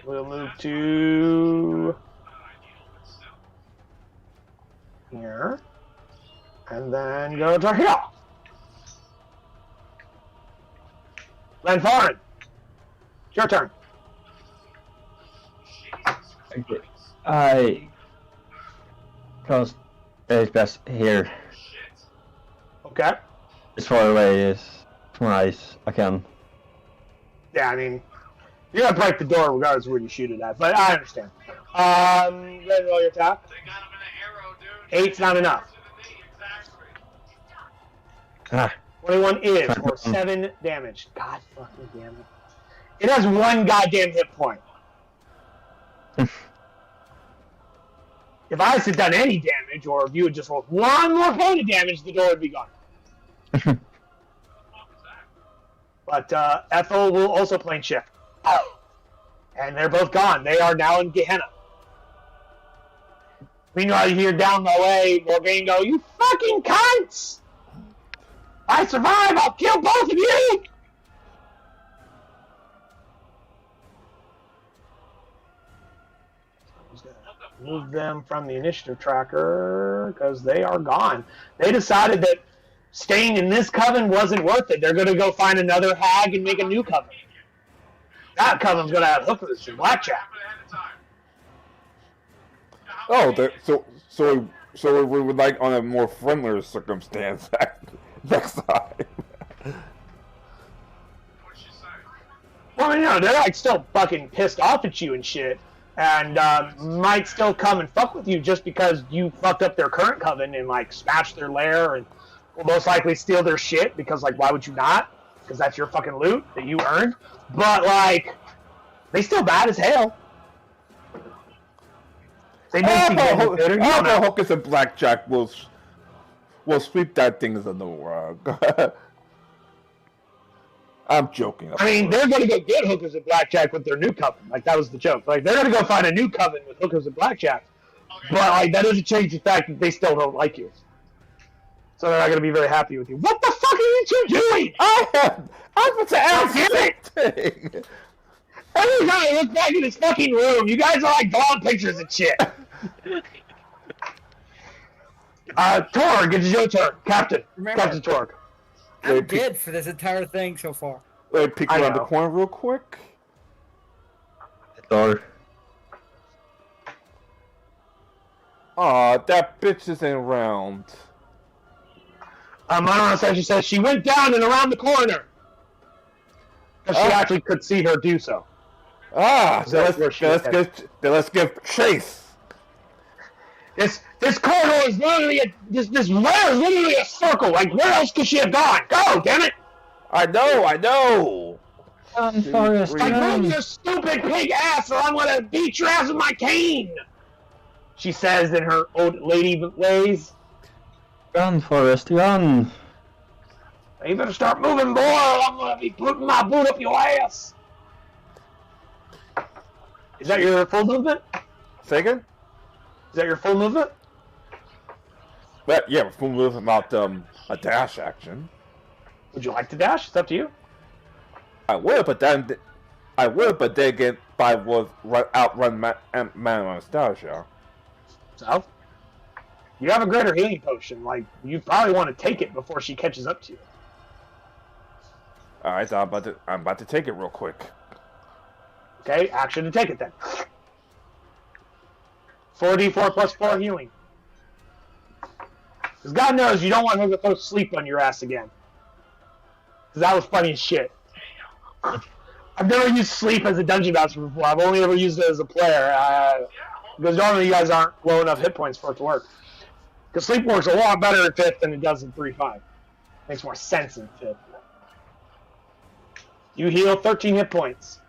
We'll move to here, and then go to here. Glenfarn, it's your turn. Okay. I cast Ace Blast here. Okay. As far away as nice I can. Yeah, I mean, you're gonna break the door regardless of where you shoot it at, but I understand. Go ahead and roll your attack. 8's not enough. Ah. 21 is, or 7 damage. God fucking damn it. It has 1 goddamn hit point. If I had done any damage, or if you had just rolled 1 more point of damage, the door would be gone. But Ethel will also plane shift. And they're both gone. They are now in Gehenna. Meanwhile, you hear down the way Morgaine go, "You fucking cunts! If I survive, I'll kill both of you!" Move them from the initiative tracker because they are gone. They decided that staying in this coven wasn't worth it. They're going to go find another hag and make a new coven. That coven's going to have hookers and blackjack. Oh, so we would like on a more friendlier circumstance next time. Well, you know, they're like still fucking pissed off at you and shit. And might still come and fuck with you just because you fucked up their current coven and like smashed their lair and will most likely steal their shit because like why would you not? Because that's your fucking loot that you earned. But like they still bad as hell. They need to be Hocus and Blackjack will sweep that thing under the rug. I'm joking. I mean, they're going to go get hookers and blackjack with their new coven. Like, that was the joke. Like, they're going to go find a new coven with hookers and blackjack. But, like, that doesn't change the fact that they still don't like you. So they're not going to be very happy with you. What the fuck are you two doing? I'm about to ask it. Every time I look back in this fucking room, you guys are, like, drawing pictures and shit. Torg, it's your turn. Captain. Remember, Captain Torg. I'm dead for this entire thing so far. Let me peek around the corner real quick. Door. Aw, that bitch isn't around. Monoros actually says she went down and around the corner. Because she actually could see her do so. Let's give chase. This corridor is literally this lair is literally a circle. Like, where else could she have gone? Go, damn it! I know. Forest, Like, move your stupid pig ass, or I'm gonna beat your ass with my cane. She says in her old lady ways. Run, Forest, run! You better start moving, boy, or I'm gonna be putting my boot up your ass. Is that your full movement? Second? Is that your full movement? But yeah, full movement, not a dash action. Would you like to dash? It's up to you. I would, but then again, I would outrun man Anastasia. So, you have a greater healing potion. Like, you probably want to take it before she catches up to you. All right, I'm about to take it real quick. Okay, action to take it then. 4d4 plus 4 healing. Because God knows you don't want her to throw sleep on your ass again. Because that was funny as shit. I've never used sleep as a dungeon master before. I've only ever used it as a player. Because normally you guys aren't low enough hit points for it to work. Because sleep works a lot better in 5th than it does in 3.5. Makes more sense in 5th. You heal 13 hit points.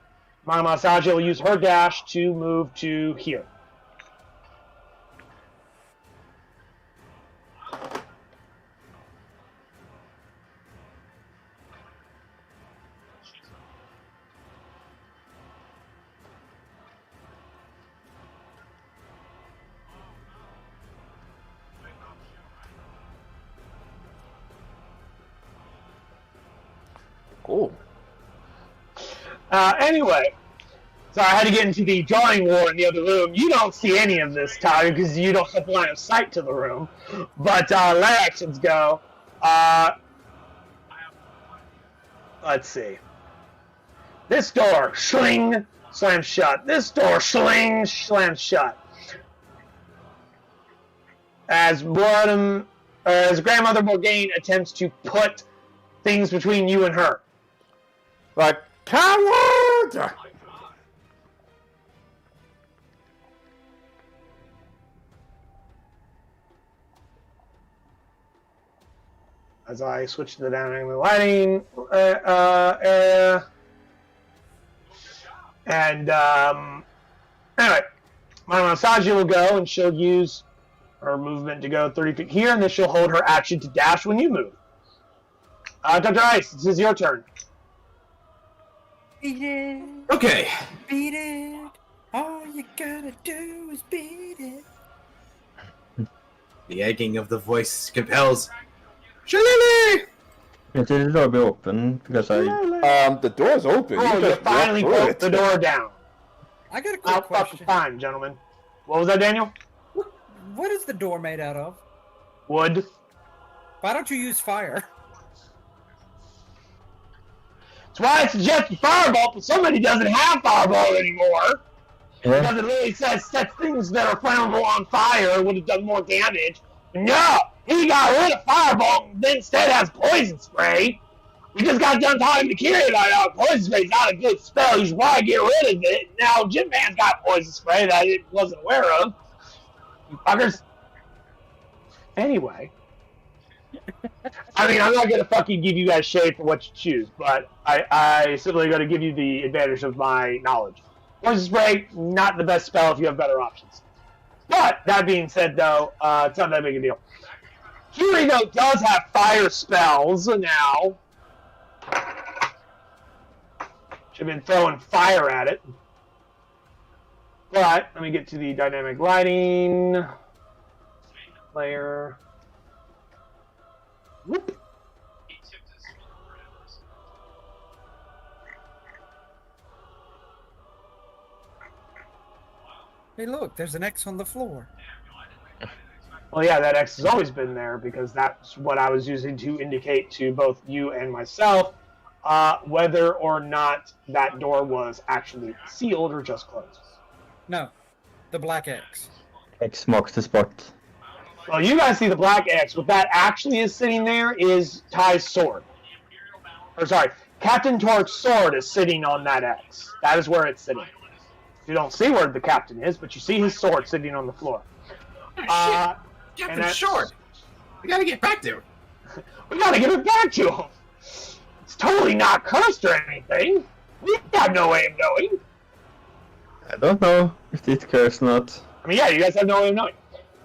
Mana Masaja will use her dash to move to here. Cool. Anyway, so I had to get into the drawing war in the other room. You don't see any of this, Tyler, because you don't have line of sight to the room. But let actions go. Let's see. This door, sling, slams shut. This door, sling, slams shut. As Grandmother Morgaine attempts to put things between you and her. Like, coward! As I switch to the dynamic lighting area. And anyway, my Masaji will go, and she'll use her movement to go 30 feet here, and then she'll hold her action to dash when you move. Dr. Ice, this is your turn. Beat it. Okay. Beat it. All you gotta do is beat it. The egging of the voice compels. Shillelagh! Did the door be open? Because I... The door's open. Oh, you just finally walked through broke the door down. I got a quick Out question. fucking time, gentlemen. What was that, Daniel? What is the door made out of? Wood. Why don't you use fire? That's why I suggest Fireball, but somebody doesn't have Fireball anymore. Yeah. Because it really says set things that are flammable on fire would have done more damage. No! He got rid of Fireball and then instead has Poison Spray. We just got done talking to Kiri about Poison Spray's not a good spell. You should probably get rid of it. Now Jim Man's got Poison Spray that it wasn't aware of. You fuckers. Anyway. I mean, I'm not going to fucking give you guys shade for what you choose, but I simply going to give you the advantage of my knowledge. Poison Spray, not the best spell if you have better options. But, that being said, though, it's not that big a deal. Kiri, though, does have fire spells now. Should have been throwing fire at it. But, let me get to the dynamic lighting layer. Whoop. Hey, look, there's an X on the floor. Well, yeah, that X has always been there because that's what I was using to indicate to both you and myself whether or not that door was actually sealed or just closed. No, the black X. X marks the spot. Well, you guys see the black X. What that actually is sitting there is Ty's sword. Or sorry, Captain Torque's sword is sitting on that X. That is where it's sitting. You don't see where the captain is, but you see his sword sitting on the floor. Captain Short! We gotta get back there. We gotta give it back to him. It's totally not cursed or anything. We have no way of knowing. I don't know if it's cursed or not. I mean, yeah, you guys have no way of knowing.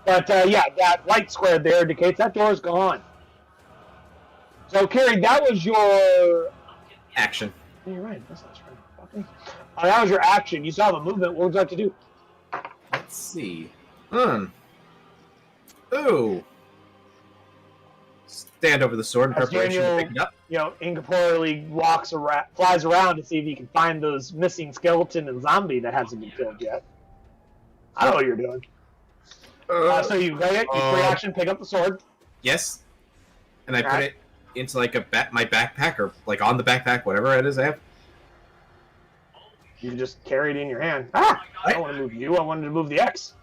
But, yeah, that light square there indicates that door is gone. So, Carrie, that was your... Action. Oh, you're right. That's not right. Okay. That was your action. You saw the movement. What would you like to do? Let's see. Ooh. Stand over the sword in As preparation Daniel, to pick it up. incorporeally flies around to see if he can find those missing skeleton and zombie that hasn't been killed yet. I know what you're doing. So you lay it, you free action, pick up the sword. Yes. And I put it into like my backpack or like on the backpack, whatever it is I have. You just carry it in your hand. I don't want to move you. I wanted to move the X.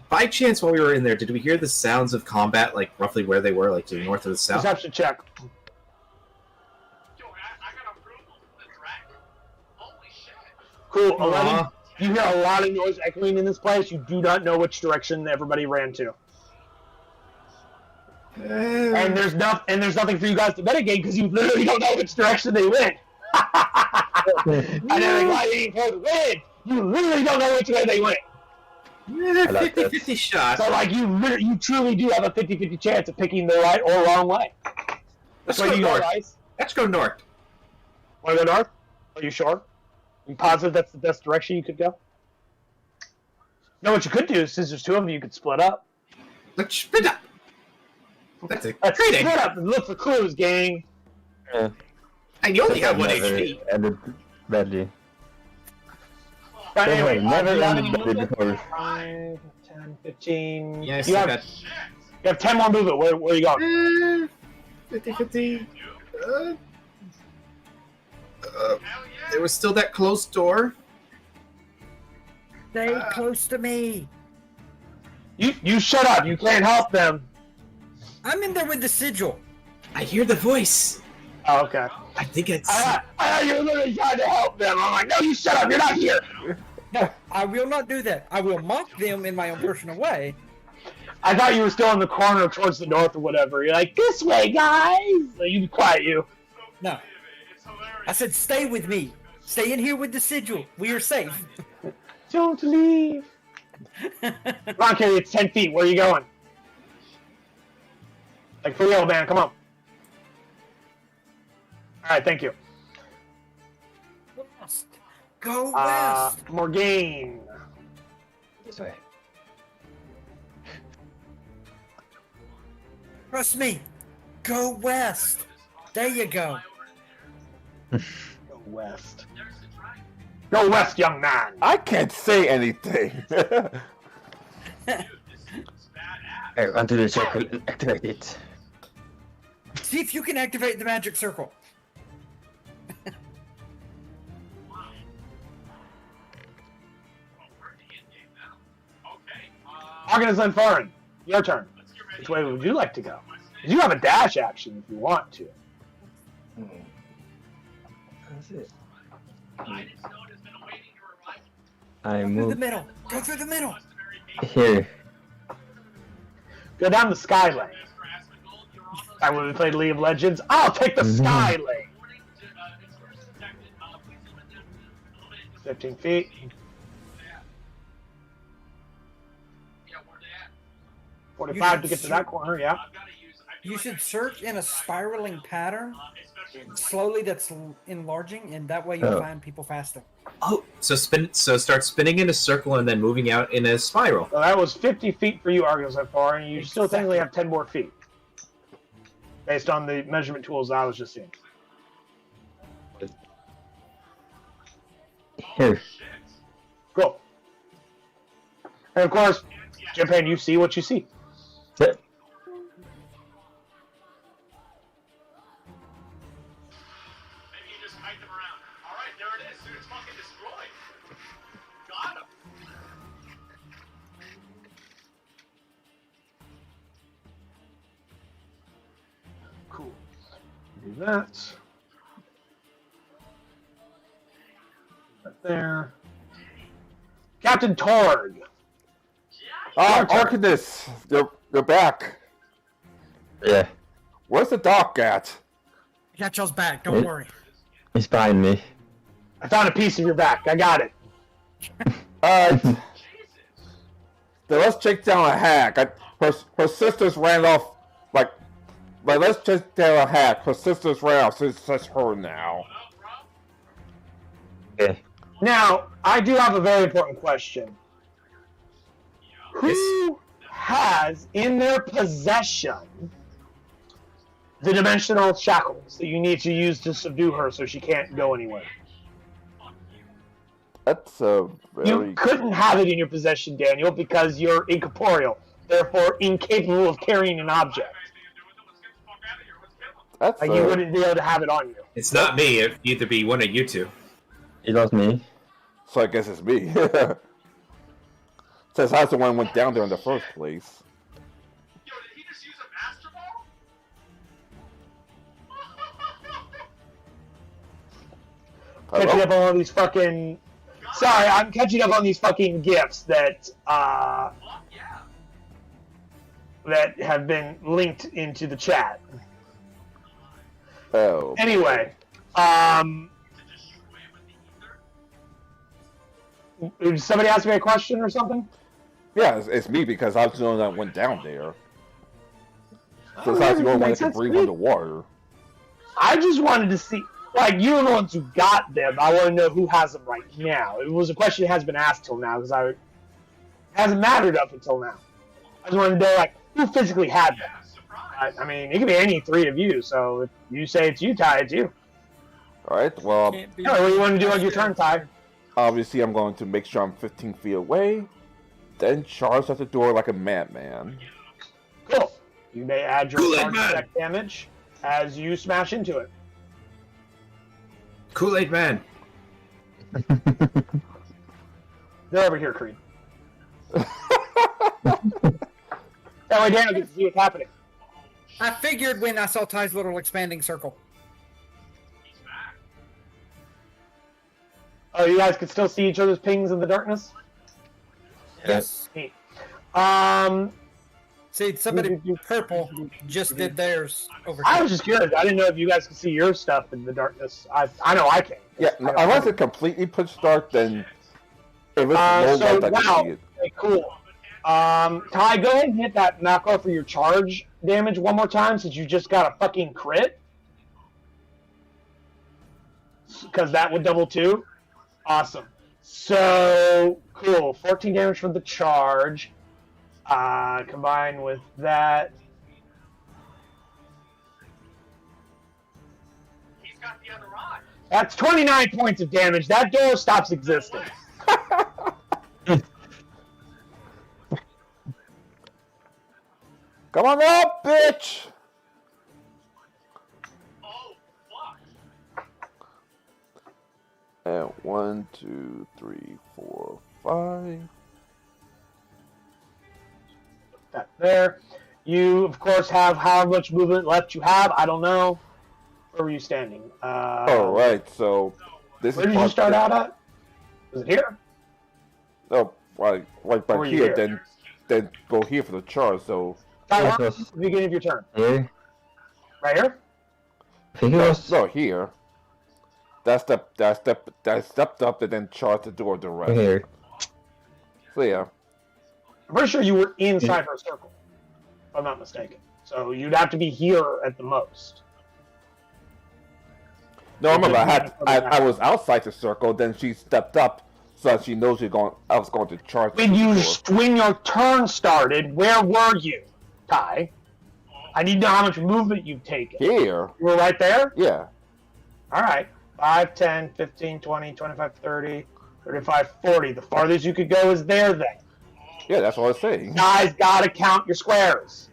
By chance, while we were in there, did we hear the sounds of combat, like roughly where they were, like to the north or the south? Perception check. Yo, I got approval from the dragon. Holy shit. Cool. 11. You hear a lot of noise echoing in this place. You do not know which direction everybody ran to. And there's nothing for you guys to mitigate because you literally don't know which direction they went. And then lighting for the wind. You literally don't know which way they went. 50-50 shot. So like you truly do have a 50-50 chance of picking the right or wrong way. Let's Where go do you north. go, guys? Let's go north. Want to go north? Are you sure? You positive that's the best direction you could go? No, what you could do is since there's two of you could split up. Let's split up. That's a Let's great split idea. up and look for clues, gang. Yeah. And you only have I've 1 never HP. ended badly. But They anyway, have never do you have ended any badly movement? before. 5, 10, 15. Yeah, I you, still have, got you have 10 more movement. Where are you going? 50-50. There was still that closed door. Stay close to me. You shut up. You can't help them. I'm in there with the sigil. I hear the voice. Oh, okay. I think it's. I thought you were literally trying to help them. I'm like, no, you shut up. You're not here. No, I will not do that. I will mock them in my own personal way. I thought you were still in the corner towards the north or whatever. You're like, this way, guys. So you be quiet, you. No. I said stay with me. Stay in here with the sigil. We are safe. Don't leave. Come on, Carrie. It's 10 feet. Where are you going? Like, for real, man. Come on. All right, thank you. West. Go west. Morgaine. This way. Trust me. Go west. There you go. Go west. Go west, young man. I can't say anything. Hey, onto the circle and activate it. See if you can activate the magic circle. Argus and Foreign, your turn. Which way would you like to go? You have a dash action if you want to. That's it. I Through the move middle. Go through the middle. here. Go down the sky lane. Time when we played League of Legends, I'll take the sky lane. 15 feet. 45 to get to that corner, yeah. You should search in a spiraling pattern, slowly that's enlarging, and that way you'll find people faster. Oh, so start spinning in a circle and then moving out in a spiral. So that was 50 feet for you, Argus so far, and you still technically have 10 more feet. Based on the measurement tools I was just seeing. Here. Cool. And of course, Japan, you see what you see. Yeah. Maybe you just kite them around. Alright, there it is. Dude, it's fucking destroyed. Got him. Cool. Do that. Right there. Captain Torg. Oh, Arcanus, you're back. Yeah. Where's the dock at? Got y'all's back. Don't worry. He's behind me. I found a piece of your back. I got it. Then let's take down a hack. Her sisters ran off, like, let's take down a hack. Her sisters ran off, so it's just her now. Okay. Now, I do have a very important question. Who has in their possession the dimensional shackles that you need to use to subdue her so she can't go anywhere? That's a very... You couldn't have it in your possession, Daniel, because you're incorporeal, therefore incapable of carrying an object. That's Like, you wouldn't be able to have it on you. It's not me. It'd either be one of you two. It was me. So I guess it's me. Says I was the one who went down there in the first place. Yo, did he just use a master ball? Catching up on all these fucking... Sorry, I'm catching up on these fucking gifts that, Fuck yeah. that have been linked into the chat. Oh. Anyway, did somebody ask me a question or something? Yeah, it's me because I was the one that went down there. So I was the only one that could breathe underwater. I just wanted to see, like, you were the ones who got them. I want to know who has them right now. It was a question that has been asked till now, because it hasn't mattered up until now. I just wanted to know, like, who physically had them. I mean, it could be any three of you. So if you say it's you, Ty, it's you. All right. Well, Can't be All right, what do you want to do my on your shit. turn, Ty? obviously, I'm going to make sure I'm 15 feet away, then charge at the door like a madman. Cool. You may add your Kool-Aid charge Man. attack damage as you smash into it. Kool-Aid Man. They're over here, Creed. That way Dan gets to see what's happening. I figured when I saw Ty's little expanding circle. He's back. Oh, you guys can still see each other's pings in the darkness? Yes. Neat. See, somebody purple just did theirs over I here. was just curious. I didn't know if you guys could see your stuff in the darkness. I know I can. Yeah, unless it completely pitch dark, then if it's low So, light, I wow. can see it. Okay, cool. Ty, go ahead and hit that knockoff for your charge damage one more time since you just got a fucking crit. Because that would double too. Awesome. So, cool. 14 damage from the charge. Combined with that. He's got the other eye. That's 29 points of damage. That door stops existing. Come on up, bitch! Oh, fuck. And 1, 2, 3, 4, 5. That there. You, of course, have how much movement left you have. I don't know. Where were you standing? All right, so this Where is did you part start that- out at? Was it here? Oh, right Or back you here, here? then go here for the charge. So That Yes, was the beginning of your turn. Here. Right here? I think it was. no here. That stepped up and then charged the door direct. Here. So yeah, I'm pretty sure you were inside her circle, if I'm not mistaken. So you'd have to be here at the most. no, I remember I was outside the circle. Then she stepped up, so that she knows I was going to charge. When the door. when your turn started, where were you, Ty? I need to know how much movement you've taken. Here, You were right there? yeah. All right. 5, 10, 15, 20, 25, 30, 35, 40. The farthest you could go is there then. Yeah, that's what I was saying. Guys, gotta count your squares.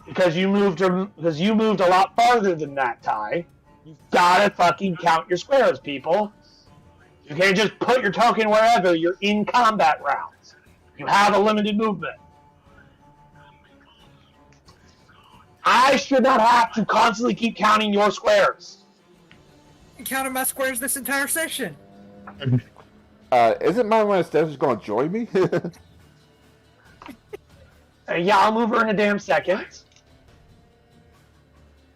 Because you moved a lot farther than that, Ty. You gotta fucking count your squares, people. You can't just put your token wherever. You're in combat rounds. You have a limited movement. I should not have to constantly keep counting your squares. I counted my squares this entire session. Isn't my one just going to join me? Yeah, I'll move her in a damn second.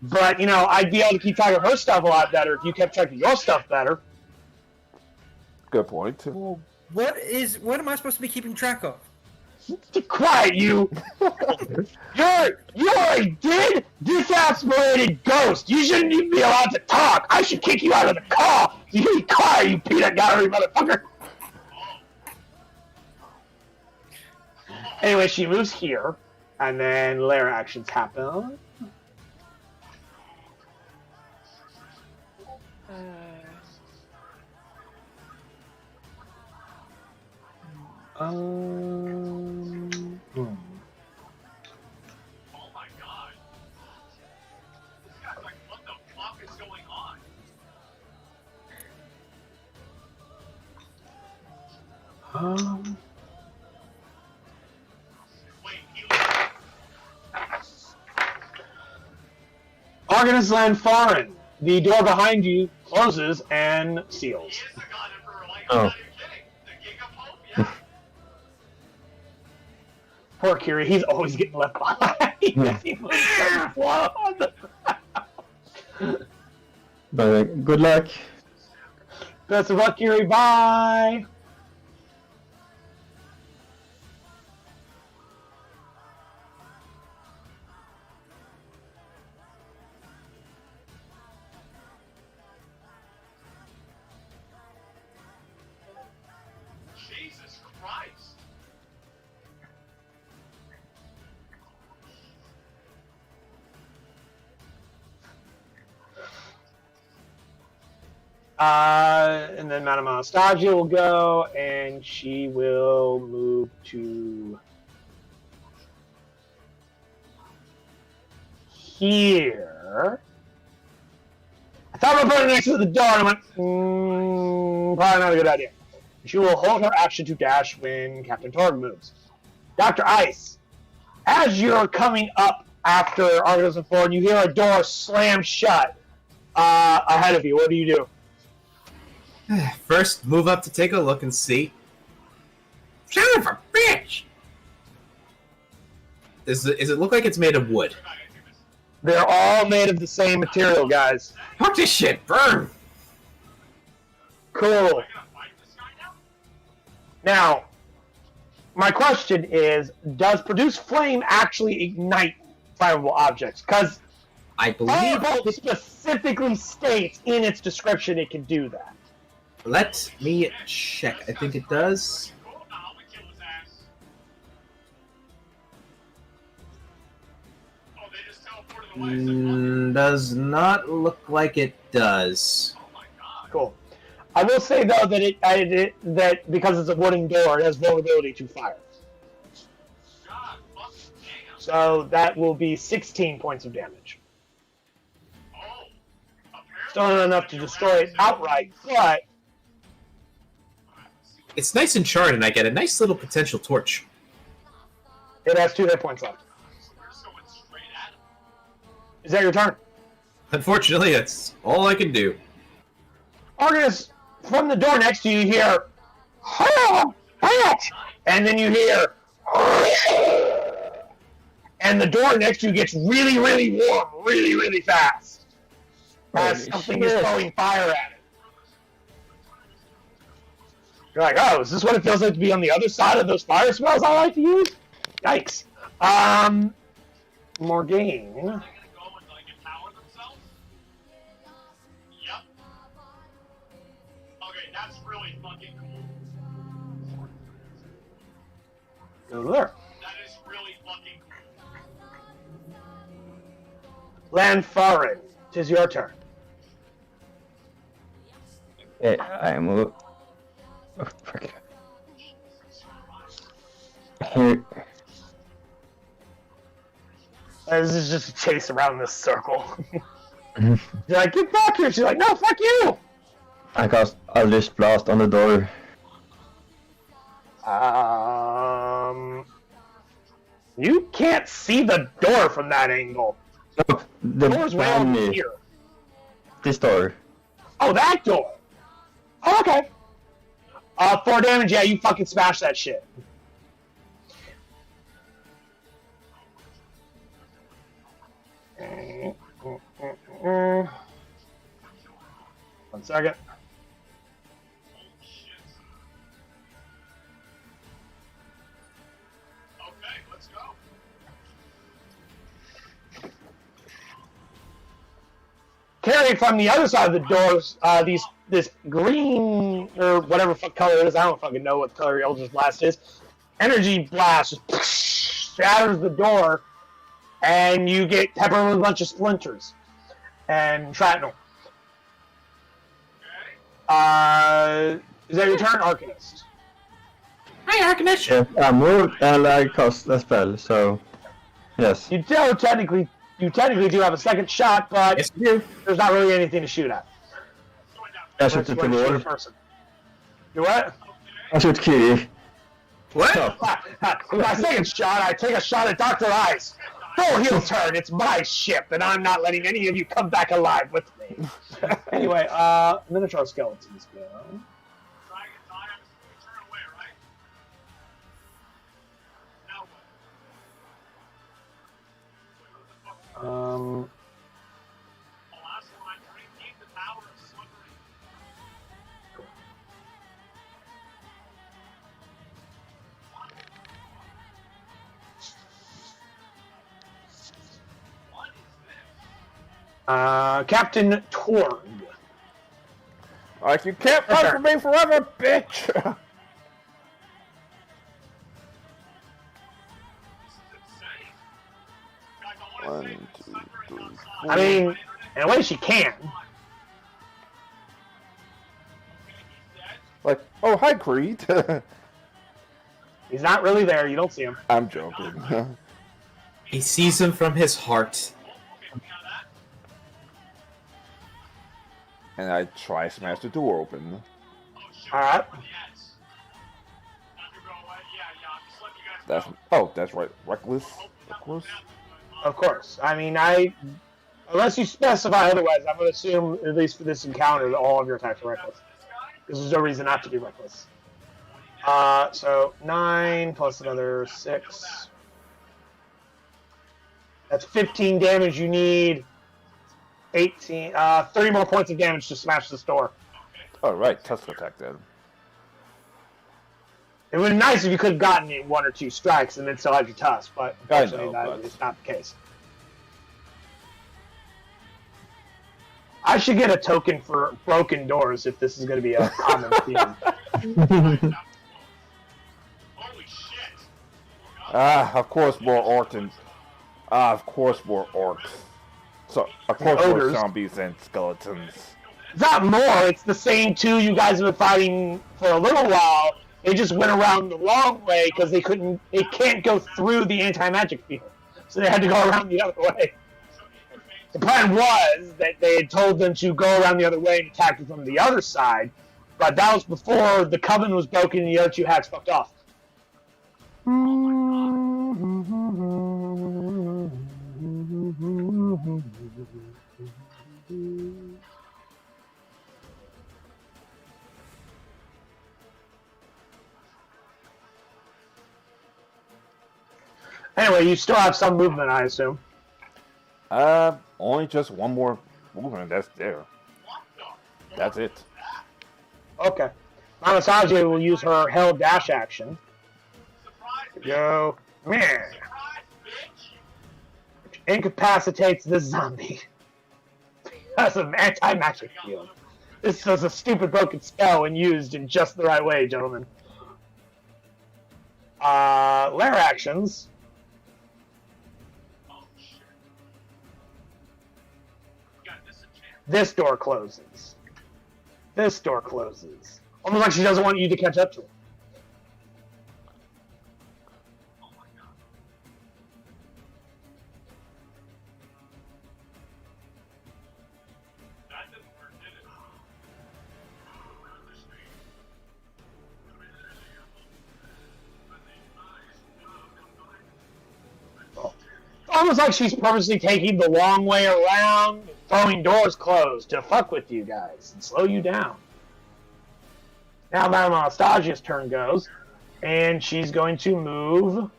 But, I'd be able to keep track of her stuff a lot better if you kept track of your stuff better. Good point. Well, what am I supposed to be keeping track of? Quiet, you! You're a dead, disaspirated ghost! You shouldn't even be allowed to talk! I should kick you out of the call! You be quiet, you peanut gallery motherfucker! Anyway, she moves here, and then lair actions happen. Oh my god. Like, what the fuck is going on? Wait, he Organist land foreign. The door behind you closes and seals. is the god emperor, like, Oh. I'm not even kidding. The King of Hope, yeah. Poor Kiri, he's always getting left behind. Yeah. He was so slow on the ground. But good luck. Best of luck, Kiri. Bye. Jesus Christ. And then Madame Anastasia will go, and she will move to here. I thought about putting it next to the door, and I went, probably not a good idea. She will hold her action to dash when Captain Torg moves. Dr. Ice, as you're coming up after Argus and Ford, you hear a door slam shut ahead of you. What do you do? First, move up to take a look and see. Son of a bitch! Does it look like it's made of wood? They're all made of the same material, guys. Fuck this shit! Burn! Cool. Now, my question is, does produce flame actually ignite flammable objects? Because I believe Firebolt specifically states in its description it can do that. Let me check. I think it does. Does not look like it does. Cool. I will say though that that because it's a wooden door, it has vulnerability to fire. So that will be 16 points of damage. Still not enough to destroy it outright, but It's nice and charred, and I get a nice little potential torch. it has 2 hit points left. Is that your turn? Unfortunately, that's all I can do. Argus, from the door next to you, hear, "Oh, bitch!" And then you hear, and the door next to you gets really, really warm, really, really fast. As something is throwing fire at it. You're like, oh, is this what it feels like to be on the other side of those fire spells I like to use? Yikes. Morgaine. Go there. That is really fucking cool. Lanfarin, 'tis your turn. Okay, I move. Oh, fuck. Here. This is just a chase around this circle. You're like, get back here. She's like, no, fuck you. I cast Eldritch Blast on the door. You can't see the door from that angle. No, the Door's way over here. This door. Oh, that door. Oh, okay. 4 damage. Yeah, you fucking smash that shit. One second. Okay, let's go. Carried from the other side of the doors, this green or whatever fuck color it is. I don't fucking know what color Eldritch Blast is. Energy blast just shatters the door, and you get peppered with a bunch of splinters and shrapnel. Is that your turn, Arcanist? Hi, Arcanist. Yeah, I moved and I cast a spell, so yes. You technically do have a second shot, but Yes, you do. there's not really anything to shoot at. I shoot at the When you shoot a wall. person. You what? I shoot Kitty. What? Oh. My second shot, I take a shot at Dr. Ice. Full heel turn. It's my ship, and I'm not letting any of you come back alive with me. Anyway, Minotaur skeletons go. Dragon time. Turn away, right? Now what? Last one. Regain the power of slumbering. What is this? Captain Torg. Like, you can't fight for me forever, bitch! This is insane. Guys, I want to say 1, 2, suffering 3, outside. I mean, in a way she can. Like, oh, hi, Creed. He's not really there. You don't see him. I'm joking. He sees him from his heart. And I try to smash the door open. All right. That's right. Reckless. Of course. Of course. I mean, unless you specify otherwise, I'm going to assume, at least for this encounter, that all of your attacks are reckless. Because there's no reason not to be reckless. So 9 plus another 6. That's 15 damage. You need 30 more points of damage to smash this door. All right, Tusk attack then. It would be nice if you could have gotten it 1 or 2 strikes and then still had your tusk, but unfortunately that is not the case. I should get a token for broken doors if this is going to be a common theme. Of course more orcs. Of course more orcs. So, of course more zombies and skeletons. It's not more, it's the same 2 you guys have been fighting for a little while. They just went around the wrong way because they can't go through the anti-magic field. So they had to go around the other way. The plan was that they had told them to go around the other way and attack them from the other side, but that was before the coven was broken and the other 2 hacks fucked off. Anyway, you still have some movement, I assume. Only just one more movement that's there. That's it. Okay. Anastasia will use her held dash action. Go. Meh. Which incapacitates the zombie. That's an anti-magic field. This was a stupid broken spell when used in just the right way, gentlemen. Lair actions. This door closes. This door closes. Almost like she doesn't want you to catch up to her. Almost like she's purposely taking the long way around, throwing doors closed to fuck with you guys and slow you down. Now Madame Anastasia's turn goes, and she's going to move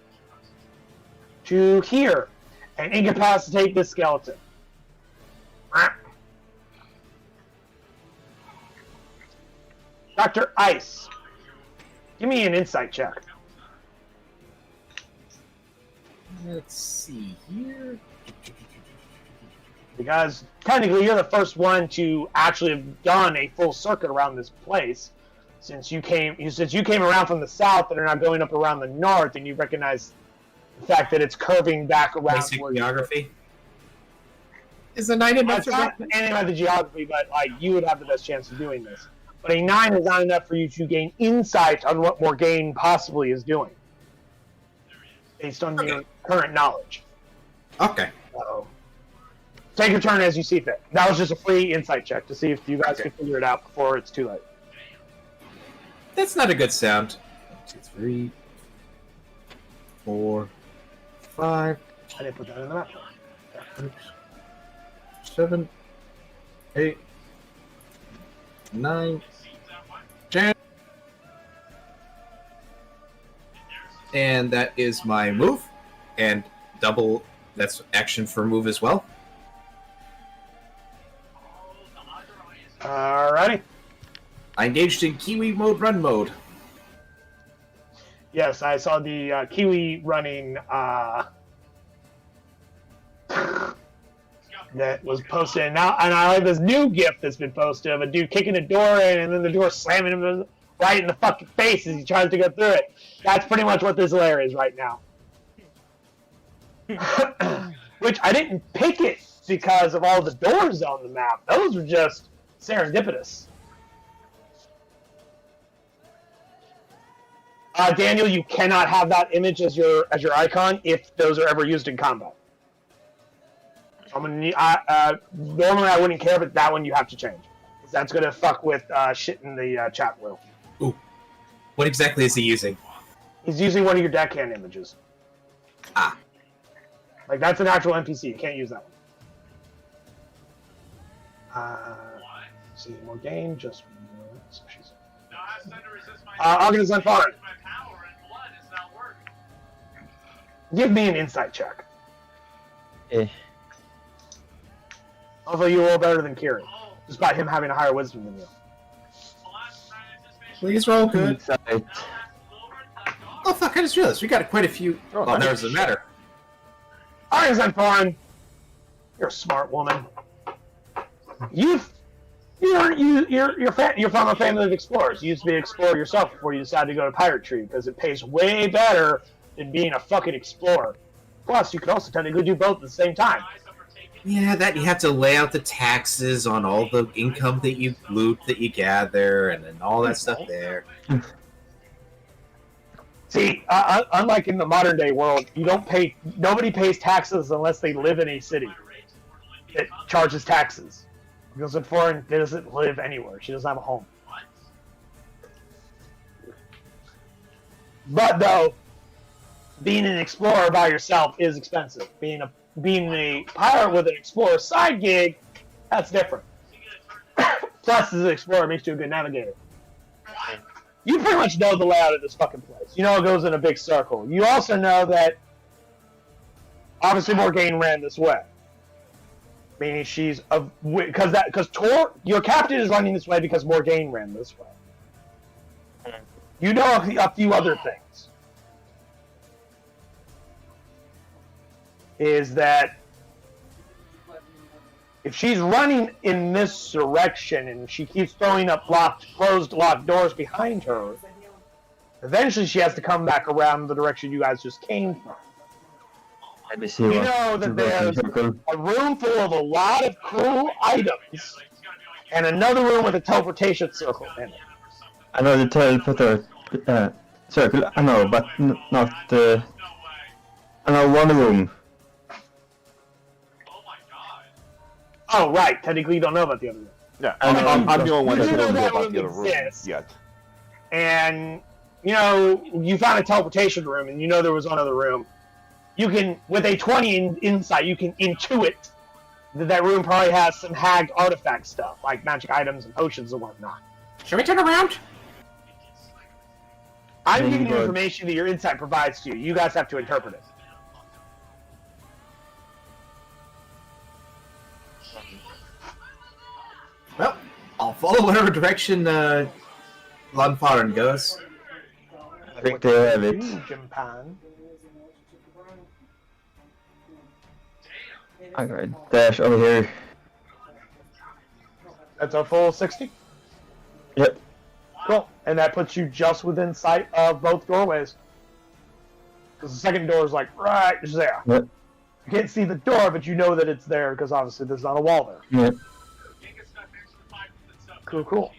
to here and incapacitate this skeleton. Dr. Ice, give me an insight check. Let's see here. Because technically you're the first one to actually have done a full circuit around this place. Since you came around from the south and are now going up around the north, and you recognize the fact that it's curving back around. Basic geography. Is a 9 enough? It's not anything about the geography, but like you would have the best chance of doing this. But a 9 is not enough for you to gain insight on what Morgaine possibly is doing, based on your current knowledge. Okay. So, take your turn as you see fit. That was just a free insight check to see if you guys can figure it out before it's too late. That's not a good sound. 1, 2, 3, 4, 5. I didn't put that in the map. 6, 7, 8, 9, 10. And that is my move. And double, that's action for move as well. Alrighty. I engaged in Kiwi mode, run mode. Yes, I saw the Kiwi running that was posted. Now, and I like this new GIF that's been posted of a dude kicking a door in and then the door slamming him right in the fucking face as he tries to get through it. That's pretty much what this lair is right now. Which I didn't pick it because of all the doors on the map. Those were just serendipitous. Daniel, you cannot have that image as your icon if those are ever used in combat. I'm gonna need, normally I wouldn't care, but that one you have to change. That's gonna fuck with shit in the chat wheel. Ooh. What exactly is he using? He's using one of your deckhand images. Ah. Like, that's an actual NPC. You can't use that one. See, more game, just... So she's... Organized Foreign. Give me an insight check. Eh. Although you roll better than Kieran, despite him having a higher wisdom than you. Please roll good. Insight. Oh fuck! I just realized we got quite a few. Oh, that doesn't matter. Organized Foreign. You're a smart woman. You're from a family of explorers. You used to be an explorer yourself before you decided to go to piratry because it pays way better than being a fucking explorer. Plus, you could also technically do both at the same time. Yeah, that you have to lay out the taxes on all the income that you loot, that you gather, and then all that stuff there. See, unlike in the modern day world, nobody pays taxes unless they live in a city that charges taxes. Because in foreign, they doesn't live anywhere. She doesn't have a home. But though, being an explorer by yourself is expensive. Being a pirate with an explorer side gig, that's different. Plus, as an explorer, it makes you a good navigator. You pretty much know the layout of this fucking place. You know it goes in a big circle. You also know that obviously Morgaine ran this way. Meaning she's because your captain is running this way because Morgaine ran this way. You know a few other things. Is that if she's running in this direction and she keeps throwing up closed locked doors behind her, eventually she has to come back around the direction you guys just came from. Let me see You know that there's a room full of a lot of cool items and another room with a teleportation circle in it. I know the teleporter circle, I know, but not I know one room. Oh, right. Technically, you don't know about the other room. Yeah, I'm the only one that doesn't know about the other room exists. yet. And, you found a teleportation room, and you know there was one other room. You can, with a 20 in insight, you can intuit that room probably has some hagged artifact stuff, like magic items and potions and whatnot. Should we turn around? I'm giving you information that your insight provides to you. You guys have to interpret it. Well, I'll follow whatever direction Lanfarin goes. I think they have it. Japan. I got dash over here. That's a full 60? Yep. Cool. And that puts you just within sight of both doorways. Because the second door is like right there. Yep. You can't see the door, but you know that it's there because obviously there's not a wall there. Yep. Cool.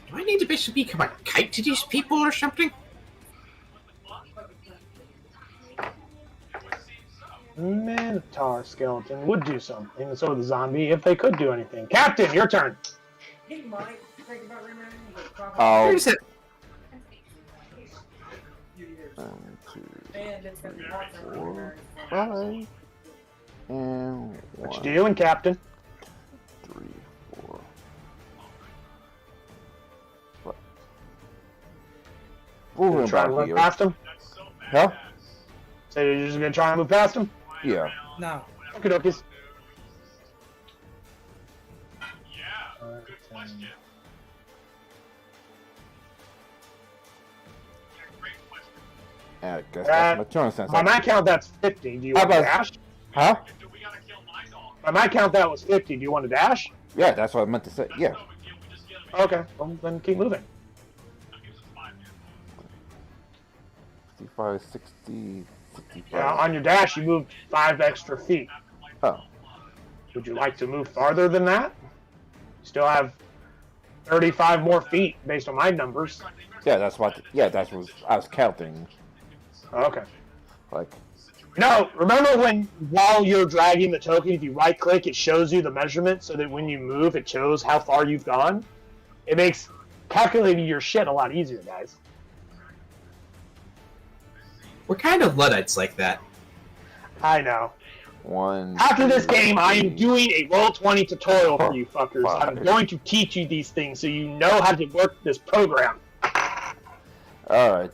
Do I need to basically become a kite to these people or something? Minotaur skeleton would do something, and so would the zombie if they could do anything. Captain, your turn. Oh. Where is it? 1, 2, 3, 4, 5, and 1, What you doing, Captain? 3, 4. What? Moving Try to back run here. past him? Huh? So you're just gonna try and move past him? Yeah. No. Okay, dokies. Good question. Great question. I guess that's my turn since By my count, that's 50. Do you want to dash? Huh? Do we gotta kill my dog? By my count, that was 50. Do you want to dash? Yeah, that's what I meant to say. Yeah. Okay, well, then keep moving. 55, 60, 65. Yeah, on your dash, you moved 5 extra feet. Oh. Would you like to move farther than that? Still have 35 more feet based on my numbers. Yeah, that's what I was counting. Okay. Like, no, remember while you're dragging the token, if you right click, it shows you the measurement so that when you move, it shows how far you've gone. It makes calculating your shit a lot easier, guys. We're kind of Luddites like that. I know. After this game, I am doing a Roll20 tutorial for you fuckers. I'm going to teach you these things so you know how to work this program. Alright.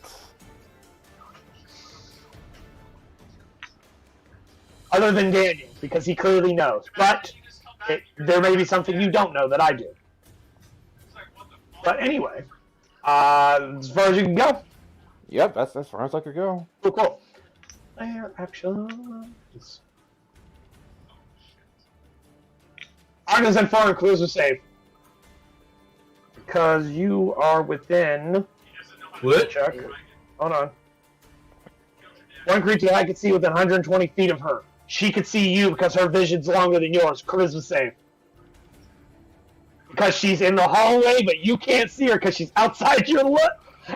Other than Daniel, because he clearly knows. But there may be something you don't know that I do. But anyway, as far as you can go. Yep, that's as far as I could go. Cool. Player actions. I'm going to send foreign clues to save. Because you are within... What? Check. Hold on. One creature I could see within 120 feet of her. She could see you because her vision's longer than yours. Charisma save. Because she's in the hallway, but you can't see her because she's outside your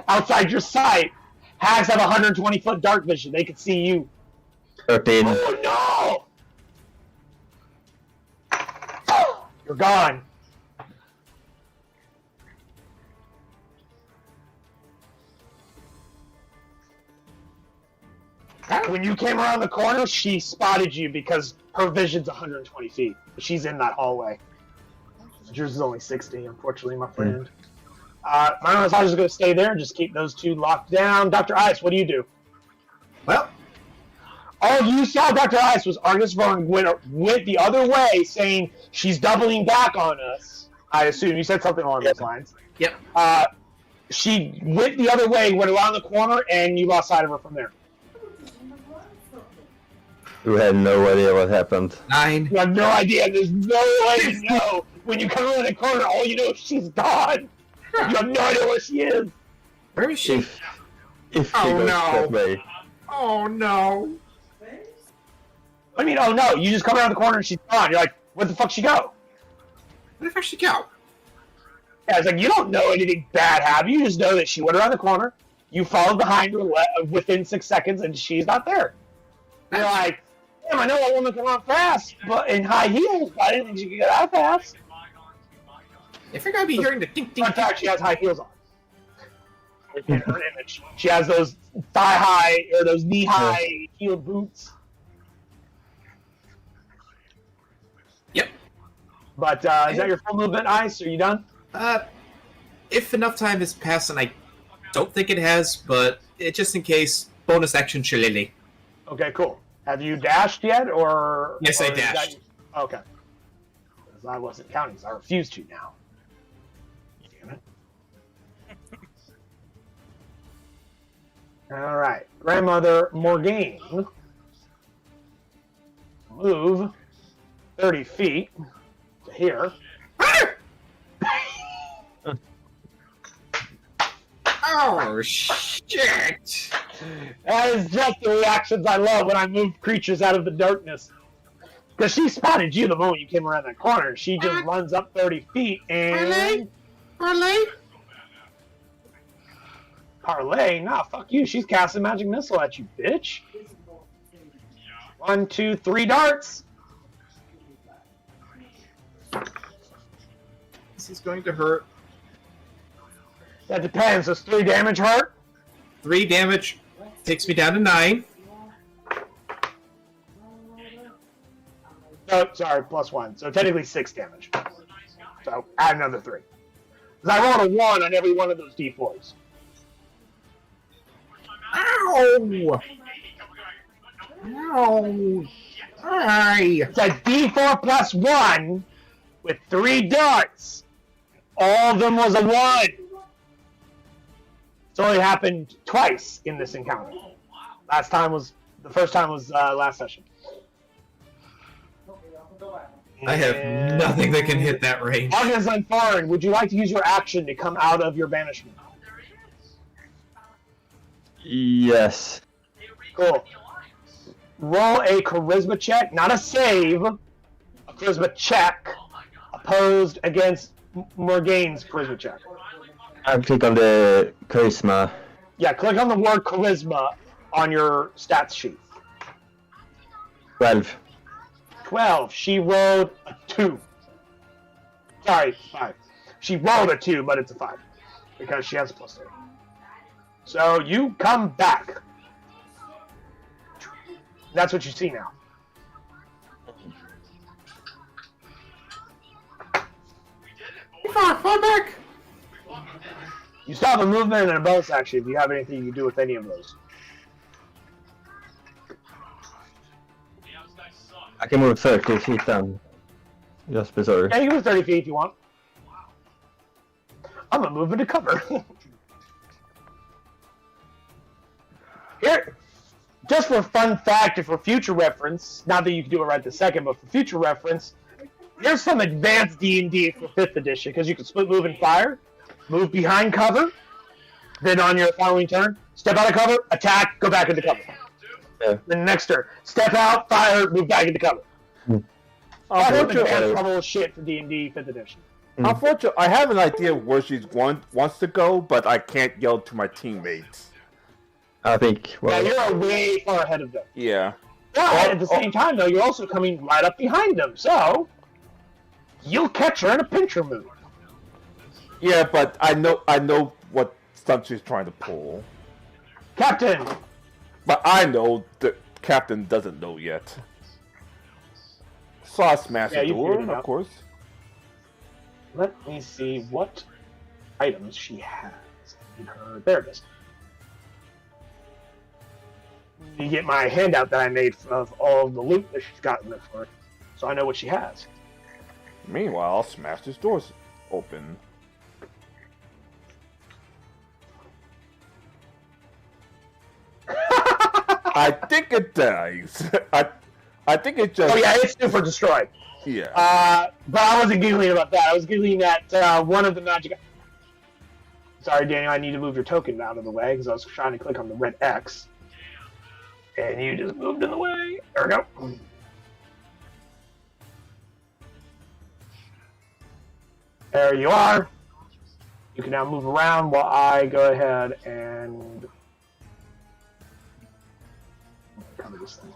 outside your sight. Hags have 120-foot dark vision. They can see you. 13. Oh no! You're gone. When you came around the corner, she spotted you because her vision's 120 feet. She's in that hallway. Yours is only 60, unfortunately, my friend. My massage is going to stay there and just keep those two locked down. Dr. Ice, what do you do? Well, all you saw, Dr. Ice, was Argus Vaughn went the other way, saying she's doubling back on us. I assume you said something along those lines. Yep. She went the other way, went around the corner, and you lost sight of her from there. You had no idea what happened. 9. You have no idea. There's no way to know. When you come around the corner, all you know is she's gone. You have no idea where she is. Where is she? If she goes that way. Oh no! I mean, oh no, you just come around the corner and she's gone. You're like, where the fuck she go? Where the fuck she go? Yeah, it's like, you don't know anything bad happened. You just know that she went around the corner, you followed behind her within 6 seconds, and she's not there. You're like, damn, I know that woman can run fast, but in high heels, but I didn't think she could get that fast. If you're gonna be hearing the ding ding, In fact, she has high heels on. In her image, she has those thigh-high, or those knee-high heeled boots. Yep. But is that your full movement, Ice? Are you done? If enough time has passed, and I don't think it has, but just in case, bonus action shillelagh. Okay, cool. Have you dashed yet, or? Yes, or I dashed. Okay. Because I wasn't counting, so I refuse to now. Damn it. All right, Grandmother Morgaine. Move 30 feet to here. Oh shit! That is just the reactions I love when I move creatures out of the darkness. Because she spotted you the moment you came around that corner. She just runs up 30 feet and... Parlay? Nah, fuck you. She's casting magic missile at you, bitch. 1, 2, 3 darts. This is going to hurt. That depends. Does 3 damage hurt? 3 damage takes me down to 9. Oh, sorry, +1. So technically 6 damage. So add another 3. Because I rolled a 1 on every one of those d4s. Ow! Ow! Aye! It's a d4 plus 1 with 3 darts. All of them was a 1. It's only happened twice in this encounter. The first time was last session. I have nothing that can hit that range. Argus and Foreign, would you like to use your action to come out of your banishment? Yes. Cool. Roll a charisma check, not a save. A charisma check opposed against Morgane's charisma check. I click on the charisma. Yeah, click on the word charisma on your stats sheet. 12. 12. She rolled a 2. Sorry, 5. She rolled a 2, but it's a 5 because she has a +3. So you come back. That's what you see now. Fall back. You still have a movement and a bonus action if you have anything you can do with any of those. I can move 30 feet down. Just be sorry. Yeah, you can move 30 feet if you want. I'm gonna move into cover. Here, just for fun fact and for future reference, not that you can do it right this second, but for future reference, there's some advanced D&D for 5th edition, because you can split move and fire, move behind cover, then on your following turn, step out of cover, attack, go back into cover. Yeah. Then next turn, step out, fire, move back into cover. That's advanced level shit for D&D 5th edition. Unfortunately, I have an idea where she's wants to go, but I can't yell to my teammates. I think. Well, Yeah, you're way far ahead of them. Yeah. But at the same time, though, you're also coming right up behind them, so you'll catch her in a pincher move. Yeah, but I know what stunt she's trying to pull. Captain! But I know the captain doesn't know yet. Saw smash the you door, figured it of out. course. Let me see what items she has in her. There it is. You get my handout that I made of all of the loot that she's gotten there for, so I know what she has. Meanwhile, I'll smash this doors open. I think it dies. I think it just. Oh yeah, it's super destroyed. Yeah. But I wasn't giggling about that. I was giggling at one of the magic. Sorry, Daniel, I need to move your token out of the way because I was trying to click on the red X. And you just moved in the way. There we go. There you are. You can now move around while I go ahead and cover this thing.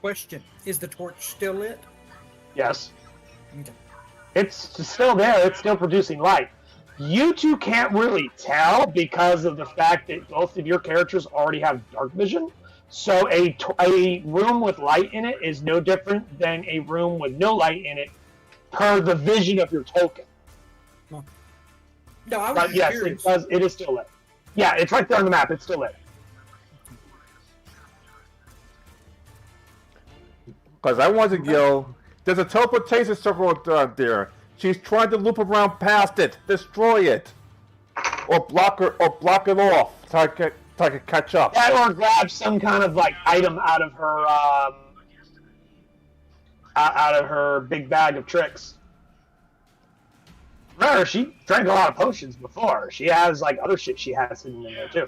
Question: is the torch still lit? Yes. Okay. It's still there. It's still producing light. You two can't really tell because of the fact that both of your characters already have dark vision. So a room with light in it is no different than a room with no light in it per the vision of your token. No, I was But yes, curious. it is still lit. Yeah, it's right there on the map. It's still lit. Because I want to yell, there's a teleportation circle there. She's trying to loop around past it. Destroy it. Or block it off so I can catch up. That or grab some kind of like item out of her big bag of tricks. Remember, she drank a lot of potions before. She has like other shit she has hidden in there too.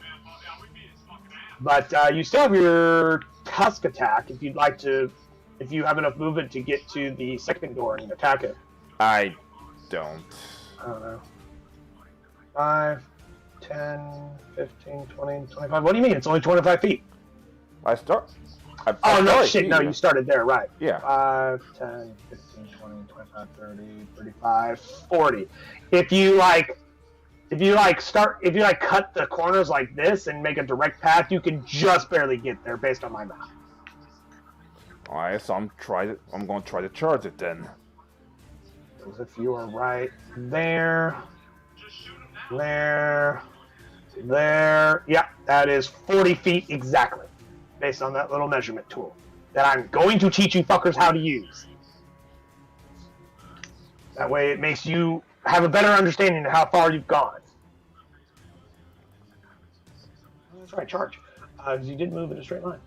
But you still have your tusk attack if you'd like to. If you have enough movement to get to the second door and attack it. I don't. I don't know. 5, 10, 15, 20, 25. What do you mean? It's only 25 feet. I start. Oh, no, shit. No, you started there, right. Yeah. 5, 10, 15, 20, 25, 30, 35, 40. If you cut the corners like this and make a direct path, you can just barely get there based on my map. Alright, so I'm going to try to charge it then. Because if you are right there, there, yeah, that is 40 feet exactly, based on that little measurement tool that I'm going to teach you fuckers how to use. That way it makes you have a better understanding of how far you've gone. That's right, charge. Because you did move in a straight line.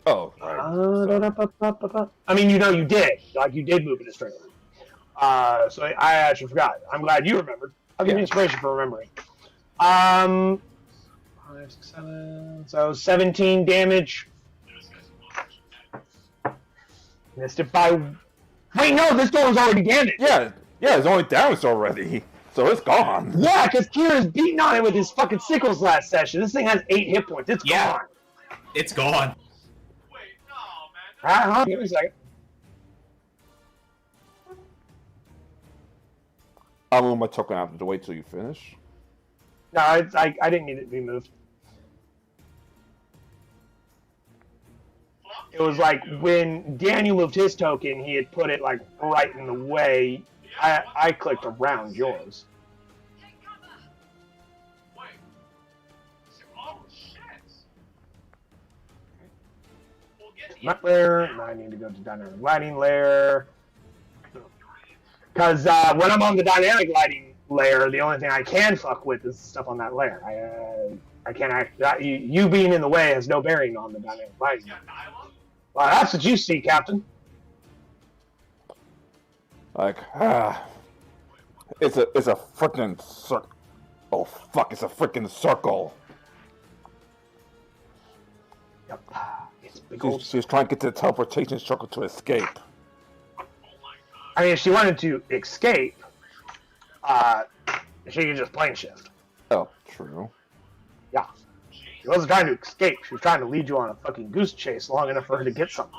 Oh, right. I mean, you did. Like, you did move in a straight line. So I actually forgot. I'm glad you remembered. I'll give you inspiration for remembering. 5, 6, 7. So 17 damage Missed it by... Wait, no, this door was already damaged. Yeah, it's only damaged already. So it's gone. Yeah, because Kira's beating on it with his fucking sickles last session. This thing has 8 hit points. It's gone. It's gone. Wait, no, man. Give me a second. I'll move my token out of the way till you finish. No, I didn't need it to be moved. It was like when Daniel moved his token, he had put it like right in the way. I clicked around yours. Wait. Oh, shit. We'll get the Map layer. Now I need to go to dynamic lighting layer. Because when I'm on the dynamic lighting layer, the only thing I can fuck with is stuff on that layer. I can't act. You being in the way has no bearing on the dynamic lighting. Well, that's what you see, Captain. Like, it's a freaking circle. Oh fuck! It's a freaking circle. Yep. It's a big old. She's trying to get to the teleportation circle to escape. I mean, if she wanted to escape, she could just plane shift. Oh, true. Yeah. She wasn't trying to escape. She was trying to lead you on a fucking goose chase long enough for her to get something.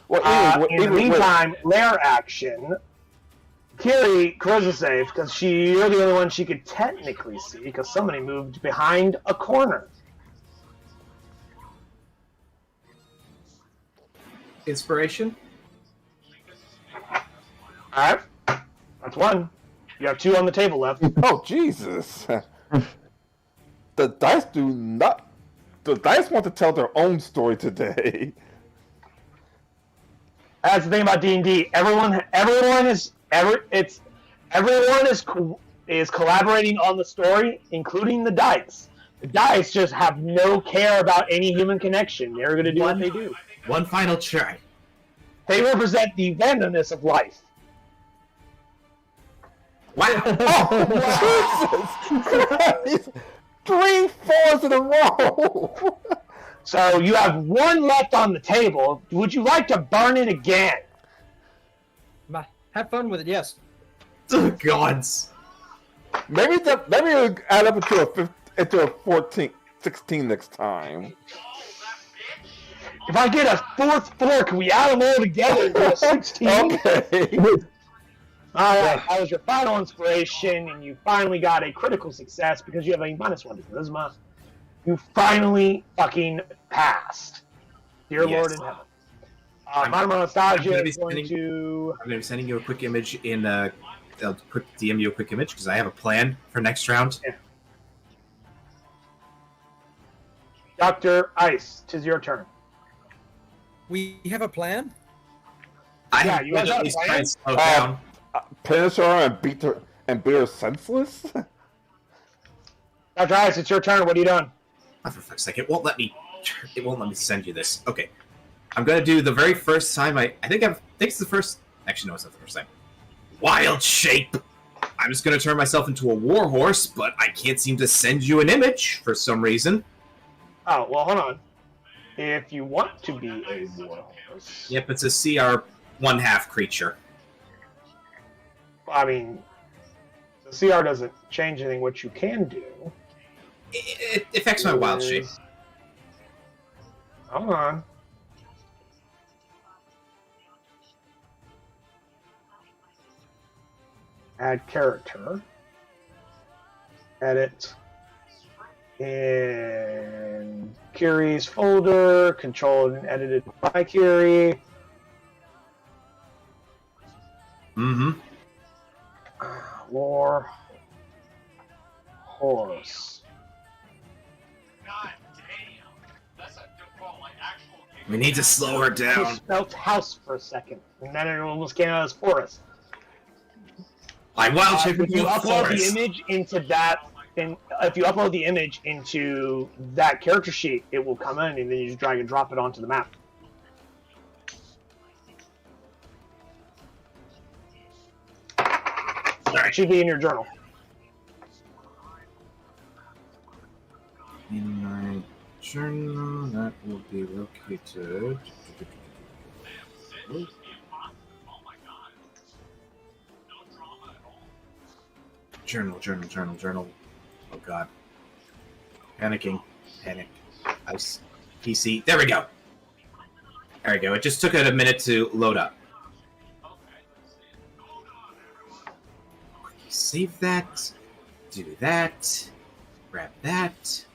Well, in the meantime, lair action. Kiri, charisma save, because you're the only one she could technically see, because somebody moved behind a corner. Inspiration? Alright. That's one. You have 2 on the table left. Oh Jesus! The dice do not. The dice want to tell their own story today. That's the thing about D&D. Everyone is collaborating on the story, including the dice. The dice just have no care about any human connection. They're going to do what they do. One final try. They represent the randomness of life. Wow. Oh Jesus! 3 4s in a row. So you have 1 left on the table. Would you like to burn it again? Have fun with it, yes. Oh, gods. Maybe it'll add up into a 14, 16 next time. If I get a 4th floor, can we add them all together and get a 16? Okay. Alright, that was your final inspiration, and you finally got a critical success because you have a -1 to charisma. You finally fucking passed. Dear Lord in heaven. Modern Nostalgia is going to... I'm going to be sending you a quick image in... I'll DM you a quick image because I have a plan for next round. Yeah. Dr. Ice, 'tis your turn. We have a plan? Yeah, you guys at got a least plan? try and slow down. Punish her and beat her senseless? Dr. Ice, it's your turn. What are you doing? Oh, for fuck's sake, it won't let me send you this. Okay. I'm going to do the very first time I think it's the first... Actually, no, it's not the first time. Wild shape! I'm just going to turn myself into a warhorse, but I can't seem to send you an image for some reason. Oh, well, hold on. If you want to be a warhorse... Yep, it's a CR 1/2 creature. I mean, the CR doesn't change anything. What you can do... It affects my wild shape. Hold on. Add character. Edit. In Kiri's folder. Controlled and edited by Kiri. Mm-hmm. War. Horse. God damn. That's a default, like, actual game. We need to slow her You down. spelt house for a second, and then it almost came out as forest. I wild shape If you into a upload the forest. image into that, if you upload the image into that character sheet, it will come in, and then you just drag and drop it onto the map. It should be in your journal. In my journal, that will be located. Journal. Oh god. Panicking. Panic. Ice. PC. There we go. There we go. It just took it a minute to load up. Save that. Do that. Grab that.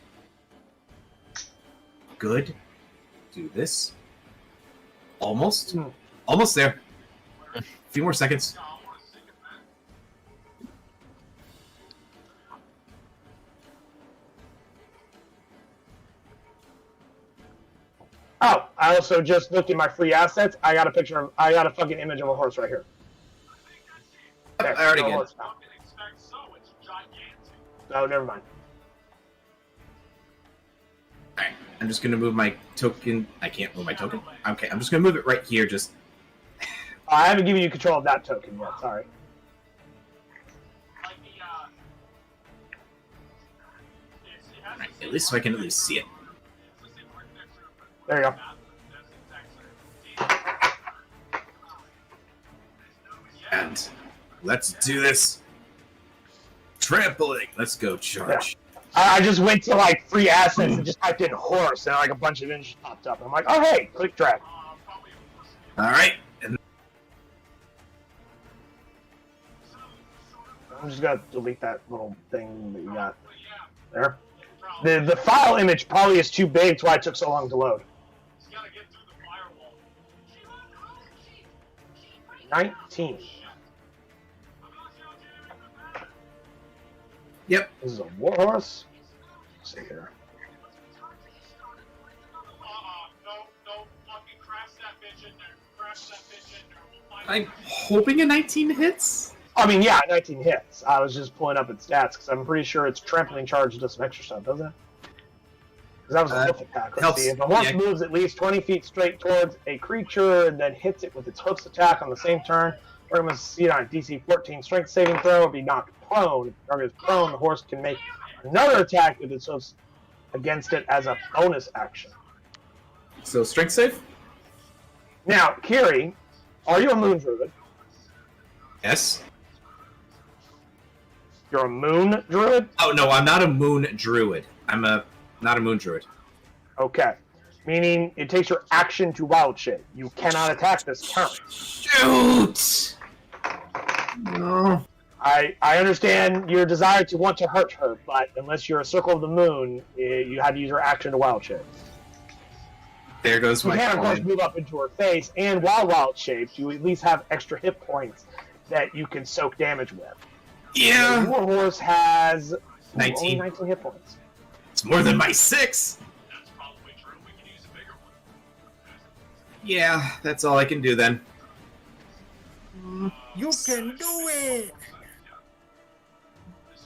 Good. Do this. Almost. Almost there. A few more seconds. Oh, I also just looked at my free assets. I got a fucking image of a horse right here. Yep, I already did. Oh, never mind. Alright, I'm just gonna move my token. I can't move my token? Okay, I'm just gonna move it right here, just... I haven't given you control of that token yet, sorry. Alright, at least so I can at least see it. There you go. And let's do this. Trampling. Let's go, charge. Yeah. I just went to like free assets and just typed in horse and like a bunch of images popped up. I'm like, oh hey, click drag. Alright. And I'm just gonna delete that little thing that you got there. The file image probably is too big, that's why it took so long to load. 19. Yep. This is a warhorse. Let's see here. I'm hoping a 19 hits. I mean, yeah, 19 hits. I was just pulling up its stats because I'm pretty sure its trampling charge does some extra stuff, doesn't it? Because that was a hoof attack. Let's helps. see. If a horse Yeah. moves at least 20 feet straight towards a creature and then hits it with its hoofs attack on the same turn, or must succeed on a DC 14 strength saving throw or be knocked prone. If the target is prone, the horse can make another attack with its hoofs against it as a bonus action. So strength save? Now, Kiri, are you a moon druid? Yes. You're a moon druid? Oh no, I'm not a moon druid. I'm not a moon druid. Okay. Meaning it takes your action to wild shape. You cannot attack this turn. Shoot! No. I understand your desire to want to hurt her, but unless you're a circle of the moon, you had to use your action to wild shape. There goes You my can, of course, coin. move up into her face, and while wild shaped, you at least have extra hit points that you can soak damage with. Yeah. Your horse has 19. only 19 hit points. It's more than my 6. Yeah, that's all I can do then. You can do it!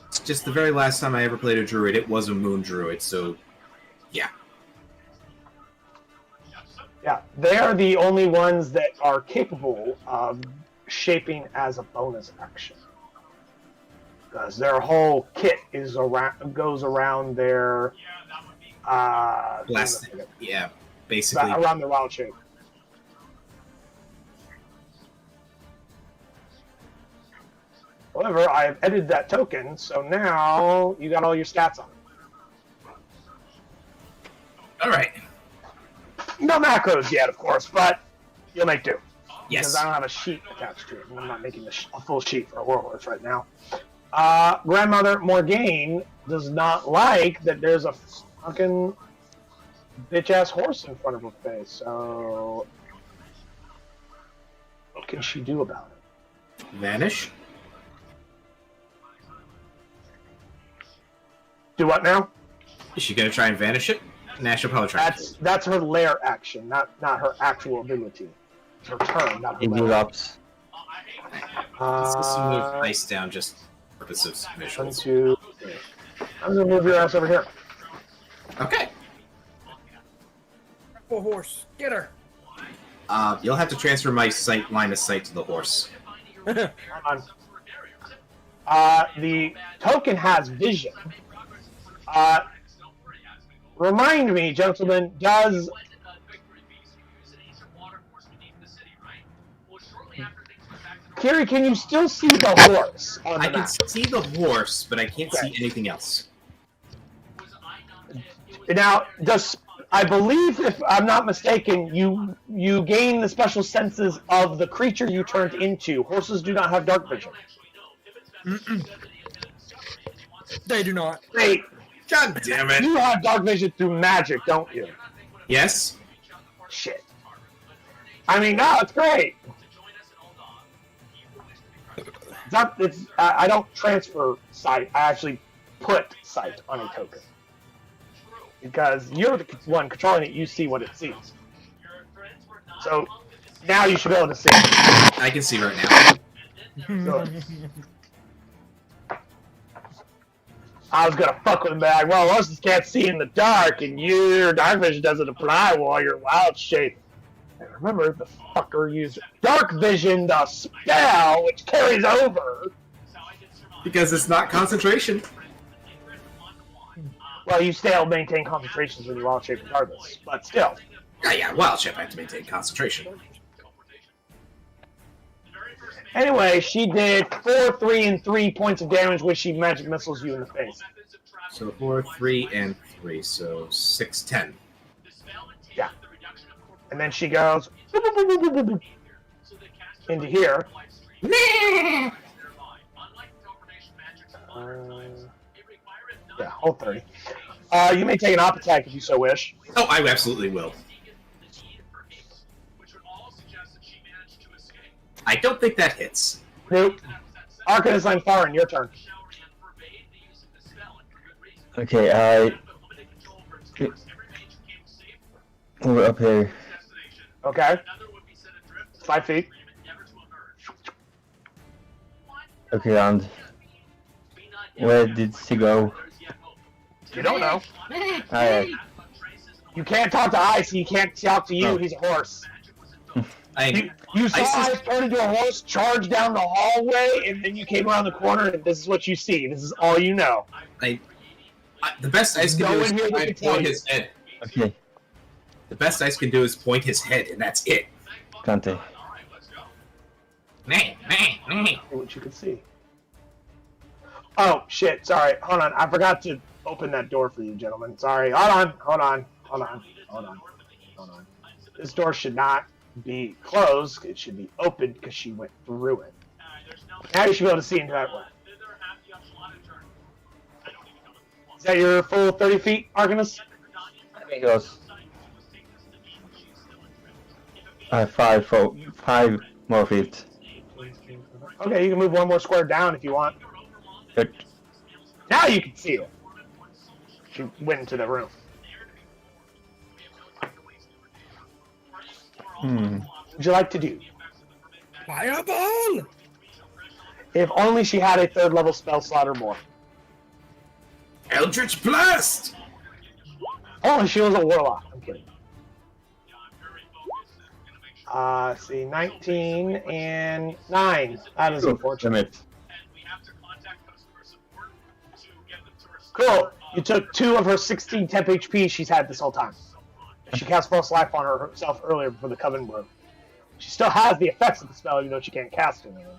It's just the very last time I ever played a druid, it was a moon druid, so yeah. Yeah, they are the only ones that are capable of shaping as a bonus action. Because their whole kit is goes around their Last, yeah, basically. around their wild shape. However, I have edited that token, so now you got all your stats on it. All right. No macros yet, of course, but you'll make do. Yes. Because I don't have a sheet attached to it, and I'm not making a full sheet for a warhorse right now. Grandmother Morgaine does not like that there's a fucking bitch-ass horse in front of her face, so what can she do about it? Vanish. Do what now? Is she gonna try and vanish it? Nah, she'll probably try. That's her lair action, not her actual ability. It's her turn, not her It lair. drops. Let's just move ice down just for purpose of 1, visuals. 2, 3. I'm gonna move your ass over here. Okay. Poor horse. Get her. You'll have to transfer my line of sight to the horse. Hold on. The token has vision. Remind me, gentlemen, does Kiri, can you still see the horse on the I can map? see the horse, but I can't see anything else. Now, I believe, if I'm not mistaken, you gain the special senses of the creature you turned into. Horses do not have dark vision. They do not. Wait, God damn it! you have dark vision through magic, don't you? Yes. Shit. I mean, no, it's great. I don't transfer sight. I actually put sight on a token. Because you're the one controlling it, you see what it sees. So, now you should be able to see. I can see right now. Good. I was gonna fuck with him back. Well, horses can't see in the dark, and your dark vision doesn't apply while you're wild shape. And remember, the fucker used dark vision, the spell, which carries over. Because it's not concentration. Well, you still maintain concentrations when you're wild shape regardless, but still. Yeah, wild shape, I have to maintain concentration. Anyway, she did 4, 3, and 3 points of damage when she magic missiles you in the face. So 4, 3, and 3, so 6, 10. Yeah. And then she goes into here. Yeah, hold 30. You may take an op attack if you so wish. Oh, I absolutely will. I don't think that hits. Nope. Arcanist on Farin, your turn. Okay, I move up here. Okay. 5 feet. Okay, and where did she go? You don't know. Alright. You can't talk to Ice, he can't talk to you, Oh. he's a horse. I You saw Ice is- Ice turn into a horse, charge down the hallway, and then you came around the corner, and this is what you see. This is all you know. the best Ice can No do one is here that can tell point you. his head. Okay, The best Ice can do is point his head, and that's it. can't I? See what you can see. Oh, shit, sorry. Hold on, I forgot to open that door for you, gentlemen. Sorry. Hold on. This door should not be closed. It should be open because she went through it. Now you should be able to see into that room. Is that your full 30 feet, Arcanist? I think it was 5 more feet. Okay, you can move one more square down if you want. Good. Now you can see it. She went into the room. What would you like to do? Fireball! If only she had a 3rd level spell slot or more. Eldritch Blast! Oh, she was a warlock. I'm kidding. See, 19 and 9. That is unfortunate. Cool. You took 2 of her 16 temp HP she's had this whole time. She cast False Life on herself earlier before the Coven broke. She still has the effects of the spell, even though she can't cast it anymore.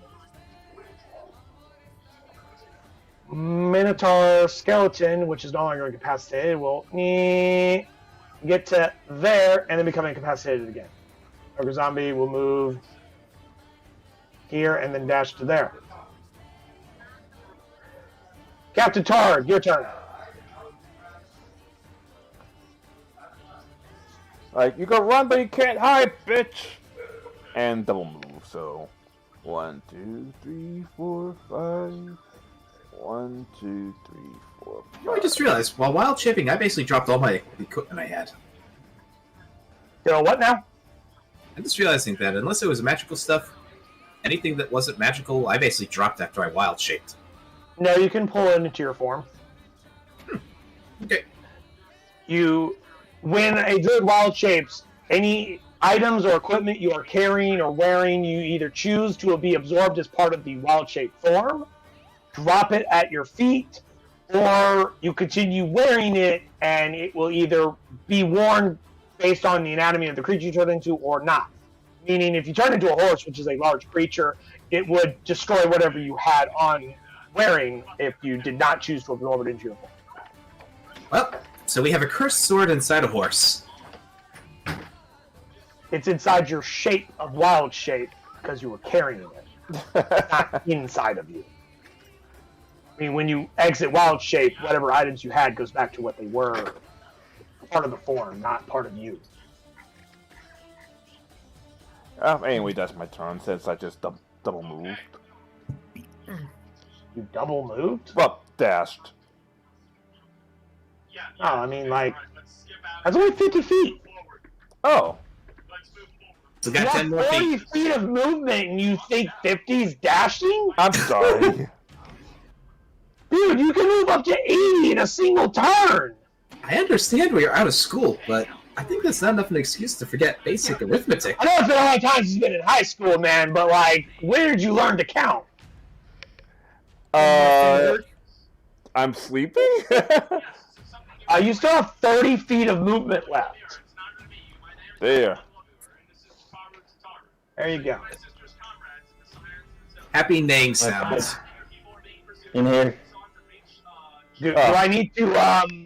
Minotaur Skeleton, which is no longer incapacitated, will get to there and then become incapacitated again. Ogre Zombie will move here and then dash to there. Captain Tard, your turn. Like, you can run, but you can't hide, bitch! And double move, so... 1, 2, 3, 4, 5... 1, 2, 3, 4, 5... I just realized, while wild shaping, I basically dropped all my equipment I had. You know what now? I'm just realizing that unless it was magical stuff, anything that wasn't magical, I basically dropped after I wild shaped. No, you can pull it into your form. Okay. When a druid wild shapes, any items or equipment you are carrying or wearing, you either choose to be absorbed as part of the wild shape form, drop it at your feet, or you continue wearing it and it will either be worn based on the anatomy of the creature you turn into or not. Meaning, if you turn into a horse, which is a large creature, it would destroy whatever you had on wearing if you did not choose to absorb it into your form. Well, so we have a cursed sword inside a horse. It's inside your shape of wild shape because you were carrying it, not inside of you. I mean, when you exit wild shape, whatever items you had goes back to what they were, part of the form, not part of you. Anyway, that's my turn since I just double moved. You double moved? Well, dashed. Oh, I mean, like, that's only 50 feet. Oh. So we got You 10 have more 40 feet. feet of movement and you think 50's dashing? I'm sorry. Dude, you can move up to 80 in a single turn. I understand we are out of school, but I think that's not enough of an excuse to forget basic arithmetic. I know it's been a long time since you've been in high school, man, but, like, where did you learn to count? I'm sleeping? You still have 30 feet of movement left. There. There you go. Happy neighing sounds. In here. Do I need to,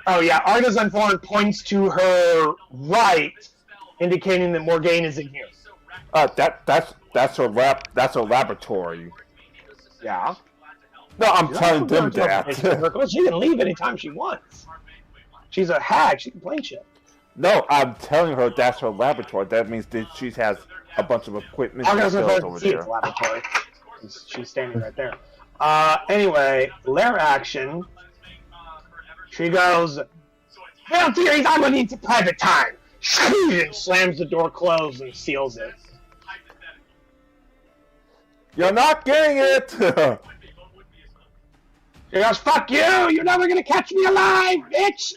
Oh, yeah, Arda's Unformed points to her right, indicating that Morgane is in here. That's her laboratory. Yeah. No, I'm telling them that. She can leave anytime she wants. She's a hag. She can play shit. No, I'm telling her that's her laboratory. That means that she has a bunch of equipment Arda's and skills Unformed over see there. it's laboratory. She's standing right there. Anyway, lair action. She goes, well, dearies, I'm gonna need some private time. And slams the door closed and seals it. You're not getting it! She goes, fuck you! You're never gonna catch me alive, bitch!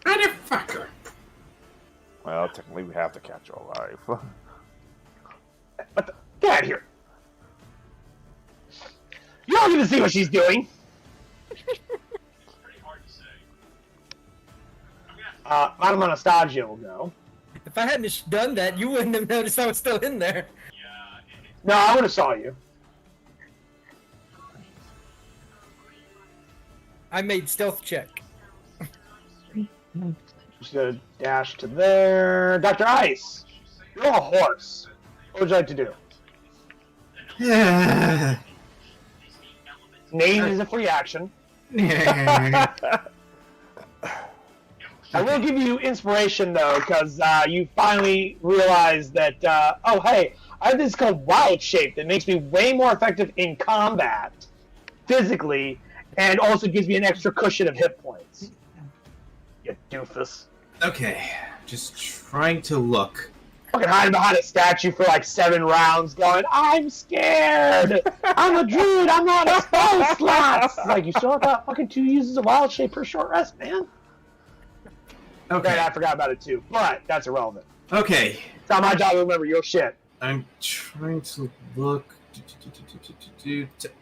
Motherfucker. Well, technically we have to catch her alive. What the? Get out of here! You don't get to see what she's doing! Madame Anastasia will go. If I hadn't done that, you wouldn't have noticed I was still in there. No, I would have saw you. I made stealth check. Just gonna dash to there. Dr. Ice! You're a horse. What would you like to do? Name is a free action. I will give you inspiration, though, because you finally realize that, oh, hey, I have this called Wild Shape that makes me way more effective in combat, physically, and also gives me an extra cushion of hit points. You doofus. Okay, just trying to look. Fucking hiding behind a statue for like 7 rounds going, I'm scared! I'm a druid, I'm not a spell slot! Like, you still have got fucking 2 uses of Wild Shape per short rest, man. Okay. I forgot about it too, but that's irrelevant. Okay. It's not my job to remember your shit. I'm trying to look to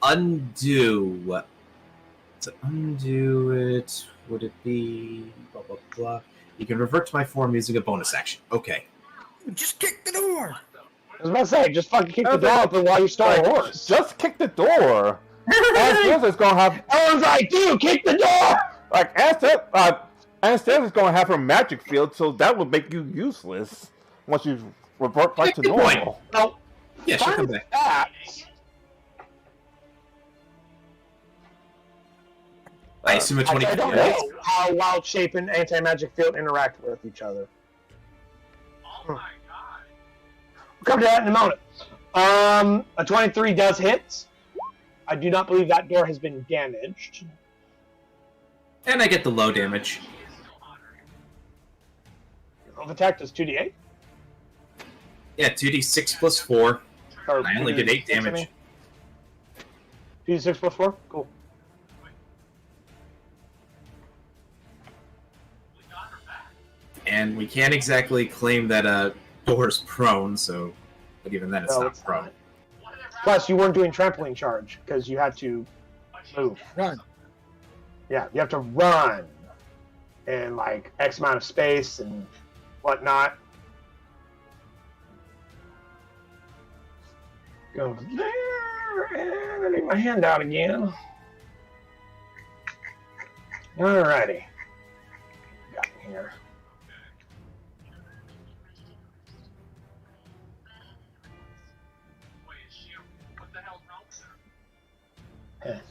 undo. To undo it, would it be blah blah blah? You can revert to my form using a bonus action. Okay. Just kick the door! I was about to say, just fucking kick the door open while you stole a horse. Just kick the door. Anastasia's gonna have. Everyone's like, dude, kick the door! Like Anastasia's gonna have her magic field, so that would make you useless once you revert back to Good point. normal. No. Yeah, she'll come back. That, I assume a I 20. don't know how Wild Shape and Anti-Magic Field interact with each other. Oh my god. We'll come to that in a moment. A 23 does hit. I do not believe that door has been damaged. And I get the low damage. Of attack does 2d8. Yeah, 2d6 plus 4. Or I only did 8 2d6, I damage. mean. 2d6 plus 4? Cool. And we can't exactly claim that a door's prone, so. But even then, it's No, not it's prone. not. Plus, you weren't doing trampoline charge because you had to move. Run. Yeah, you have to run in like X amount of space and whatnot. Go there, and I need my hand out again. Alrighty. Got here. Wait, is she? What the hell's wrong with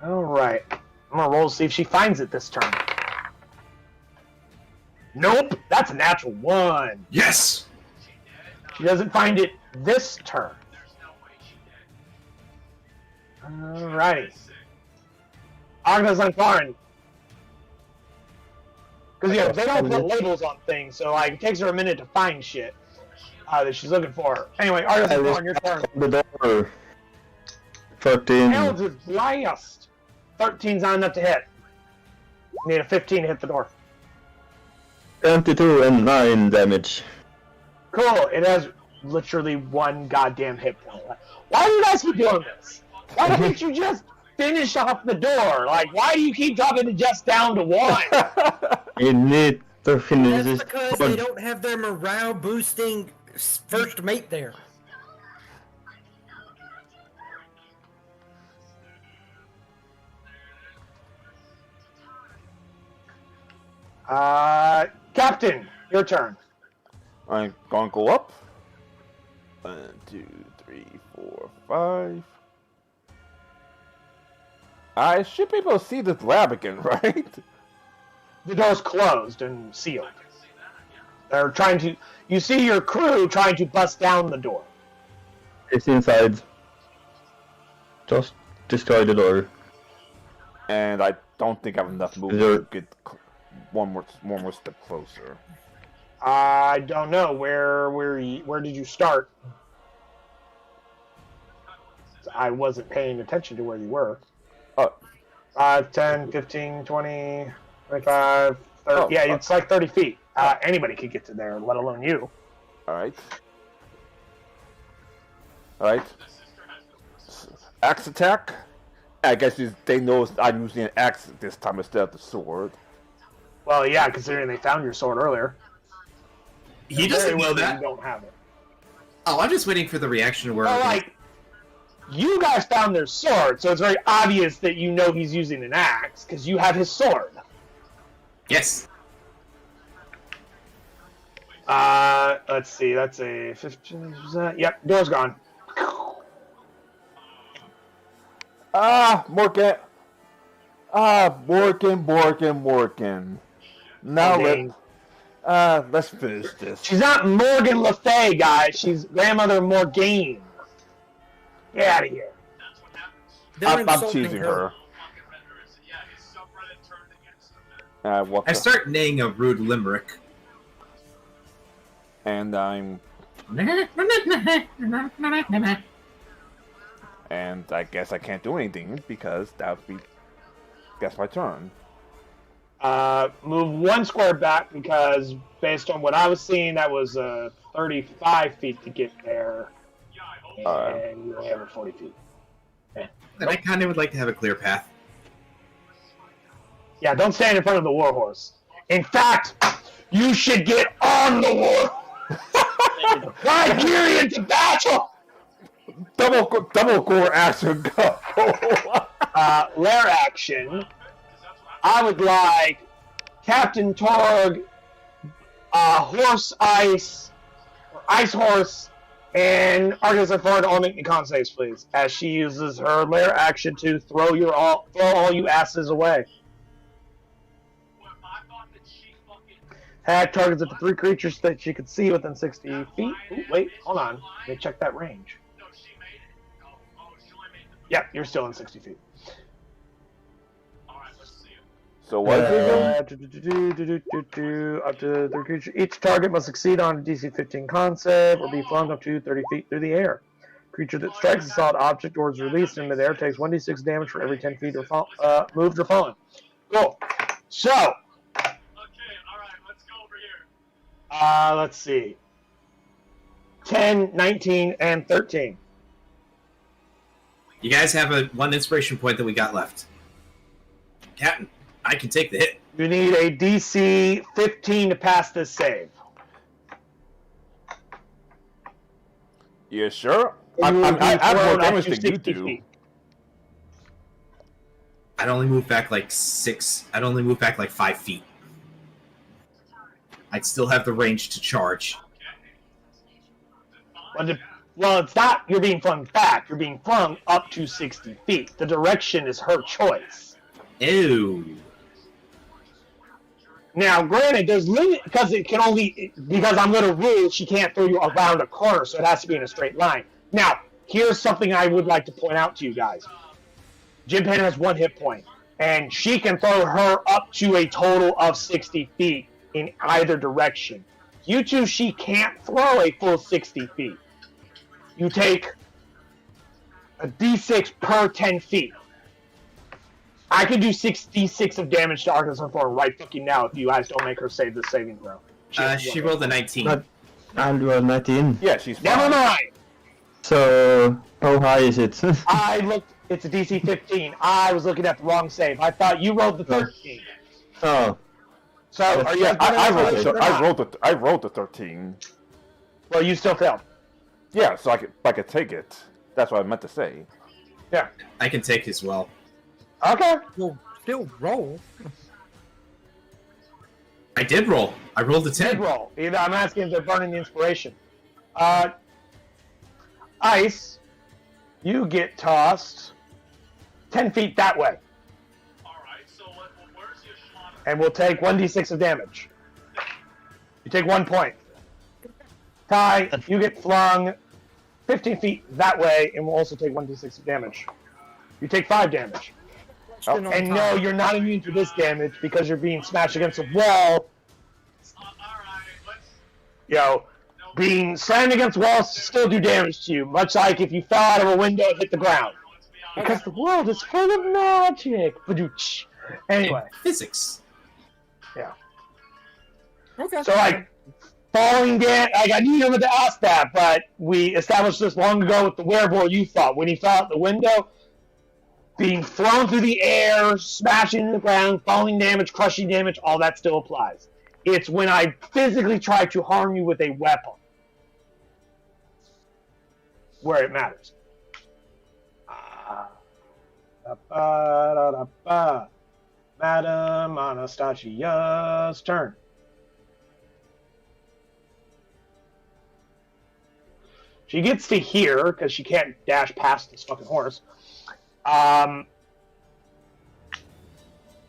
her? Alright. I'm gonna roll to see if she finds it this turn. Nope! That's a natural 1. Yes. She doesn't find it this turn. There's no way she did. Alrighty. Agnes and Karin. Because, yeah, they don't put labels on things, so, like, it takes her a minute to find shit that she's looking for. Anyway, Agnes and Karin, your turn. The door. 13. Eldritch Blast. 13's not enough to hit. You need a 15 to hit the door. 22 and 9 damage. Cool. It has literally 1 goddamn hit point. Why do you guys keep doing this? Why don't you just finish off the door? Like, why do you keep dropping the jets down to 1? You need to finish That's this. because they don't have their morale boosting first mate there. Captain, your turn. I'm gonna go up. 1, 2, 3, 4, 5. I should be able to see this lab again, right? The door's closed and sealed. They're trying to... You see your crew trying to bust down the door. It's inside. Just destroy the door. And I don't think I have enough movement to get one more step closer. I don't know. Where did you start? I wasn't paying attention to where you were. 5, 10, 15, 20, 25, 30. Yeah, it's like 30 feet. Anybody could get to there, let alone you. Alright. Axe attack? I guess they know I'm using an axe this time instead of the sword. Well, yeah, considering they found your sword earlier. He doesn't know that. You don't have it. Oh, I'm just waiting for the reaction where. Well, like, you guys found their sword, so it's very obvious that you know he's using an axe because you have his sword. Yes. Let's see. That's a 15%. Yep, door's gone. Morgan. Morgan. Now let's finish this. She's not Morgan Le Fay, guys. She's grandmother Morgaine. Get out of here. That's what happens. They're I'm insulting choosing her. Fucking renderers. Yeah, his subreddit turned against him. I start neighing a rude limerick. And And I guess I can't do anything because that would be. That's my turn. Move 1 square back because based on what I was seeing, that was 35 feet to get there. Yeah, I hope And you only have 40 feet. And I kind of would like to have a clear path. Yeah, don't stand in front of the warhorse. In fact, you should get on the war. Nigerian to battle. Double core action go. Lair action. I would like Captain Torg, Horse Ice, or Ice Horse, and Argus and Ford all make me con saves, please. As she uses her lair action to throw all you asses away. I thought that she fucking. Tag targets at the 3 creatures that she could see within 60 feet. Ooh, wait, hold on. Let me check that range. No, she made it. Oh, she only made the. Yep, you're still in 60 feet. Alright, let's see it. So what is it? Up to 3 creatures. Each target must succeed on a DC 15 con save or be flung up to 30 feet through the air. Creature that strikes a solid object or is released in midair takes 1d6 damage for every 10 feet moved or fallen. Cool. So, Okay, alright, let's go over here. let's see. 10, 19, and 13. You guys have one inspiration point that we got left. Captain, I can take the hit. You need a DC 15 to pass this save. Yeah, sure. You would be I have more thrown up damage to than you 60 do. feet. I'd only move back like 5 feet. I'd still have the range to charge. Well, it's not you're being flung back. You're being flung up to 60 feet. The direction is her choice. Ew. Now, granted, there's limit because I'm going to rule she can't throw you around a corner, so it has to be in a straight line. Now, here's something I would like to point out to you guys. Jim Payne has 1 hit point, and she can throw her up to a total of 60 feet in either direction. You two, she can't throw a full 60 feet. You take a d6 per 10 feet. I can do 6d6 of damage to Arkansas for right fucking now if you guys don't make her save the saving throw. She rolled a 19. But I'll do a 19. Yeah, she's fine. Never mind. So, how high is it? I looked. It's a DC 15. I was looking at the wrong save. I thought you rolled the 13. Oh, So are you? Yeah, I I rolled the 13. Well, you still failed. Yeah, so I could take it. That's what I meant to say. Yeah. I can take as well. Okay. Well, still roll. I did roll. I rolled a Good 10. roll. Either I'm asking if they're burning the inspiration. Ice, you get tossed 10 feet that way, Alright, so where's the shot? and we'll take 1d6 of damage. You take 1 point. Ty, you get flung 15 feet that way, and we'll also take 1d6 of damage. You take 5 damage. Question on And time. no, you're not immune to this damage because you're being smashed against a wall. Alright, let's... Being slammed against walls still do damage to you, much like if you fell out of a window and hit the ground. Let's be Because the world is full of magic. Badooch. Anyway, Physics. Okay. so falling down, I knew you were to ask that, but we established this long ago with the werewolf you fought. When he fell out the window, being thrown through the air, smashing into the ground, falling damage, crushing damage, all that still applies. It's when I physically try to harm you with a weapon where it matters. Madam Anastasia's turn. She gets to here because she can't dash past this fucking horse. Or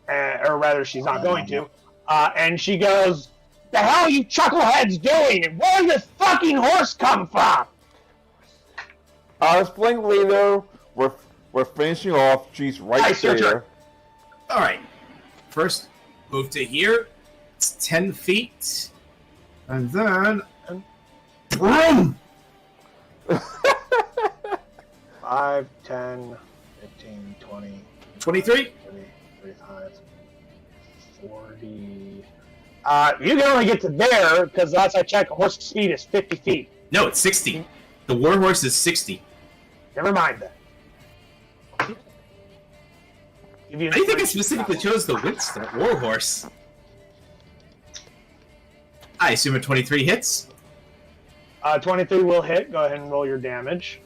rather, she's not going to. And she goes, "The hell are you chuckleheads doing? And where did this fucking horse come from?" I'll explain later. We're finishing off. She's right Ice, your there. turn. Alright. First, move to here. It's 10 feet. And then... Boom! 5, 10, 15, 20, 23? 30, 35, 40. You can only get to there because last I checked, a horse's speed is 50 feet. No, it's 60. The warhorse is 60. Never mind that. Give you I think I inspiration. specifically chose the warhorse. I assume a 23 hits. 23 will hit. Go ahead and roll your damage.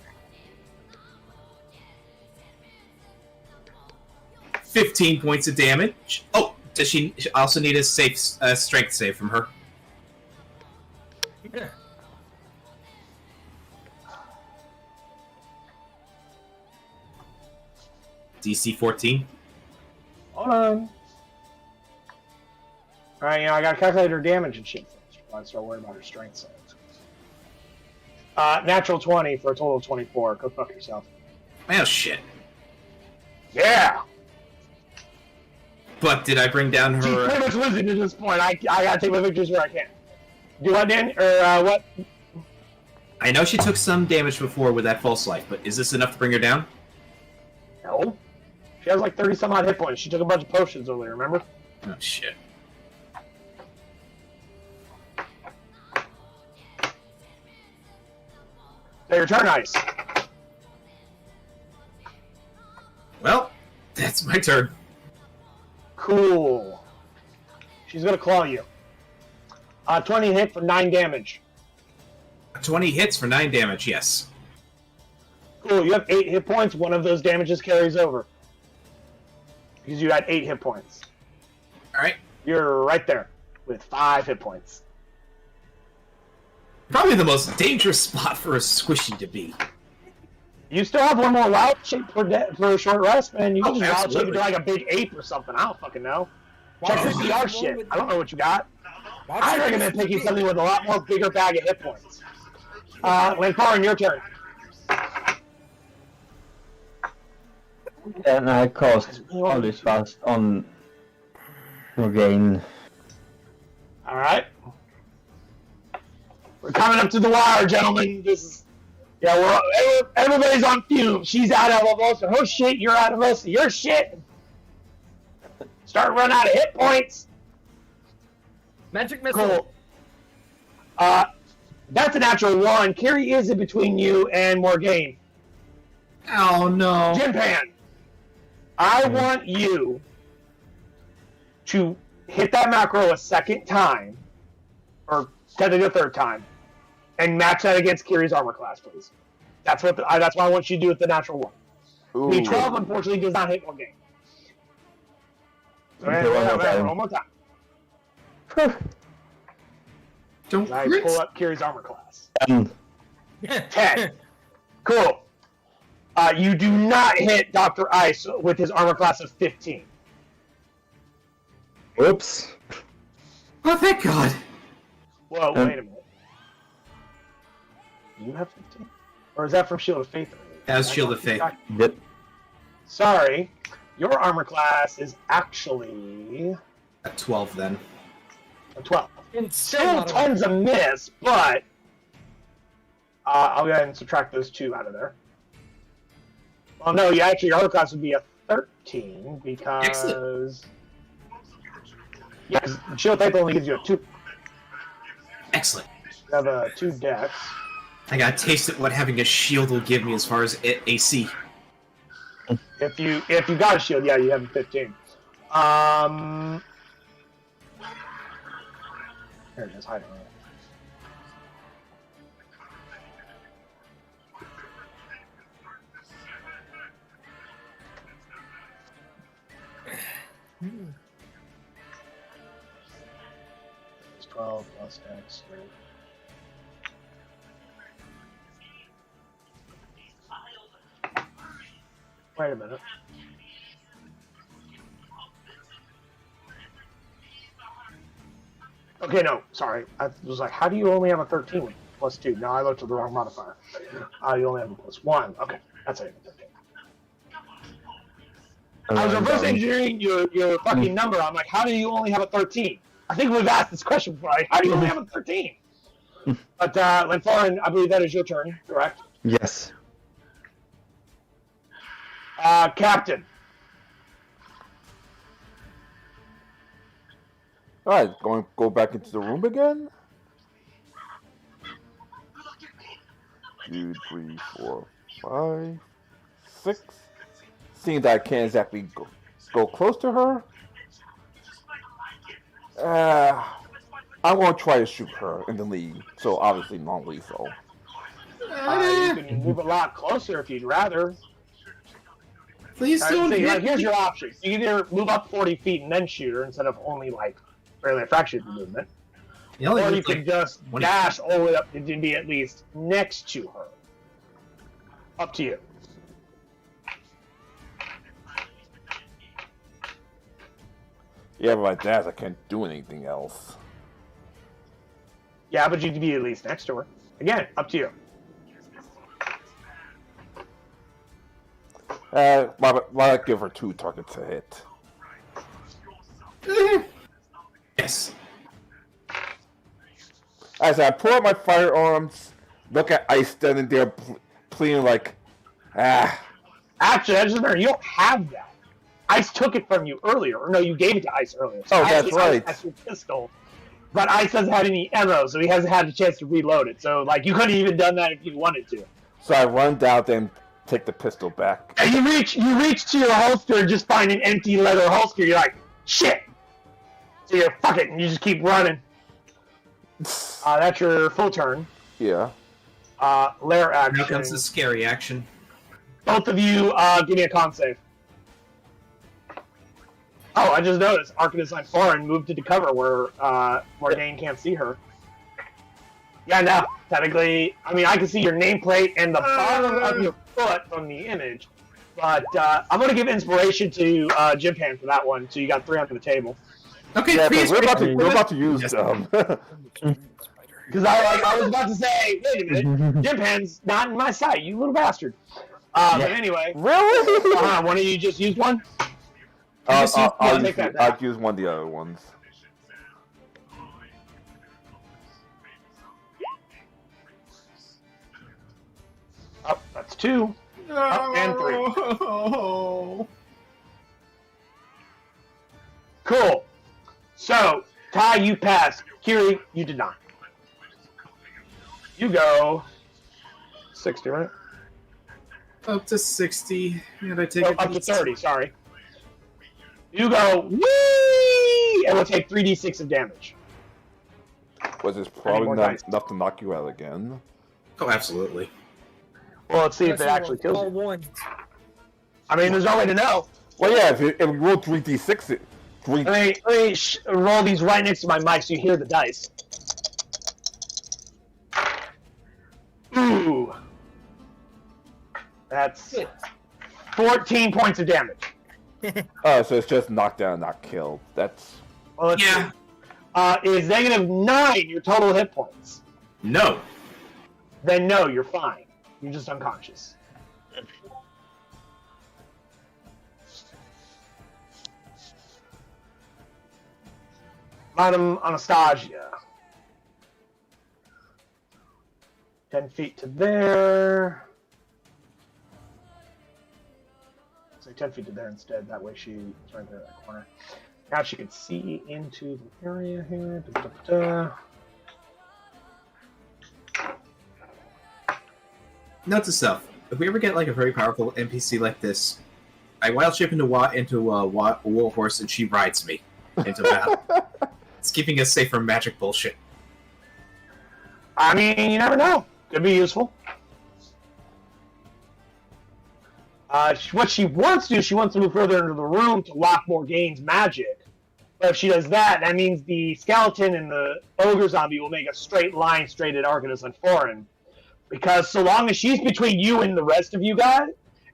15 points of damage. Oh, does she also need a safe strength save from her? Yeah. DC 14. Hold on. Alright, I gotta calculate her damage and shit first before I start worrying about her strength saves. Natural 20 for a total of 24. Go fuck yourself. Oh, shit. Yeah! But did I bring down She's her... pretty much losing at this point. I gotta take my victories where I can. Do what, Dan? Or, what? I know she took some damage before with that false life, but is this enough to bring her down? No. She has like 30 some odd hit points. She took a bunch of potions earlier, remember? Oh, shit. So your turn, Ice. Well, that's my turn. Cool. She's gonna claw you. 20 hit for 9 damage. 20 hits for 9 damage, yes. Cool, you have 8 hit points. One of those damages carries over. Because you had 8 hit points. Alright. You're right there with 5 hit points. Probably the most dangerous spot for a squishy to be. You still have one more wild shape for a short rest, man. You can just wild shape absolutely. into like a big ape or something. I don't fucking know. Check your CR shit. I don't know what you got. I recommend picking something with a lot more bigger bag of hit points. Lanfarin, your turn. And I cast Holy Fast on Regain. Alright. We're coming up to the wire, gentlemen. This is... Yeah, everybody's on fume. She's out of most of her shit. You're out of most of your shit. Start running out of hit points. Magic missile. Cool. That's a natural 1. Carrie is in between you and Morgaine. Oh no. Jimpan, I want you to hit that macro a second time, or technically a third time, and match that against Kiri's armor class, please. That's what. That's why I want you to do with the natural 1. Ooh. The 12, unfortunately, does not hit Morgaine. One more time. Don't I crit. pull up Kiri's armor class. 10. 10. Cool. You do not hit Dr. Ice with his armor class of 15. Whoops. Oh, thank God. Whoa, wait a minute. Do you have 15? Or is that from Shield of Faith? That was Shield of Faith. Yep. Sorry. Your armor class is actually At 12 then. a 12. And Still tons of miss, but I'll go ahead and subtract those 2 out of there. Well, no, your armor class would be a 13 because... Excellent. Yeah, 'cause Shield of Faith only gives you a 2. Excellent. You have a 2 dex. I got a taste of what having a shield will give me as far as AC. If you got a shield, yeah, you have a 15. Here it is, hiding. It's 12 plus X. Wait a minute. Okay, no, sorry. I was like, how do you only have a 13 plus 2? No, I looked at the wrong modifier. You only have a plus 1. Okay, that's it. I was reverse engineering your fucking number. I'm like, how do you only have a 13? I think we've asked this question before. Like, how do you only have a 13? But, Lanfarin, I believe that is your turn, correct? Yes. Captain. Alright, go back into the room again. 2, 3, 4, 5, 6. Seeing that I can't exactly go close to her. I won't try to shoot her in the lead, so obviously non-lethal. You can move a lot closer if you'd rather. Please don't hit Here's me. your options. You can either move up 40 feet and then shoot her instead of only, like, barely a fraction of the movement. You only Or you moved, can like, just 20. dash all the way up to be at least next to her. Up to you. Yeah, but like that, I can't do anything else. Yeah, but you can be at least next to her. Again, up to you. Why not give her 2 targets to hit? Yes. As I pull out my firearms, look at Ice standing there pleading like, Actually, I just remember, you don't have that. Ice took it from you earlier. Or no, you gave it to Ice earlier. So Oh, Ice that's right. has your pistol. But Ice hasn't had any ammo, so he hasn't had a chance to reload it. So, like, you couldn't have even done that if you wanted to. So I run down there and take the pistol back. And you reach to your holster and just find an empty leather holster. You're like, shit. So you're fuck it, and you just keep running. That's your full turn. Yeah. lair action. Now comes the scary action. Both of you, give me a con save. Oh, I just noticed Arcanist Line Foreign moved into cover where Morgane can't see her. Yeah, no. Technically, I mean, I can see your nameplate and the bottom of your foot from the image. But I'm going to give inspiration to Jim Pan for that one. So you got 3 on the table. Okay, Yeah, we're about to use Yes. Because I was about to say, wait a minute, Jim Pan's not in my sight, you little bastard. But anyway. Really? One of you just used one? I'll use one of the other ones. Oh, that's 2. Oh, and 3. Cool. So, Ty, you passed. Kiri, you did not. You go 60, right? Up to 60. And I take Oh, it up to 30, sorry. You go, whee! And we'll take 3d6 of damage. Was this probably not enough to knock you out again? Oh, absolutely. Well, let's see if it actually kills you. One. I mean, there's no way to know. Well, yeah, if we roll 3d6, Let me roll these right next to my mic so you hear the dice. Ooh. That's 14 points of damage. oh, so it's just knocked down, not killed. That's... Well, Yeah. Is -9 your total hit points? No. Then no, you're fine. You're just unconscious. Madam Anastasia. 10 feet to there. Say 10 feet to there instead. That way she's right there in that corner. Now she can see into the area here. Da, da, da. Note to self: if we ever get like a very powerful NPC like this, I wild shape into a war horse and she rides me into battle. It's keeping us safe from magic bullshit. I mean, you never know. Could be useful. What she wants to do, she wants to move further into the room to lock Morgane's magic. But if she does that, that means the skeleton and the ogre zombie will make a straight line straight at Arcanist and Foreign. Because so long as she's between you and the rest of you guys,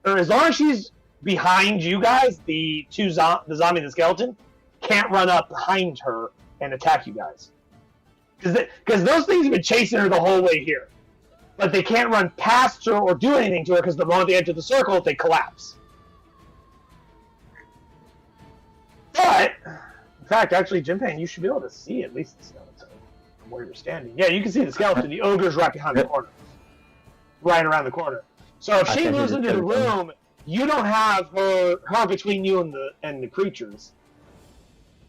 or as long as she's behind you guys, the zombie and the skeleton can't run up behind her and attack you guys. Because those things have been chasing her the whole way here. But they can't run past her or do anything to her because the moment they enter the circle, they collapse. But, in fact, actually, Jimpan, you should be able to see at least the skeleton from where you're standing. Yeah, you can see the skeleton. The ogre's right behind the corner. Right around the corner. So if she moves into the room, you don't have her between you and the creatures.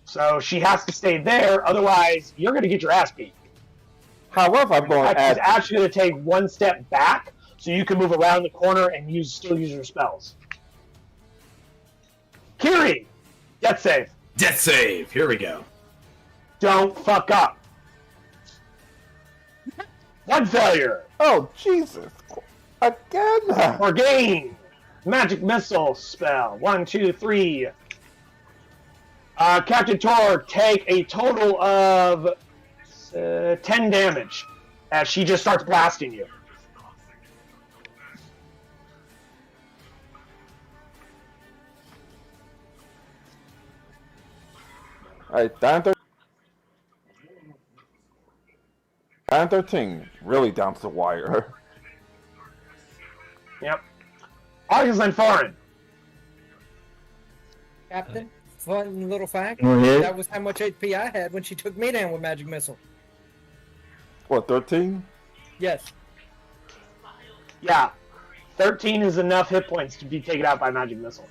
So she has to stay there, otherwise you're going to get your ass beat. However, I'm going to add... She's actually going to take one step back, so you can move around the corner and still use your spells. Kiri! Death save. Death save! Here we go. Don't fuck up. 1 failure. Oh, Jesus. Again? Morgane! Magic missile spell. 1, 2, 3. Captain Tor, take a total of 10 damage as she just starts blasting you. Alright, down 13. Really down to the wire. Yep. August and Foreign. Captain, fun little fact. Okay. That was how much HP I had when she took me down with magic missile. What, 13? Yes. Yeah. 13 is enough hit points to be taken out by magic missile.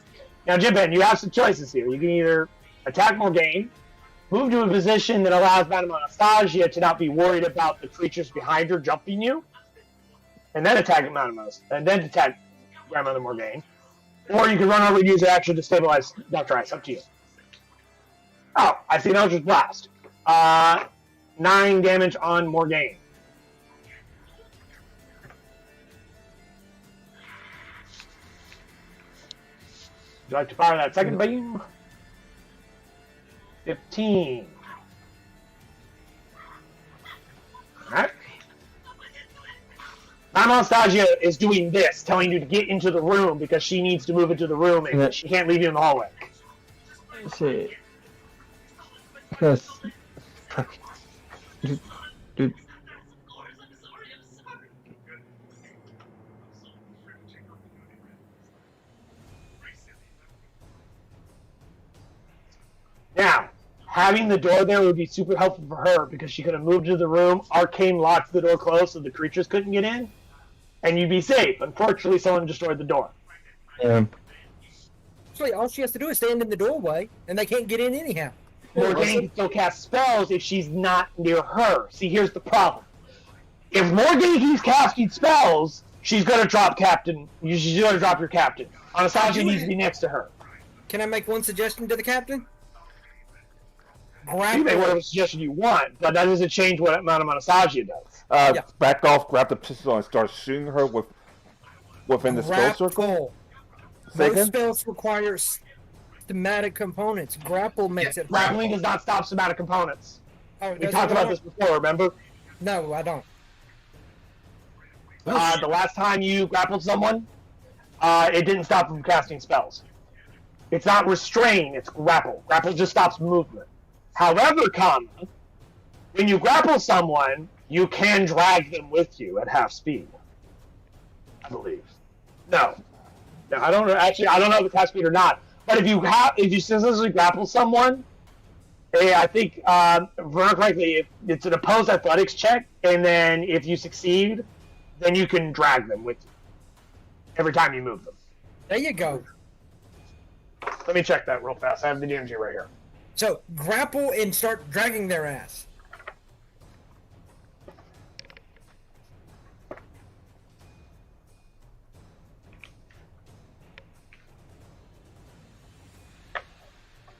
Now, Jimben, you have some choices here. You can either attack Morgane, move to a position that allows Madame Anastasia to not be worried about the creatures behind her jumping you, and then attack Madame and then attack Grandmother Morgane. Or you can run over and use your action to stabilize Dr. Ice. Up to you. Oh, I see an Eldritch Blast. 9 damage on Morgane. you like to fire that second beam? 15. Alright. Anastasia is doing this, telling you to get into the room because she needs to move into the room and she can't leave you in the hallway. See. Because. Dude. Now, having the door there would be super helpful for her because she could have moved to the room, arcane locked the door closed so the creatures couldn't get in, and you'd be safe. Unfortunately, someone destroyed the door. Yeah. Actually, all she has to do is stand in the doorway, and they can't get in anyhow. Morgane can still cast spells if she's not near her. See, here's the problem. If Morgane keeps casting spells, she's going to drop Captain. She's going to drop your Captain. Anastasia needs to be next to her. Can I make one suggestion to the captain? You can make whatever suggestion you want, but that doesn't change what amount of Anastasia does. Back off, grab the pistol, and start shooting her within the spell circle. Most spells require schematic components. Grapple makes it. Grappling does not stop schematic components. We talked about this before, remember? No, I don't. The last time you grappled someone, it didn't stop them from casting spells. It's not restrain, it's grapple. Grapple just stops movement. However, when you grapple someone, you can drag them with you at half speed. I believe. No, I don't know. Actually, I don't know if it's half speed or not. But if you successfully grapple someone, I think, very correctly, it's an opposed athletics check, and then if you succeed, then you can drag them with you every time you move them. There you go. Let me check that real fast. I have the DMG right here. So, grapple and start dragging their ass.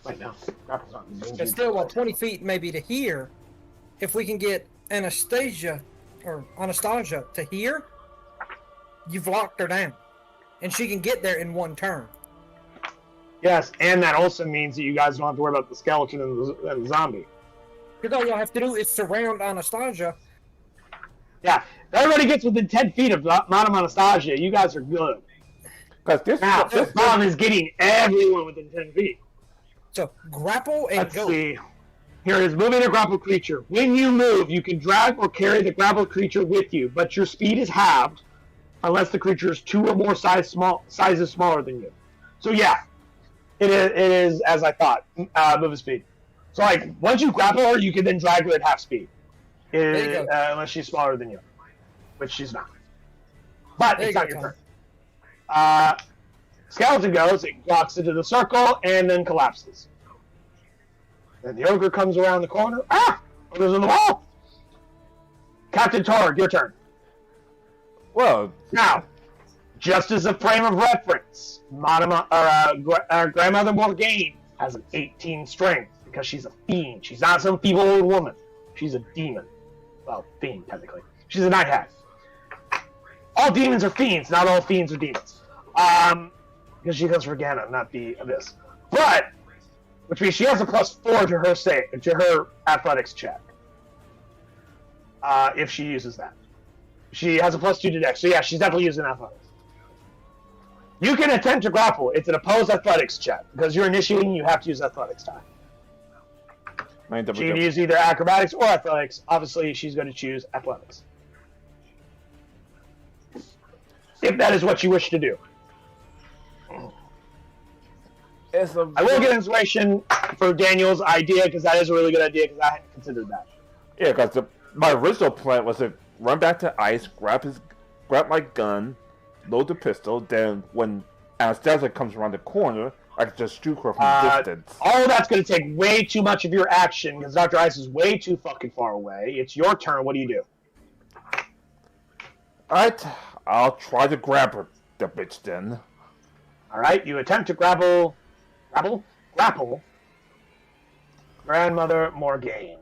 Wait, no. Grapple's not in But still, while 20 feet maybe to here, if we can get Anastasia to here, you've locked her down. And she can get there in one turn. Yes, and that also means that you guys don't have to worry about the skeleton and the zombie. Because all y'all have to do is surround Anastasia. Yeah, if everybody gets within 10 feet of Madame Anastasia, you guys are good. Now, the problem is getting everyone within 10 feet. So, grapple and go. Let's see. Here it is, moving a grapple creature. When you move, you can drag or carry the grapple creature with you, but your speed is halved unless the creature is 2 or more sizes smaller than you. So yeah, it is as I thought, moving speed. So like, once you grapple her, you can then drag her at half speed. Unless she's smaller than you, which she's not. But it's not your turn. Skeleton goes, it walks into the circle, and then collapses. Then the ogre comes around the corner. Ogre's in the wall! Captain Torg, your turn. Well, now, just as a frame of reference, Grandmother Morgane has an 18 strength because she's a fiend. She's not some feeble old woman. She's a demon. Well, fiend, technically. She's a night hag. All demons are fiends, not all fiends are demons. Because she comes from Ganon, not the Abyss. But, which means she has a +4 to her athletics check. If she uses that. She has a +2 to dex, so yeah, she's definitely using athletics. You can attempt to grapple. It's an opposed athletics check. Because you're initiating, you have to use athletics time. She can use either acrobatics or athletics. Obviously, she's going to choose athletics. If that is what you wish to do. I will get inspiration for Daniel's idea, because that is a really good idea, because I hadn't considered that. Yeah, because my original plan was to run back to Ice, grab my gun, load the pistol, then when Anastasia comes around the corner, I can just shoot her from distance. All of that's going to take way too much of your action, because Dr. Ice is way too fucking far away. It's your turn. What do you do? Alright, I'll try to grab her, the bitch, then. Alright, you attempt to grapple Grandmother Morgane.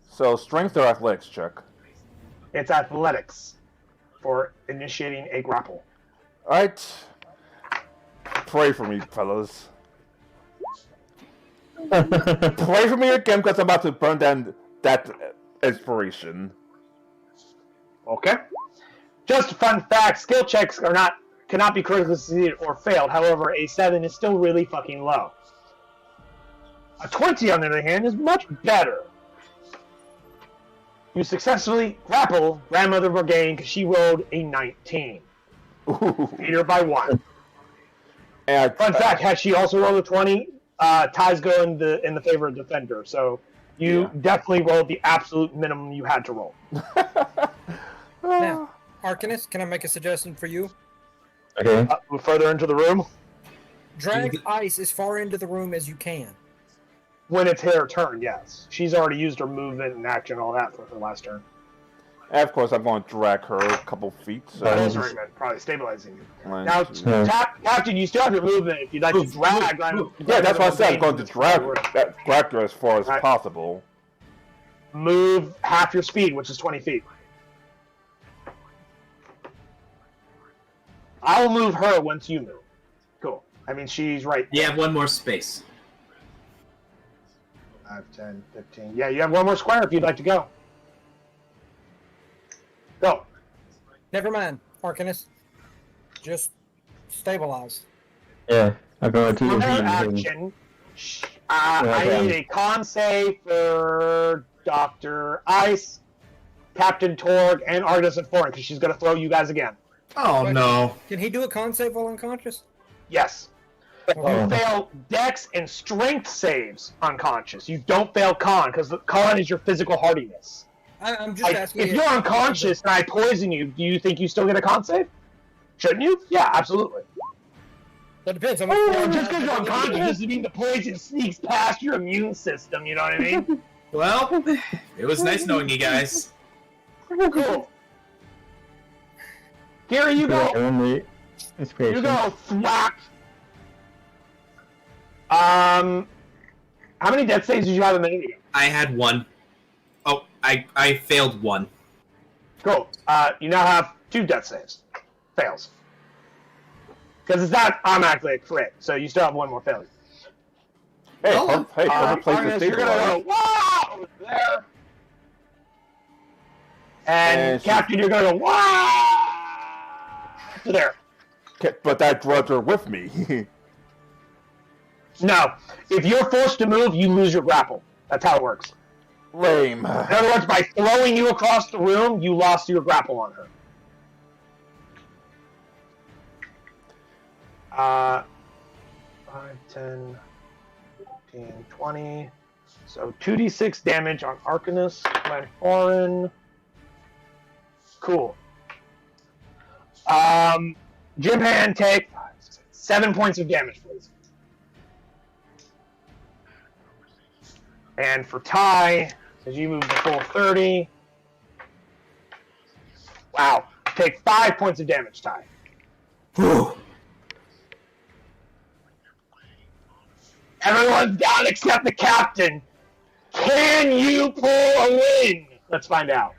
So, strength or athletics check? It's athletics for initiating a grapple. Alright. pray for me, fellas. Pray for me again, because I'm about to burn down that inspiration. Okay. Just a fun fact: skill checks cannot be critically succeeded or failed. However, a 7 is still really fucking low. A 20, on the other hand, is much better. You successfully grapple Grandmother Morgaine because she rolled a 19. Beat her by 1. And Fun fact: had she also rolled a 20, ties go in the favor of defender. So you definitely rolled the absolute minimum you had to roll. Now, Arcanist, can I make a suggestion for you? Okay. Move further into the room. Drag Ice as far into the room as you can. When it's her turn, yes. She's already used her movement and action and all that for her last turn. And of course, I'm going to drag her a couple feet. So. That is very good. Probably stabilizing you. One, Now, two. Captain, you still have your movement if you'd like to drag. Yeah, that's what I said. I'm going to drag her as far as possible. Move half your speed, which is 20 feet. I'll move her once you move. Cool. I mean, she's right there. You have one more space. 5, 10, 15. Yeah, you have one more square if you'd like to go. Go. Never mind, Arcanist. Just stabilize. Yeah, I'm going to Another use action. I need a con save for Dr. Ice, Captain Torg, and Artisan Foreign because she's going to throw you guys again. Oh no. Can he do a con save while unconscious? Yes. You fail Dex and Strength saves unconscious. You don't fail Con because Con is your physical hardiness. I'm just asking. If you're unconscious and I poison you, do you think you still get a Con save? Shouldn't you? Yeah, absolutely. That depends on Just because you're unconscious doesn't mean the poison sneaks past your immune system. You know what I mean? Well, it was nice knowing you guys. Cool. Gary, you go. Inspiration. You go. Thwack. How many death saves did you have a minute ago? I had 1. Oh, I failed 1. Cool. You now have 2 death saves. Fails. Because it's not automatically a crit, so you still have 1 more failure. Hey, perfect place to Artemis, you're gonna go, wow! There. And Captain, you're gonna go, wow! To there. But that draws her with me. No. If you're forced to move, you lose your grapple. That's how it works. Lame. In other words, by throwing you across the room, you lost your grapple on her. 5, 10, 15, 20. So 2d6 damage on Arcanist, my foreign. Cool. Jim Hand, take 7 points of damage, please. And for Ty, as you move the full 30. Wow. Take 5 points of damage, Ty. Whew. Everyone's down except the captain. Can you pull a win? Let's find out.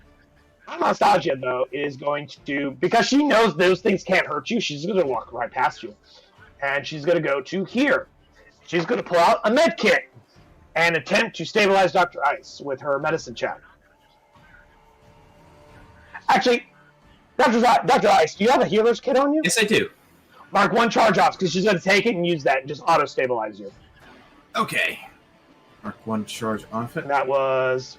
Anastasia, though, is going to, because she knows those things can't hurt you, she's going to walk right past you. And she's going to go to here. She's going to pull out a med kit and attempt to stabilize Dr. Ice with her medicine check. Actually, Dr. Ice, do you have a healer's kit on you? Yes, I do. Mark 1 charge off, because she's going to take it and use that and just auto-stabilize you. Okay. Mark 1 charge off it. And that was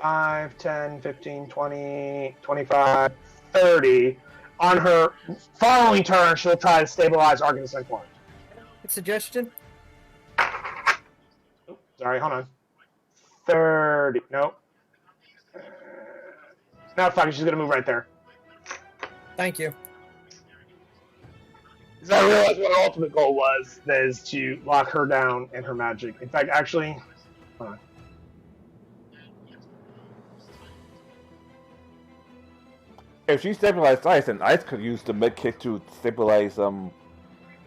5, 10, 15, 20, 25, 30. On her following turn, she'll try to stabilize Arcanist and Form. Suggestion? Sorry, hold on. 30. Nope. No, fuck it. She's going to move right there. Thank you. Because I realized what her ultimate goal was, is to lock her down and her magic. In fact, actually, hold on. If she stabilized Ice, then Ice could use the med kit to stabilize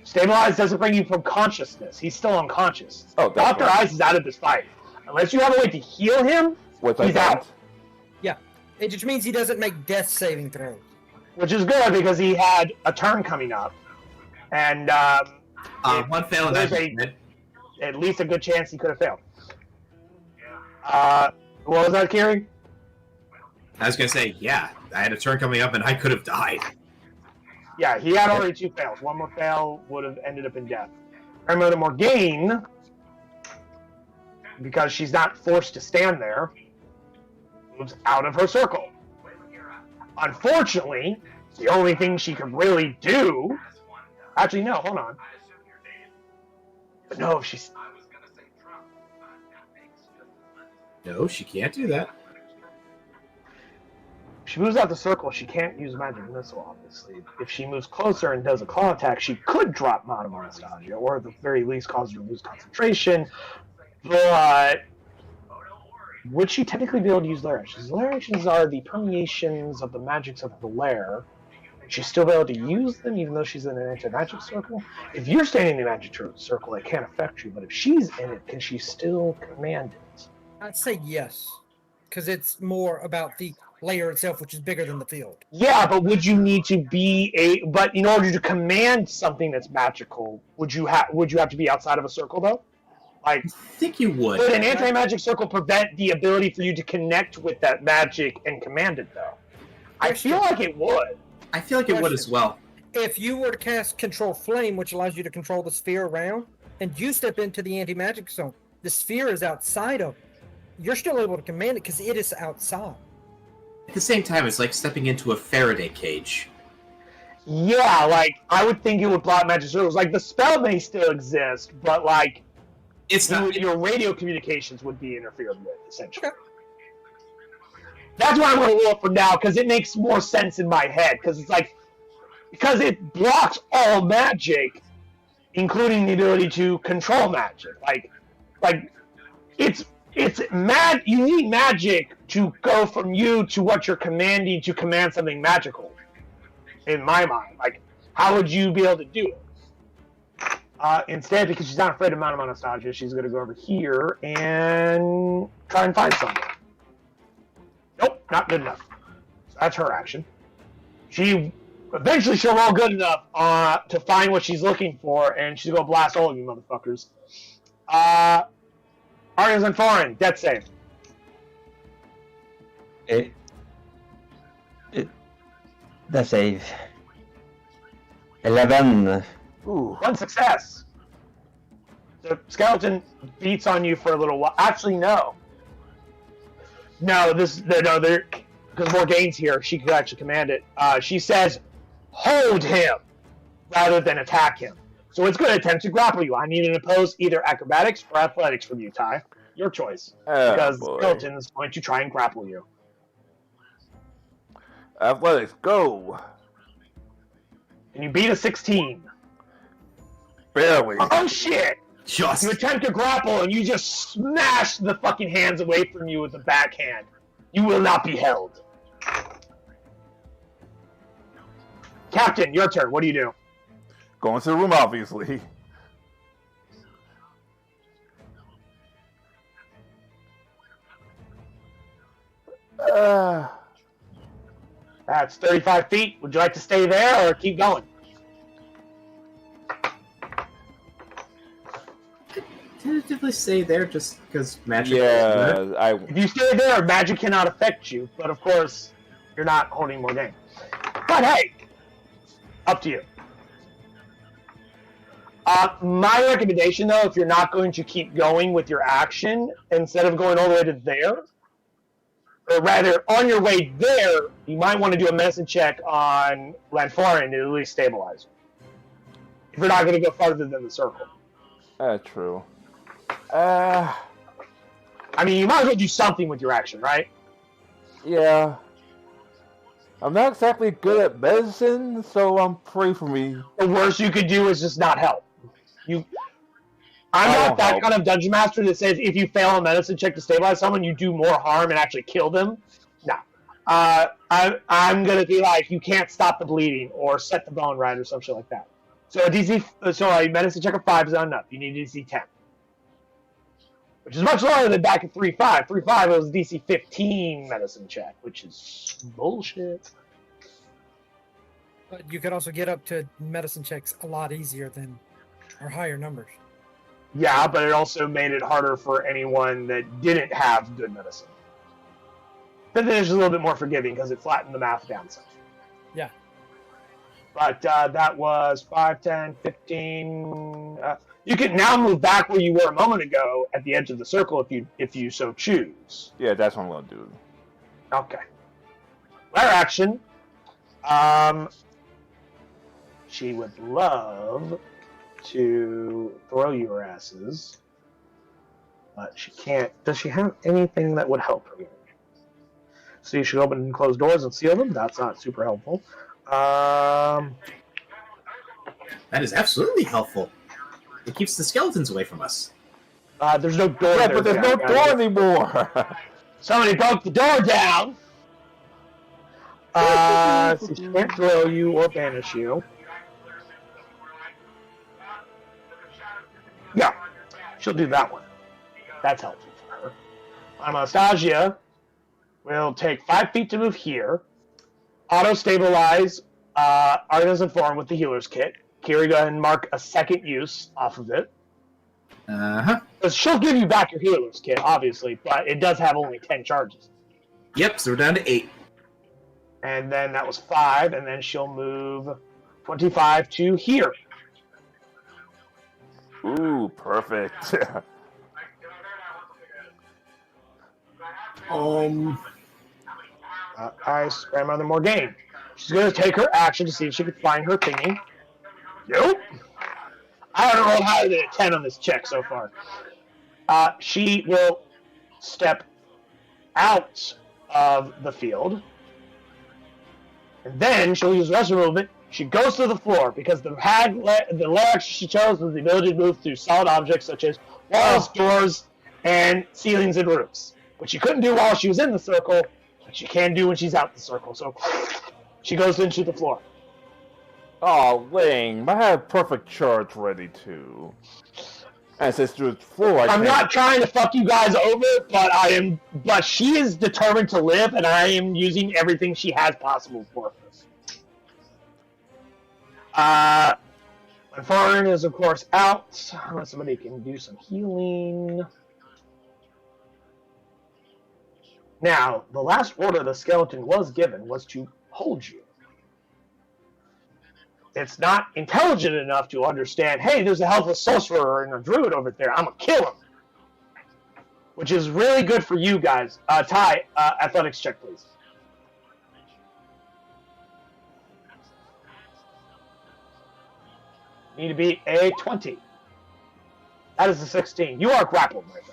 Stabilize doesn't bring you from consciousness. He's still unconscious. Oh, that's Dr. right. Ice is out of this fight. Unless you have a way to heal him, he's out. Yeah. It just means he doesn't make death saving throws. Which is good because he had a turn coming up. And One fail in that. At least a good chance he could have failed. What was that, Kerry? I was gonna say, yeah, I had a turn coming up and I could have died. Yeah, he had already 2 fails. One more fail would have ended up in death. Remember, Morgaine, because she's not forced to stand there, moves out of her circle. Unfortunately, the only thing she could really do... Actually, no, hold on. But no, she's... No, she can't do that. If she moves out the circle, she can't use Magic Missile, obviously. If she moves closer and does a claw attack, she could drop Modern Nostalgia, or at the very least cause her to lose concentration. But would she technically be able to use Lair Actions? Lair Actions are the permeations of the magics of the lair. Would she still be able to use them even though she's in an anti-magic circle? If you're standing in a magic circle, it can't affect you, but if she's in it, can she still command it? I'd say yes, because it's more about the layer itself, which is bigger than the field. Yeah, but would you need to be but in order to command something that's magical, would you have to be outside of a circle though? Like, I think you would. Would an anti-magic circle prevent the ability for you to connect with that magic and command it though? I feel like it would. I feel like it would as well. If you were to cast Control Flame, which allows you to control the sphere around, and you step into the anti-magic zone, the sphere is outside of it. You're still able to command it because it is outside. At the same time, it's like stepping into a Faraday cage. Yeah, like, I would think it would block magic circles. Like, the spell may still exist, but, like, it's not, your radio communications would be interfered with, essentially. Okay. That's what I'm going to roll for now, because it makes more sense in my head. Because it's like, because it blocks all magic, including the ability to control magic. Like it's mad. You need magic to go from you to what you're commanding to command something magical. In my mind, like, how would you be able to do it? Instead, because she's not afraid of Mount Nostalgia, she's going to go over here and try and find something. Nope, not good enough. So that's her action. Eventually she'll roll good enough to find what she's looking for, and she's going to blast all of you motherfuckers. Argus and Foreign, death save. Death save. 11. Ooh, 1 success. The skeleton beats on you for a little while. Actually, no. No, because Morgaine's here. She could actually command it. She says, hold him, rather than attack him. So it's going to attempt to grapple you. I need an opposed either acrobatics or athletics from you, Ty. Your choice. Because the skeleton is going to try and grapple you. Athletics, go. And you beat a 16. Barely. Oh, shit! Just. You attempt to grapple, and you just smash the fucking hands away from you with the backhand. You will not be held. Captain, your turn. What do you do? Go into the room, obviously. That's 35 feet. Would you like to stay there or keep going? Tentatively stay there just because magic. Yeah, If you stay there, magic cannot affect you. But of course, you're not holding more game. But hey, up to you. My recommendation, though, if you're not going to keep going with your action, instead of going all the way to there, or rather, on your way there, you might want to do a medicine check on Lanforin to at least stabilize you. If you're not going to go farther than the circle. True. I mean, you might as well do something with your action, right? Yeah. I'm not exactly good at medicine, so pray for me. The worst you could do is just not help. I'm not that kind of dungeon master that says if you fail a medicine check to stabilize someone, you do more harm and actually kill them. No. I'm going to be like, you can't stop the bleeding or set the bone right or some shit like that. So a medicine check of 5 is not enough. You need a DC 10. Which is much lower than back at 3.5. 3.5 was a DC 15 medicine check, which is bullshit. But you could also get up to medicine checks a lot easier than or higher numbers. Yeah, but it also made it harder for anyone that didn't have good medicine. Fifth edition is a little bit more forgiving because it flattened the math down some. Yeah. But that was 5, 10, 15. You can now move back where you were a moment ago at the edge of the circle if you so choose. Yeah, that's what I'm going to do. Okay. Lair action. She would love to throw your asses, but she can't. Does she have anything that would help her? So you should open and close doors and seal them. That's not super helpful. That is absolutely helpful. It keeps the skeletons away from us. There's no door. Yeah, but there's no door anymore. Somebody broke the door down. So she can't throw you or banish you. Yeah, she'll do that one. That's helpful for her. Anastasia will take 5 feet to move here. Auto-stabilize Artisan Form with the healer's kit. Kiri, go ahead and mark a second use off of it. Uh-huh. Because she'll give you back your healer's kit, obviously, but it does have only 10 charges. Yep, so we're down to 8. And then that was 5, and then she'll move 25 to here. Ooh, perfect. Grandmother Morgaine. She's going to take her action to see if she can find her thingy. Nope. I haven't rolled higher than a 10 on this check so far. She will step out of the field. And then she'll use the rest of her movement. She goes to the floor because the lair action she chose was the ability to move through solid objects such as walls, doors, and ceilings and roofs. Which she couldn't do while she was in the circle, but she can do when she's out the circle. So she goes into the floor. Oh, lame. I have perfect charge ready too. And since through the floor, I'm not trying to fuck you guys over, but she is determined to live, and I am using everything she has possible for her. Farn is, of course, out. Unless somebody can do some healing. Now, the last order the skeleton was given was to hold you. It's not intelligent enough to understand, hey, there's a helpless sorcerer and a druid over there. I'm going to kill him. Which is really good for you guys. Ty, athletics check, please. Need to be a 20. That is a 16. You are grappled, my friend.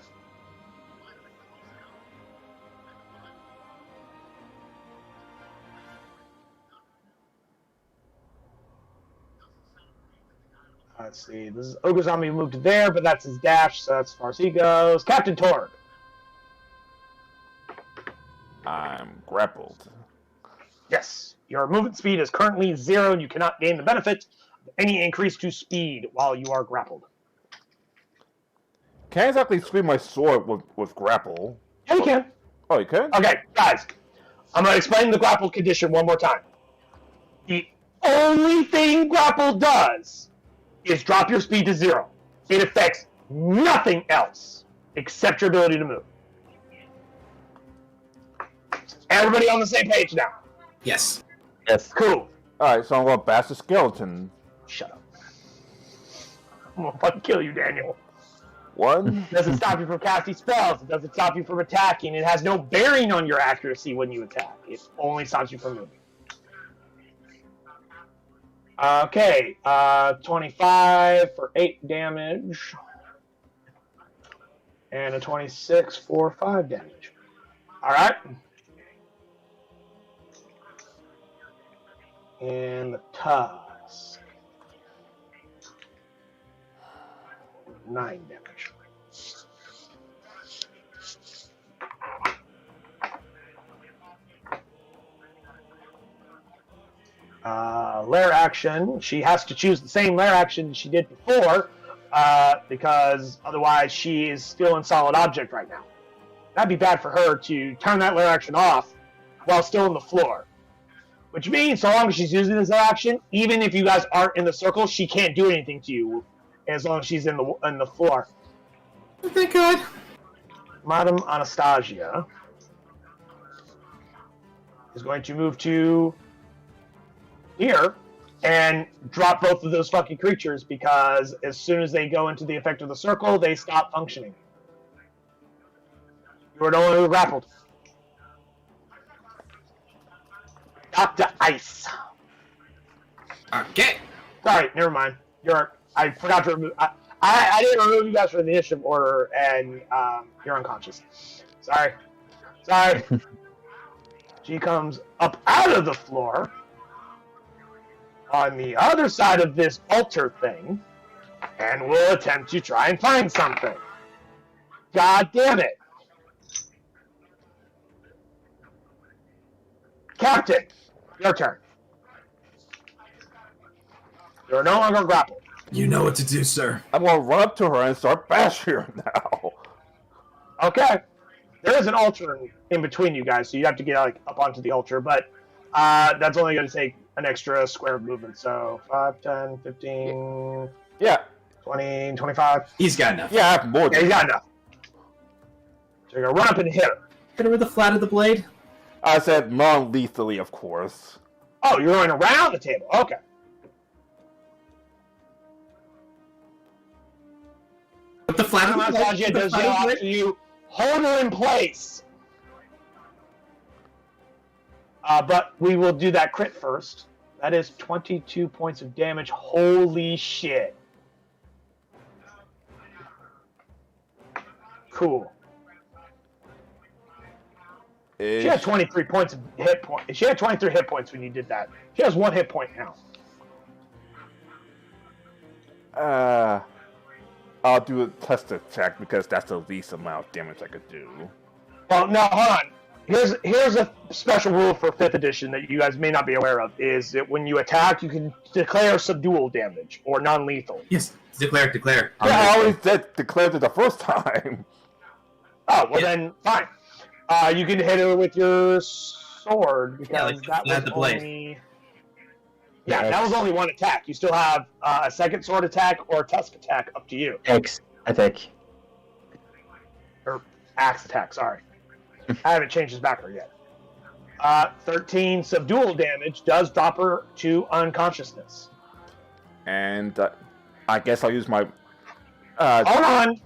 Let's see. This is Ogre Zombie moved there, but that's his dash, so that's as far as he goes. Captain Torg. I'm grappled. Yes. Your movement speed is currently 0, and you cannot gain the benefit of any increase to speed while you are grappled. Can't exactly swing my sword with grapple. Yeah, you can. Oh, you can? Okay, guys. I'm going to explain the grapple condition one more time. The only thing grapple does is drop your speed to 0. It affects nothing else except your ability to move. Everybody on the same page now? Yes. Yes. Cool. Alright, so I'm going to bash the skeleton. Shut up. I'm going to fucking kill you, Daniel. 1. It doesn't stop you from casting spells. It doesn't stop you from attacking. It has no bearing on your accuracy when you attack. It only stops you from moving. Okay, 25 for 8 damage. And a 26 for 5 damage. Alright. And the tusk. 9 damage. Lair action. She has to choose the same lair action she did before, because otherwise she is still in solid object right now. That'd be bad for her to turn that lair action off while still on the floor. Which means, so long as she's using this action, even if you guys aren't in the circle, she can't do anything to you as long as she's in the floor. Oh, thank God. Madam Anastasia is going to move to here and drop both of those fucking creatures because as soon as they go into the effect of the circle, they stop functioning. You are no longer grappled. Dr. Ice. Okay. Sorry, never mind. I forgot to remove. I didn't remove you guys from the initiative order, and you're unconscious. Sorry. She comes up out of the floor on the other side of this altar thing, and will attempt to try and find something. God damn it. Captain, your turn. You're no longer grappled. You know what to do, sir. I'm going to run up to her and start bashing her now. Okay. There is an altar in between you guys, so you have to get up onto the altar, but that's only going to take an extra square of movement. So 5, 10, 15, 20, 25. He's got enough. Yeah, I have more than he's got enough. So you're going to run up and hit her. Hit her with the flat of the blade? I said non-lethally, of course. Oh, you're going around the table. Okay. With the flat of the blade? Anastasia does yell after you, hold her in place. But we will do that crit first. That is 22 points of damage. Holy shit. Cool. She had 23 points of hit point. She had 23 hit points when you did that. She has 1 hit point now. I'll do a test attack because that's the least amount of damage I could do. Well, no, hold on. Here's a special rule for 5th edition that you guys may not be aware of, is that when you attack, you can declare subdual damage, or non-lethal. Yes, declare. Yeah, I always declared it the first time. Oh, well then, fine. You can hit her with your sword, because that was the only... blade. Yeah, that was only 1 attack. You still have a second sword attack or a tusk attack, up to you. Axe attack. Or axe attack, sorry. I haven't changed his backer yet. 13 subdual damage does drop her to unconsciousness. And I guess I'll use my... Hold on!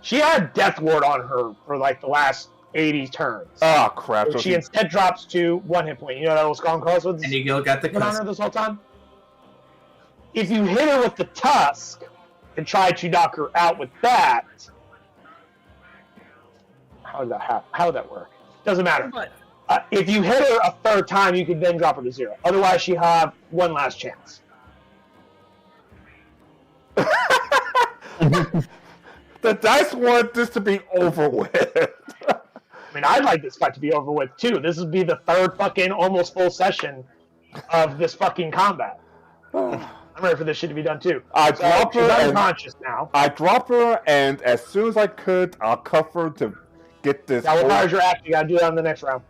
She had Death Ward on her for the last 80 turns. Oh, crap. So she instead drops to 1 hit point. You know that was Skull and Crossroads? And you got the on her this whole time? If you hit her with the tusk and try to knock her out with that, how did that happen? How would that work? Doesn't matter. If you hit her a 3rd time, you can then drop her to 0. Otherwise, she have 1 last chance. The dice want this to be over with. I mean, I'd like this fight to be over with, too. This would be the 3rd fucking almost full session of this fucking combat. I'm ready for this shit to be done, too. She's unconscious now. I drop her, and as soon as I could, I'll cuff her to get this... That requires your action. You gotta do that on the next round.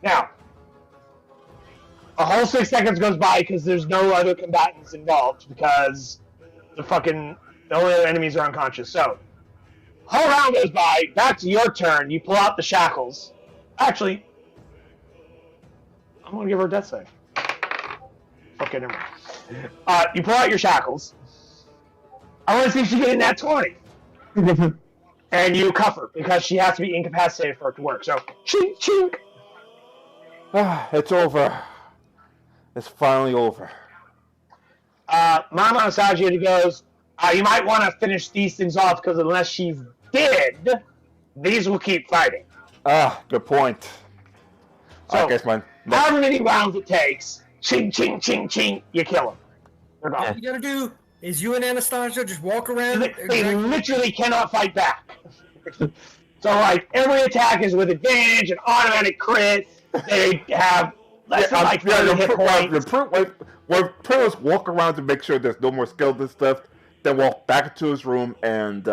Now, a whole 6 seconds goes by because there's no other combatants involved because the only other enemies are unconscious. So, whole round goes by. Back to your turn. You pull out the shackles. Actually, I'm gonna give her a death save. Okay, never mind. You pull out your shackles. I want to see if she gets in that 20. And you cuff her because she has to be incapacitated for it to work. So, chink, chink. It's over. It's finally over. Mama Anastasia goes, you might want to finish these things off because unless she's dead, these will keep fighting. Good point. So, I guess however many rounds it takes, ching, ching, ching, ching, you kill them. They're gone. All you gotta do is you and Anastasia just walk around. They literally cannot fight back. So, every attack is with advantage, an automatic crit. They have less than 30 hit points. When Perilous walk around to make sure there's no more skeleton stuff, then walk back into his room and,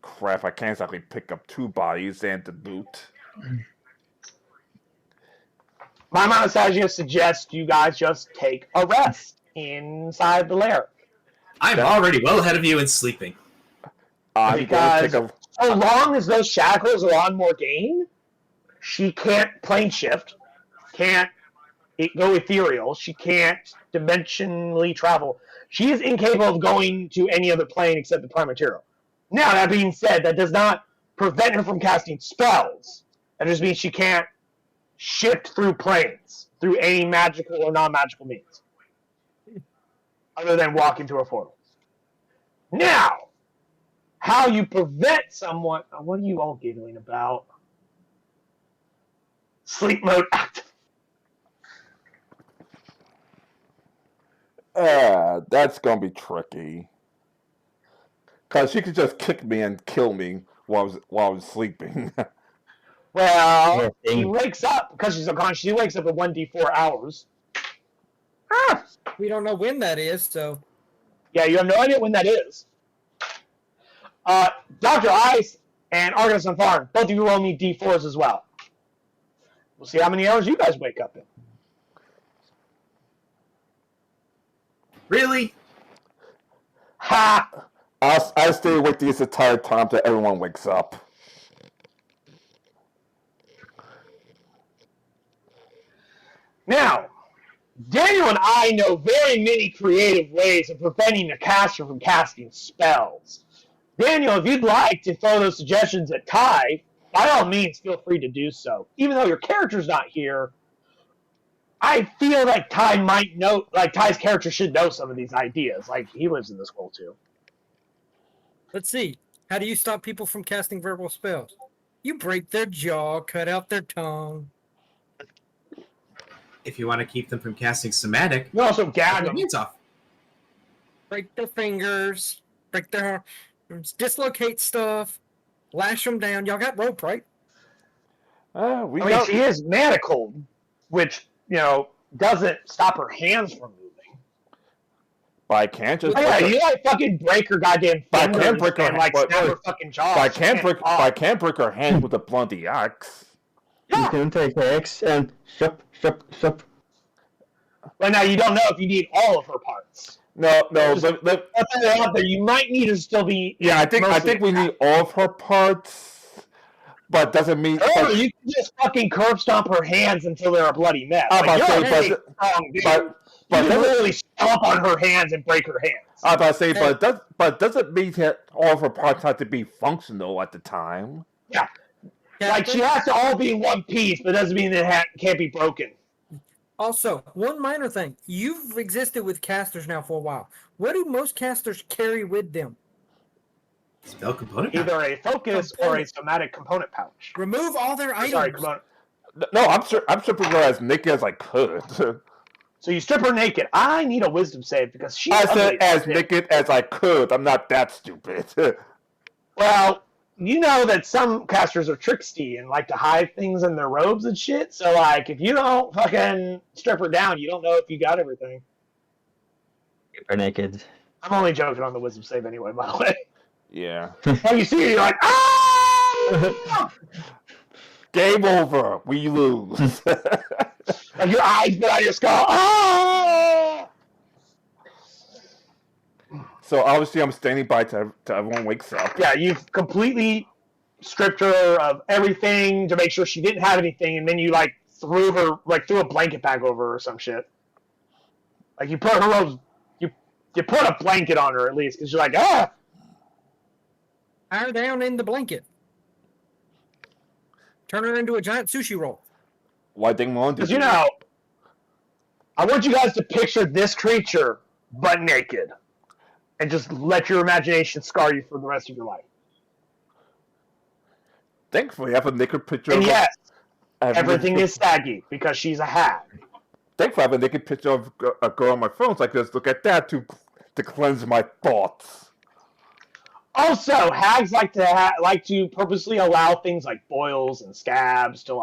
crap, I can't exactly pick up 2 bodies and the loot. My Anastasia suggests you guys just take a rest inside the lair. I'm already well ahead of you in sleeping. Because so long as those shackles are on Morgaine, she can't plane shift, can't go ethereal, she can't dimensionally travel. She is incapable of going to any other plane except the prime material. Now, that being said, that does not prevent her from casting spells. That just means she can't shift through planes, through any magical or non-magical means, other than walking through a portal. Now, how you prevent someone... What are you all giggling about? Sleep mode active. That's going to be tricky. Because she could just kick me and kill me while I was sleeping. Well, she wakes up, because she's unconscious, she wakes up at 1d4 hours. Ah! We don't know when that is, so... Yeah, you have no idea when that is. Dr. Ice and Argus on Farm, both of you roll me d4s as well. We'll see how many hours you guys wake up in. Really? Ha! I stay awake this entire time till everyone wakes up. Now, Daniel and I know very many creative ways of preventing a caster from casting spells. Daniel, if you'd like to throw those suggestions at Ty, by all means, feel free to do so. Even though your character's not here, I feel like Ty might know, like Ty's character should know some of these ideas. Like, he lives in this world too. Let's see. How do you stop people from casting verbal spells? You break their jaw, cut out their tongue. If you want to keep them from casting somatic, You also gag them. hands off. Break their fingers, break their arms, dislocate stuff, lash them down. Y'all got rope, right? She is manacled, which, doesn't stop her hands from moving. But I can't just... Oh, yeah, you fucking break her goddamn But I fingers can't break her and, hand. snap her fucking jaw. But I can't break her hand with a bloody axe. You can take the axe and shop. But now you don't know if you need all of her parts. No. That's out there. You might need to still be. Yeah, I think we need all of her parts, but doesn't mean. Or you can just fucking curb stomp her hands until they're a bloody mess. You can literally stomp on her hands and break her hands. I was about to say, but doesn't mean that all of her parts have to be functional at the time. Yeah. Like, she has to all be in one piece, but it doesn't mean that it can't be broken. Also, one minor thing. You've existed with casters now for a while. What do most casters carry with them? Spell component. Either a focus or a somatic component pouch. Remove all their items. Sorry, component. No, I'm stripping her as naked as I could. So you strip her naked. I need a wisdom save because she's I said as naked as I could. I'm not that stupid. Well, you know that some casters are tricksty and like to hide things in their robes and shit. So, like, if you don't fucking strip her down, you don't know if you got everything. Keep her naked. I'm only joking on the wisdom save anyway, by the way. Yeah. When you see her, you're like, ah! Game over. We lose. Like your eyes get out of your skull. Ah! So obviously I'm standing by till everyone wakes up. Yeah, you've completely stripped her of everything to make sure she didn't have anything, and then you threw a blanket bag over her or some shit. Like you put her robes, you put a blanket on her at least because you're like, ah. Tie her down in the blanket. Turn her into a giant sushi roll. Why didn't want to? Because I want you guys to picture this creature butt naked. And just let your imagination scar you for the rest of your life. Thankfully, I have a naked picture And of yes, everything is saggy because she's a hag. Thankfully, I have a naked picture of a girl on my phone, so I can just look at that to cleanse my thoughts. Also, hags like to purposely allow things like boils and scabs to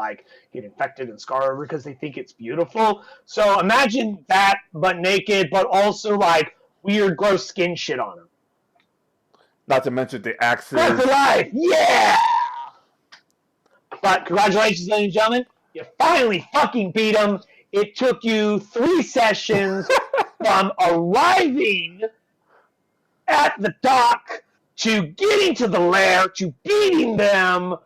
get infected and scar over because they think it's beautiful. So imagine that, but naked, but also weird, gross skin shit on him. Not to mention the axes. Breath of life, yeah! But congratulations, ladies and gentlemen. You finally fucking beat him. It took you 3 sessions from arriving at the dock, to getting to the lair, to beating them,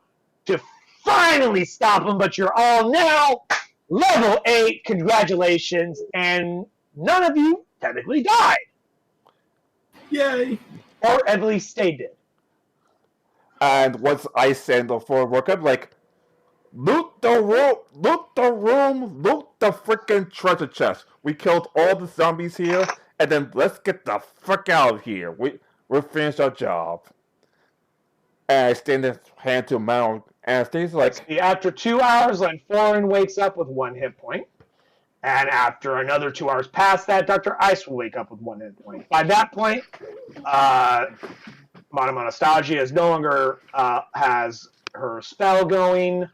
to finally stop them, but you're all now level 8. Congratulations, and none of you technically died. Yay! Or at least stayed dead. And once I send the forward work, I'm like, loot the room, loot the freaking treasure chest. We killed all the zombies here, and then let's get the frick out of here. We're finished our job. And I stand there, hand to Mount, and Stacy's like, after 2 hours, Lanforan wakes up with 1 hit point. And after another 2 hours past that, Dr. Ice will wake up with 1 hit point. By that point, Monostasia is no longer has her spell going.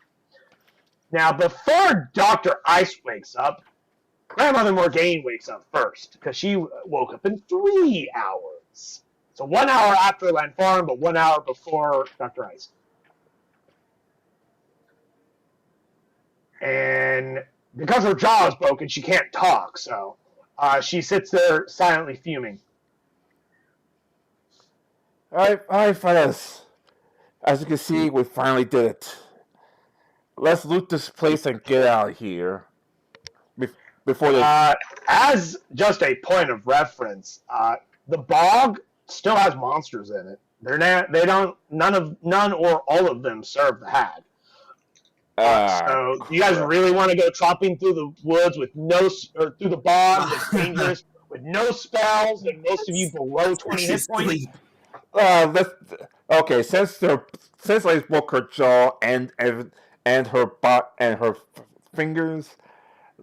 Now, before Dr. Ice wakes up, Grandmother Morgaine wakes up first, because she woke up in 3 hours. So 1 hour after Lanforan, but 1 hour before Dr. Ice. And because her jaw is broken, she can't talk, so she sits there silently fuming. all right, fellas. As you can see, we finally did it. Let's loot this place and get out of here. Before they... as just a point of reference, the bog still has monsters in it. None or all of them serve the hag. So, do you guys really want to go chopping through the woods or through the bog that's dangerous with no spells and most of you below 20 hit points? Okay, since I broke her jaw and her fingers,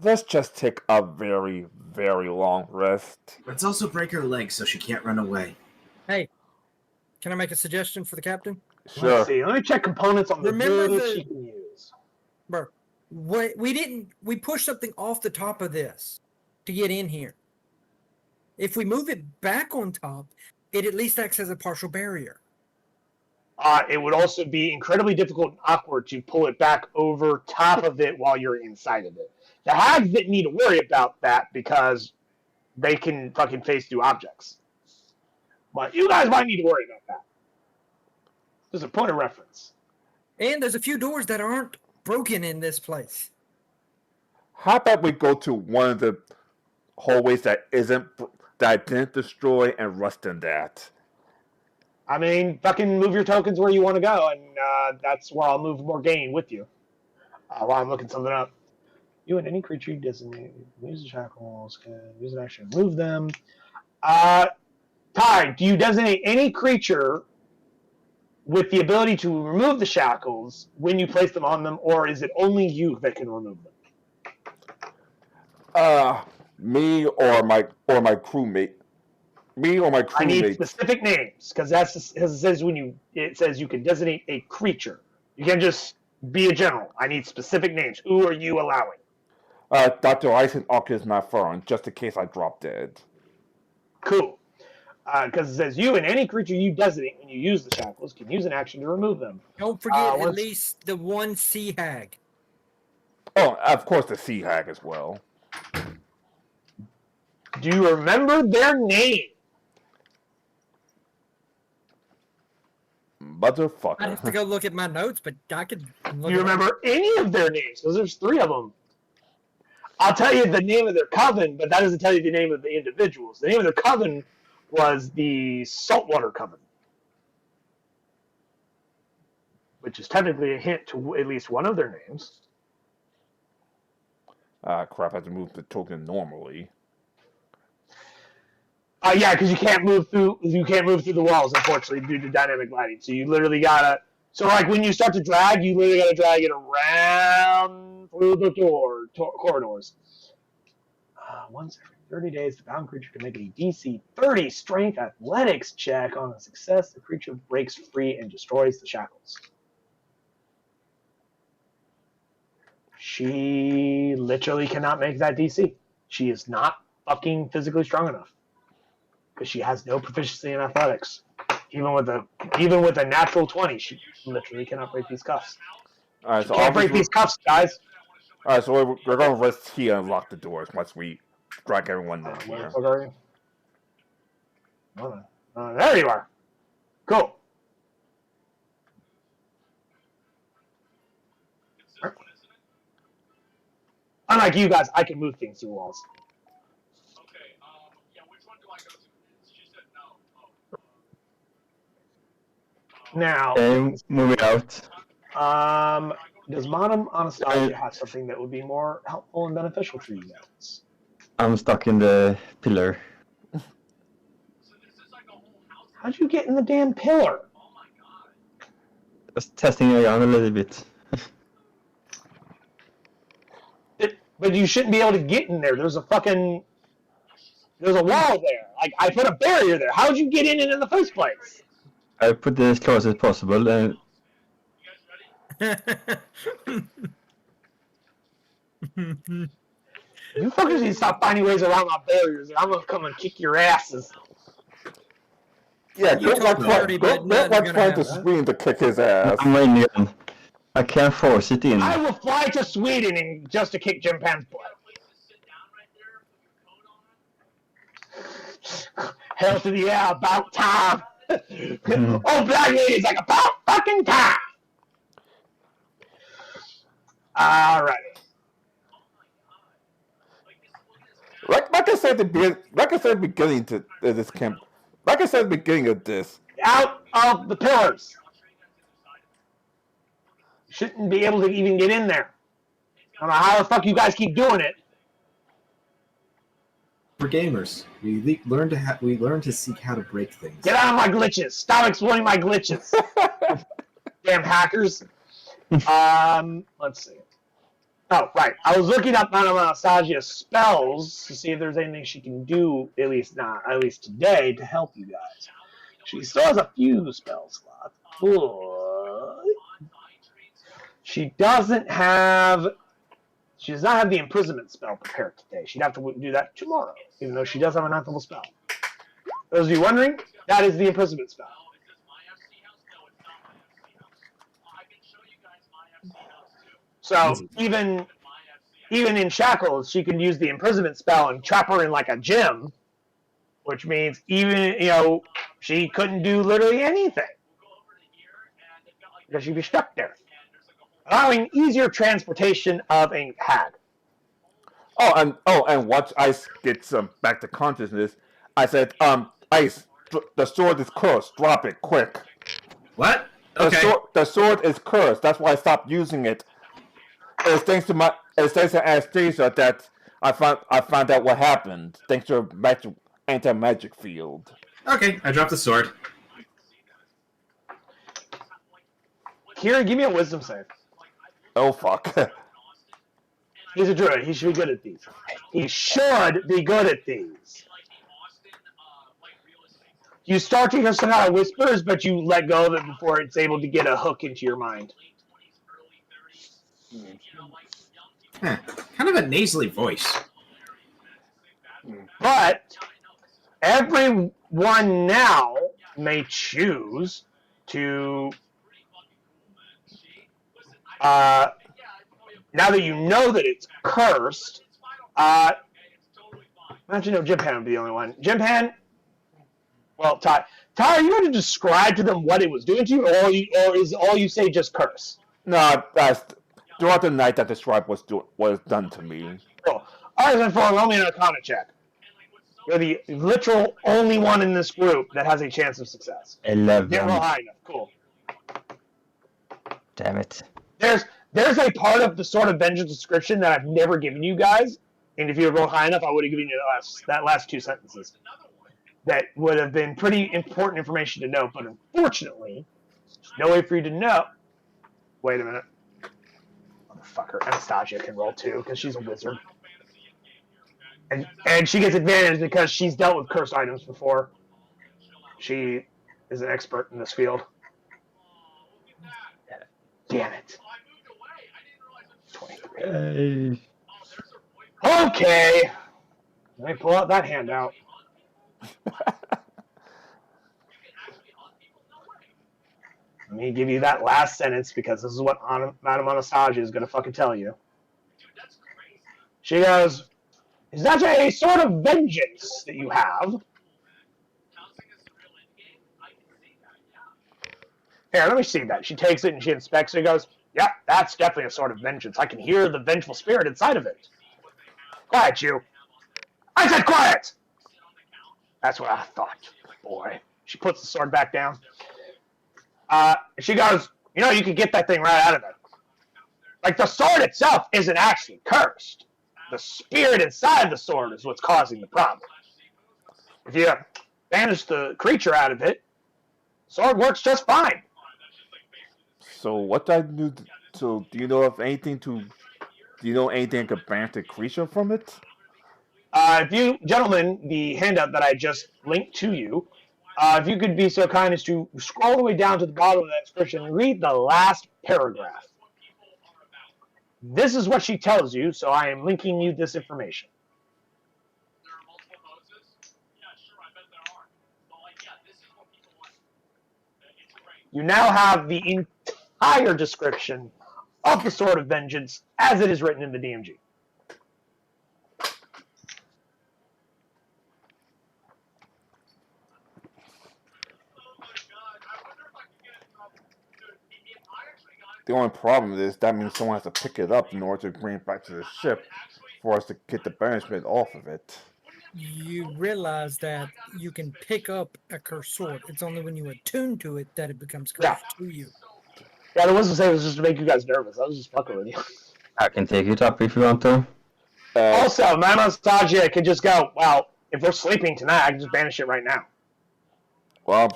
let's just take a very, very long rest. Let's also break her legs so she can't run away. Hey, can I make a suggestion for the captain? Sure. Let's see. Let me check components on the boots she can use. Bro, we pushed something off the top of this to get in here. If we move it back on top, it at least acts as a partial barrier. It would also be incredibly difficult and awkward to pull it back over top of it while you're inside of it. The hags didn't need to worry about that because they can fucking phase through objects. But you guys might need to worry about that. There's a point of reference. And there's a few doors that aren't broken in this place. How about we go to one of the hallways that I didn't destroy and rust in that? I mean, fucking move your tokens where you want to go, and that's where I'll move Morgaine with you. While I'm looking something up. You and any creature you designate use the shackles, can use an action to move them. Ty, do you designate any creature with the ability to remove the shackles when you place them on them, or is it only you that can remove them? Me or my crewmate. Me or my crewmate. I need specific names because it says you can designate a creature. You can't just be a general. I need specific names. Who are you allowing? Dr. Ison is not foreign, just in case I drop dead. Cool. Because it says you and any creature you designate when you use the shackles can use an action to remove them. Don't forget at least the one sea hag. Oh, of course the sea hag as well. Do you remember their name? Motherfucker. I have to go look at my notes, but I could. Do you remember any of their names? Because there's 3 of them. I'll tell you the name of their coven, but that doesn't tell you the name of the individuals. The name of their coven was the Saltwater Coven, which is technically a hint to at least one of their names. Crap! I have to move the token normally. Yeah, because you can't move through the walls, unfortunately, due to dynamic lighting. So you literally gotta. So like when you start to drag, you literally gotta drag it around through the corridors. Once every 30 days, the bound creature can make a DC 30 Strength Athletics check. On a success, the creature breaks free and destroys the shackles. She literally cannot make that DC. She is not fucking physically strong enough because she has no proficiency in athletics. Even with a natural 20, she literally cannot break these cuffs. All right, so can't break these cuffs, guys. All right, so we're going to rest here and lock the doors once we drag everyone in here. What are you? There you are. Cool. Unlike you guys, I can move things through walls. Okay, yeah, which one do I go to? She said no. Now, moving out. does Madam Anastasia have something that would be more helpful and beneficial for you guys? I'm stuck in the pillar. So this is like a whole house. How'd you get in the damn pillar? Oh my god. Just testing around a little bit. But you shouldn't be able to get in there. There's a wall there. Like, I put a barrier there. How'd you get in it in the first place? I put it as close as possible, and You fuckers need to stop finding ways around my barriers, and I'm gonna come and kick your asses. Yeah, You good luck told Marty, but nothing's gonna trying to happen. scream to kick his ass. I'm waiting again. I can't force it in. I will fly to Sweden and just to kick Jim Pan's butt. Hell to the yeah, about time. Oh, Black Lady's like, about fucking time. Alright. Like I said at the beginning to this camp. Like I said at the beginning of this. Out of the pillars. Shouldn't be able to even get in there. I don't know how the fuck you guys keep doing it. We're gamers. We learn to seek how to break things. Get out of my glitches. Stop exploiting my glitches. Damn hackers. Let's see. Oh, right. I was looking up Madame Anastasia's spells to see if there's anything she can do, at least today, to help you guys. She still has a few spell slots. But she does not have the imprisonment spell prepared today. She'd have to do that tomorrow, even though she does have a 9th level spell. Those of you wondering, that is the imprisonment spell. So even in shackles, she can use the imprisonment spell and trap her in like a gym, which means she couldn't do literally anything because she'd be stuck there, allowing easier transportation of a hag. And once Ice gets back to consciousness, I said, Ice, the sword is cursed. Drop it quick. What? Okay. The sword is cursed. That's why I stopped using it. It's thanks to Anastasia that I found out what happened. Thanks to her anti-magic field. Okay, I dropped the sword. Kira, give me a wisdom save. Oh fuck. He's a druid. He should be good at these. He should be good at these. You start to hear some kind of whispers, but you let go of it before it's able to get a hook into your mind. Kind of a nasally voice. But everyone now may choose to, now that you know that it's cursed, imagine Jim Pan would be the only one. Jim Pan, well, Ty, are you going to describe to them what it was doing to you, or is all you say just curse? No, throughout the night that the stripe was done to me. Cool. All right, then roll me an Arcana check. You're the literal only one in this group that has a chance of success. 11. Yeah, roll high enough. Cool. Damn it. There's a part of the Sword of Vengeance description that I've never given you guys, and if you had rolled high enough, I would have given you that last 2 sentences. That would have been pretty important information to know, but unfortunately, there's no way for you to know. Wait a minute. Motherfucker, Anastasia can roll too, because she's a wizard. And she gets advantage because she's dealt with cursed items before. She is an expert in this field. Damn it. 23. Okay. Let me pull out that handout. Let me give you that last sentence because this is what Madame Anastasia is going to fucking tell you. She goes, is that a sort of vengeance that you have? Here, let me see that. She takes it and she inspects it and goes, yeah, that's definitely a sword of vengeance. I can hear the vengeful spirit inside of it. Quiet, you. I said quiet! That's what I thought, boy. She puts the sword back down. She goes, you know, you can get that thing right out of it. Like, the sword itself isn't actually cursed. The spirit inside the sword is what's causing the problem. If you banish the creature out of it, sword works just fine. So what I do? So do you know of anything to? Do you know anything to banish the creature from it? If you, gentlemen, the handout that I just linked to you, if you could be so kind as to scroll all the way down to the bottom of that description and read the last paragraph. This is what she tells you, so I am linking you this information. There are multiple poses? Yeah, sure, I bet there are. But, like, yeah, this is what people want. It's great. You now have the entire description of the Sword of Vengeance as it is written in the DMG. The only problem is that means someone has to pick it up in order to bring it back to the ship for us to get the banishment off of it. You realize that you can pick up a cursed sword. It's only when you attune to it that it becomes cursed to you. Yeah, I wasn't saying it was just to make you guys nervous. I was just fucking with you. I can take it up if you want to. Also, my nostalgia can just go, well, if we're sleeping tonight, I can just banish it right now. Well,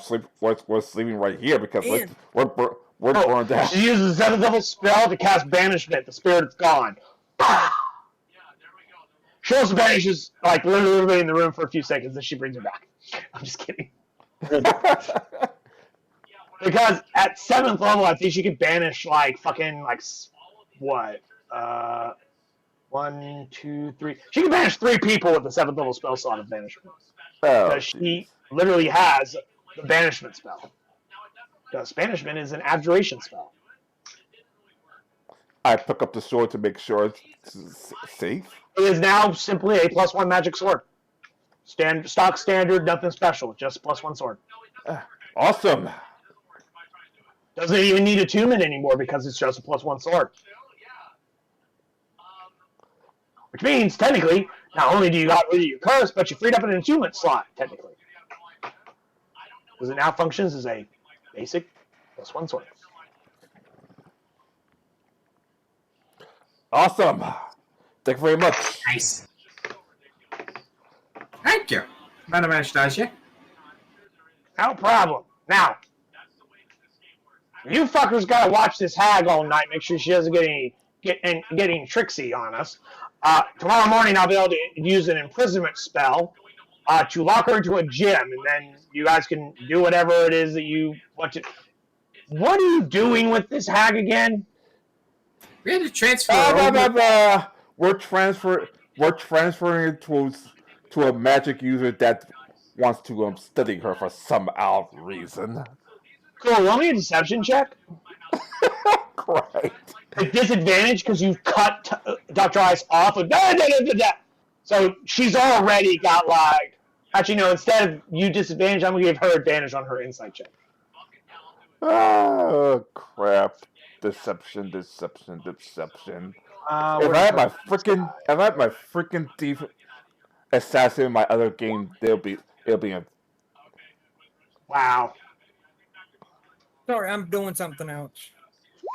we're sleeping right here because we're burned out. She uses the 7th level spell to cast Banishment. The spirit's gone. She also banishes, like, literally everybody in the room for a few seconds, then she brings it back. I'm just kidding. Because at 7th level, I think she could banish, like, fucking, like, what? 1, 2, 3. She can banish 3 people with the 7th level spell slot of Banishment. Because she literally has the Banishment spell. Because Banishment is an abjuration spell. I pick up the sword to make sure it's safe. It is now simply a +1 magic sword. Stock standard, nothing special, just +1 sword. Awesome. Doesn't even need attunement anymore because it's just a +1 sword. Which means, technically, not only do you got rid of your curse, but you freed up an attunement slot, technically. Because it now functions as a basic +1 sword. Awesome. Thank you very much. Nice. Thank you, Madam Anastasia. No problem. Now, you fuckers gotta watch this hag all night. Make sure she doesn't get any tricksy on us. Tomorrow morning, I'll be able to use an imprisonment spell to lock her into a gym, and then you guys can do whatever it is that you want to. What are you doing with this hag again? We had to transfer. We're transferring it to a magic user that wants to study her for some odd reason. Cool. Roll me a deception check. Great. A disadvantage because you cut Dr. Ice off. So she's already got like. Actually, no. Instead of you disadvantage, I'm gonna give her advantage on her insight check. Oh crap! Deception. If I had my freaking thief assassin in my other game, it'll be a. Wow. Sorry, I'm doing something else.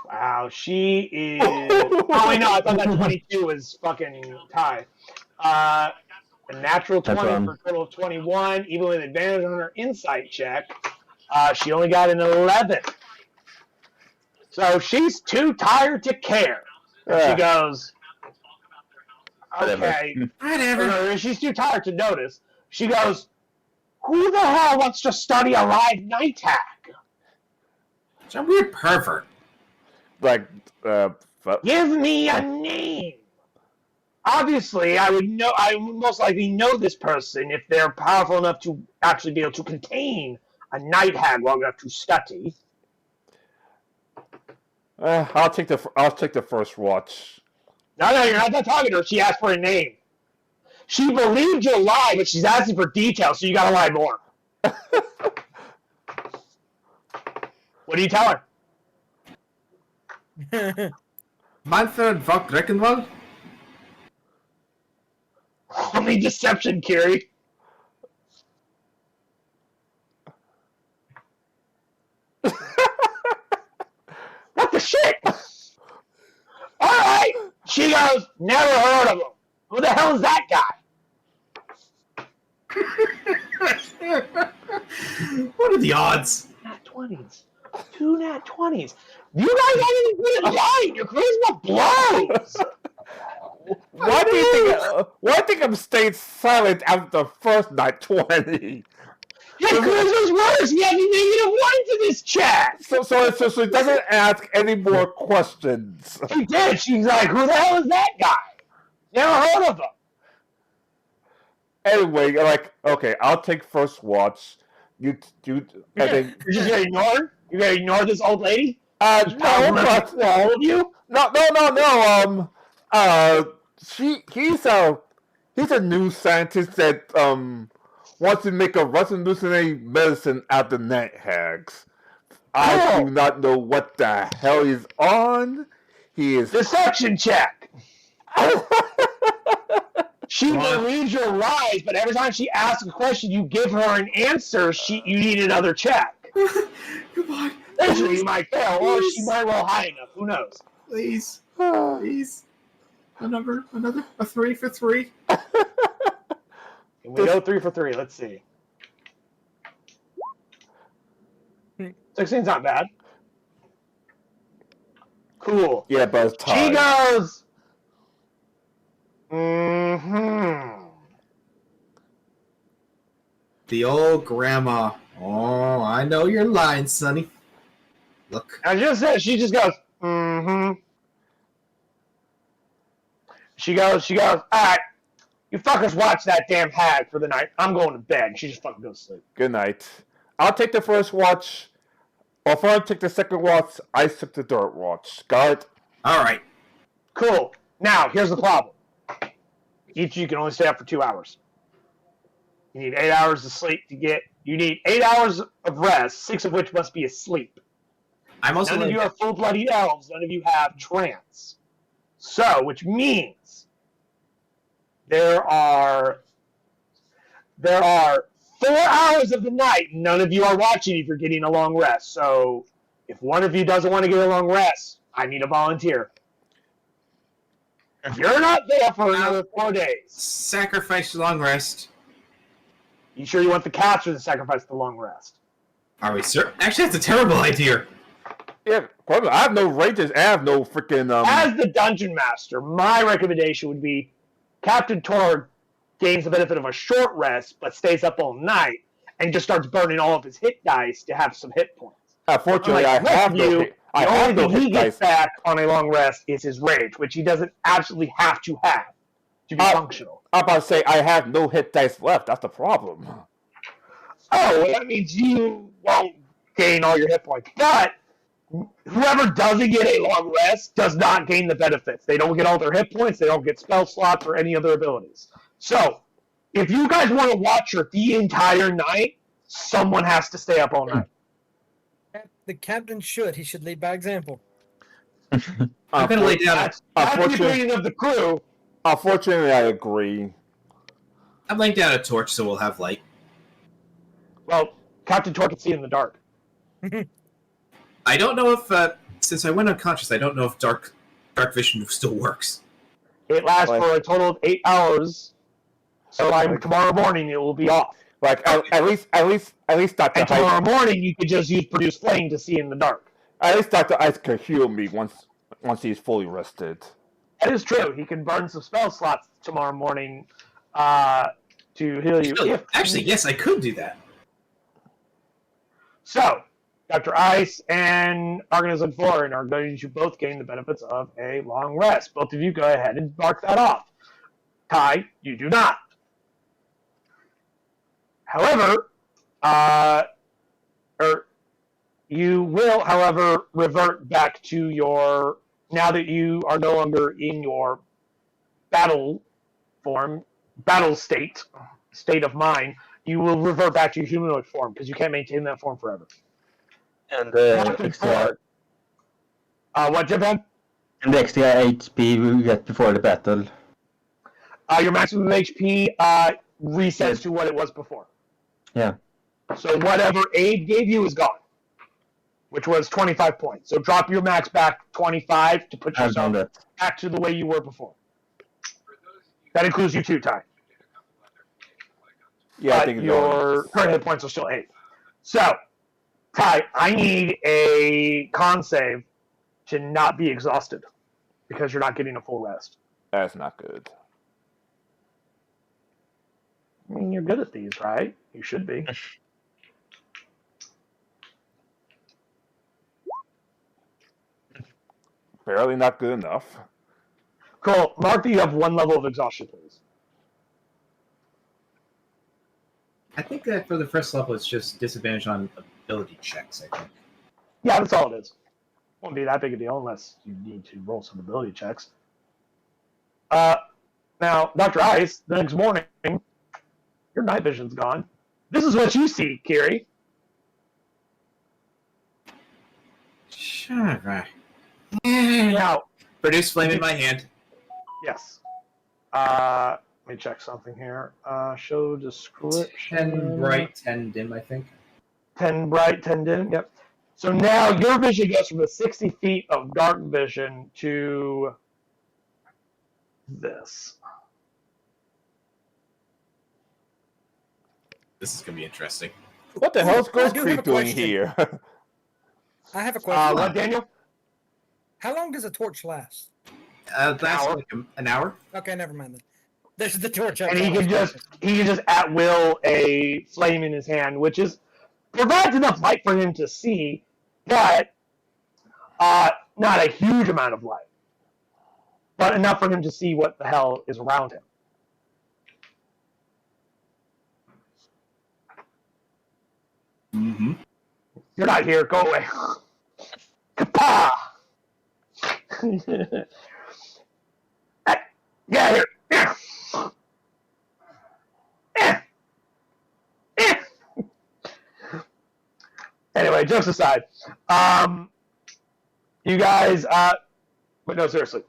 Wow, she is. Oh, I know. I thought that 22 was fucking tie. A natural 20 for a total of 21, even with advantage on her insight check. She only got an 11. So she's too tired to care. And she goes, okay. Whatever. She's too tired to notice. She goes, who the hell wants to study a live night hag? It's a weird pervert. Like, give me a name. Obviously, I would most likely know this person if they're powerful enough to actually be able to contain a night hag long enough to study. I'll take the first watch. No, you're not talking to her. She asked for a name. She believed you'll lie, but she's asking for details, so you gotta lie more. What do you tell her? Manfred Vogt Reckenwald? Only deception, Kiri. What the shit? All right. She goes, never heard of him. Who the hell is that guy? What are the odds? Nat 20s. 2 nat 20s. You guys aren't even good at lying. Your charisma blows. Why do you think I'm staying silent after the first nat 20? Your charisma's worse. We have a -1 to this chat. So she doesn't ask any more questions. She did. She's like, who the hell is that guy? Never heard of him. Anyway, like, okay, I'll take first watch. And then, You're just gonna ignore her? You're gonna ignore this old lady? no, but all of you? no. He's a new scientist that wants to make a revolutionary medicine out of the night hags. I do not know what the hell he's on. He is deception check. She believes your lies, but every time she asks a question, you give her an answer. You need another check. Come on. Eventually, you might fail, or she might roll high enough. Who knows? Please. Another 3 for 3. Can we go 3 for 3? Let's see. 16's not bad. Cool. Yeah, but it's tied. She goes. The old grandma. Oh, I know you're lying, Sonny. Look. I just said she just goes. She goes. All right, you fuckers watch that damn hag for the night. I'm going to bed. She just fucking goes to sleep. Good night. I'll take the first watch. Or if I take the second watch, I took the third watch. Got it? All right. Cool. Now, here's the problem. Each of you can only stay up for 2 hours. You need 8 hours of sleep to get. You need 8 hours of rest, 6 of which must be asleep. None of you are full-blooded elves. None of you have trance. So, which means there are 4 hours of the night. None of you are watching if you're getting a long rest. So, if one of you doesn't want to get a long rest, I need a volunteer. If you're not there for another 4 days, sacrifice the long rest. You sure you want the cats or the sacrifice the long rest? Are we sure? Actually, that's a terrible idea. Yeah, I have no ranges. I have no freaking. As the dungeon master, my recommendation would be Captain Tor gains the benefit of a short rest, but stays up all night and just starts burning all of his hit dice to have some hit points. Fortunately, I have no hit. The only thing he gets back on a long rest is his rage, which he doesn't absolutely have to have to be functional. I'm about to say I have no hit dice left. That's the problem. Oh, well, that means you won't gain all your hit points. But whoever doesn't get a long rest does not gain the benefits. They don't get all their hit points. They don't get spell slots or any other abilities. So, if you guys want to watch her the entire night, someone has to stay up all night. The captain should. He should lead by example. I'm going to lay down. That's the opinion of the crew. Unfortunately, I agree. I'm laying down a torch so we'll have light. Well, Captain Tor can see in the dark. I don't know if, since I went unconscious, I don't know if dark vision still works. It lasts for a total of 8 hours. So tomorrow morning it will be off. Like at least Dr. And tomorrow morning you could just use produce flame to see in the dark. At least Dr. Ice can heal me once he's fully rested. That is true. He can burn some spell slots tomorrow morning to heal you. Actually, yes, I could do that. So, Dr. Ice and Organism Foreign are going to both gain the benefits of a long rest. Both of you go ahead and mark that off. Kai, you do not. However, you will, however, revert back to your, now that you are no longer in your battle state of mind, you will revert back to your humanoid form, because you can't maintain that form forever. And Locked in extra, what, Japan? and the extra HP we get before the battle. Your maximum HP resets to what it was before. Yeah. So whatever Abe gave you is gone, which was 25 points. So drop your max back 25 to put I've done yourself that. back to the way you were before. That includes you too, Ty. Yeah, I think it's your current hit points are still 8. So, Ty, I need a con save to not be exhausted because you're not getting a full rest. That's not good. I mean, you're good at these, right? You should be. Barely not good enough. Cool. Mark that you have 1 level of exhaustion, please. I think that for the first level, it's just disadvantage on ability checks, I think. Yeah, that's all it is. Won't be that big a deal unless you need to roll some ability checks. Now, Dr. Ice, the next morning, your night vision's gone. This is what you see, Kiri. Sure. Now, Produce flame in my hand. yes. Let me check something here. Show description. 10 bright, 10 dim, I think. 10 bright, 10 dim. Yep. So now your vision goes from the 60 feet of dark vision to this. This is going to be interesting. What the hell's I Ghost do have Creek a doing question. here? I have a question. What, Daniel? How long does a torch last? That's hour. like an hour. Okay, never mind then. There's the torch. And he can just at will a flame in his hand, which is provides enough light for him to see, but not a huge amount of light, but enough for him to see what the hell is around him. Mm-hmm. You're not here. Go away. Kapah! Hey, get here. Yeah. Yeah. Yeah. Anyway, jokes aside, you guys, but no, seriously.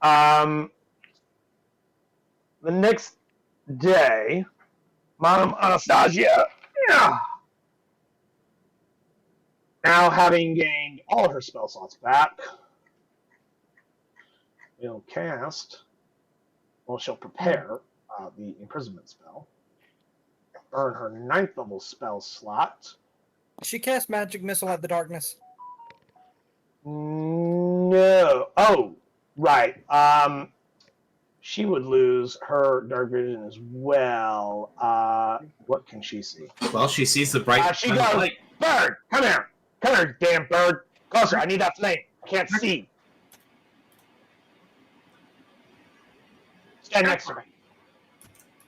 The next day, Madam Anastasia, now having gained all her spell slots back, will cast, well, she'll prepare the imprisonment spell, earn her 9th level spell slot. She cast magic missile at the darkness. No. Oh, right. She would lose her dark vision as well. What can she see? Well, she sees the bright She goes, light. Bird, come here. Come here, damn bird. Closer, I need that flame. I can't see. Stand next to me.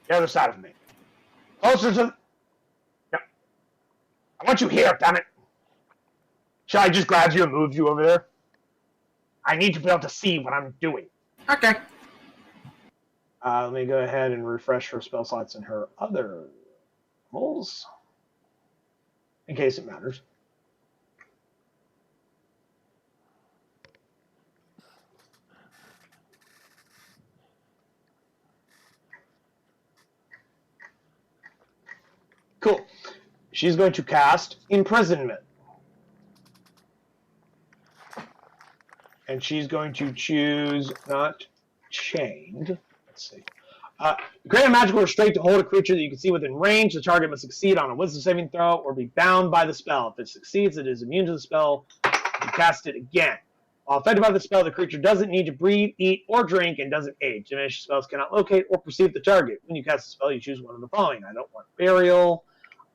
The other side of me. Closer to... Yep. I want you here, damn it. Shall I just grab you and move you over there? I need to be able to see what I'm doing. Okay. Let me go ahead and refresh her spell slots in her other rolls, in case it matters. Cool. She's going to cast Imprisonment. And she's going to choose not chained. Let's see. Grant a magical restraint to hold a creature that you can see within range. The target must succeed on a wisdom saving throw or be bound by the spell. If it succeeds, it is immune to the spell. You cast it again. While affected by the spell, the creature doesn't need to breathe, eat, or drink, and doesn't age. Diminished spells cannot locate or perceive the target. When you cast a spell, you choose one of the following. I don't want burial.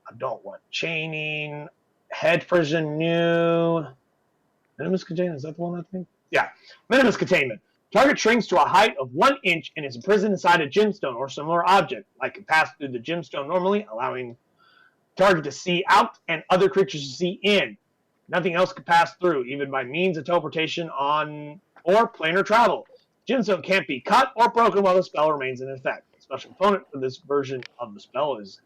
I don't want chaining. Head prison new. Minimus containment. Is that the one I think? Yeah. Minimus containment. Target shrinks to a height of 1 inch and is imprisoned inside a gemstone or similar object. Light can pass through the gemstone normally, allowing target to see out and other creatures to see in. Nothing else can pass through, even by means of teleportation on or planar travel. Gemstone can't be cut or broken while the spell remains in effect. A special component for this version of the spell is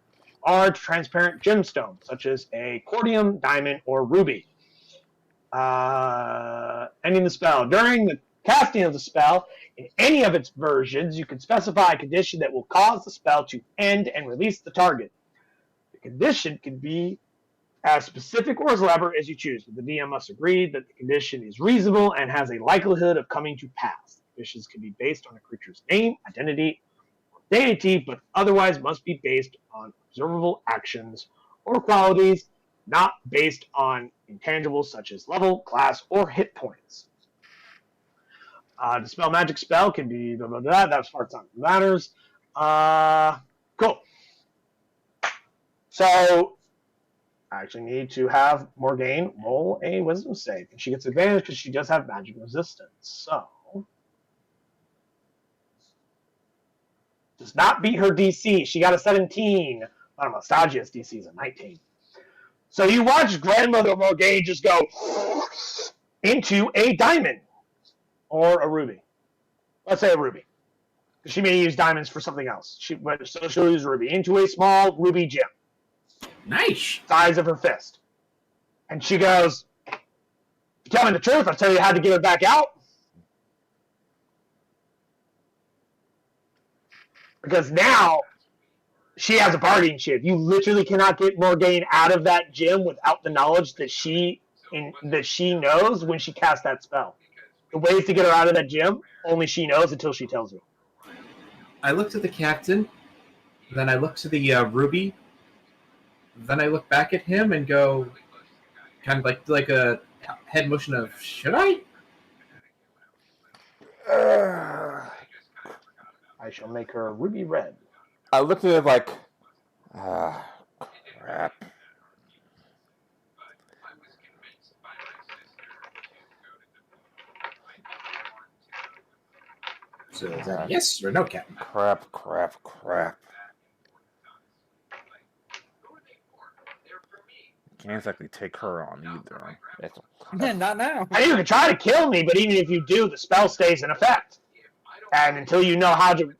large, transparent gemstone, such as a cordium, diamond, or ruby. Ending the spell. During the casting of the spell, in any of its versions, you can specify a condition that will cause the spell to end and release the target. The condition can be as specific or as elaborate as you choose, but the DM must agree that the condition is reasonable and has a likelihood of coming to pass. Conditions can be based on a creature's name, identity, or deity, but otherwise must be based on observable actions or qualities, not based on intangibles such as level, class, or hit points. Dispel magic spell can be blah, blah, blah. That's part time matters. Cool. So, I actually need to have Morgane roll a wisdom save. And she gets advantage because she does have magic resistance. So, does not beat her DC. She got a 17. Stagia's DC is a 19. So you watch Grandmother Morgane just go into a diamond or a ruby. Let's say a ruby. She may use diamonds for something else. So she'll use ruby into a small ruby gem. Nice. Size of her fist. And she goes, tell me the truth, I'll tell you how to get her back out. Because now she has a bargaining chip. You literally cannot get Morgane out of that gym without the knowledge that she knows when she casts that spell. The ways to get her out of that gym, only she knows until she tells you. I looked at the captain, then I looked to the ruby, then I look back at him and go, kind of like a head motion of, should I? I shall make her ruby red. I looked at it like, crap. So is that yes or no, Captain? Crap. Can't exactly take her on either. Not now. And you can try to kill me, but even if you do, the spell stays in effect. And until you know how to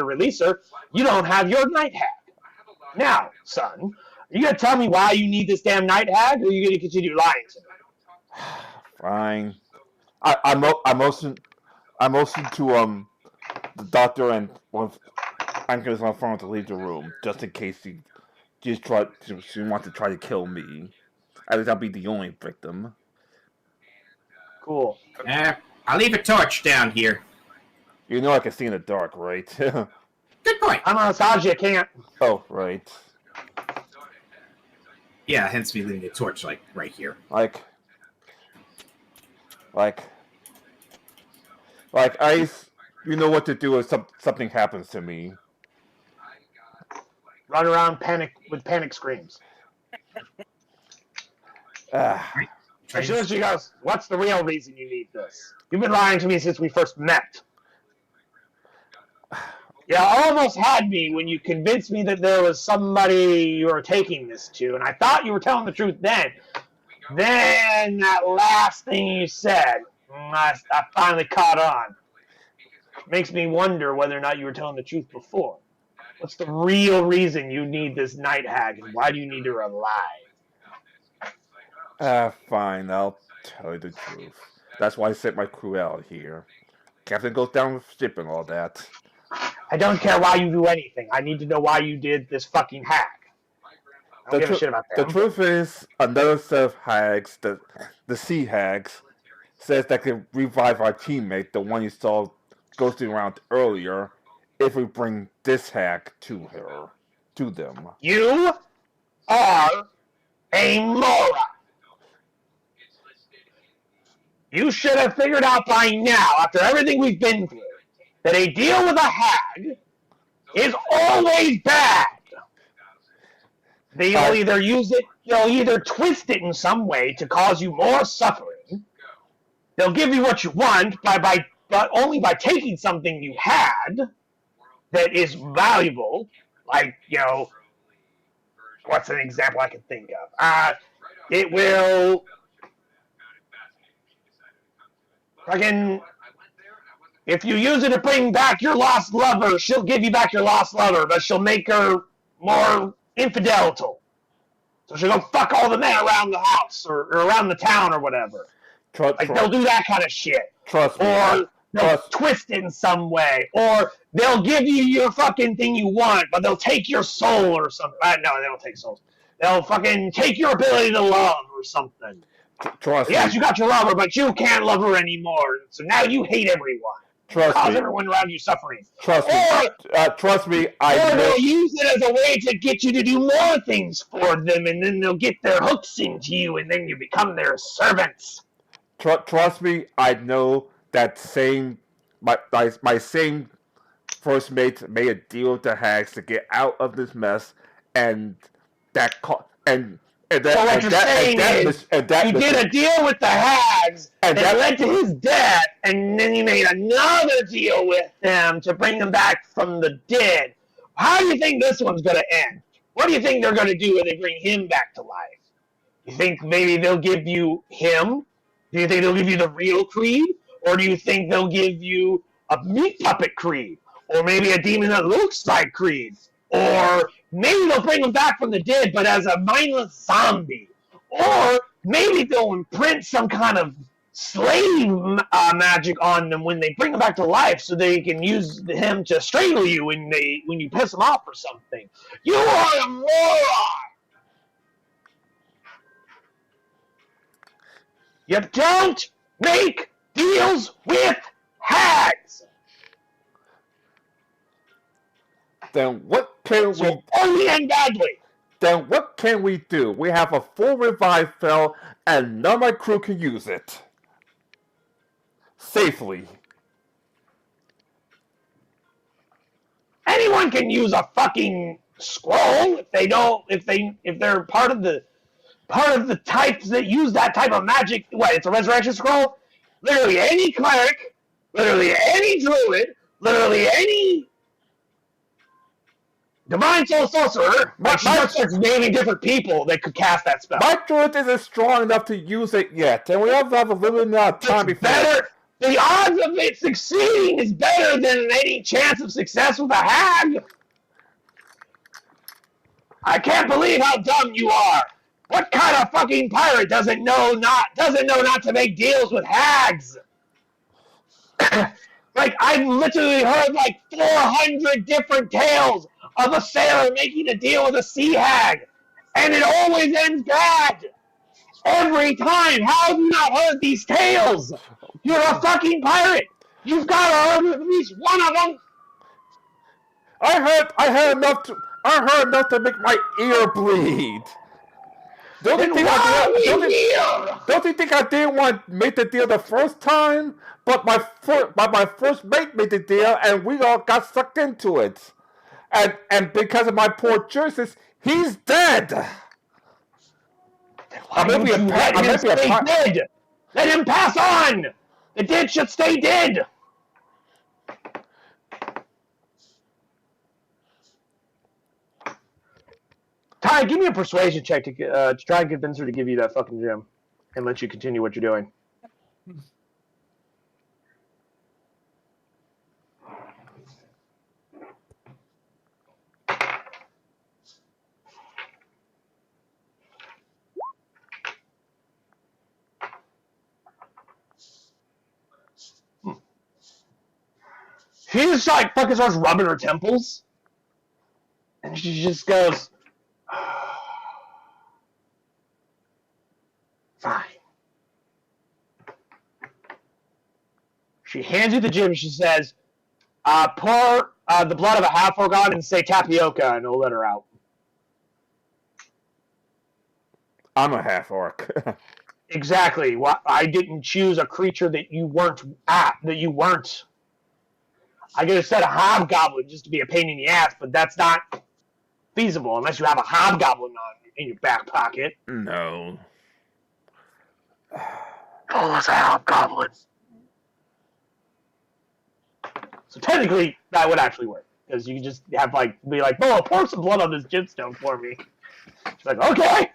release her, you don't have your night hag. Now, son, are you gonna tell me why you need this damn night hag, or are you gonna continue lying to me? Fine. I'm also to the doctor, and I'm going to phone to leave the room just in case she wants to try to kill me. At least I'll be the only victim. Cool. I'll leave a torch down here. You know I can see in the dark, right? Good point. I'm on Stagia, can't. Oh, right. Yeah, hence me leaving a torch right here. Like you know what to do if something happens to me. Run around with panic screams. As soon as she goes, what's the real reason you need this? You've been lying to me since we first met. You almost had me when you convinced me that there was somebody you were taking this to, and I thought you were telling the truth then. Then that last thing you said, I finally caught on. Makes me wonder whether or not you were telling the truth before. What's the real reason you need this night hag, and why do you need her alive? Fine, I'll tell you the truth. That's why I sent my crew out here. Captain goes down with ship and all that. I don't care why you do anything. I need to know why you did this fucking hack. I don't give a shit about that. The truth is, another set of hags, the sea hags, says that can revive our teammate, the one you saw ghosting around earlier, if we bring this hag to them. You are a moron. You should have figured out by now, after everything we've been through, that a deal with a hag is always bad. They'll either use it, they'll either twist it in some way to cause you more suffering. They'll give you what you want but only by taking something you had that is valuable, like, what's an example I can think of? It will if you use it to bring back your lost lover, she'll give you back your lost lover, but she'll make her more infidelital. So she'll go fuck all the men around the house or around the town or whatever. They'll do that kind of shit. Trust me. Or they'll twist it in some way. Or they'll give you your fucking thing you want, but they'll take your soul or something. No, they don't take souls. They'll fucking take your ability to love or something. Trust yes, me. you got your lover, but you can't love her anymore. So now you hate everyone. Cause everyone around you suffering. Trust me. Trust me. Or they'll use it as a way to get you to do more things for them, and then they'll get their hooks into you, and then you become their servants. Trust me. I know that my same first mate made a deal with the hags to get out of this mess, and that you did a deal with the hags and that led to his death, and then you made another deal with them to bring them back from the dead. How do you think this one's going to end? What do you think they're going to do when they bring him back to life? You think maybe they'll give you him? Do you think they'll give you the real Creed? Or do you think they'll give you a meat puppet Creed? Or maybe a demon that looks like Creed? Or maybe they'll bring him back from the dead, but as a mindless zombie. Or maybe they'll imprint some kind of slave magic on them when they bring him back to life, so they can use him to strangle you when you piss him off or something. You are a moron! You don't make deals with hags! Then what can we... only end badly! Then what can we do? We have a full revive spell, and none of my crew can use it. Safely. Anyone can use a fucking scroll if they're part of the types that use that type of magic. What, it's a resurrection scroll? Literally any cleric, literally any druid, literally any divine soul sorcerer, she just starts naming different people that could cast that spell. My druid isn't strong enough to use it yet, and we have to have a limited amount of time before. The odds of it succeeding is better than any chance of success with a hag. I can't believe how dumb you are. What kind of fucking pirate doesn't know not to make deals with hags? Like, I've literally heard like 400 different tales of a sailor making a deal with a sea hag, and it always ends bad. Every time. How have you not heard these tales? You're a fucking pirate. You've got to heard at least one of them. I heard enough to make my ear bleed. Don't you think I didn't want to make the deal the first time? But my first mate made the deal, and we all got sucked into it. And because of my poor choices, he's dead. Let him pass on. The dead should stay dead. Ty, give me a persuasion check to try and convince her to give you that fucking gem and let you continue what you're doing. She just like fucking starts rubbing her temples, and she just goes, "Fine." She hands you the gem. She says, "Pour the blood of a half-orc on and say tapioca, and it'll let her out." I'm a half-orc. Exactly. I didn't choose a creature that you weren't at. I could have said a hobgoblin just to be a pain in the ass, but that's not feasible unless you have a hobgoblin in your back pocket. No. Oh, it's a hobgoblin. So technically, that would actually work, because you could just have be like, "Oh, pour some blood on this gemstone for me." She's like, "Okay."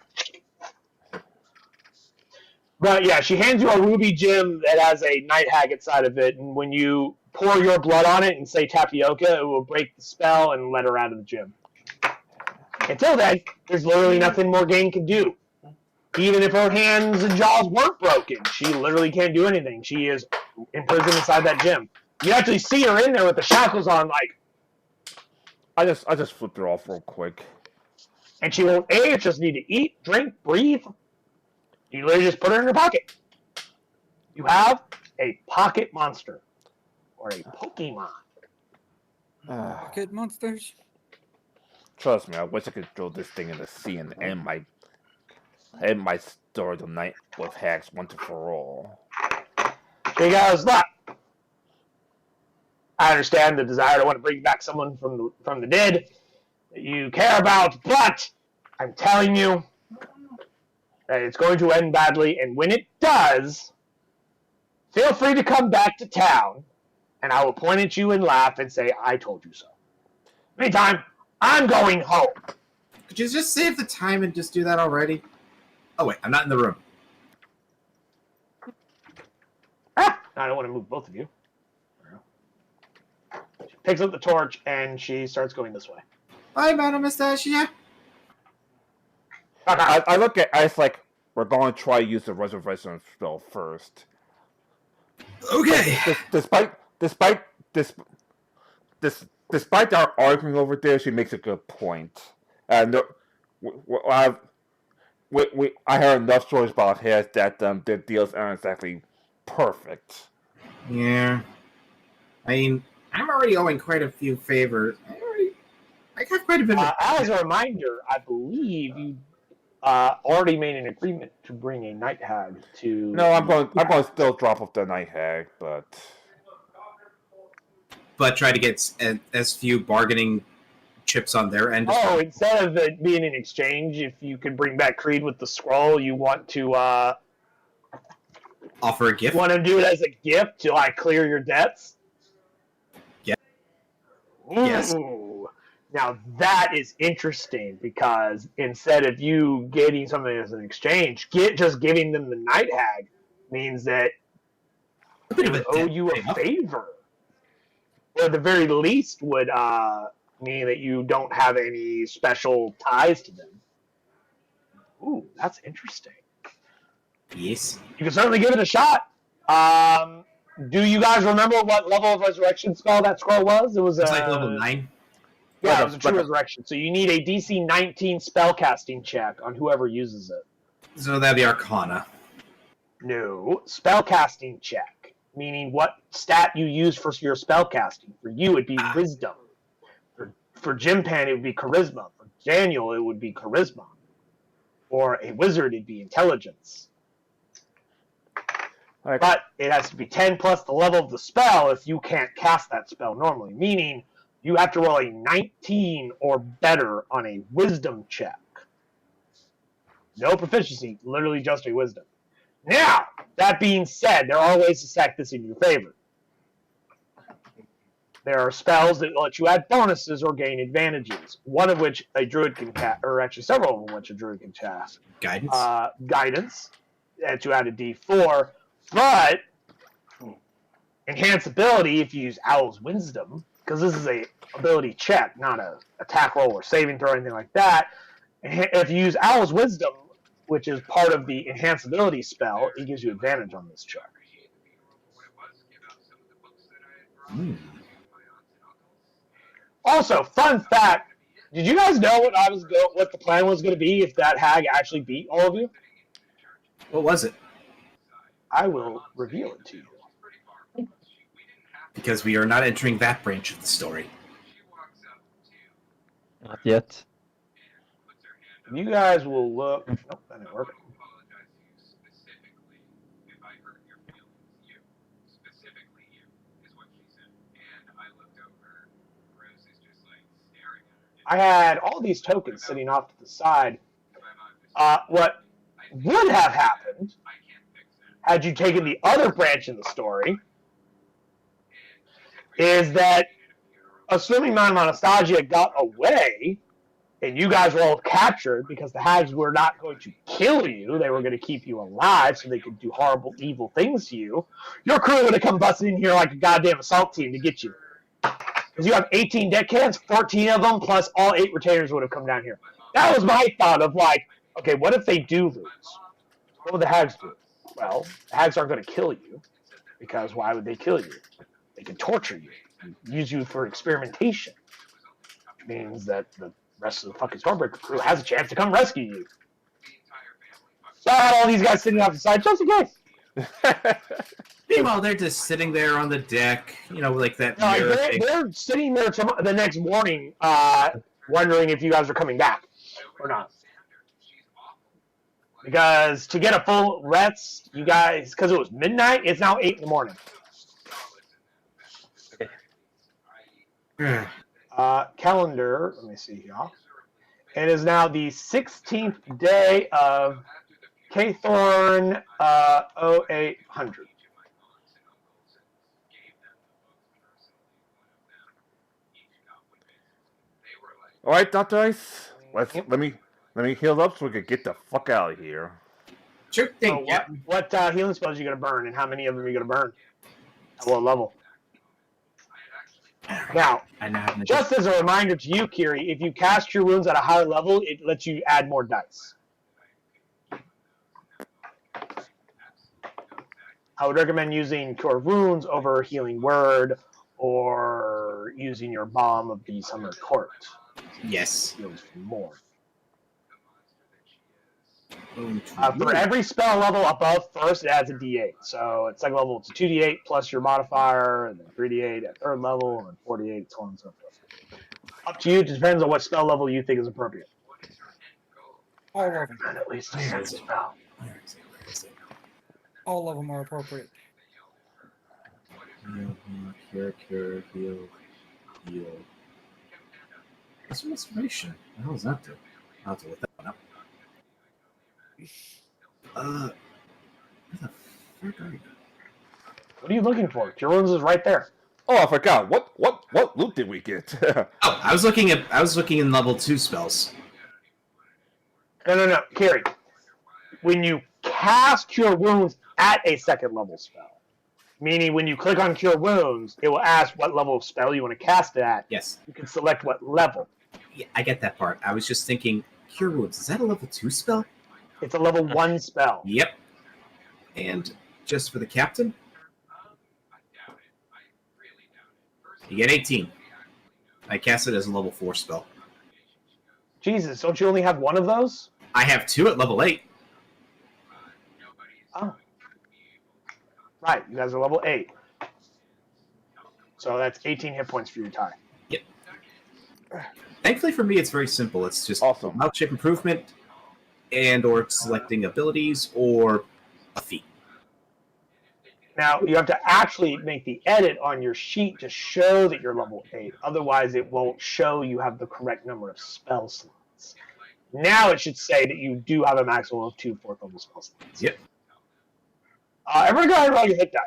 But yeah, she hands you a ruby gem that has a night hag inside of it, and when you pour your blood on it and say tapioca, it will break the spell and let her out of the gym. Until then, there's literally nothing Morgane can do. Even if her hands and jaws weren't broken, she literally can't do anything. She is imprisoned inside that gym. You actually see her in there with the shackles on, like. I just flipped her off real quick. And she won't age, just need to eat, drink, breathe. You literally just put her in your pocket. You have a pocket monster. Or a Pokemon. Pocket monsters? Trust me, I wish I could throw this thing in the sea and end my story tonight with hacks once and for all. She goes, look. I understand the desire to want to bring back someone from the dead that you care about, but I'm telling you that it's going to end badly, and when it does, feel free to come back to town, and I will point at you and laugh and say, I told you so. Meantime, I'm going home. Could you just save the time and just do that already? Oh, wait, I'm not in the room. I don't want to move both of you. She picks up the torch, and she starts going this way. Bye, Madam Anastasia. I look at Ice like, we're going to try to use the resurrection spell first. Okay. Despite our arguing over there, she makes a good point. And I heard enough stories about his that their deals aren't exactly perfect. Yeah. I mean, I'm already owing quite a few favors. I got quite a bit of... As a reminder, I believe you already made an agreement to bring a night hag to... No, I'm going to still drop off the night hag, but try to get as few bargaining chips on their end. Oh, instead of it being an exchange, if you could bring back Creed with the scroll, you want to offer a gift? Want to do it as a gift to clear your debts? Yeah. Ooh. Yes. Now that is interesting because instead of you getting something as an exchange, just giving them the night hag means that they would owe you a favor. Or at the very least would mean that you don't have any special ties to them. Ooh, that's interesting. Yes. You can certainly give it a shot. Do you guys remember what level of resurrection spell that scroll was? It was like level 9. Yeah, it was a true resurrection. So you need a DC 19 spellcasting check on whoever uses it. So that'd be Arcana. No, spellcasting check, meaning what stat you use for your spellcasting. For you, it'd be Wisdom. For Jim Pan, it would be Charisma. For Daniel, it would be Charisma. For a wizard, it'd be Intelligence. But it has to be 10 plus the level of the spell if you can't cast that spell normally, meaning you have to roll a 19 or better on a wisdom check. No proficiency, literally just a wisdom. Now, that being said, there are ways to stack this in your favor. There are spells that let you add bonuses or gain advantages, one of which a druid can cast, or actually several of them which a druid can cast. Guidance? Guidance, that you add a d4, but enhance ability if you use Owl's Wisdom, because this is a ability check, not a attack roll or saving throw or anything like that. If you use Owl's Wisdom, which is part of the enhance ability spell, it gives you advantage on this check. Also, fun fact: did you guys know what the plan was going to be if that hag actually beat all of you? What was it? I will reveal it to you. Because we are not entering that branch of the story. Not yet. You guys will look. Nope, that didn't work. I had all these tokens sitting off to the side. What would have happened had you taken the other branch in the story is that assuming Madame Anastasia got away and you guys were all captured because the hags were not going to kill you, they were going to keep you alive so they could do horrible, evil things to you, your crew would have come busting in here like a goddamn assault team to get you. Because you have 18 deck cans, 14 of them, plus all 8 retainers would have come down here. That was my thought of like, okay, what if they do lose? What would the hags do? Well, the hags aren't going to kill you, because why would they kill you? They can torture you, and use you for experimentation, which means that the rest of the fucking StormBreaker crew has a chance to come rescue you. So all these guys sitting off the side, just in case. Meanwhile, they're just sitting there on the deck, like that. No, mirror they're sitting there the next morning, wondering if you guys are coming back or not. Because to get a full rest, you guys, because it was midnight, it's now 8 in the morning. Calendar, let me see here. It is now the 16th day of K-Thorn 0800. All right, Dr. Ice. Let me heal up so we can get the fuck out of here. Sure thing. So what healing spells are you gonna burn, and how many of them are you gonna burn? At what level? Now, just as a reminder to you, Kiri, if you cast Cure Wounds at a higher level, it lets you add more dice. I would recommend using Cure Wounds over Healing Word or using your Balm of the Summer Court. Yes. Heals more. For every spell level above first, it adds a D8. So at second level, it's a 2D8 plus your modifier, and then 3D8 at third level, and 4D8, so on and so forth. Up to you. It depends on what spell level you think is appropriate. All of them. And at least a second spell. All of them are appropriate. Cure, heal. What's restoration? What the hell is that do? I'll have to look that one up. Where the frick are you? What are you looking for? Cure Wounds is right there. Oh, I forgot. What loot did we get? Oh, I was looking in level 2 spells. No, Carrie. When you cast Cure Wounds at a second level spell, meaning when you click on Cure Wounds, it will ask what level of spell you want to cast it at. Yes. You can select what level. Yeah, I get that part. I was just thinking, Cure Wounds, is that a level 2 spell? It's a level 1 spell. Yep. And just for the captain, you get 18. I cast it as a level 4 spell. Jesus, don't you only have one of those? I have 2 at level 8. Oh. Right, you guys are level 8. So that's 18 hit points for your tie. Yep. Thankfully for me, it's very simple. It's just awesome. Mouth shape improvement and or selecting abilities or a feat. Now, you have to actually make the edit on your sheet to show that you're level 8. Otherwise, it won't show you have the correct number of spell slots. Now it should say that you do have a maximum of 2 4th level spell slots. Yep. Everyone go ahead and roll your hit die.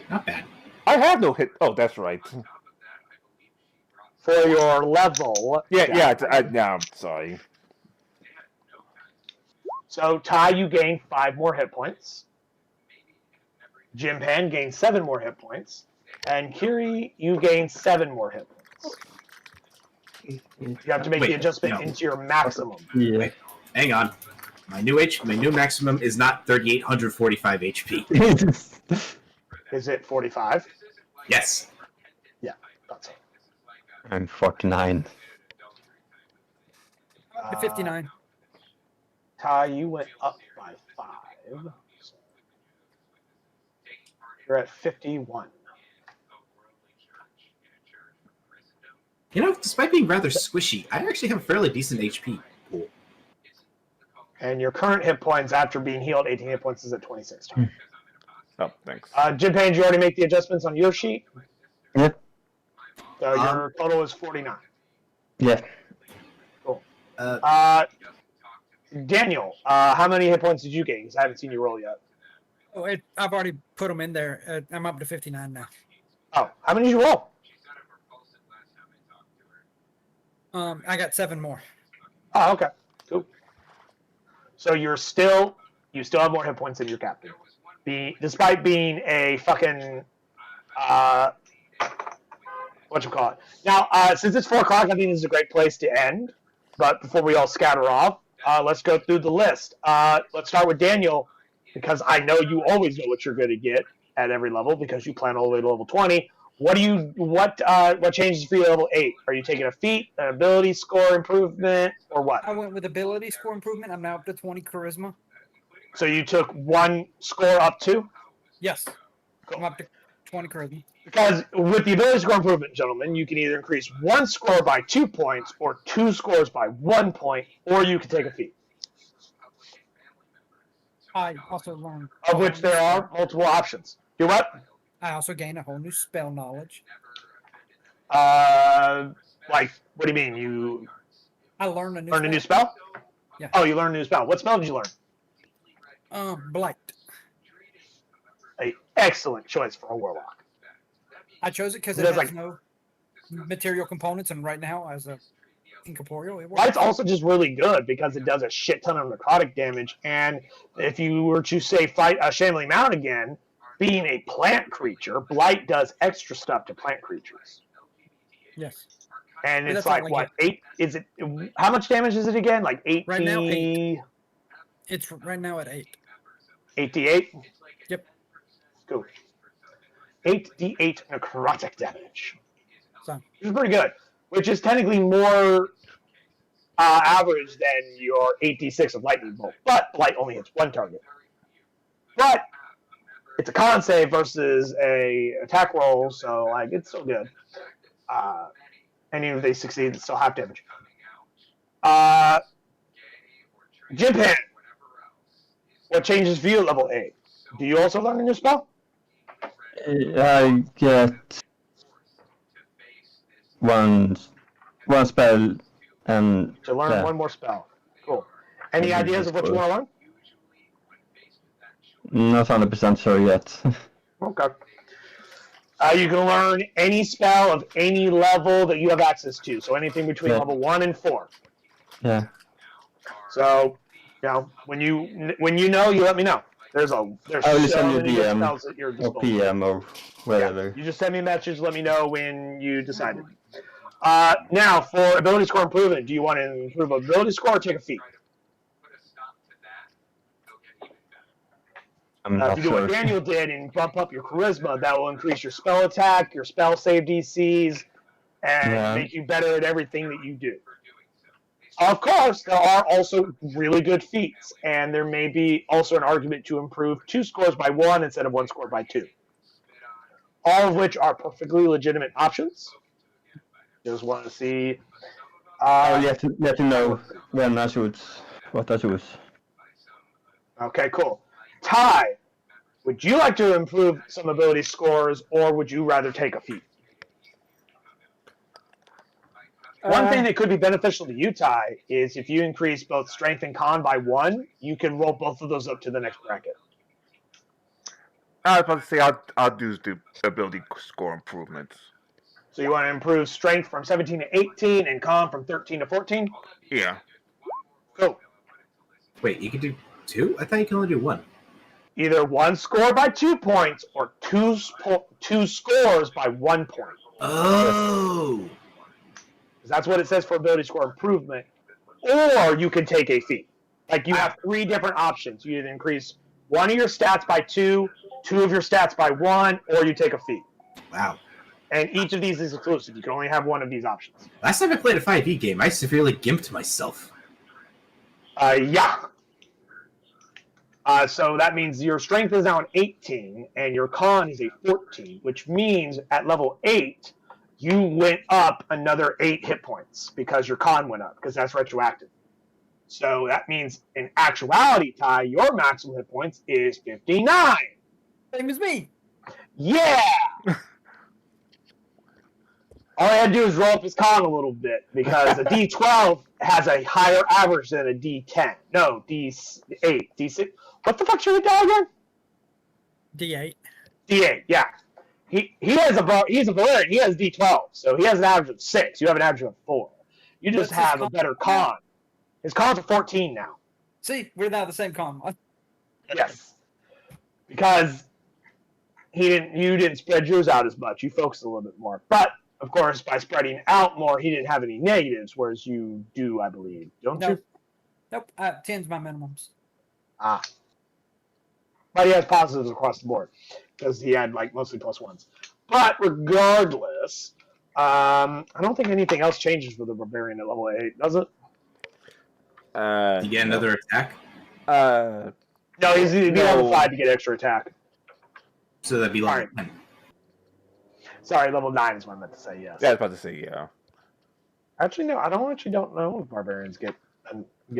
Not bad. I have no hit. Oh, that's right. For your level. Yeah. I'm sorry. So, Ty, you gain 5 more hit points. Jim Pan gains 7 more hit points. And Kiri, you gain 7 more hit points. You have to make the adjustment into your maximum. Yeah. Wait, hang on. My new maximum is not 3,845 HP. Is it 45? Yes. Yeah, that's it. I'm 49. To 59. Ty, you went up by 5. So you're at 51. Despite being rather squishy, I actually have a fairly decent HP pool. And your current hit points after being healed 18 hit points is at 26. Oh, thanks. Jim Payne, did you already make the adjustments on your sheet? Yep. So your total is 49. Yeah. Cool. Daniel, how many hit points did you gain? Because I haven't seen you roll yet. Oh, I've already put them in there. I'm up to 59 now. Oh, how many did you roll? I got 7 more. Oh, okay. Cool. So you still have more hit points than your captain. Despite being a fucking whatchamacallit. Now, since it's 4 o'clock, I think this is a great place to end. But before we all scatter off, let's go through the list. Let's start with Daniel, because I know you always know what you're going to get at every level because you plan all the way to level 20. What changes for you at level 8? Are you taking a feat, an ability score improvement, or what? I went with ability score improvement. I'm now up to 20 charisma. So you took 1 score up 2? Yes. I'm up to 20 charisma. Because with the ability score improvement, gentlemen, you can either increase 1 score by 2 points or 2 scores by 1 point, or you can take a feat. I also learned... Of which there are multiple options. Do what? I also gain a whole new spell knowledge. Like, what do you mean? I learned a new learned a new spell? Yeah. Oh, you learned a new spell. What spell did you learn? Blight. An excellent choice for a warlock. I chose it because it has no material components, and right now, as a incorporeal, it works. Blight's also just really good because it does a shit ton of necrotic damage, and if you were to, say, fight a Shambling Mount again, being a plant creature, Blight does extra stuff to plant creatures. Yes. And it's like, what, 8? Is it? How much damage is it again? Like 8? Right now, 8. It's right now at 8. 8d8? Yep. Cool. 8d8 necrotic damage. So. Which is pretty good. Which is technically more average than your 8d6 of lightning bolt. But Blight only hits 1 target. But it's a con save versus a attack roll, so like it's still good. And even if they succeed, it's still half damage. Jimpan, what changes for you at level 8? Do you also learn a new spell? I get one spell and... To learn 1 more spell. Cool. Any ideas of what you want to learn? Not 100% sure yet. Okay. You can learn any spell of any level that you have access to. So anything between level 1 and 4. Yeah. So, when you know, you let me know. There's I will so send you many DM spells at your or disposal. PM or whatever. Yeah. You just send me a message. Let me know when you decided. Now, for ability score improvement, do you want to improve ability score or take a feat? If you do what Daniel did and bump up your charisma, that will increase your spell attack, your spell save DCs, and make you better at everything that you do. Of course, there are also really good feats, and there may be also an argument to improve 2 scores by 1 instead of 1 score by 2. All of which are perfectly legitimate options. Just want to see... you have to know when I choose, what I choose. Okay, cool. Ty, would you like to improve some ability scores, or would you rather take a feat? One thing that could be beneficial to you, Ty, is if you increase both strength and con by 1, you can roll both of those up to the next bracket. I was about to say I'll do the ability score improvements. So you want to improve strength from 17 to 18 and con from 13 to 14? Yeah. Cool. Wait, you can do 2? I thought you can only do 1. Either 1 score by 2 points or 2 scores by 1 point. Oh! That's what it says for ability score improvement. Or you can take a feat. Like you have 3 different options. You either increase 1 of your stats by 2, 2 of your stats by 1, or you take a feat. Wow. And each of these is exclusive. You can only have 1 of these options. Last time I played a 5e game, I severely gimped myself. Yeah. So that means your strength is now an 18, and your con is a 14, which means at level 8, you went up another 8 hit points because your con went up, because that's retroactive. So that means in actuality, Ty, your maximum hit points is 59. Same as me. Yeah! All I had to do is roll up his con a little bit, because a D12 has a higher average than a D10. No, D8. D6. What the fuck should we die again? D8. D8, yeah. He's a Valerian. He has D12, so he has an average of 6. You have an average of 4. You just have a better con. His con's a 14 now. See, we're now the same con. Yes. Because You didn't spread yours out as much. You focused a little bit more. But of course, by spreading out more, he didn't have any negatives, whereas you do, I believe, don't you? Nope. 10's my minimums. Ah. But he has positives across the board because he had like mostly +1s. But regardless, I don't think anything else changes for the barbarian at level 8, does it? You get another attack? No, he's level 5 to get extra attack. So that'd be level 10. Sorry, level 9 is what I meant to say, yes. Yeah, I was about to say, yeah. Actually, no, I don't know if barbarians get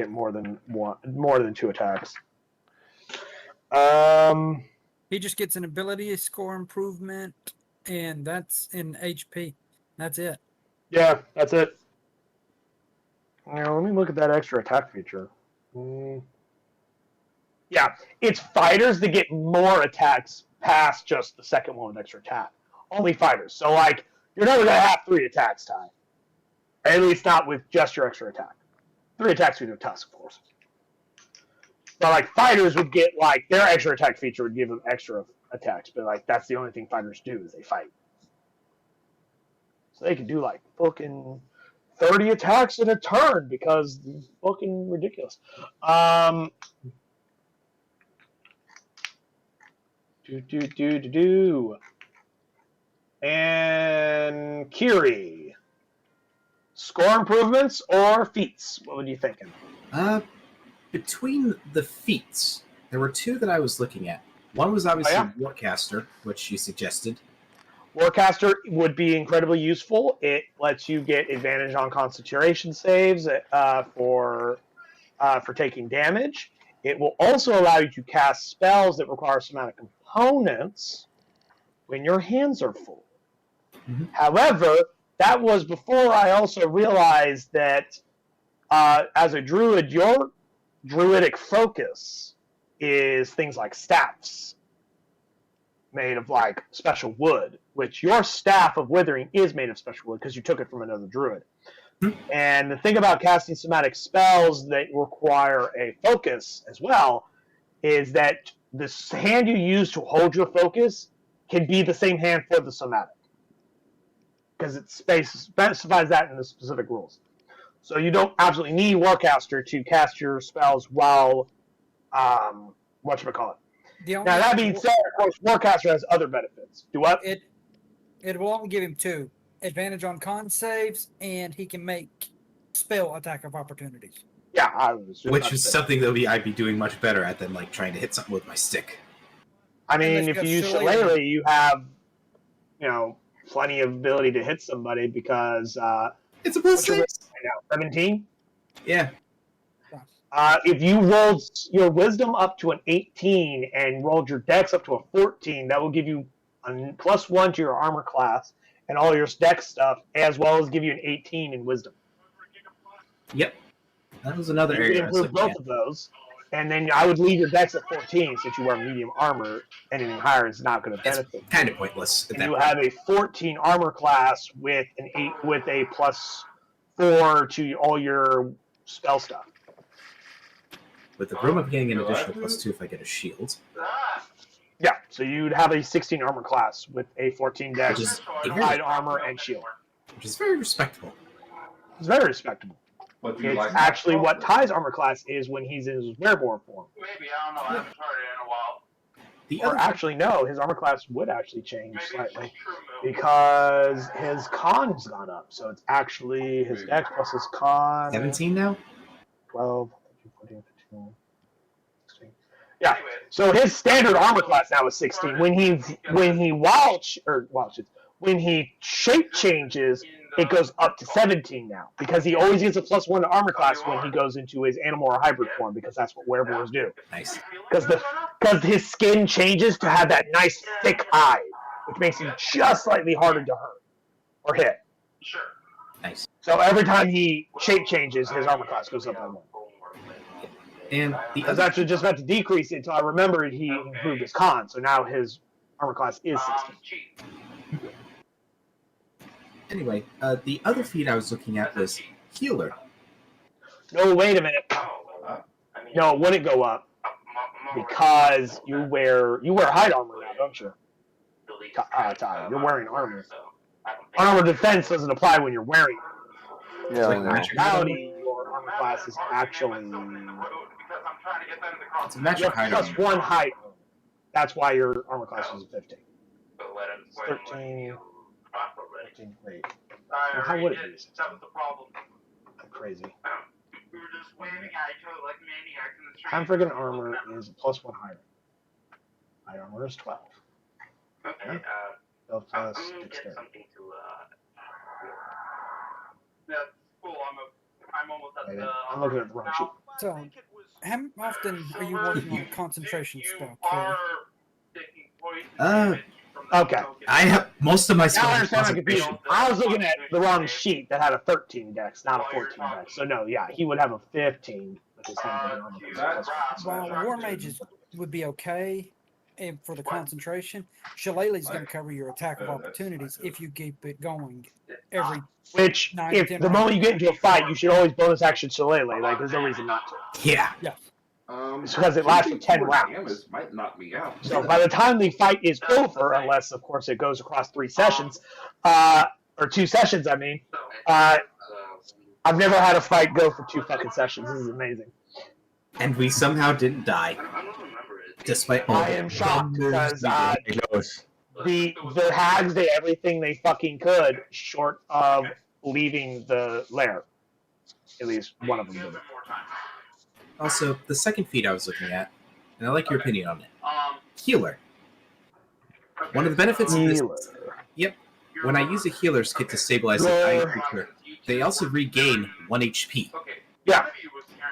more than 2 attacks. He just gets an ability score improvement, and that's in HP. That's it. Yeah, that's it. Now, let me look at that extra attack feature. Yeah, it's fighters that get more attacks past just the second one with extra attack. Only fighters. So, like, you're never going to have 3 attacks, Ty. At least not with just your extra attack. 3 attacks with your tusk, of course. But, like, fighters would get, like, their extra attack feature would give them extra attacks. But, like, that's the only thing fighters do is they fight. So they can do, like, fucking 30 attacks in a turn because it's fucking ridiculous. And Kiri. Score improvements or feats? What were you thinking? Between the feats, there were 2 that I was looking at. One was obviously Warcaster, which you suggested. Warcaster would be incredibly useful. It lets you get advantage on concentration saves for taking damage. It will also allow you to cast spells that require somatic components when your hands are full. Mm-hmm. However, that was before I also realized that as a druid, your druidic focus is things like staffs made of like special wood, which your staff of withering is made of special wood because you took it from another druid. And the thing about casting somatic spells that require a focus as well is that the hand you use to hold your focus can be the same hand for the somatic. Because it specifies that in the specific rules. So you don't absolutely need Warcaster to cast your spells while, whatchamacallit. Now, that being said, of course, Warcaster has other benefits. Do what? It will only give him 2. Advantage on con saves, and he can make spell attack of opportunities. Yeah, which is something that I'd be doing much better at than like trying to hit something with my stick. I mean, if you use Shillelagh, you have, plenty of ability to hit somebody because it's a +6 right now. 17. Yeah. If you rolled your wisdom up to an 18 and rolled your dex up to a 14, that will give you a +1 to your armor class and all your dex stuff, as well as give you an 18 in wisdom. Yep. That was another area. You can improve both of those, and then I would leave your dex at 14 since you wear medium armor. Anything higher is not going to benefit. It's kind of pointless. And you have a 14 armor class with a +4 to all your spell stuff. With the room, I'm getting an additional +2 if I get a shield. Yeah, so you'd have a 16 armor class with a 14 dex, light armor, and shield. Which is very respectable. It's very respectable. It's actually what Ty's armor class is when he's in his wereborn form. Maybe, I don't know. I haven't heard it in a while. Or actually, no, his armor class would actually change slightly because his con's gone up. So it's actually his dex plus his con. 17 now? 12, 14, 15, 16. Yeah. So his standard armor class now is 16. When he shape changes, it goes up to 17 now because he always gets a +1 to armor class when he goes into his animal or hybrid form because that's what wereborns do. Nice. Because his skin changes to have that nice thick hide, which makes him just slightly harder to hurt or hit. Sure. Nice. So every time he shape changes, his armor class goes up by 1. And I was actually just about to decrease it until I remembered he improved his con, so now his armor class is 16. Anyway, the other feat I was looking at was Healer. No, wait a minute. No, it wouldn't go up because you wear hide armor now, don't you? Ty. You're wearing armor. Armor defense doesn't apply when you're wearing it. Yeah, like I know. magic. Reality, your armor class is actually It's a magic height. plus 1 height. That's why your armor class is 15. 13. Wait. Well, how would it be? I'm crazy. Time friggin' armor is plus 1 higher. My armor is 12. Okay. 12 plus I'm gonna get dexterity. something to. That's cool. I'm almost at the. I'm looking at the wrong sheet. So, how often are you working on a concentration spell, You Kelly? are taking poison Uh, damage from the Okay. token. I have most of my Now I spells. understand my confusion. I was looking at the wrong sheet that had a 13 dex, not a 14 dex. So no, yeah, he would have a 15 with his hand armor. While War Mages would be okay for the concentration, Shillelagh's going to cover your attack of opportunities if you keep it going every. Which, 9 if 10 the moment you get into a fight, you should always bonus action Shillelagh. Like, there's no reason not to. Yeah. It's because it lasts for 10 rounds. Might knock me out. So by the time the fight is over, unless of course it goes across 3 sessions, or 2 sessions, I mean, I've never had a fight go for 2 fucking sessions. This is amazing. And we somehow didn't die. Despite all I am shocked because the hags did everything they fucking could, short of leaving the lair. At least one of them did. Also, the second feat I was looking at, and I like your opinion on it. Healer. One of the benefits of this. Yep. When I use a healer's kit to stabilize a dying creature, they also regain 1 HP. Yeah.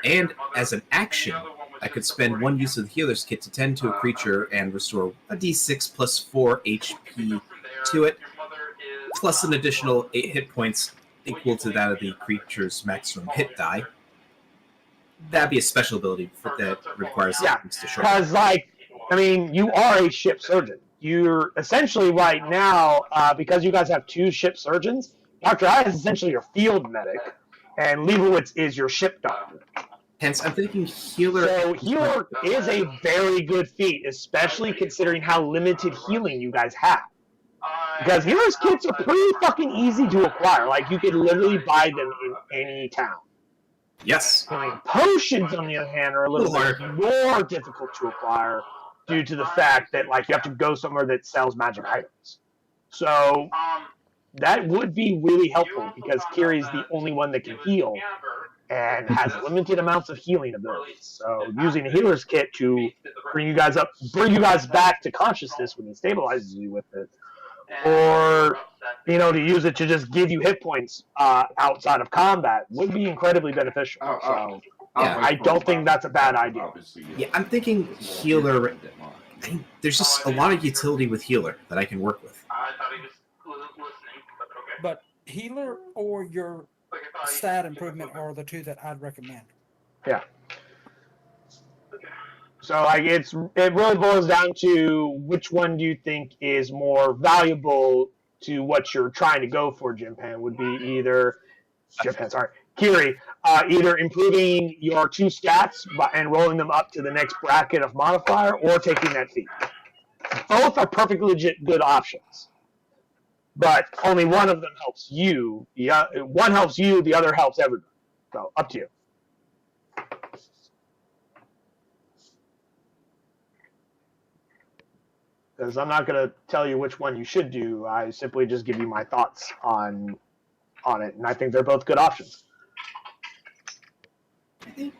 And as an action, I could spend 1 use of the healer's kit to tend to a creature and restore a d6 plus 4 HP to it, plus an additional 8 hit points equal to that of the creature's maximum hit die. That'd be a special ability that requires things to shorten. Because, like, I mean, you are a ship surgeon. You're essentially right now, because you guys have 2 ship surgeons, Dr. I is essentially your field medic, and Leibowitz is your ship doctor. Hence, I'm thinking healer. So healer is a very good feat, especially considering how limited healing you guys have. Because healer's kits are pretty fucking easy to acquire. Like, you could literally buy them in any town. Yes. I mean, potions, on the other hand, are a little bit more difficult to acquire due to the fact that, like, you have to go somewhere that sells magic items. So that would be really helpful because Kiri's the only one that can heal and has limited amounts of healing abilities. So using a healer's kit to bring you guys back to consciousness when he stabilizes you with it, or to use it to just give you hit points outside of combat would be incredibly beneficial. So I don't think that's a bad idea. Yeah, I'm thinking healer. There's just a lot of utility with healer that I can work with. I thought he was listening, but okay. But healer or your stat improvement are the 2 that I'd recommend. Yeah. So like it really boils down to which one do you think is more valuable to what you're trying to go for, Jimpan, would be either Kiri, either improving your 2 stats and rolling them up to the next bracket of modifier or taking that feat. Both are perfectly legit good options. But only one of them helps you. One helps you, the other helps everybody. So up to you. Because I'm not going to tell you which one you should do. I simply just give you my thoughts on it, and I think they're both good options. I think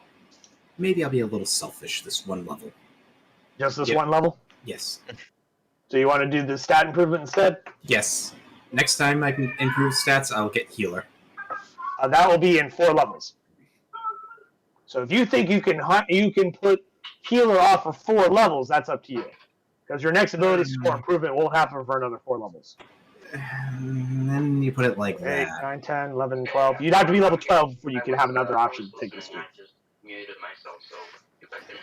maybe I'll be a little selfish this one level. Just this one level? Yes. So you want to do the stat improvement instead? Yes. Next time I can improve stats, I'll get healer. That will be in 4 levels. So if you think you can put healer off for 4 levels, that's up to you. Because your next ability score improvement won't happen for another 4 levels. And then you put it like 8, that. 9, 10, 11, 12. You'd have to be level 12 before you could have another option to take this feat.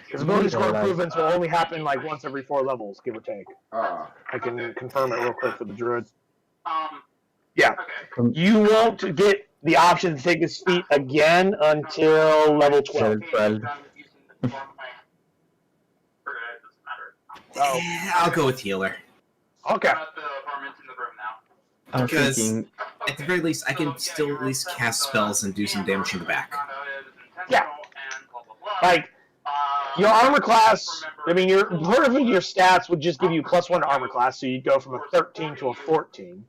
Because ability score improvements will only happen like once every 4 levels, give or take. I can confirm it real quick for the druid. Yeah. You won't get the option to take this feat again until level 12. I'll go with healer. Okay. I'm at the apartment in the room now. I'm Because thinking. at the very least, I can still at least cast spells and do some damage in the back. Yeah. Like, your armor class, I mean, your stats would just give you +1 to armor class, so you'd go from a 13 to a 14.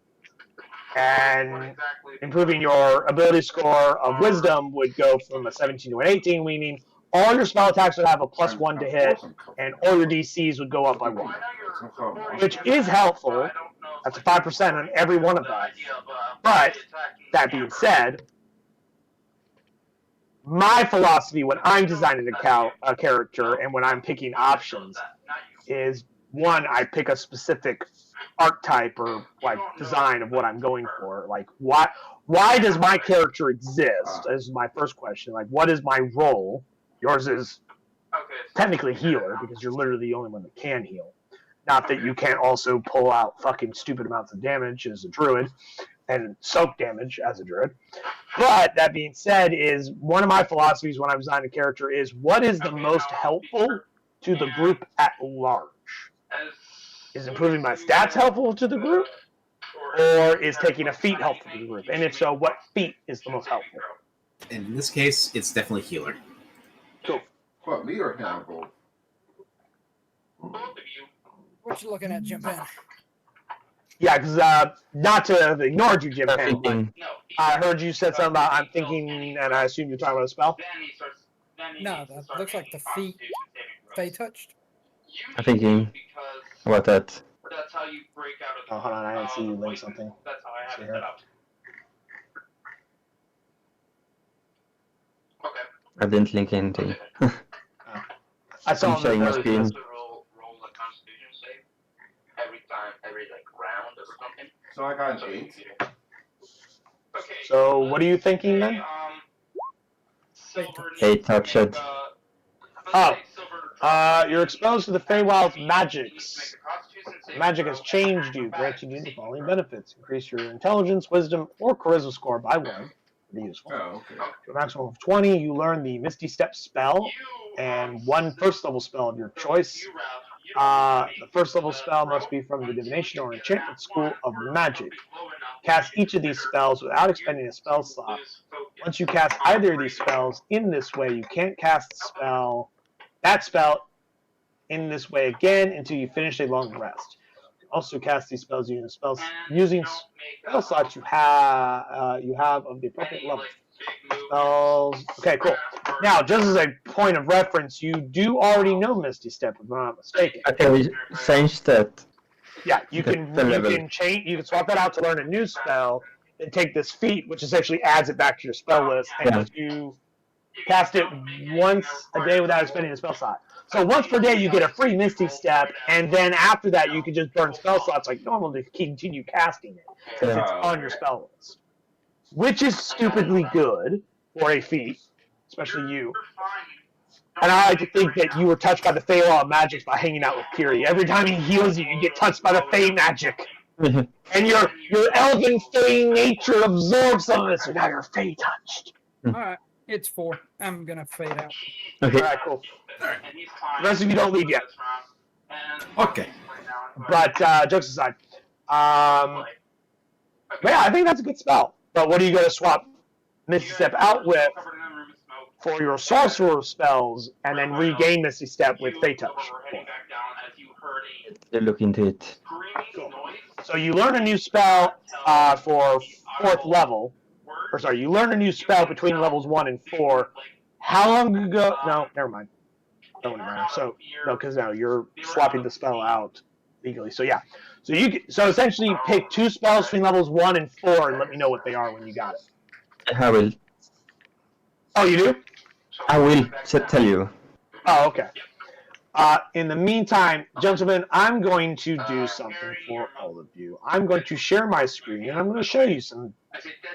And improving your ability score of wisdom would go from a 17 to an 18, meaning all your spell attacks would have a +1 to hit, and all your DCs would go up by 1. Which is helpful. That's a 5% on every one of that. But, that being said, my philosophy when I'm designing a character and when I'm picking options is, one, I pick a specific archetype or like design of what I'm going for. Like, why does my character exist? Is my first question. Like, what is my role? Yours is technically healer because you're literally the only one that can heal. Not that you can't also pull out fucking stupid amounts of damage as a druid and soak damage as a druid. But that being said, is one of my philosophies when I design a character is what is the most helpful to the group at large? Is improving my stats helpful to the group? Or is taking a feat helpful to the group? And if so, what feat is the most helpful? And in this case, it's definitely healer. Cool. What, me or Hannibal? What you looking at, Jim Penn? Yeah, because not to have ignored you, Jim I'm Penn, but thinking. I heard you said something about I'm thinking, and I assume you're talking about a spell? No, that looks like the feet Faye touched. I'm thinking about that. That's how you break out of the Oh, hold on, I didn't see you link something. That's how I have See it here. set up. Okay. I didn't link anything. I saw I'm showing my the screen. Roll a Constitution save every time, every round or something. So I got an 8. Okay. So, what are you thinking then? Silver Hey, needs to touch make, it. You're exposed to the Feywild's magics. Magic has changed you, granting you the following benefits. Increase your intelligence, wisdom, or charisma score by 1. Pretty useful. Oh, okay. To a maximum of 20, you learn the Misty Step spell and 1 first-level spell of your choice. The first-level spell must be from the Divination or Enchantment School of Magic. Cast each of these spells without expending a spell slot. Once you cast either of these spells in this way, you can't cast that spell in this way again until you finish a long rest. You can also cast these spells using spell slots you have of the appropriate level. Spells. Okay, cool. Now, just as a point of reference, you do already know Misty Step, if I'm not mistaken. Okay, we changed that. Yeah, you can change. You can swap that out to learn a new spell, and take this feat, which essentially adds it back to your spell list, and you cast it once a day without expending a spell slot. So once per day, you get a free Misty Step, and then after that, you can just burn spell slots like normal to continue casting it, since it's on your spell list. Which is stupidly good for a feat, especially you. And I like to think that you were touched by the Fey Law of Magic by hanging out with Kiri. Every time he heals you, you get touched by the Fey magic. And your elven Fey nature absorbs some of it, so now you're Fey touched. Alright, it's 4. I'm gonna fade out. Okay. Alright, cool. The rest of you don't leave yet. Okay. But, jokes aside. Yeah, I think that's a good spell. But what are you going to swap Misty Step out with for your sorcerer spells and then regain Misty Step with Fey Touch? They'll look into it. Cool. So you learn a new spell for 4th level. Or sorry, you learn a new spell between levels 1 and 4. How long ago? No, never mind. That wouldn't matter. So, no, because now you're swapping the spell out legally. So, yeah. So essentially pick 2 spells between levels 1 and 4 and let me know what they are when you got it. I will. Oh, you do? I will tell you. Oh, okay. In the meantime, gentlemen, I'm going to do something for all of you. I'm going to share my screen, and I'm going to show you some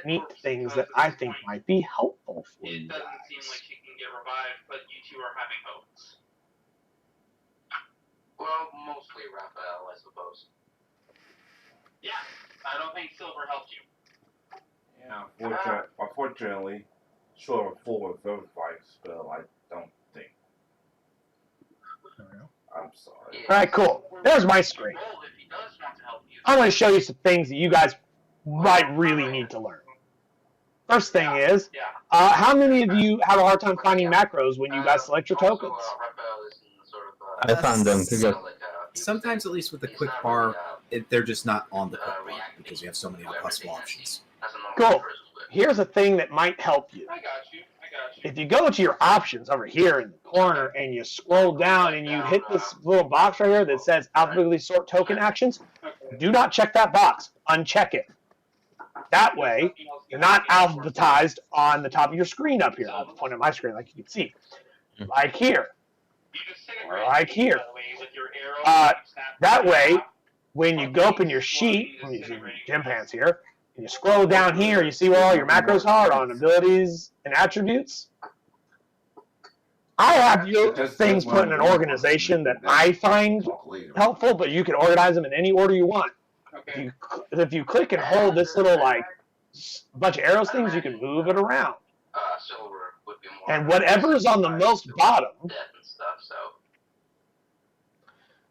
neat things that I think might be helpful for you guys. It doesn't seem like she can get revived, but you two are having hopes. Well, mostly Raphael, I suppose. Yeah, I don't think Silver helped you. Yeah, unfortunately, short of full revivifying spell, I don't think. I'm sorry. All right, cool. There's my screen. Well, if he does want to help I'm going to show you some things that you guys might really need to learn. First thing is, how many of you have a hard time finding macros when you guys select your tokens? I found them to get. Sometimes, at least with the quick bar, they're just not on the quick bar because you have so many possible options. Cool. Here's a thing that might help you. If you go to your options over here in the corner and you scroll down and you hit this little box right here that says alphabetically sort token actions, do not check that box. Uncheck it. That way, you're not alphabetized on the top of your screen up here. I'll point at my screen like you can see. Like here. Or like here. That way, when you go up in your sheet, I'm using gym pants here, and you scroll down here, you see where all your macros are on abilities and attributes. I have your things put in an organization that I find helpful, but you can organize them in any order you want. If you click and hold this little like bunch of arrows things, you can move it around. And whatever is on the most bottom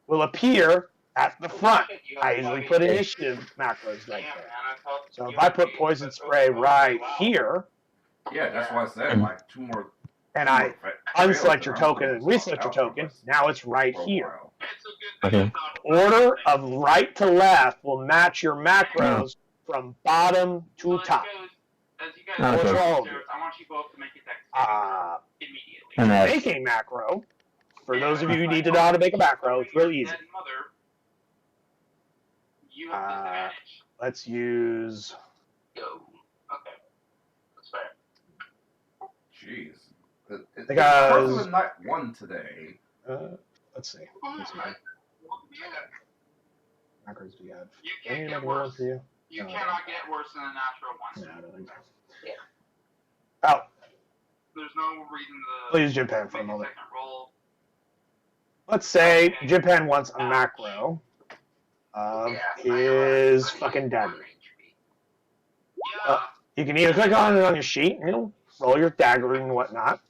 will appear at the front. I usually put initiative macros right there. So if I put poison spray right here, Yeah, that's why I said like 2 more. and I unselect your token and reselect your token, now it's right here. Okay. Order of right to left will match your macros from bottom to top. Okay. What's wrong with you? I want you both to make it immediately. And Make a macro. For those of you who need to know how to make a macro, it's real easy. You have disadvantage. Let's use. Go. Okay. That's fair. Jeez. Because- It's not 1 today. Let's see. Macros do you have? You Any can't get number one worse. for you? You No. cannot get worse than a natural one. No, I don't think so. Yeah. Oh, There's no reason to please Japan for a make moment. second roll. Let's say Japan wants a macro of his fucking dagger. Yeah. You can either click on it on your sheet and it'll roll your dagger and whatnot.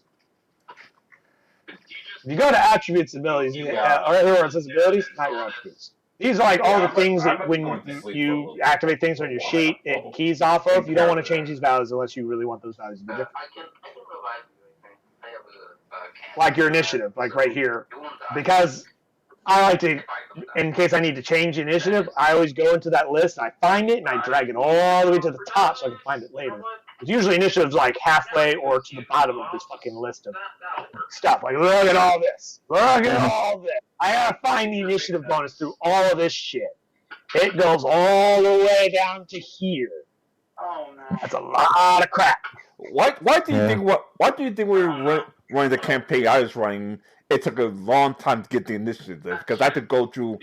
If you go to attributes abilities, or right here where it says abilities, not your attributes. These are like all the things that when you activate things on your sheet, it keys off of. You don't want to change these values unless you really want those values to be different. I can provide you anything. I have a Like your initiative, like right here. Because I like to, in case I need to change initiative, I always go into that list, I find it, and I drag it all the way to the top so I can find it later. It's usually initiative's like halfway or to the bottom of this fucking list of stuff. Like, look at all this. Look at all this. I gotta find the initiative bonus through all of this shit. It goes all the way down to here. Oh no. That's a lot of crap. Why do you think why do you think we were running the campaign I was running? It took a long time to get the initiative because I had to go through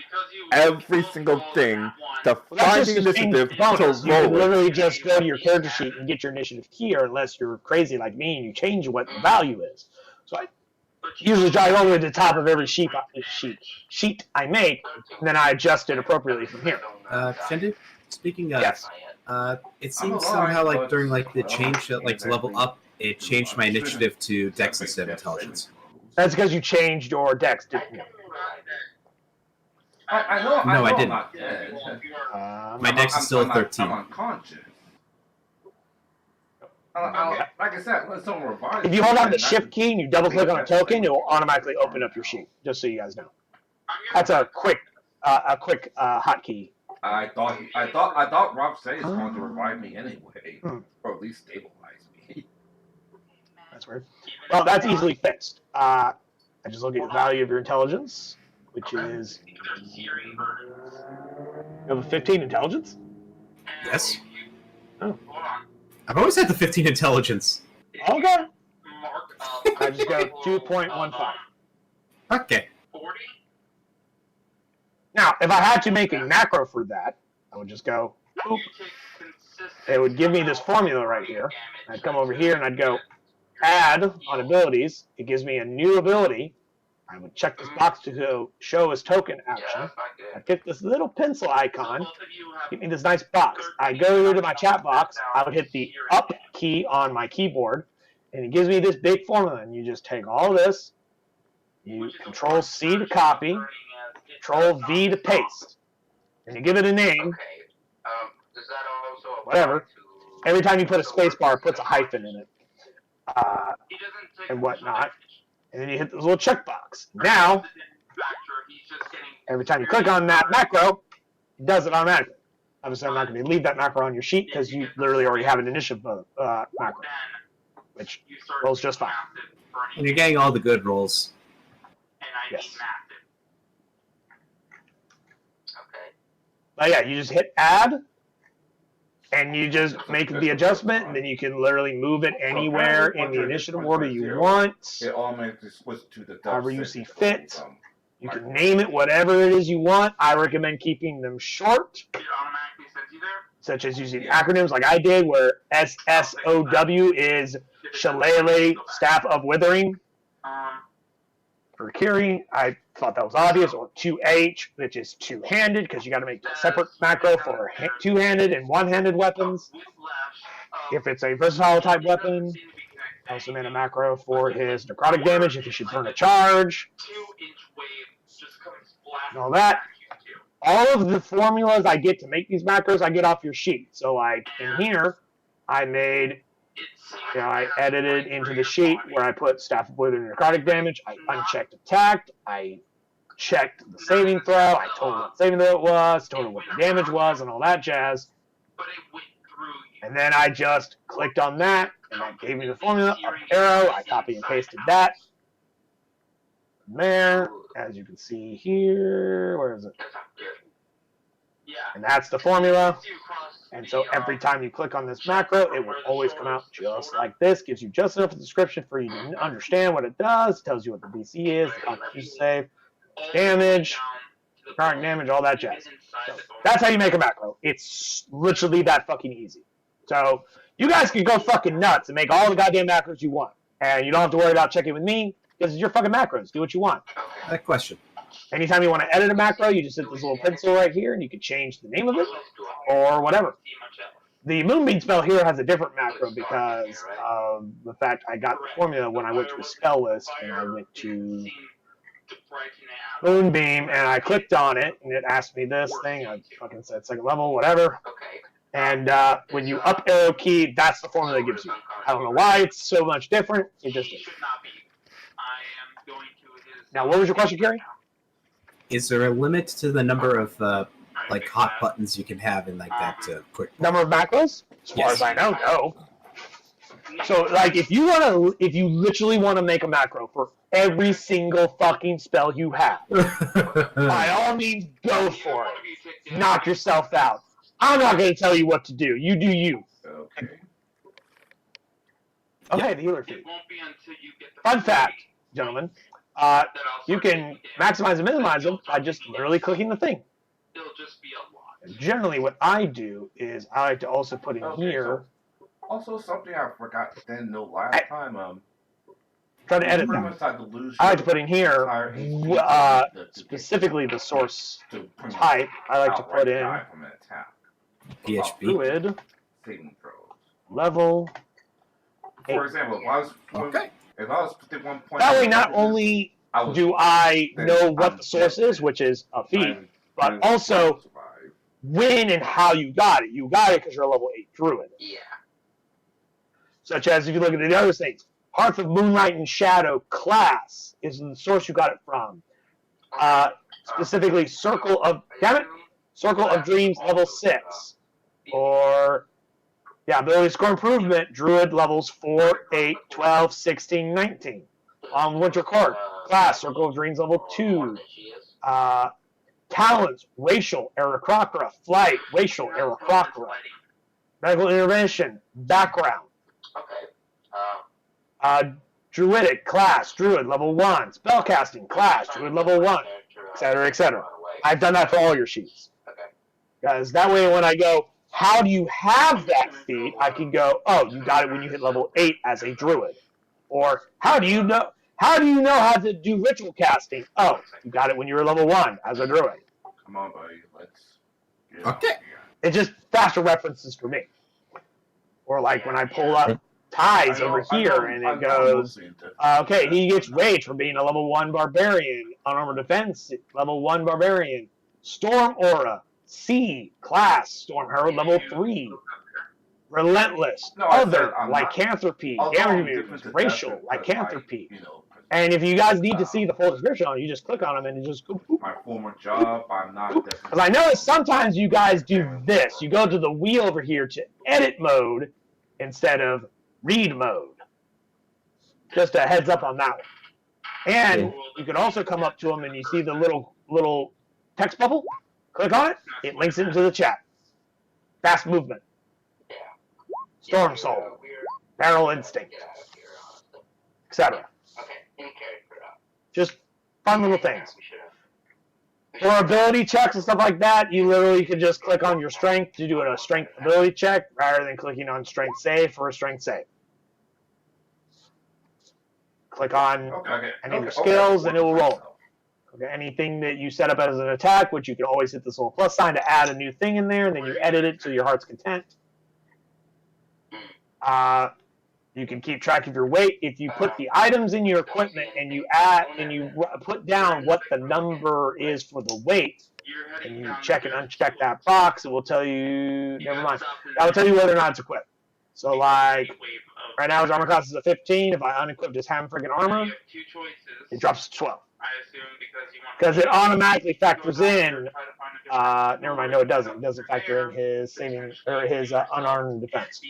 every single thing to Well, that's find just the the thing initiative bonus. to You can roll it. literally just go to your character sheet and get your initiative here unless you're crazy like me and you change what the value is. So I usually drive all the way to the top of every sheet I make, and then I adjust it appropriately from here. Shendu, speaking of, Yes. it seems somehow like during like the change, like to level up, it changed my initiative to Dex instead of Intelligence. That's because you changed your dex, didn't you? I know. No, I I'm didn't. not dead. My Dex is still 13. I'm unconscious. Like I said, let someone revive if you hold on the shift key and you double click on a token, it will automatically open up your sheet. Just so you guys know, that's a quick hotkey. I thought Rob said he's going to revive me anyway, or at least stabilize me. That's weird. Well, that's easily fixed. I just look at the value of your intelligence, which is you have a 15 intelligence. Yes. Oh. I've always had the 15 intelligence. Okay. I just go 2.15. Okay. Now, if I had to make a macro for that, I would just go, boop. It would give me this formula right here. I'd come over here and I'd go, add on abilities. It gives me a new ability. I would check this box to go show as token action. I pick this little pencil icon. Give me this nice box. I go to my chat box. I would hit the up key on my keyboard, and it gives me this big formula. And you just take all this. You Control C to copy. Control V to paste. and you give it a name, Does that also apply whatever. to- Every time you put a space bar, it puts a hyphen in it, He doesn't take and official whatnot. damage. And then you hit this little checkbox. Now, Factor, he's just getting every time you click on that macro, it does it automatically. Obviously, I'm not going to leave that macro on your sheet because you literally already have an initiative macro, then which you start rolls just fine. massive burning. And you're getting all the good rolls. And I Yes. mean massive. Okay. But yeah, you just hit add, and you just make the adjustment, and then you can literally move it anywhere in the initiative order you want, It automatically switches to the however you see fit. You can name it whatever it is you want. I recommend keeping them short, It automatically sends you there. such as using acronyms like I did, where SSOW is Shillelagh Staff of Withering. For Kiri, I thought that was obvious, or 2H, which is two-handed, because you got to make a separate macro for two-handed and one-handed weapons. If it's a versatile type weapon, I also made a macro for his necrotic damage, if he should burn a charge, 2-inch wave just comes blasting and all that. back you too. All of the formulas I get to make these macros, I get off your sheet. So, like, in here, I made... I edited into the sheet where I put Staff of Withering necrotic damage. I unchecked attacked. I checked the saving throw. I told him what saving throw it was, told him what the damage was, and all that jazz. But it went through you. And then I just clicked on that, and that gave me the formula. Up arrow. I copy and pasted that. From there, as you can see here, where is it? Yeah. And that's the formula. And so every time you click on this macro, it will always come out just like this. Gives you just enough of a description for you to understand what it does. Tells you what the DC is, the constitution save, damage, current damage, all that jazz. So that's how you make a macro. It's literally that fucking easy. So you guys can go fucking nuts and make all the goddamn macros you want. And you don't have to worry about checking with me because it's your fucking macros. Do what you want. That question. Anytime you want to edit a macro, you just hit this little pencil right here, and you can change the name of it, or whatever. The Moonbeam spell here has a different macro because of the fact I got the formula when I went to a spell list, and I went to Moonbeam, and I clicked on it, and it asked me this thing. I fucking said second level, whatever. And when you up arrow key, that's the formula it gives you. I don't know why it's so much different. It just is. Now, what was your question, Gary? Is there a limit to the number of like hot buttons you can have in like that quick? Number of macros? As far as I know, no. So, like, if you literally want to make a macro for every single fucking spell you have, by all means, go for it. Knock yourself out. I'm not going to tell you what to do. You do you. Okay. Okay, the healer feat. Fun fact, gentlemen. You can maximize and minimize them by just literally clicking the thing. It'll just be a lot. And generally, what I do is I like to also put in here. Also, something I forgot didn't know last time. Try to edit pretty that. much had to lose I like to put in here, entire HP specifically the source to pretty much type. I like to outright put in die from an attack. PHP. Druid Saving throws. level. For example, if I was Okay. if I was at one point, That way, not only I was do I then know what I'm the source dead. is, which is a feat, I'm- but I'm also survive. when and how you got it. You got it because you're a level 8 druid. Yeah. Such as if you look at the other things, Hearth of Moonlight and Shadow class is the source you got it from. Specifically, Circle of Dreams level 6, or ability score improvement, Druid levels 4, 8, 12, 16, 19. Winter Court class, Circle of Dreams level 2. Talents, Racial, Aarakocra, Flight, Racial, Aarakocra. Medical Intervention, Background. Druidic class, Druid level 1. Spellcasting class, Druid level 1, etc., etc. I've done that for all your sheets. Because that way when I go, how do you have that feat? I can go, oh, you got it when you hit level 8 as a druid. Or how do you know how to do ritual casting? Oh, you got it when you were level 1 as a druid. Come on, buddy. Let's. Get Okay. It's just faster references for me. Or like when I pull up ties over here and it goes, okay, he gets rage for being a level 1 barbarian, unarmored defense, level 1 barbarian, storm aura, C, class, Storm Herald level 3. Relentless, other, lycanthropy, damage mutants, racial, lycanthropy. And if you guys need to see the full description on it, you just click on them and you just go. My former job, I'm not. Because I notice sometimes you guys do this. You go to the wheel over here to edit mode instead of read mode. Just a heads up on that one. And you can also come up to them and you see the little text bubble. Click on it. It links into the chat. Fast movement. Storm Soul. Barrel Instinct. Etc. Just fun little things. For ability checks and stuff like that, you literally can just click on your strength to do a strength ability check rather than clicking on strength save for a strength save. Click on any of your skills and it will roll. Okay, anything that you set up as an attack, which you can always hit this little plus sign to add a new thing in there, and then you edit it to your heart's content. You can keep track of your weight. If you put the items in your equipment and you put down what the number is for the weight, and you check and uncheck that box, it will tell you, never mind, that will tell you whether or not it's equipped. So like, right now his armor class is a 15. If I unequip his friggin' armor, it drops to 12. Because it automatically factors in, never mind, no it doesn't. It doesn't factor in his saving, or his unarmed defense.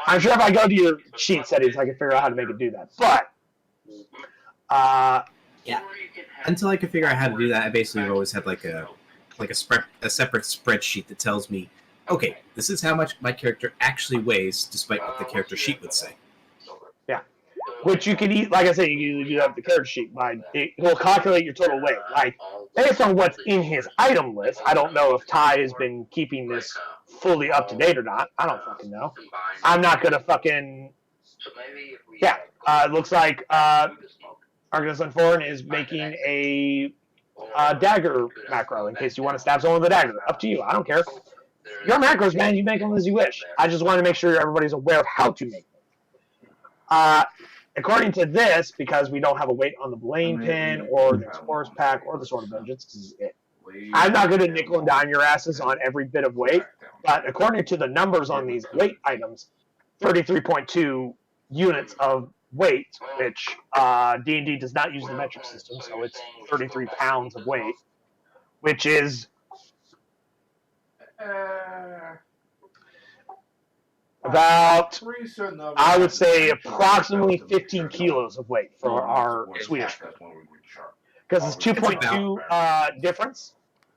I'm sure if I go to your sheet settings, I can figure out how to make it do that. But, yeah, until I can figure out how to do that, I basically have always had like a separate spreadsheet that tells me, okay, this is how much my character actually weighs, despite what the character sheet would say. Yeah, which you can, like I said, you can usually do that with the character sheet. It will calculate your total weight. Like, based on what's in his item list, I don't know if Ty has been keeping this fully up to date or not. I don't fucking know. I'm not gonna fucking. Yeah, it looks like Argus Unforeign is making a dagger macro in case you want to stab someone with a dagger. Up to you. I don't care. Your macros, man. You make them as you wish. I just want to make sure everybody's aware of how to make them. According to this, because we don't have a weight on the Blaine pin or the Explorer's Pack or the Sword of Vengeance, I'm not going to nickel and dime your asses on every bit of weight, but according to the numbers on these weight items, 33.2 units of weight, which D&D does not use the metric system, so it's 33 pounds of weight, which is about, I would say, approximately 15 kilos of weight for our Swedish. Because it's 2.2 difference.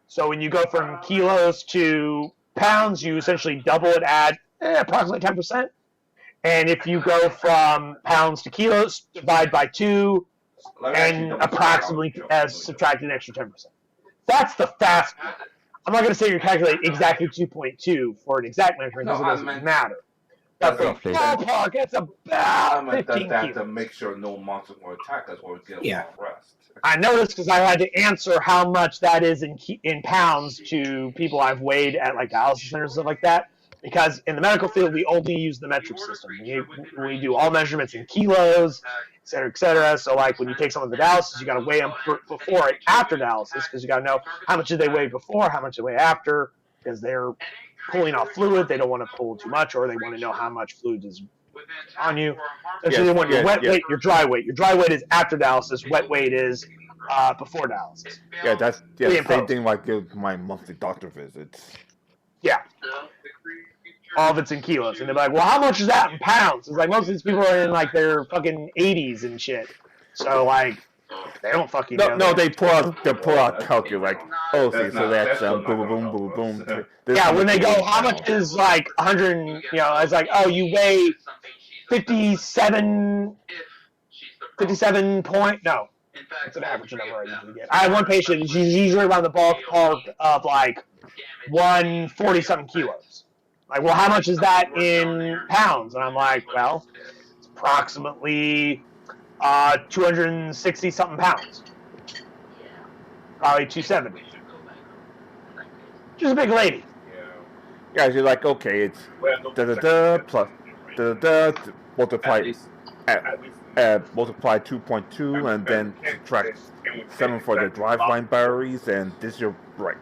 So when you go from kilos to pounds, you essentially double it at approximately 10%. And if you go from pounds to kilos, divide by 2, and approximately subtract an extra 10%. That's the fast. I'm not going to say you calculate exactly 2.2 for an exact measurement because it doesn't matter. But for ballpark, it's about 15 kilos. To make sure no monster will attack us or get rest. I know this because I had to answer how much that is in pounds to people I've weighed at like dialysis centers and stuff like that. Because in the medical field, we only use the metric system. We do all measurements in kilos, et cetera, et cetera. So like when you take someone to dialysis, you got to weigh them before and after dialysis because you got to know how much did they weigh before, how much they weigh after, because they're pulling off fluid. They don't want to pull too much, or they want to know how much fluid is on you. So they want your wet weight, your dry weight. Your dry weight is after dialysis. Wet weight is before dialysis. Yeah, that's the same thing like my monthly doctor visits. Yeah. All of it's in kilos. And they're like, well, how much is that in pounds? It's like most of these people are in like their fucking 80s and shit. So like, they don't fucking know. No, they pull out calculator like, oh, see, so that's boom, boom, boom, boom. Yeah, when they go, how much is like 100, it's like, oh, you weigh 57 point, no. That's an average number I usually get. I have one patient, she's usually around the ballpark of like 140-something kilos. Like, well, how much is that in pounds? And I'm like, well, it's approximately 260-something pounds. Probably 270. She's a big lady. Yeah, you're like, okay, it's da-da-da plus da-da-da multiply multiply 2.2 and then subtract 7 for the driveline batteries, and this you're right.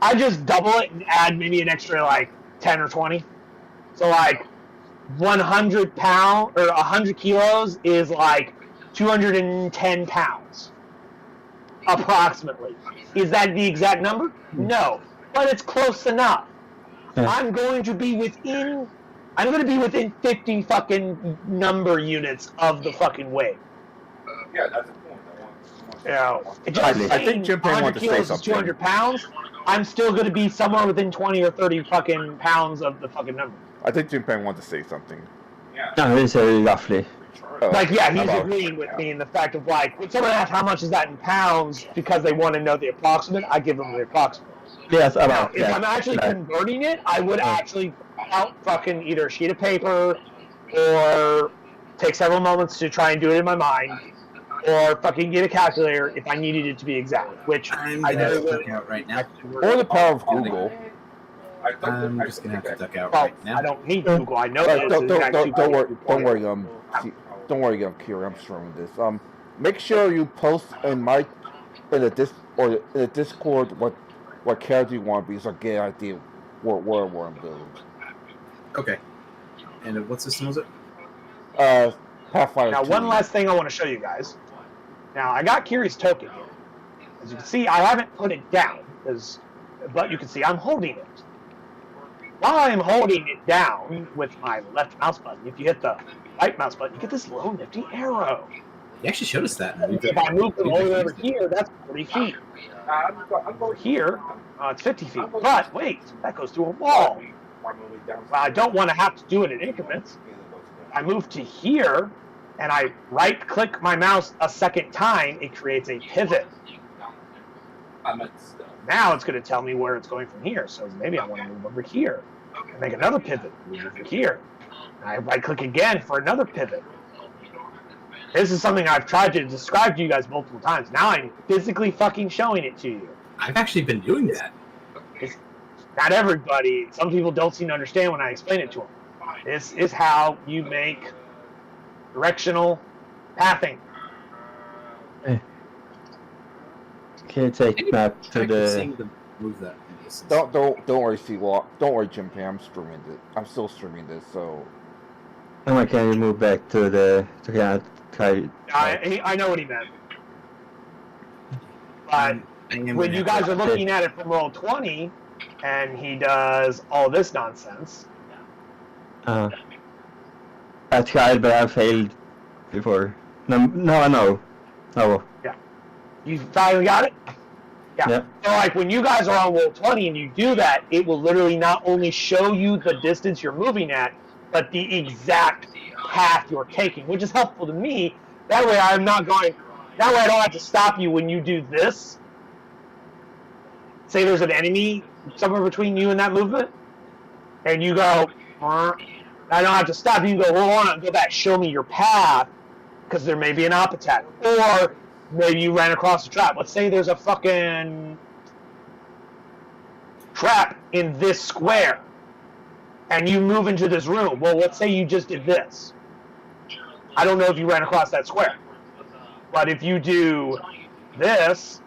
I just double it and add maybe an extra like 10 or 20. So like 100 pound or 100 kilos is like 210 pounds, approximately. Is that the exact number? No, but it's close enough. Yeah. I'm going to be within 50 fucking number units of the fucking weight. Yeah, that's the point. You know, I think Jim Payne 100 wanted to say kilos is something. 200 pounds. I'm still going to be somewhere within 20 or 30 fucking pounds of the fucking number. I think Jim Payne wanted to say something. No, he said roughly. Like, yeah, he's about- agreeing with me in the fact of like, when someone asks how much is that in pounds because they want to know the approximate, I give them the approximate. Yes, Now, about. if I'm actually converting it, I would actually out fucking either a sheet of paper or take several moments to try and do it in my mind, or fucking get a calculator if I needed it to be exact, which I'm I gonna have very to well. duck out right now. Or the power of Google. I'm just gonna have to duck out Well, right now. I don't need Google. I know Don't, this don't, is don't, actually don't worry, required. don't worry, Kiri. I'm streaming this. Make sure you post in the Discord what character you want, because I get an idea what I'm building. Okay. And what system was it? Pathfinder. Now, 2. one last thing I want to show you guys. Now, I got Kiri's token here. As you can see, I haven't put it down, but you can see I'm holding it. While I'm holding it down with my left mouse button, if you hit the right mouse button, you get this little nifty arrow. You actually showed us that. If I move them over here, that's 40 feet. Over here, it's 50 feet. But wait, that goes through a wall. Well, I don't want to have to do it in increments. I move to here, and I right-click my mouse a second time, it creates a pivot. Now it's going to tell me where it's going from here. So maybe I want to move over here and make another pivot. Move over here. And I right-click again for another pivot. This is something I've tried to describe to you guys multiple times. Now I'm physically fucking showing it to you. I've actually been doing that. It's not everybody. Some people don't seem to understand when I explain it to them. This is how you make directional pathing. Okay, take map to the. Move that. in distance. Don't worry, Don't worry, Jim Payne. I'm streaming this. I'm still streaming this, so. And can you move back to the try? I know what he meant. But when you guys are looking at it from roll 20, and he does all this nonsense. I tried, but I failed before. No, I know. Oh. Yeah. You finally got it? Yeah. So, like, when you guys are on roll 20 and you do that, it will literally not only show you the distance you're moving at, but the exact path you're taking, which is helpful to me. That way I don't have to stop you when you do this. Say there's an enemy somewhere between you and that movement, and you go, I don't have to stop you and go, hold on, go back, show me your path, because there may be an op attack. Or maybe you ran across a trap. Let's say there's a fucking trap in this square, and you move into this room. Well, let's say you just did this. I don't know if you ran across that square. But if you do this,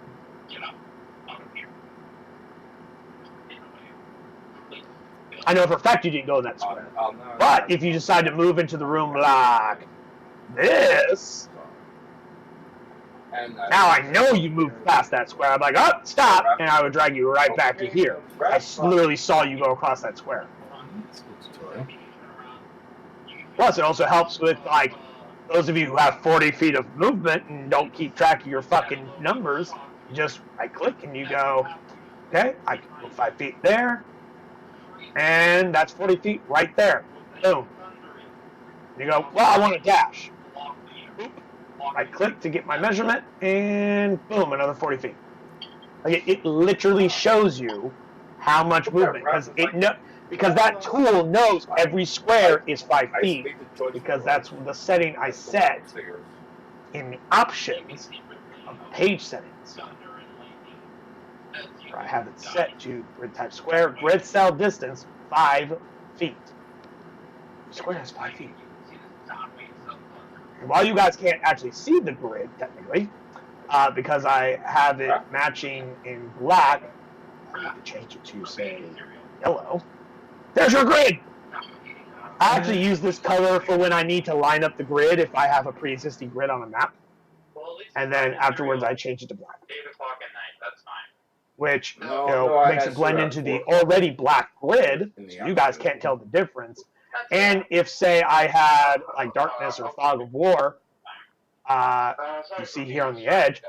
I know for a fact you didn't go in that square. But if you decide to move into the room like this, now I know you moved past that square. I'm like, oh, stop, and I would drag you right back to here. I literally saw you go across that square. Plus, it also helps with, like, those of you who have 40 feet of movement and don't keep track of your fucking numbers, you just right-click and you go, okay, I can move 5 feet there, and that's 40 feet right there. Boom. And you go, well, I want to dash. I click to get my measurement, and boom, another 40 feet. Like it literally shows you how much movement, because that tool knows every square is 5 feet, because that's the setting I set in the options of page settings. Where I have it set to grid type square, grid cell distance 5 feet. square has 5 feet. And while you guys can't actually see the grid, technically, because I have it matching in black, I need to change it to, say, yellow. There's your grid! I actually use this color for when I need to line up the grid if I have a pre-existing grid on a map. And then afterwards I change it to black. 8 o'clock at night, that's fine. Which No, makes it blend into the already black grid, so you guys can't tell the difference. And if, say, I had like darkness or fog of war, you see here on the edge,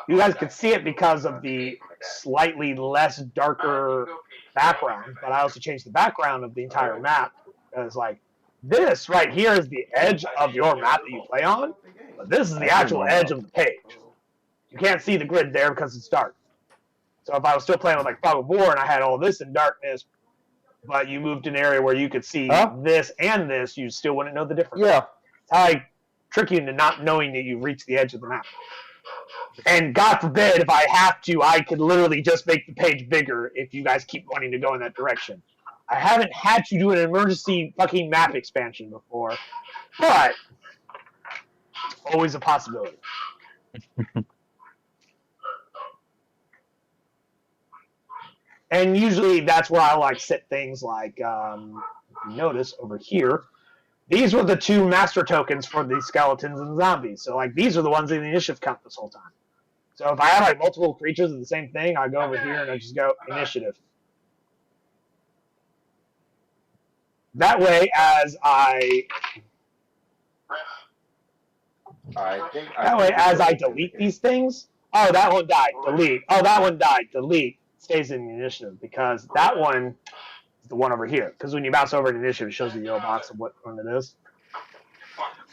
you guys could see it because of the slightly less darker background, but I also changed the background of the entire map. Because like this right here is the edge of your map that you play on, but this is the actual edge of the page. You can't see the grid there because it's dark. So if I was still playing with like Fog of War and I had all this in darkness, but you moved to an area where you could see this and this, you still wouldn't know the difference. Yeah. It's how I trick you into not knowing that you've reached the edge of the map. And God forbid, if I have to, I could literally just make the page bigger if you guys keep wanting to go in that direction. I haven't had to do an emergency fucking map expansion before, but always a possibility. And usually that's where I like set things like, if you notice over here, these were the 2 master tokens for the skeletons and zombies. So like these are the ones in the initiative count this whole time. So if I have like multiple creatures of the same thing, I go over here and I just go initiative. That way, as I delete these things, oh, that one died, delete. Oh, that one died, delete. Stays in the initiative because that one is the one over here. Because when you mouse over an initiative, it shows the yellow box of what one it is.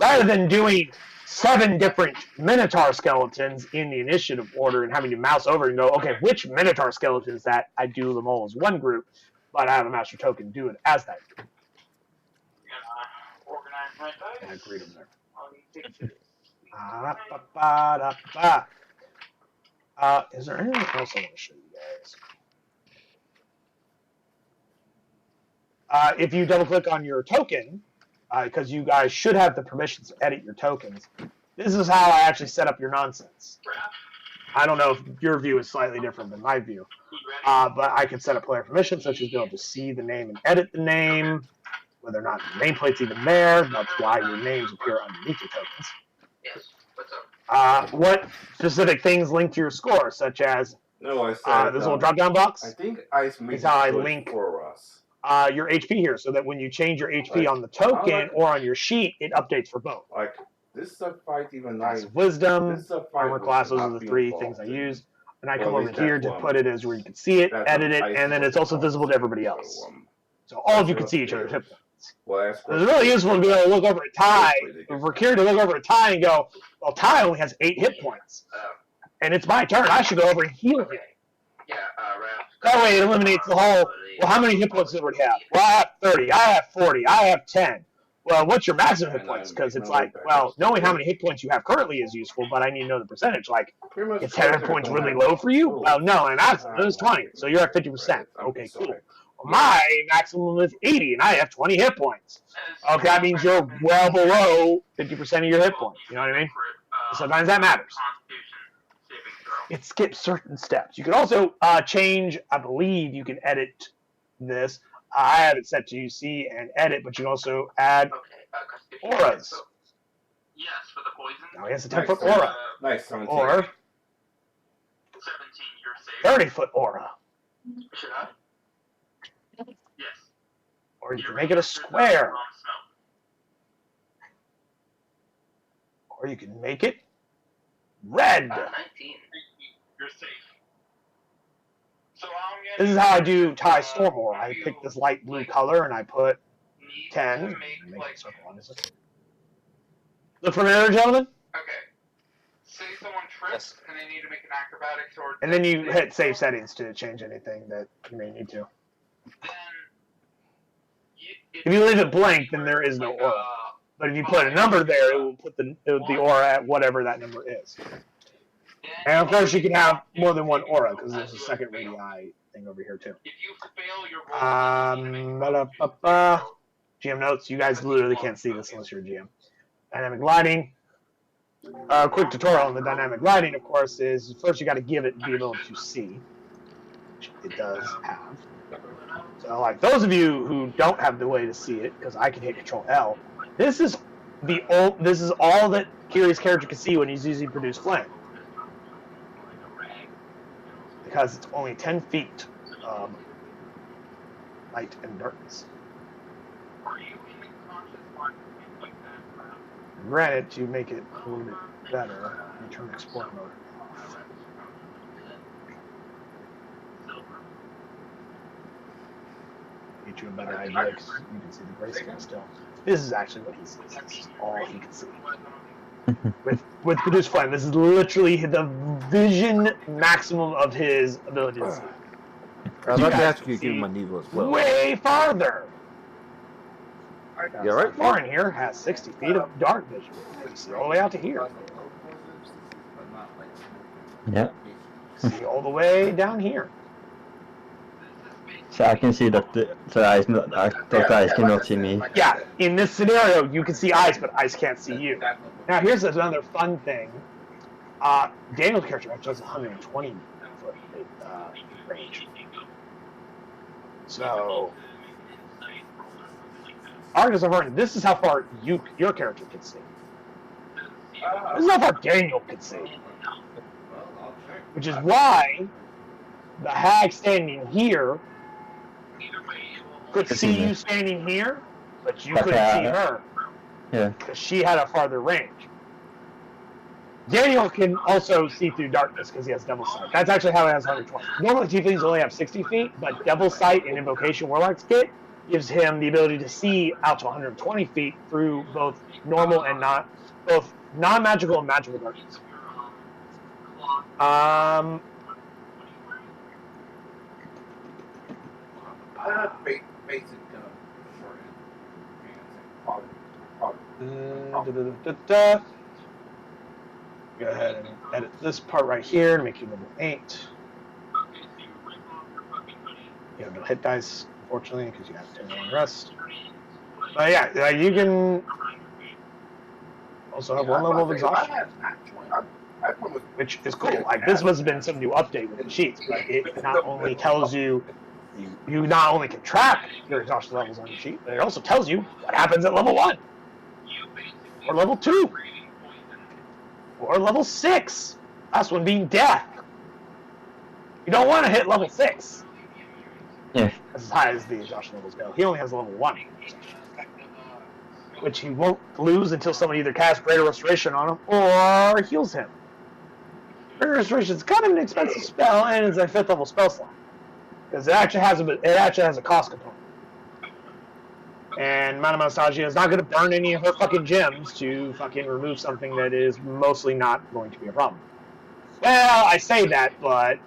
Rather than doing 7 different Minotaur skeletons in the initiative order and having to mouse over and go, okay, which Minotaur skeleton is that? I do them all as one group, but I have a master token do it as that group. And I agreed them there. Is there anything else I want to show you guys? If you double click on your token, because you guys should have the permissions to edit your tokens, this is how I actually set up your nonsense. I don't know if your view is slightly different than my view, but I can set up player permissions, such as being able to see the name and edit the name, whether or not the nameplate's even there. That's why your names appear underneath your tokens. Yes. What's up? What specific things link to your score, such as this little drop-down box. I think Ice is how I link for us. Your HP here, so that when you change your HP on the token or on your sheet, it updates for both. Like this is a fight even nice. Wisdom, armor class, those are the 3 things I use. And I come over here to put it as where you can see it, edit it, and then it's also visible to everybody else. So all of you can see each other's hit points. It's really useful to be able to look over at Ty. If we're curious to look over at Ty and go, well, Ty only has 8 hit points. And it's my turn. I should go over and heal him. Yeah, That way it eliminates the whole, well, how many hit points does everybody have? Well, I have 30. I have 40. I have 10. Well, what's your maximum hit points? Because it's like, well, knowing how many hit points you have currently is useful, but I need to know the percentage. Like, is 10 hit points really low for you? Well, no, and maximum is 20. So you're at 50%. Okay, cool. Well, my maximum is 80, and I have 20 hit points. Okay, that means you're well below 50% of your hit points. You know what I mean? Sometimes that matters. It skips certain steps. You can also change, I believe you can edit this. I have it set to see and edit, but you can also add auras. Yes, for the poison. Now he has a 10-foot aura. Nice. 17. Or 17, you're safe. 30-foot aura. Should I? Yes. Or you can make it a square. Or you can make it red. 19. You're safe. So I'm This is how I do Ty Storm Aura. I pick this light blue color and I put 10. Make it circle on this. Look familiar, gentlemen? Okay. Say someone trips and they need to make an acrobatics or. And then you hit save settings to change anything that you may need to. Then if you leave it blank, then there is no aura. But if you put a number there, it will put the aura at whatever that number is. And of course, you can have more than one aura because there's a second radii thing over here too. If you fail your roll, GM notes. You guys literally can't see this unless you're a GM. Dynamic gliding. Quick tutorial on the dynamic gliding, of course, is first you got to give it the ability to see, which it does have. So, like those of you who don't have the way to see it, because I can hit Control L, this is all that Kiri's character can see when he's using Produce Flame, because it's only 10 feet light and darkness. Granted, to make it a little bit better, I turn export mode off. Get you a better idea because you can see the grayscale still. This is actually what he sees. This is all he can see. With Produce Flame, this is literally the vision maximum of his ability to see. I'd like to ask you to give him a needle as well. Way farther! Yeah, right. Far in here has 60 feet of dark vision. You can see all the way out to here. Yeah. See all the way down here. So I can see that the eyes, the eyes cannot see me. Yeah, in this scenario, you can see Ice, but Ice can't see you. Now, here's another fun thing. Daniel's character actually has 120 foot range. So, Argus of Vernon, this is how far your character can see. This is how far Daniel can see. Which is why the hag standing here could see you standing here, but you couldn't see her. Yeah. Because she had a farther range. Daniel can also see through darkness because he has Devil's Sight. That's actually how he has 120. Normally, tieflings only have 60 feet, but Devil's Sight and Invocation Warlock's Kit gives him the ability to see out to 120 feet through both normal and both non-magical and magical darkness. Go ahead and edit this part right here to make you level 8. You have no hit dice, unfortunately, because you have 10 on rest. But yeah, you can also have 1 level of exhaustion, which is cool. Like, this must have been some new update with the sheets, but it not only tells you not only can track your exhaustion levels on your sheet, but it also tells you what happens at level 1, or level 2, or level 6. Last one being death. You don't want to hit level 6. Yeah. As high as the exhaustion levels go. He only has level 1, which he won't lose until somebody either casts Greater Restoration on him or heals him. Greater Restoration is kind of an expensive spell, and it's a 5th level spell slot because it actually has a cost component. And Mana Mastagia is not going to burn any of her fucking gems to fucking remove something that is mostly not going to be a problem. Well, I say that, but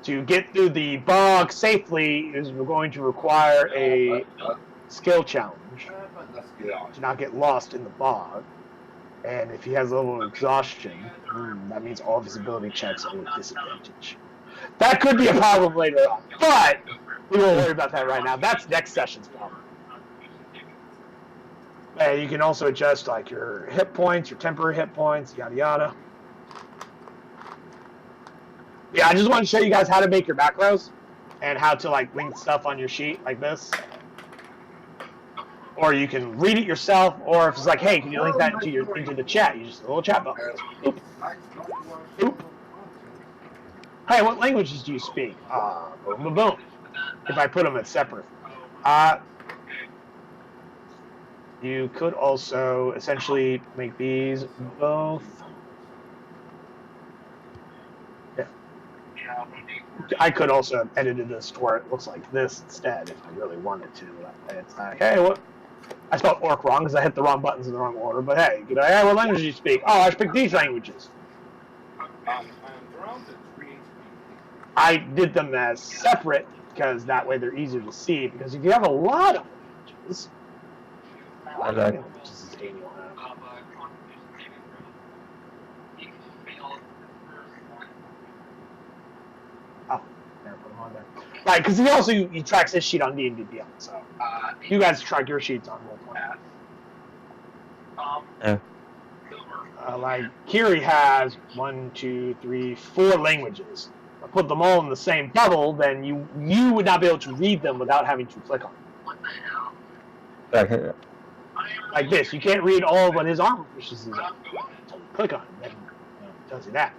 to get through the bog safely is going to require a skill challenge to not get lost in the bog. And if he has a level of exhaustion, that means all of his ability checks are with disadvantage. That could be a problem later on, but we won't worry about that right now. That's next session's problem. And you can also adjust like your hit points, your temporary hit points, yada yada. Yeah, I just want to show you guys how to make your macros and how to like link stuff on your sheet like this. Or you can read it yourself, or if it's like, hey, can you link that into the chat? You just a little chat box. Oop. Oop. Hey, what languages do you speak? Boom, boom, boom. If I put them as separate. You could also essentially make these both. Yeah. I could also have edited this to where it looks like this instead if I really wanted to. It's like, hey, what? I spelled orc wrong because I hit the wrong buttons in the wrong order. But hey, what language do you speak? Oh, I speak these languages. I did them as separate because that way they're easier to see. Because if you have a lot of languages. Oh, never put them on there. Right, because he tracks his sheet on D&D Beyond, so You guys track your sheets on roll. Like Kiri has 1, 2, 3, 4 languages. I put them all in the same bubble, then you would not be able to read them without having to click on them. Like this, you can't read all of what his armor proficiencies are. So you click on it, then it tells you that.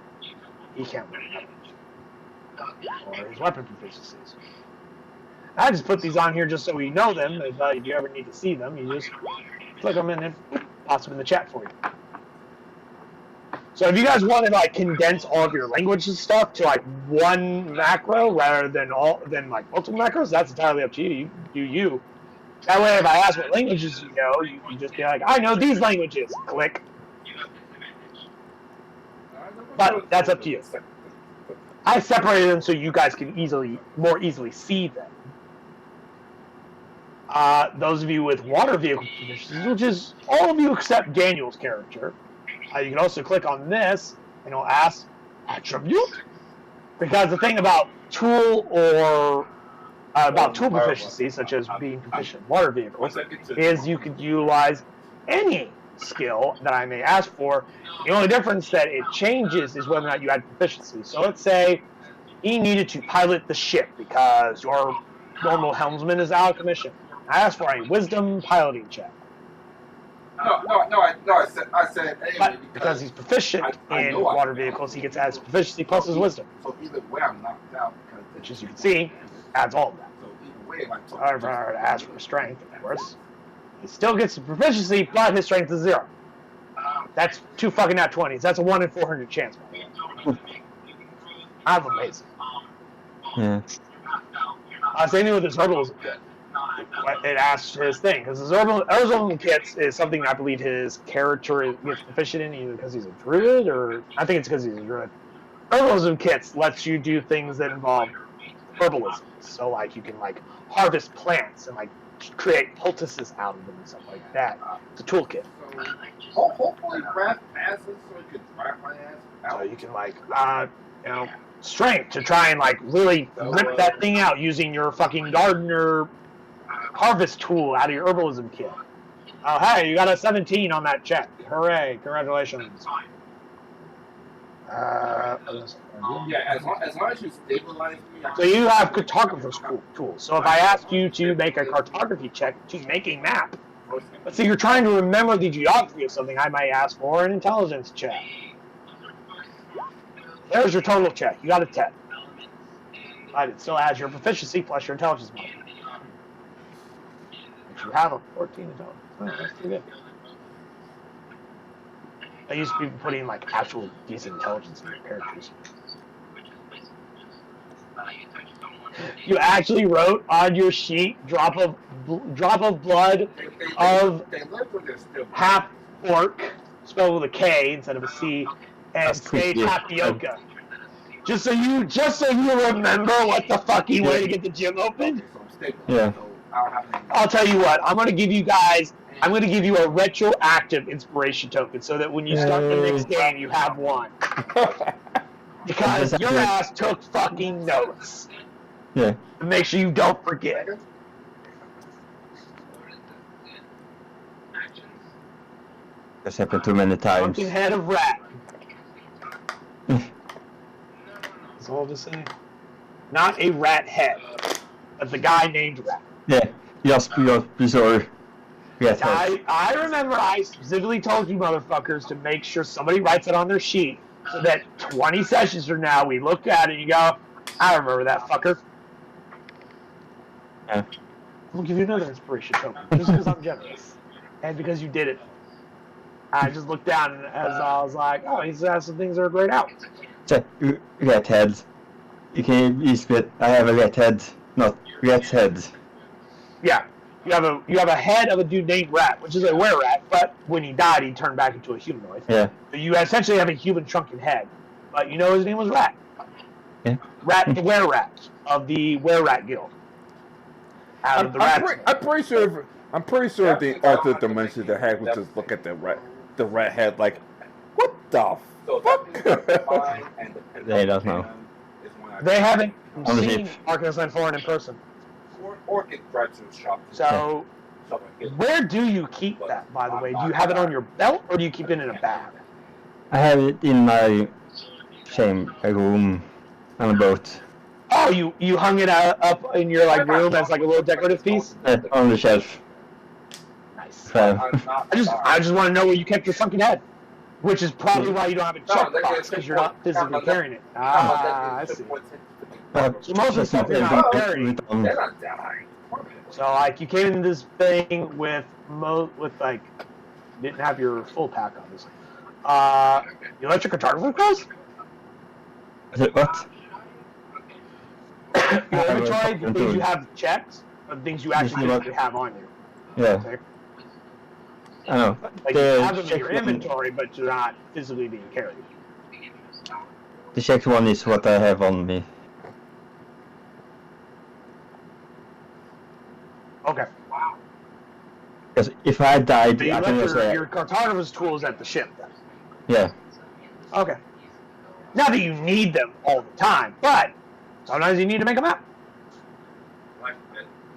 He can't read them. Or his weapon proficiencies. I just put these on here just so we know them. If you ever need to see them, you just click them and it pops them in the chat for you. So if you guys want to like condense all of your language and stuff to like one macro rather than like multiple macros, that's entirely up to you. You. That way, if I ask what languages you know, you can just be like, I know these languages. Click. But that's up to you. I separated them so you guys can more easily see them. Those of you with water vehicle proficiencies, which is all of you except Daniel's character, you can also click on this, and it'll ask attribute. Because the thing about tool proficiency, such as being proficient in water vehicles, is you could utilize any skill that I may ask for. The only difference that it changes is whether or not you add proficiency. So let's say he needed to pilot the ship because your normal helmsman is out of commission. I asked for a wisdom piloting check. I said but because he's proficient in water vehicles, he gets adds proficiency plus his wisdom. So either way, I'm knocked out. Which, as you can see, adds all of that. However, I would ask for strength, of course. He still gets the proficiency, but his strength is 0. That's 2 fucking nat 20s. That's a 1 in 400 chance. I'm amazing. Yeah. Same thing with his herbalism kit. It asks his thing, because his herbalism kits is something I believe his character gets proficient in, either because he's a druid, or I think it's because he's a druid. Herbalism kits lets you do things that involve herbalism. So, like, you can, like, harvest plants and, like, create poultices out of them and stuff like that. It's a toolkit. So, hopefully, Raph passes so he can drive my ass out. So you can, like, strength to try and, like, really rip that thing out using your fucking gardener harvest tool out of your herbalism kit. Oh, hey, you got a 17 on that check. Hooray, congratulations. Yeah, as long as you stabilize me. So you have cartographer's tools. So if I ask you to make a cartography check to make a map, let's say you're trying to remember the geography of something, I might ask for an intelligence check. There's your total check. You got a 10. But it still adds your proficiency plus your intelligence model. But you have a 14 intelligence. Oh, that's pretty good. I used to be putting like actual decent intelligence in your characters. You actually wrote on your sheet drop of blood of half orc, spelled with a K instead of a C, and say tapioca. Just so you remember what the fucking way to get the gym open. Yeah. I'll tell you what. I'm gonna give you a retroactive inspiration token so that when you start the next game, you have one. Because your ass took fucking notes. Yeah. And make sure you don't forget. That's happened too many times. Fucking head of rat. That's all to say. Not a rat head, but the guy named Rat. Yeah. Just be sorry. Yes. I remember I specifically told you motherfuckers to make sure somebody writes it on their sheet so that 20 sessions from now we look at it and you go, I remember that fucker. Yeah. We'll give you another inspiration token just because I'm generous and because you did it. I just looked down and as I was like, oh, he's got some things that are grayed out. So, rat heads. You can use it. I have a rat head, not rat heads. Yeah. You have a head of a dude named Rat, which is a were-rat, but when he died, he turned back into a humanoid. Yeah. So you essentially have a human shrunken head, but you know his name was Rat. Yeah. Rat the were-rat of the were-rat guild. Out of the rats. I'm pretty sure if the alternate dimension the hag would just look at the rat head like, what the fuck? They don't know. They haven't seen Arcanus Land Foreign in person. Or get drive to the shop. So, where do you keep that, by the way? Do you have it on your belt, or do you keep it in a bag? I have it in my room on a boat. Oh, you hung it up in your like room as like a little decorative piece? On the shelf. Nice. So, I just want to know where you kept your sunken head, which is probably why you don't have a checkbox, because you're not physically carrying it. Ah, I see. So most of the stuff you're not carrying. They're not dying. So like you came into this thing with like didn't have your full pack obviously. You let your cartographer close? Is it what? Your inventory, the things you have checked, or the things you actually physically have on you. Yeah. Okay. I know. Like you have them in your inventory, but you're not physically being carried. The checked one is what I have on me. Okay. Because if I died, So you I can left just say... your cartographer's tools at the ship then? Yeah. Okay. Not that you need them all the time, but sometimes you need to make a map.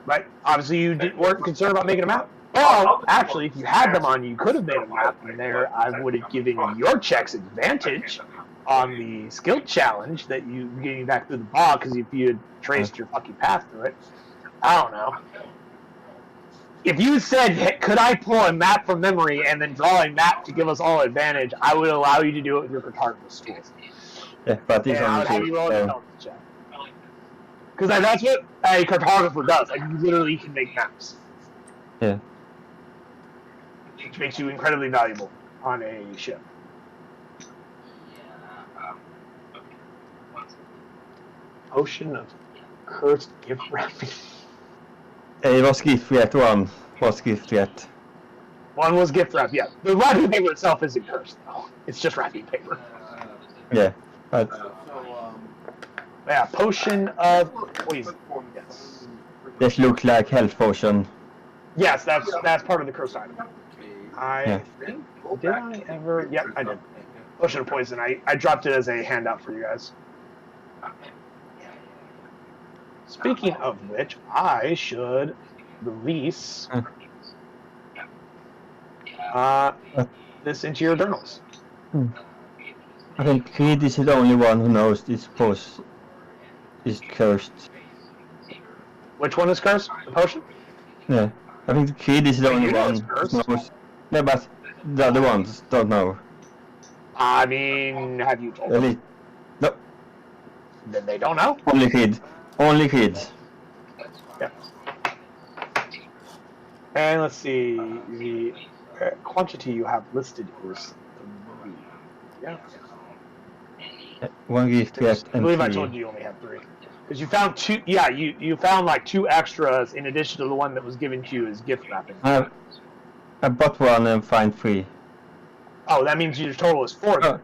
Right? Obviously you weren't concerned about making a map. Well, actually, if you had them on you, you could have made a map, and there I would have given your checks advantage on the skill challenge that you getting back through the bog, because if you had traced your fucking path through it. I don't know. If you said, hey, could I pull a map from memory and then draw a map to give us all advantage, I would allow you to do it with your cartographer's tools. Yeah, but these I would have are you roll an intelligence check. Because that's what a cartographer does. Like, you literally can make maps. Yeah. Which makes you incredibly valuable on a ship. Ocean of cursed gift wrapping. It was gift yet, one was gift yet. One was gift wrap, yeah. The wrapping paper itself isn't cursed, though. It's just wrapping paper. Yeah, but... Yeah, potion of poison. Yes. This look like health potion. Yes, that's part of the cursed item. I think, did I ever? Yep, I did. Potion of poison. I dropped it as a handout for you guys. Speaking of which, I should release this into your journals. I think Creed is the only one who knows this post is cursed. Which one is cursed? The potion? Yeah, I think Creed is the only one it's cursed. who knows. Yeah, but the other ones don't know. I mean, have you told them? No. Then they don't know? Only Creed. Only Creed. Yeah. And let's see, the quantity you have listed is 3. Yeah. One gift yet I and believe 3. I told you only had 3. Because you found 2, yeah, you found like 2 extras in addition to the one that was given to you as gift wrapping. I bought 1 and find 3. Oh, that means your total is 4. Oh.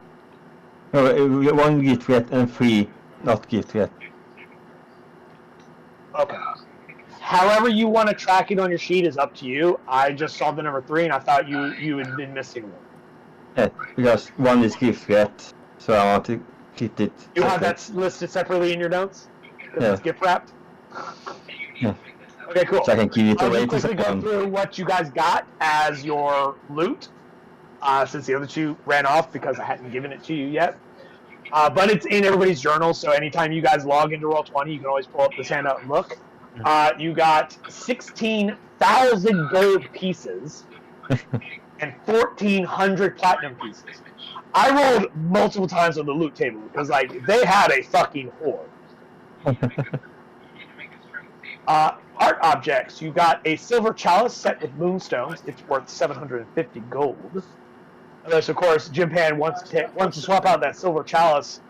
No, 1 gift yet and 3 not gift yet. Okay. However you want to track it on your sheet is up to you. I just saw the number 3 and I thought you had been missing 1. Yeah, because 1 is gift yet, so I want to keep it. You have that listed separately in your notes? Because Yeah. it's gift wrapped? Yeah. Okay, cool. So I can give it I'll away just to quickly go someone. through what you guys got as your loot, since the other 2 ran off because I hadn't given it to you yet. But it's in everybody's journal, so anytime you guys log into Roll20, you can always pull up this handout and look. You got 16,000 gold pieces and 1,400 platinum pieces. I rolled multiple times on the loot table because, like, they had a fucking hoard. Art objects. You got a silver chalice set with moonstones. It's worth 750 gold. Unless, of course, Jimpan wants to swap out that silver chalice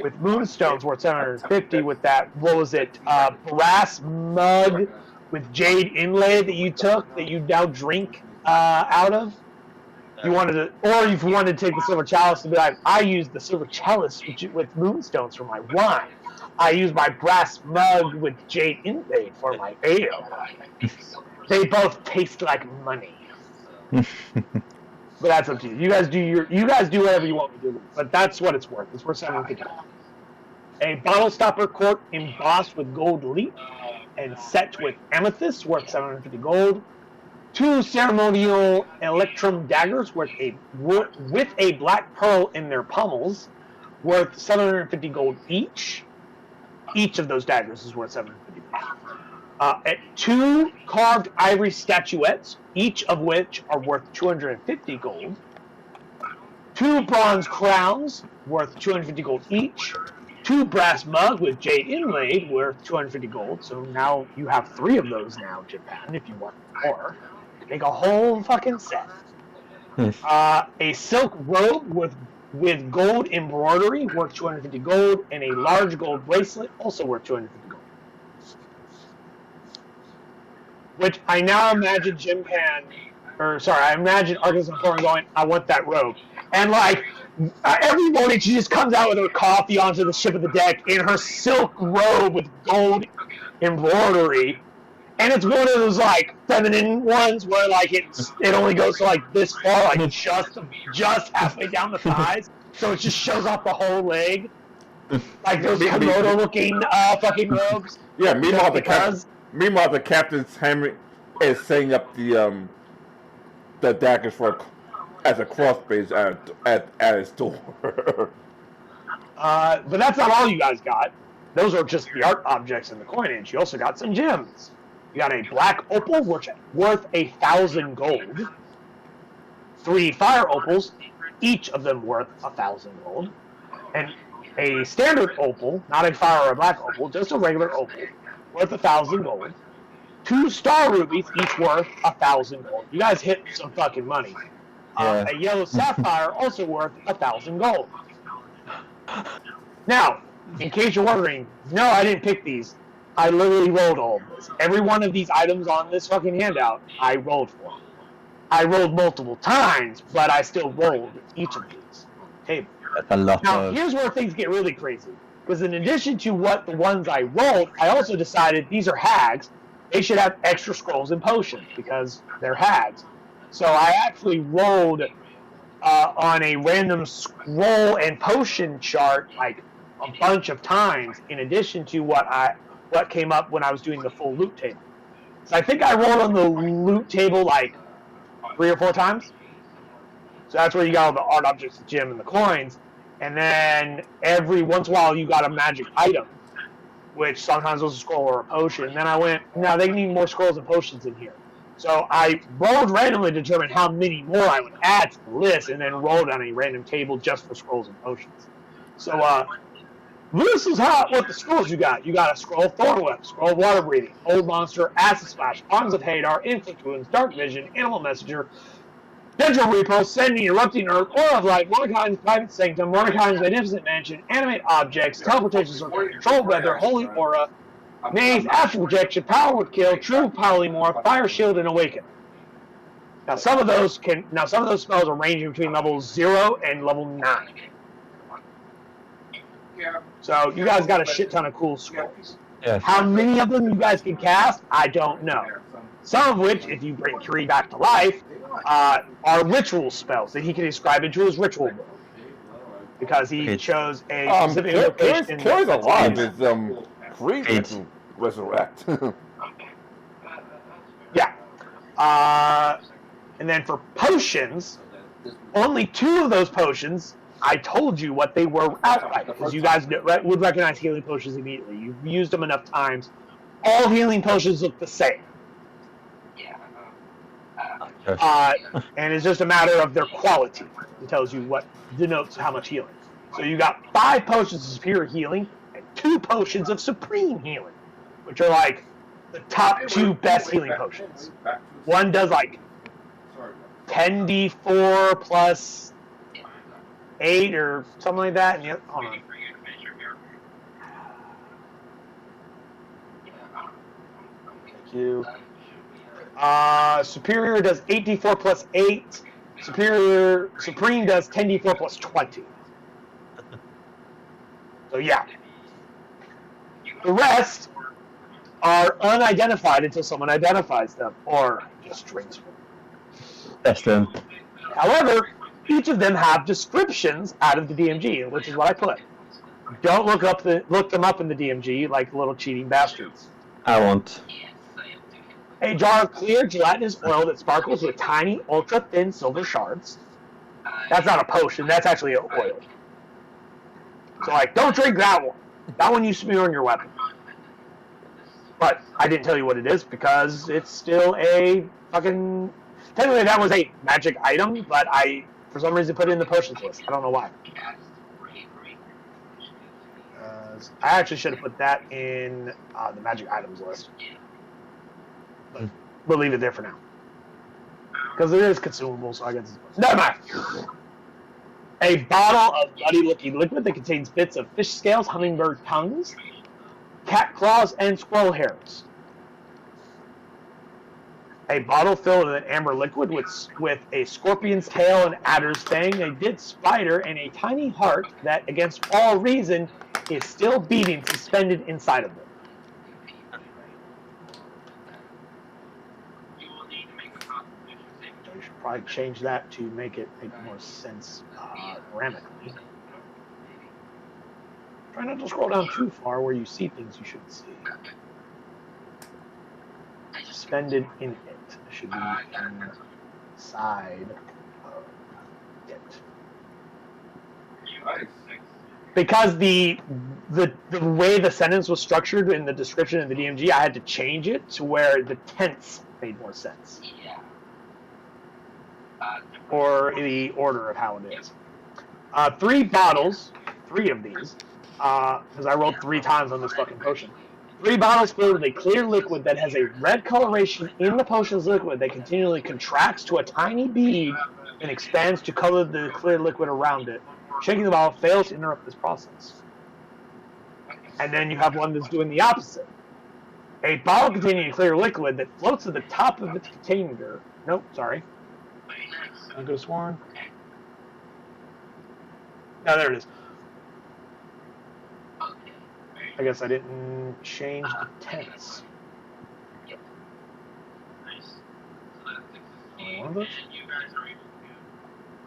with moonstones worth 750 with that, what was it, brass mug with jade inlay that you took, that you now drink out of. You wanted to, or if you wanted to take the silver chalice and be like, I used the silver chalice with moonstones for my wine. I use my brass mug with jade inlay for my ale. They both taste like money. But that's up to you. You guys do whatever you want me to do. But that's what it's worth. It's worth 750. A bottle stopper cork embossed with gold leaf. and set with amethyst worth 750 gold. 2 ceremonial electrum daggers with a black pearl in their pommels worth 750 gold each. Each of those daggers is worth 750 gold. 2 carved ivory statuettes, each of which are worth 250 gold. 2 bronze crowns worth 250 gold each. 2 brass mugs with jade inlaid worth 250 gold. So now you have 3 of those now, Japan, if you want more. Make a whole fucking set. A silk robe with gold embroidery worth 250 gold, and a large gold bracelet also worth 250 gold. Which I now imagine I imagine Arkansas Foreign going, I want that robe. And like, every morning she just comes out with her coffee onto the ship of the deck in her silk robe with gold embroidery. And it's one of those like feminine ones where like it only goes to like this far, like just halfway down the thighs, so it just shows off the whole leg, like those Komodo looking fucking robes. Yeah. Meanwhile, the captain's hammering is setting up the daggers as a crossbase at his door. But that's not all you guys got. Those are just the art objects in the coinage. You also got some gems. You got a black opal worth 1,000 gold. 3 fire opals, each of them worth 1,000 gold. And a standard opal, not a fire or a black opal, just a regular opal, worth 1,000 gold. 2 star rubies, each worth 1,000 gold. You guys hit some fucking money. A yellow sapphire, also worth 1,000 gold. Now, in case you're wondering, no, I didn't pick these. I literally rolled all of this. Every one of these items on this fucking handout, I rolled for. I rolled multiple times, but I still rolled each of these on the table. That's a lot. Now, here's where things get really crazy. Because in addition to the ones I rolled, I also decided these are hags. They should have extra scrolls and potions because they're hags. So I actually rolled on a random scroll and potion chart like a bunch of times in addition to what came up when I was doing the full loot table. So I think I rolled on the loot table like 3 or 4 times. So that's where you got all the art objects, the gem, and the coins. And then every once in a while you got a magic item, which sometimes was a scroll or a potion. And then I went, no, they need more scrolls and potions in here. So I rolled randomly to determine how many more I would add to the list, and then rolled on a random table just for scrolls and potions. So this is what the scrolls you got. You got a scroll of Thornwhip, scroll of Water Breathing, Old Monster, Acid Splash, Arms of Hadar, Inflict Wounds, Dark Vision, Animal Messenger, Dental Repo, Sending, Erupting Earth, Aura of Light, Mordecai's Private Sanctum, Mordecai's Magnificent Mansion, Animate Objects, Teleportation Circle, Control Weather, Holy Aura, Maze, Astral Projection, Power with Kill, True Polymorph, Fire Shield, and Awaken. Now some of those spells are ranging between level 0 and level 9. So you guys got a shit ton of cool scrolls. Yes. How many of them you guys can cast, I don't know. Some of which, if you bring Curie back to life, are ritual spells that he can inscribe into his ritual book. Because he chose a specific location. Curie's alive is free to resurrect. Yeah. And then for potions, only 2 of those potions, I told you what they were outright, because you guys would recognize healing potions immediately. You've used them enough times. All healing potions look the same. And it's just a matter of their quality. It tells you what denotes how much healing. So you got 5 potions of superior healing and 2 potions of supreme healing, which are like the top 2 best healing potions. One does like 10d4 plus 8 or something like that, and hold on. Thank you. Superior does 8d4 plus 8. Supreme does 10d4 plus 20. So yeah. The rest are unidentified until someone identifies them, or just drinks from them. That's them. However, each of them have descriptions out of the DMG, which is what I put. Don't look them up in the DMG like little cheating bastards. I won't. A jar of clear gelatinous oil that sparkles with tiny, ultra-thin silver shards. That's not a potion. That's actually an oil. So, like, don't drink that one. That one you smear on your weapon. But I didn't tell you what it is because it's still a fucking... Technically, that was a magic item, but I, for some reason, put it in the potions list. I don't know why. I actually should have put that in the magic items list. But we'll leave it there for now. Because it is consumable, so I guess... Never mind! A bottle of muddy-looking liquid that contains bits of fish scales, hummingbird tongues, cat claws, and squirrel hairs. A bottle filled with an amber liquid with a scorpion's tail, an adder's fang, a dead spider, and a tiny heart that, against all reason, is still beating suspended inside of it. So you should probably change that to make it make more sense grammatically. Try not to scroll down too far where you see things you shouldn't see. Suspended in it should be inside of it. Because the way the sentence was structured in the description of the DMG, I had to change it to where the tense made more sense. Or the order of how it is. 3 bottles, 3 of these, because I rolled 3 times on this fucking potion. 3 bottles filled with a clear liquid that has a red coloration in the potion's liquid that continually contracts to a tiny bead and expands to color the clear liquid around it. Shaking the bottle fails to interrupt this process. And then you have one that's doing the opposite. A bottle containing a clear liquid that floats at the top of its container. Nope, sorry. I could have sworn. No, there it is. I guess I didn't change the tense. One of those?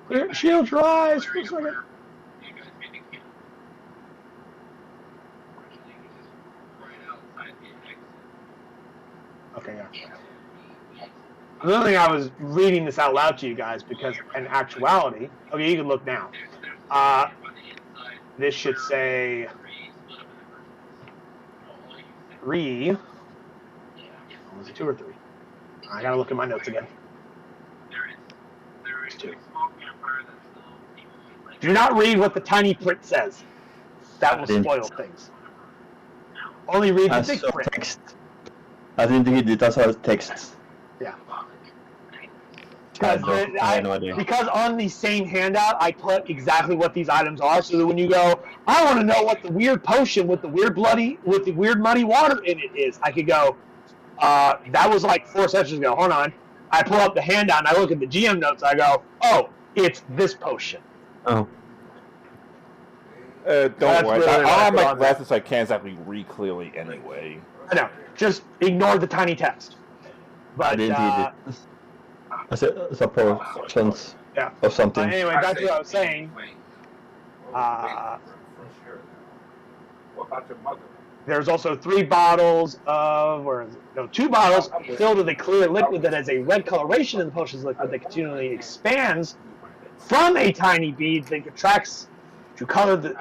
Clear, shield your eyes for a second. Okay, yeah. Another thing, I was reading this out loud to you guys because, in actuality, okay, you can look now. This should say 3. Was it 2 or 3? I gotta look at my notes again. It's 2. Do not read what the tiny print says. That will spoil things. Only read the big print. Text. I didn't read it as a text. Yeah. Idea. Because on the same handout, I put exactly what these items are, so that when you go, I want to know what the weird potion with the weird muddy water in it is, I could go, that was like 4 sessions ago. Hold on. I pull up the handout and I look at the GM notes. I go, oh, it's this potion. Oh. Don't worry. I have my glasses, so I can't exactly read clearly anyway. I know. Just ignore the tiny text. But I didn't read it. As a portions of something. Anyway, back to what I was saying. There's also 3 bottles of, or no, 2 bottles filled with a clear liquid that has a red coloration in the potion's liquid that continually expands from a tiny bead that contracts to color the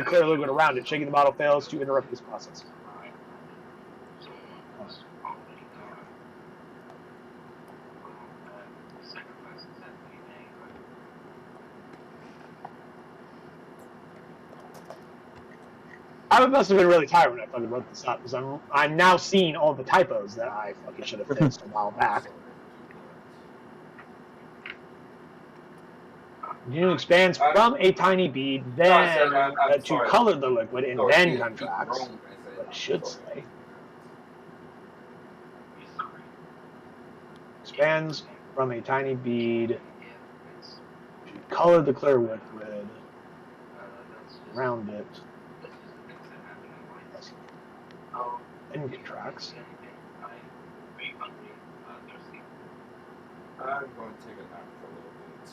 clear liquid around it. Shaking the bottle fails to interrupt this process. I must have been really tired when I fucking wrote this up, because I'm now seeing all the typos that I fucking should have fixed a while back. It expands from a tiny bead, then to color the liquid, and then contracts. But it should say. Expands from a tiny bead to color the clear liquid around it. And contracts. I'm going to take a nap for a little bit.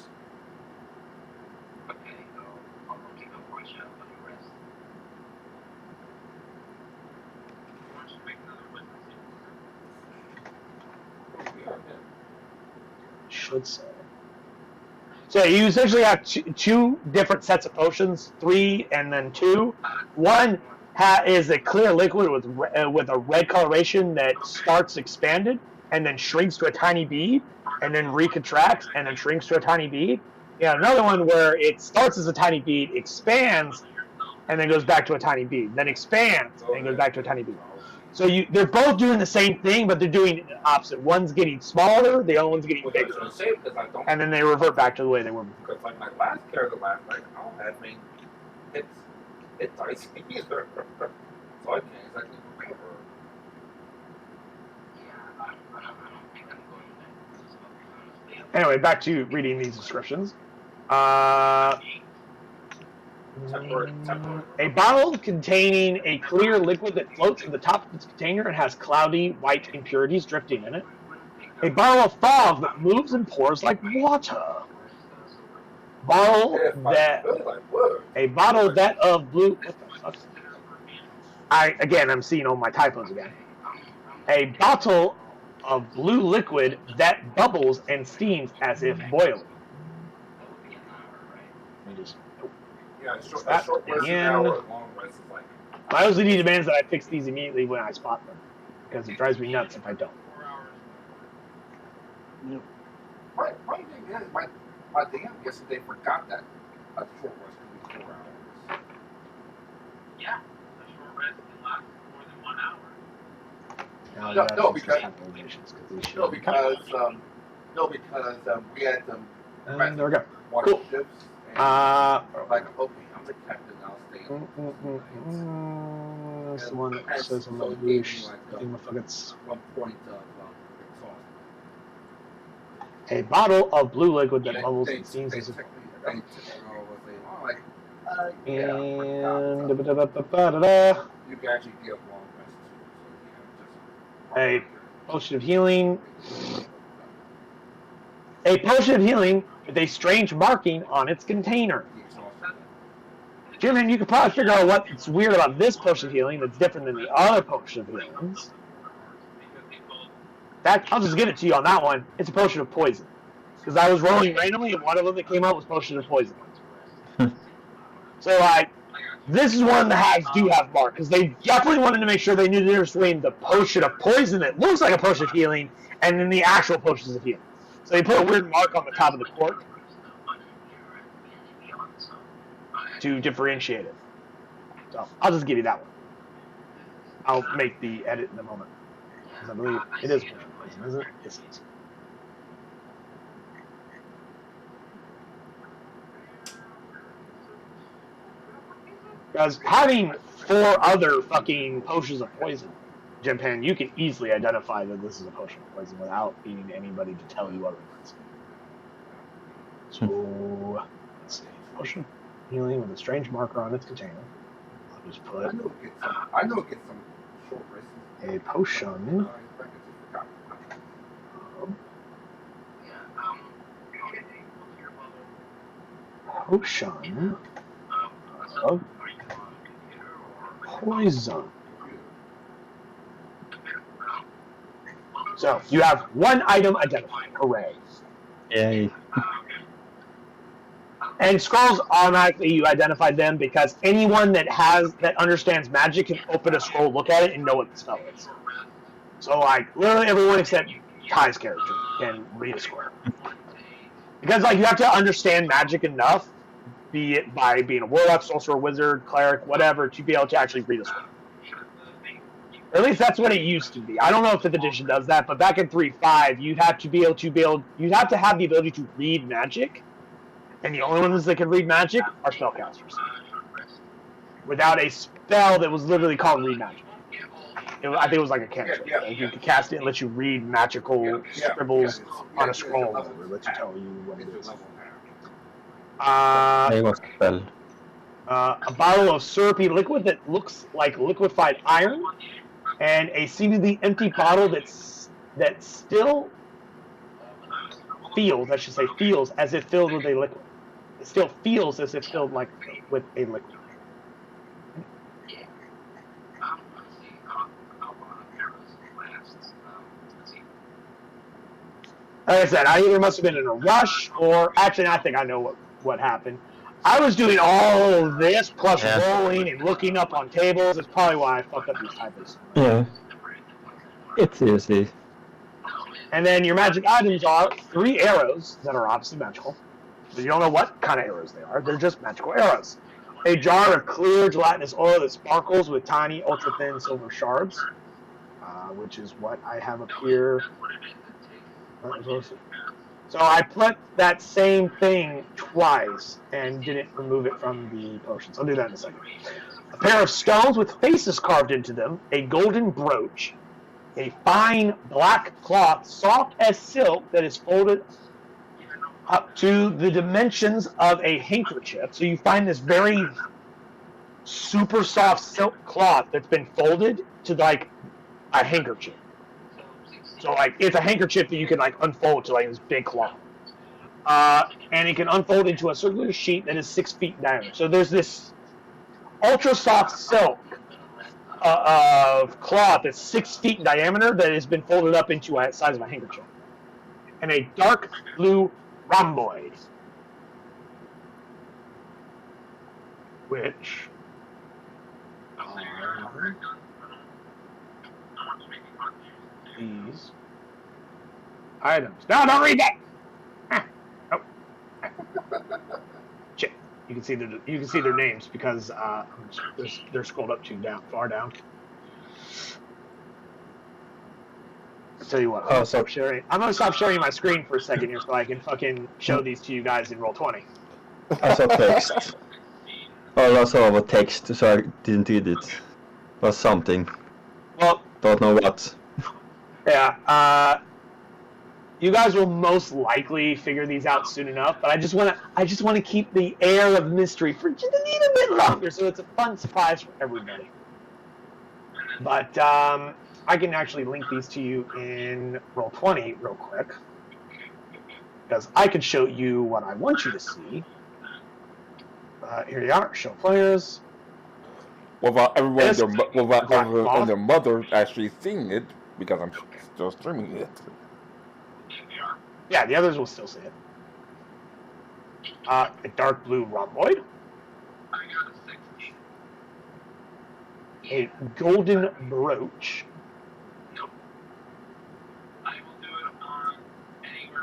Okay, I'll keep up for a chat when you rest. Should say. So you essentially have two different sets of potions, 3 and then 2. One is a clear liquid with a red coloration that starts expanded and then shrinks to a tiny bead and then recontracts and then shrinks to a tiny bead. Yeah, another one where it starts as a tiny bead, expands, and then goes back to a tiny bead, then expands and goes back to a tiny bead. So they're both doing the same thing, but they're doing the opposite. One's getting smaller, the other one's getting bigger. And then they revert back to the way they were before. Because like my last character last night, I don't have any hit dice either. So I can't exactly remember. Anyway, back to reading these descriptions. A bottle containing a clear liquid that floats at the top of its container and has cloudy white impurities drifting in it. A bottle of fog that moves and pours like water. A bottle that of blue. What the fuck? I'm seeing all my typos again. A bottle of blue liquid that bubbles and steams as if boiling. Let me just. Yeah, short rest is an hour, long rest is like. My OCD demands that I fix these immediately when I spot them, because it drives me nuts if I don't. My thing is, my DM yesterday forgot that a short rest can be 4 hours. Yeah, a short rest can last more than 1 hour. Because we had them. There we go. Water Cool. ships. Like, okay, I'm the captain, I'll stay. That's the one that says I'm not douche. It's 1 point of exhaust. a bottle of blue liquid that bubbles and steams as if. And you can actually give long rests too. A potion of healing. A potion of healing with a strange marking on its container. Jim, you could probably figure out what's weird about this potion of healing that's different than the other potion of healings. I'll just give it to you on that one. It's a potion of poison. Because I was rolling randomly, and one of them that came out was potion of poison. So, this is one the hags do have marked, because they definitely wanted to make sure they knew the difference between the potion of poison that looks like a potion of healing, and then the actual potions of healing. So they put a weird mark on the top of the cork to differentiate it. So I'll just give you that one. I'll make the edit in a moment. Because I believe it is poison, isn't it? Yes, it is. Because having 4 other fucking potions of poison, Jimpan, you can easily identify that this is a potion of poison without needing anybody to tell you otherwise. So, let's see. Potion of healing with a strange marker on its container. I'll just put I know it gets some short rests. a potion of poison. So you have 1 item identified. Hooray! Yay. And scrolls automatically you identified them because anyone that understands magic can open a scroll, look at it, and know what the spell is. So literally everyone except Ty's character can read a scroll. Because you have to understand magic enough, be it by being a warlock, sorcerer, wizard, cleric, whatever, to be able to actually read a scroll. Or at least that's what it used to be. I don't know if 5th edition does that, but back in 3.5, you'd have to have the ability to read magic, and the only ones that can read magic are spellcasters. Without a spell that was literally called read magic. I think it was like a cantrip. You could cast it and let you read magical scribbles on a scroll, or let you tell you what it is. I was spelled. A bottle of syrupy liquid that looks like liquefied iron, and a seemingly empty bottle that still feels as if filled with a liquid. It still feels as if filled with a liquid. Like I said, I either must have been in a rush or actually, I think I know what happened. I was doing all of this plus rolling and looking up on tables. It's probably why I fucked up these typos. Yeah. It's easy. And then your magic items are 3 arrows that are obviously magical. But you don't know what kind of arrows they are. They're just magical arrows. A jar of clear gelatinous oil that sparkles with tiny, ultra-thin silver shards, which is what I have up here. So I put that same thing twice and didn't remove it from the potions. I'll do that in a second. A pair of stones with faces carved into them, a golden brooch, a fine black cloth, soft as silk, that is folded up to the dimensions of a handkerchief. So you find this very super soft silk cloth that's been folded to like a handkerchief. So like it's a handkerchief that you can like unfold to like this big cloth. And it can unfold into a circular sheet that is 6 feet in diameter. So there's this ultra soft silk of cloth that's 6 feet in diameter that has been folded up into a size of a handkerchief. And a dark blue rhomboid, which are these items. No, don't read that. Oh. Shit. You can see their names because they're scrolled up far down. I'll tell you what. I'm gonna stop sharing my screen for a second here so I can fucking show these to you guys in Roll20. I saw text. I saw a text, so I didn't read it. Or something. Well, don't know what. Yeah. You guys will most likely figure these out soon enough, but I just want to keep the air of mystery for just a little bit longer, so it's a fun surprise for everybody. But I can actually link these to you in Roll20 real quick, because I can show you what I want you to see. Here you are. Show players. Without everyone and their mother actually seeing it, because I'm still streaming it. Yeah, the others will still see it. A dark blue rhomboid. A golden brooch.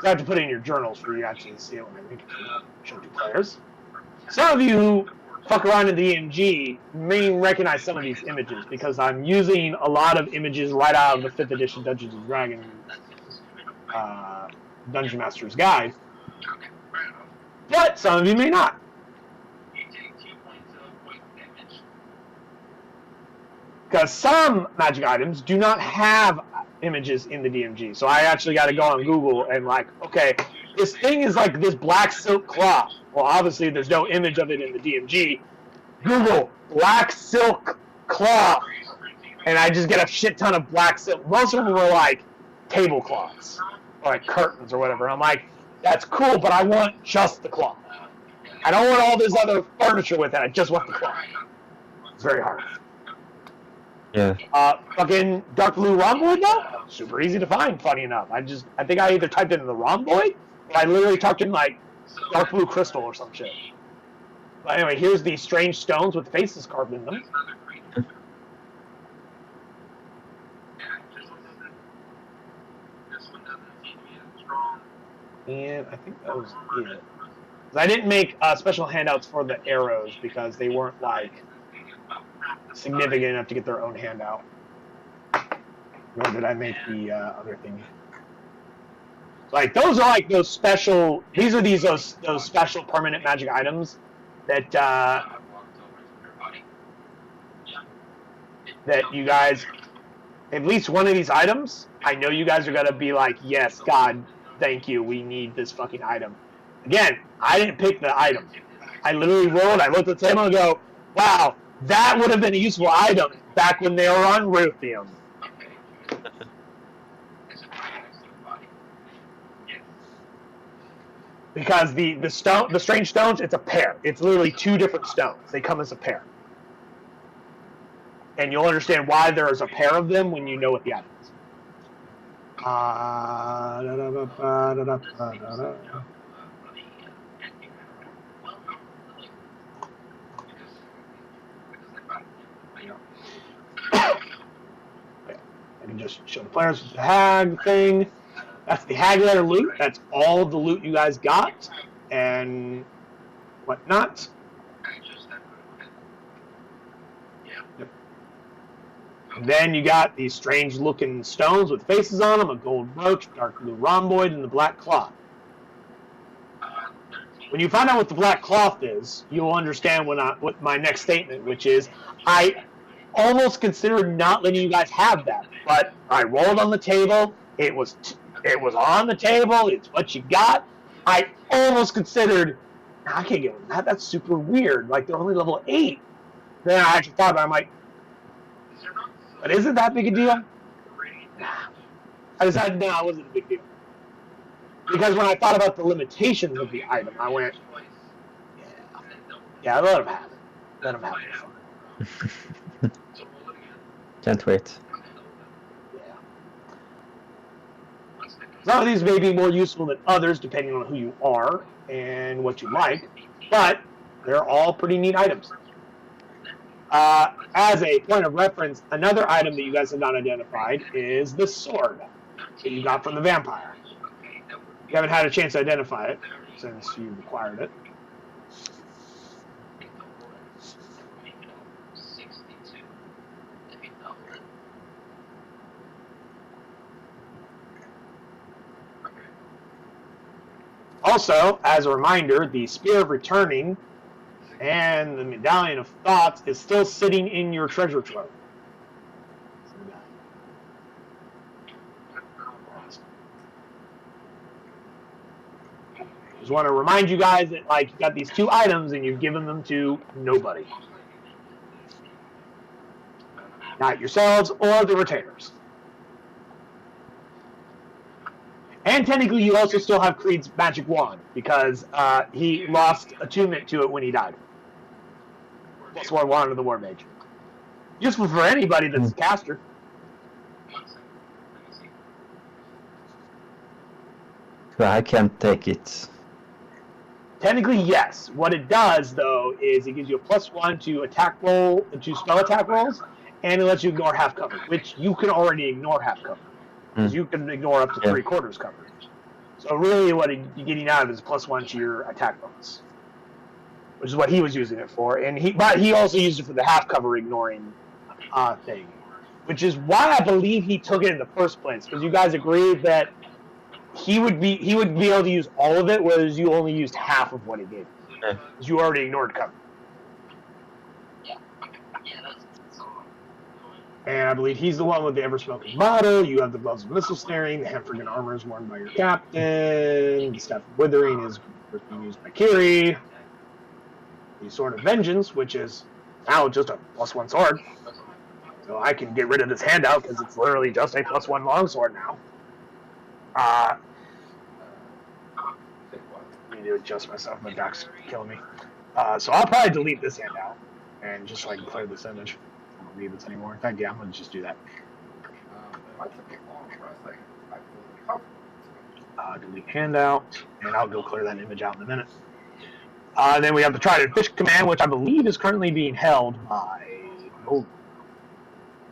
I have to put it in your journals for you to actually see it when I show to players. Some of you who fuck around in the DMG may recognize some of these images because I'm using a lot of images right out of the 5th edition Dungeons & Dragons Dungeon Master's Guide. But some of you may not. Because some magic items do not have images in the DMG. So I actually got to go on Google and like, okay, this thing is like this black silk cloth. Well, obviously there's no image of it in the DMG. Google black silk cloth, and I just get a shit ton of black silk. Most of them were like tablecloths, or like curtains or whatever. I'm like, that's cool, but I want just the cloth. I don't want all this other furniture with it. I just want the cloth. It's very hard. Yeah. Fucking dark blue rhomboid though? Super easy to find, funny enough. I think I either typed in the rhomboid, or I literally typed in like dark blue crystal or some shit. But anyway, here's these strange stones with faces carved in them. And I think that was it. I didn't make special handouts for the arrows because they weren't like significant enough to get their own handout. Nor did I make the other thing. Like those are like those special. These are those special permanent magic items that that you guys. At least one of these items, I know you guys are gonna be like, yes, God, thank you. We need this fucking item. Again, I didn't pick the item. I literally rolled. I looked at the table and go, wow, that would have been a useful item back when they were on Ruthium. Because the strange stones, it's a pair. It's literally 2 different stones. They come as a pair. And you'll understand why there is a pair of them when you know what the item is. I can just show the players the hag thing. That's the hag letter loot. That's all the loot you guys got and whatnot. Yep. And then you got these strange looking stones with faces on them, a gold brooch, dark blue rhomboid, and the black cloth. When you find out what the black cloth is, you'll understand what my next statement, which is, I almost considered not letting you guys have that, but I rolled on the table. It was on the table. It's what you got. I almost considered, I can't get with that. That's super weird. Like, they're only level 8. Then I actually thought about it. I'm like, but isn't that big a deal? I decided, no, it wasn't a big deal. Because when I thought about the limitations of the item, I went, yeah, let them have it. Let them have it. Can't wait. Some of these may be more useful than others, depending on who you are and what you like, but they're all pretty neat items. As a point of reference, another item that you guys have not identified is the sword that you got from the vampire. You haven't had a chance to identify it since you acquired it. Also, as a reminder, the Spear of Returning and the Medallion of Thoughts is still sitting in your treasure trove. Just want to remind you guys that, like, you got these 2 items and you've given them to nobody. Not yourselves or the retainers. And technically, you also still have Creed's magic wand because he lost attunement to it when he died. +1 wand of the War Mage. Useful for anybody that's a caster. But I can't take it. Technically, yes. What it does, though, is it gives you a +1 to attack roll, to spell attack rolls, and it lets you ignore half cover, which you can already ignore half cover. Because you can ignore up to 3/4 cover. So really what you're getting out of is +1 to your attack bonus. Which is what he was using it for. But he also used it for the half cover ignoring thing. Which is why I believe he took it in the first place. Because you guys agreed that he would be able to use all of it, whereas you only used half of what he gave. Because you already ignored cover. And I believe he's the one with the ever-smoking bottle. You have the gloves of missile snaring. The Hemfrigan armor is worn by your captain. The staff of withering is being used by Kiri. The sword of vengeance, which is now just a +1 sword. So I can get rid of this handout because it's literally just a +1 longsword now. I need to adjust myself. My back's killing me. So I'll probably delete this handout and just so I can clear this image. I don't need this anymore. In fact, yeah, I'm going to just do that. Delete handout, and I'll go clear that image out in a minute. Then we have the Trident Fish command, which I believe is currently being held by Gold.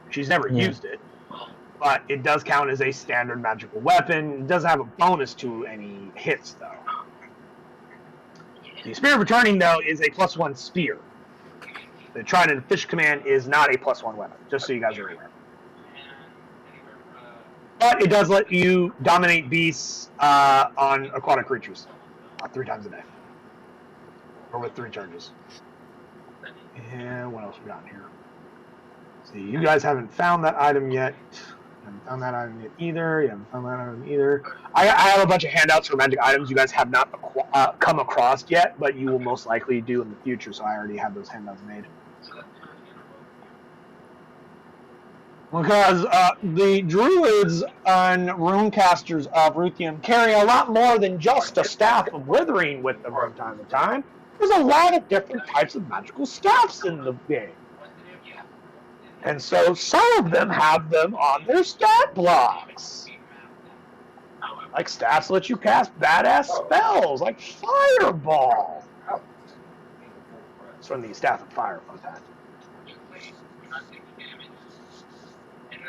She's never used it, but it does count as a standard magical weapon. It doesn't have a bonus to any hits, though. The Spear of Returning, though, is a +1 spear. The Trident Fish command is not a +1 weapon, just so you guys are aware. But it does let you dominate beasts on aquatic creatures 3 times a day. Or with 3 charges. And what else we got in here? See, you guys haven't found that item yet. You haven't found that item yet either. You haven't found that item either. I have a bunch of handouts for magic items you guys have not come across yet, but you will most likely do in the future, so I already have those handouts made. Because the druids and runecasters of Ruthium carry a lot more than just a staff of withering with them from time to time. There's a lot of different types of magical staffs in the game. And so some of them have them on their stat blocks. Like staffs let you cast badass spells, like Fireball. It's from the Staff of Fire, fun fact.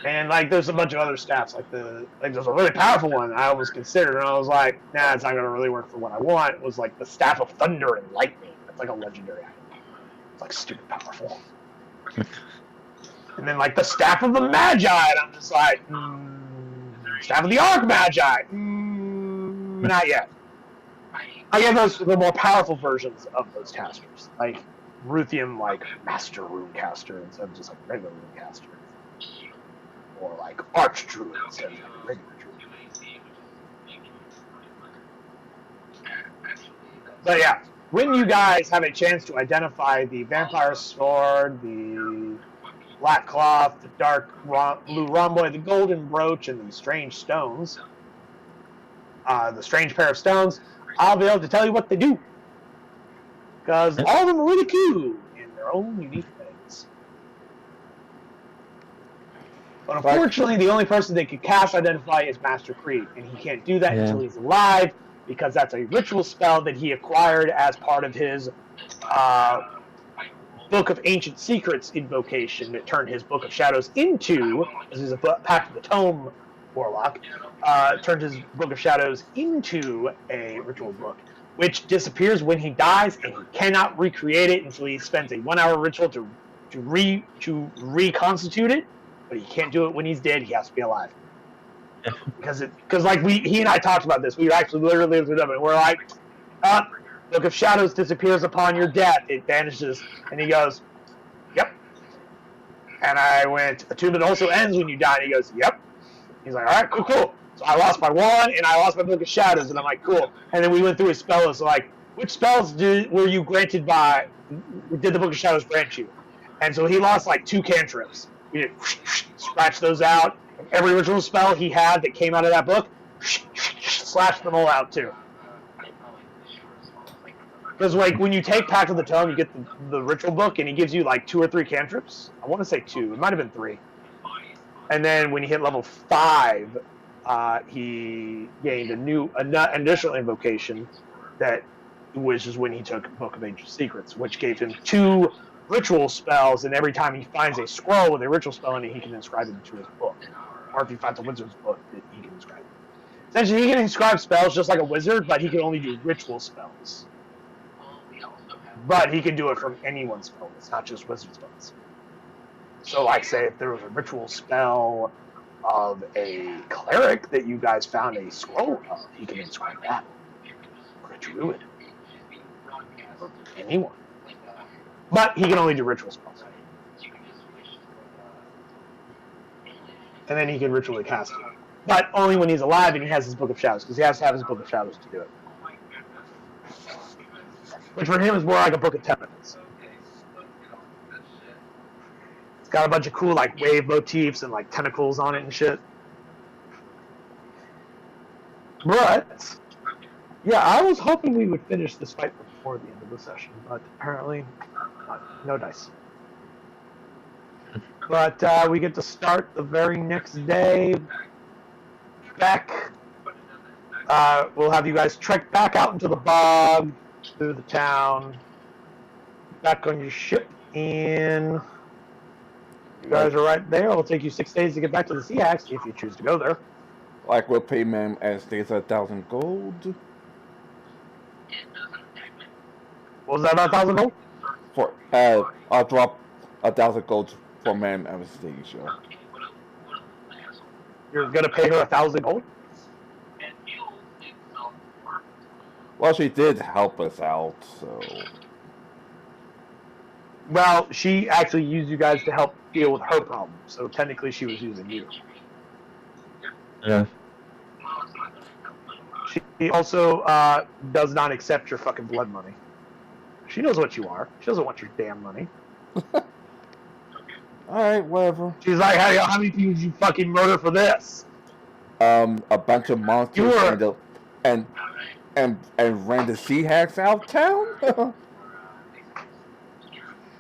And like, there's a bunch of other staffs, there's a really powerful one I almost considered, and I was like, nah, it's not gonna really work for what I want. It was like the Staff of Thunder and Lightning. It's like a legendary item. It's like stupid powerful. And then like the Staff of the Magi, and I'm just like, Staff of the Archmagi, not yet. I get those the more powerful versions of those casters, like Ruthium, like Master Runecaster instead of just like regular Runecaster. Or like Archdruid instead of regular Druid. But yeah, when you guys have a chance to identify the Vampire Sword, the Black Cloth, the Dark Blue Rhomboid, the Golden Brooch, and the Strange Stones, the Strange Pair of Stones, I'll be able to tell you what they do. Because all of them are really cool in their own unique ways. But unfortunately, the only person that can cast Identify is Master Creed, and he can't do that until he's alive, because that's a ritual spell that he acquired as part of his Book of Ancient Secrets invocation that turned his Book of Shadows into, this is a Pact of the Tome warlock, turned his Book of Shadows into a ritual book, which disappears when he dies, and he cannot recreate it until he spends a 1-hour ritual to reconstitute it. But he can't do it when he's dead. He has to be alive. Because like he and I talked about this. We actually literally looked it up, and we're like, Book of Shadows disappears upon your death. It vanishes. And he goes, yep. And I went, Attunement also ends when you die. And he goes, yep. He's like, all right, cool. So I lost my one, and I lost my Book of Shadows. And I'm like, cool. And then we went through his spell list. So like, which spells were you granted by, did the Book of Shadows grant you? And so he lost like 2 cantrips. We did scratch those out. Every ritual spell he had that came out of that book, slashed them all out too. Because like when you take Pact of the Tome, you get the ritual book, and he gives you like 2 or 3 cantrips. I want to say 2. It might have been 3. And then when you hit level 5, he gained an additional invocation that, which is when he took Book of Ancient Secrets, which gave him 2 ritual spells, and every time he finds a scroll with a ritual spell in it, he can inscribe it into his book. Or if he finds a wizard's book, he can inscribe it. Essentially, he can inscribe spells just like a wizard, but he can only do ritual spells. But he can do it from anyone's spell. It's not just wizard spells. So, like, say, if there was a ritual spell of a cleric that you guys found a scroll of, he can inscribe that. Or a druid. Or anyone. But he can only do ritual spells. And then he can ritually cast it. But only when he's alive and he has his Book of Shadows, because he has to have his Book of Shadows to do it. Which for him is more like a Book of Tentacles. It's got a bunch of cool like wave motifs and like tentacles on it and shit. But yeah, I was hoping we would finish this fight before the end of the session, but apparently no dice. But we get to start the very next day. Back. We'll have you guys trek back out into the bog, through the town, back on your ship, and you guys are right there. It'll take you 6 days to get back to the Sea Axe if you choose to go there. Like we'll pay man as stays 1,000 gold. What was that, about 1,000 gold? For I'll drop 1,000 gold for man Anastasia. You're gonna pay her 1,000 gold? Well, she did help us out, so. Well, she actually used you guys to help deal with her problem, so technically she was using you. Yeah. She also does not accept your fucking blood money. She knows what you are. She doesn't want your damn money. Alright, whatever. She's like, hey, how many people did you fucking murder for this? A bunch of monsters and ran the Sea Hacks out of town?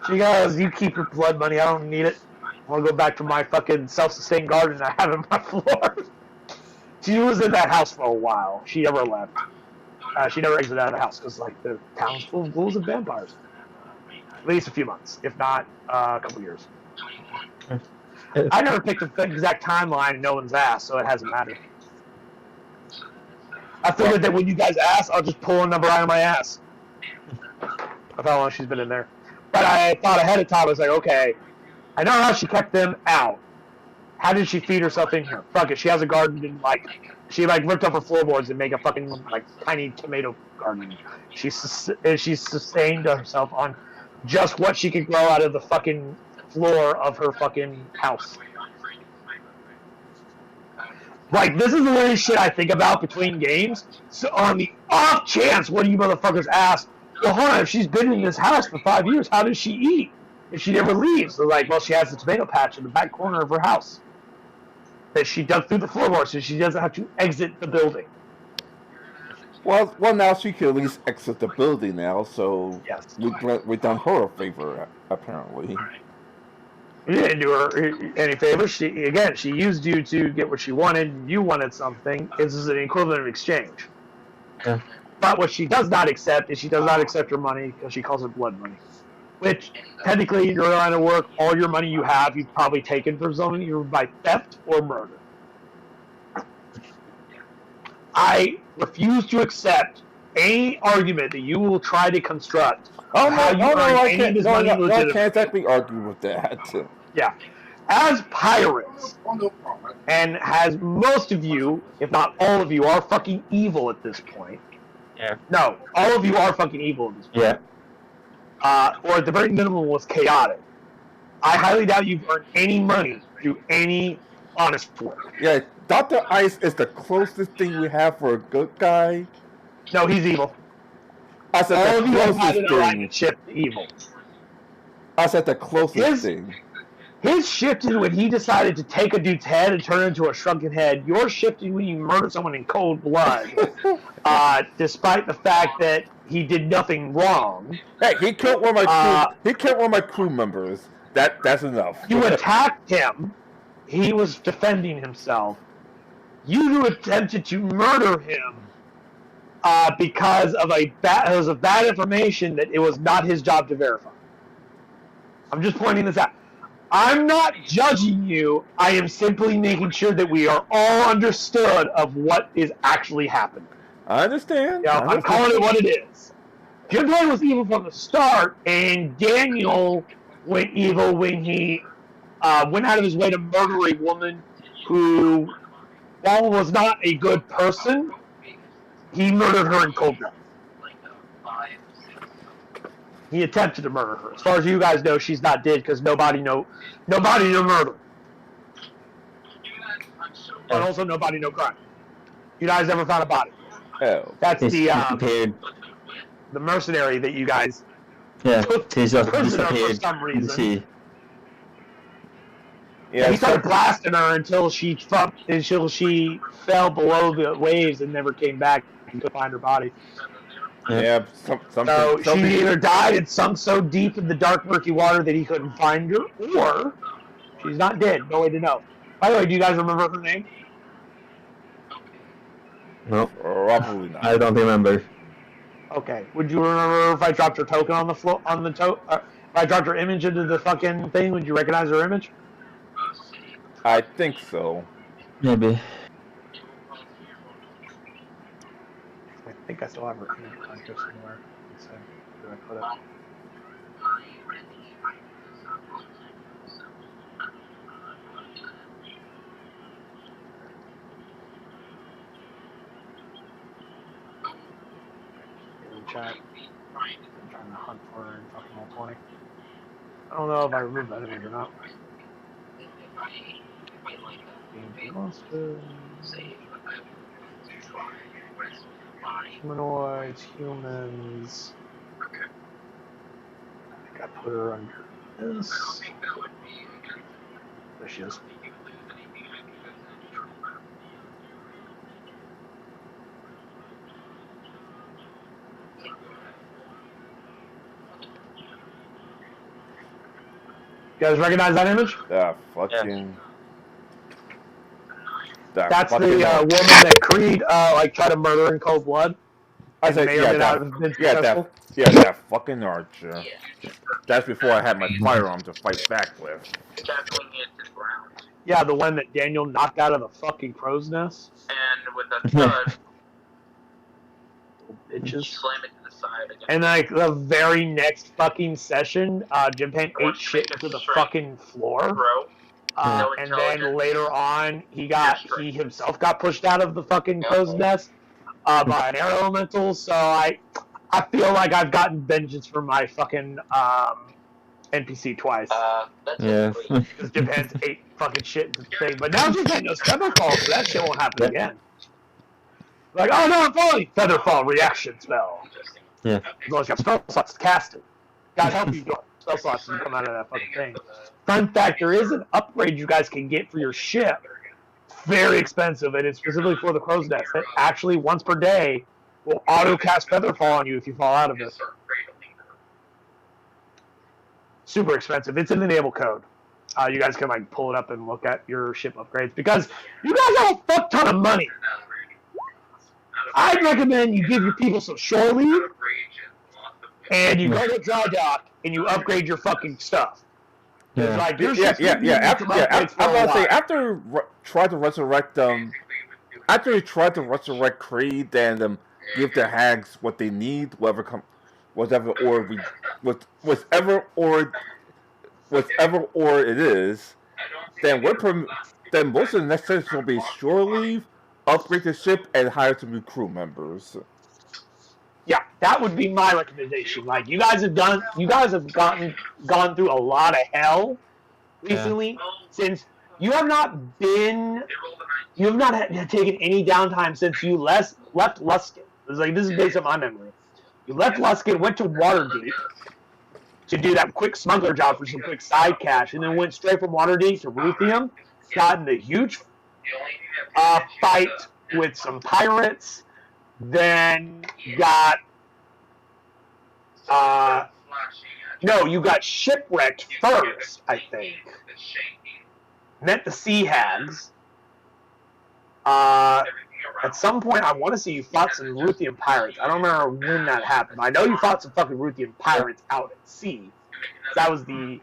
She goes, you keep your blood money, I don't need it. I want to go back to my fucking self-sustained garden I have in my floor. She was in that house for a while. She never left. She never exited out of the house because like the town's full of ghouls and vampires. At least a few months, if not a couple years. I never picked the exact timeline in no one's ass, so it hasn't mattered. I figured that when you guys ask, I'll just pull a number out of my ass. Of how long she's been in there. But I thought ahead of time, I was like, okay, I know how she kept them out. How did she feed herself in here? Fuck it, she has a garden and she ripped up her floorboards and make a fucking tiny tomato garden. She sustained herself on just what she could grow out of the fucking floor of her fucking house. Like, this is the weirdest shit I think about between games. So on the off chance one of you motherfuckers ask, well, hold on, if she's been in this house for 5 years, how does she eat? If she never leaves? They're like, well, she has a tomato patch in the back corner of her house that she dug through the floorboard, so she doesn't have to exit the building. Well, now she can at least exit the building now, so yes. we've done her a favor, apparently. You didn't do her any favors. She used you to get what she wanted. You wanted something. This is an equivalent of exchange. Yeah. But what she does not accept is she does not accept your money because she calls it blood money. Which, technically, in your line of work, all your money you have, you've probably taken from someone either by theft or murder. I refuse to accept any argument that you will try to construct. Oh, I can't exactly argue with that. Yeah. As pirates, and as most of you, if not all of you, are fucking evil at this point. Yeah. No, all of you are fucking evil at this point. Yeah. Or at the very minimum was chaotic. I highly doubt you've earned any money through any honest work. Yeah, Dr. Ice is the closest thing we have for a good guy. No, he's evil. I said all the of you have had closest an alignment shift to evil. I said the closest thing. His shifted when he decided to take a dude's head and turn it into a shrunken head. You're shifting when you murder someone in cold blood, despite the fact that he did nothing wrong. Hey, he killed one of my crew. He killed one of my crew members. That's enough. You attacked him. He was defending himself. You attempted to murder him because of bad information that it was not his job to verify. I'm just pointing this out. I'm not judging you. I am simply making sure that we are all understood of what is actually happening. I understand. I'm calling it what it is. Jimboy was evil from the start, and Daniel went evil when he went out of his way to murder a woman who, while was not a good person, he murdered her in cold blood. He attempted to murder her. As far as you guys know, she's not dead because nobody knew murder. And also nobody know crime. You guys never found a body. Oh. That's the mercenary that you guys took he's just prisoner disappeared. for some reason. Yeah, he started blasting her until she fell below the waves and never came back and could find her body. Yeah, so she either died and sunk so deep in the dark, murky water that he couldn't find her, or she's not dead. No way to know. By the way, do you guys remember her name? No, probably not. I don't remember. Okay. Would you remember if I dropped her token on the floor? If I dropped her image into the fucking thing, would you recognize her image? I think so. Maybe. I think I still have her image on here somewhere. So, where I put it? In chat. I'm trying to hunt for her in fucking all 20. I don't know if I remember that image or not. Humanoids, humans. I think I put her under this. There she is. You guys recognize that image? Yeah, fucking. That's the woman that Creed tried to murder in cold blood. I said, that fucking archer. That's before I had my firearm to fight back with. Tackling it to the ground. Yeah, the one that Daniel knocked out of the fucking crow's nest. And with a thud, bitches. Slam it to the side again. And the very next fucking session, Jim Payne ate shit into the fucking floor. And then later on, he himself got pushed out of the fucking crow's nest by an air elemental. So I feel like I've gotten vengeance for my fucking NPC twice. Yes. Because Jim Payne ate fucking shit into the thing. But now Jim Payne knows Featherfall, so that shit won't happen again. Like, oh no, I'm falling! Featherfall reaction spell. Yeah. As long as you have spell slots to cast it. God help you, spell slots to come out of that fucking thing. Fun fact, there is an upgrade you guys can get for your ship. Very expensive, and it's specifically for the crow's nest. That actually, once per day, will auto-cast Featherfall on you if you fall out of it. Super expensive. It's in the naval code. You guys can pull it up and look at your ship upgrades, because you guys have a fuck ton of money. I'd recommend you give your people some shore leave, and you go to dry dock, and you upgrade your fucking stuff. I'm about to say, after he tried to resurrect Creed and give the hags what they need, whatever ore it is, then most of the next session will be shore leave, upgrade the ship, and hire some new crew members. Yeah, that would be my recommendation. You guys have gone through a lot of hell recently, since you have not taken any downtime since you left Luskin. This is based on my memory. You left Luskin, went to Waterdeep to do that quick smuggler job for some quick side cash, and then went straight from Waterdeep to Ruthium, got in the huge fight with some pirates, then got you got shipwrecked first, I think. Met the sea hags. At some point, I want to say you fought some Ruthian pirates. I don't remember when that happened. I know you fought some fucking Ruthian pirates out at sea. That was the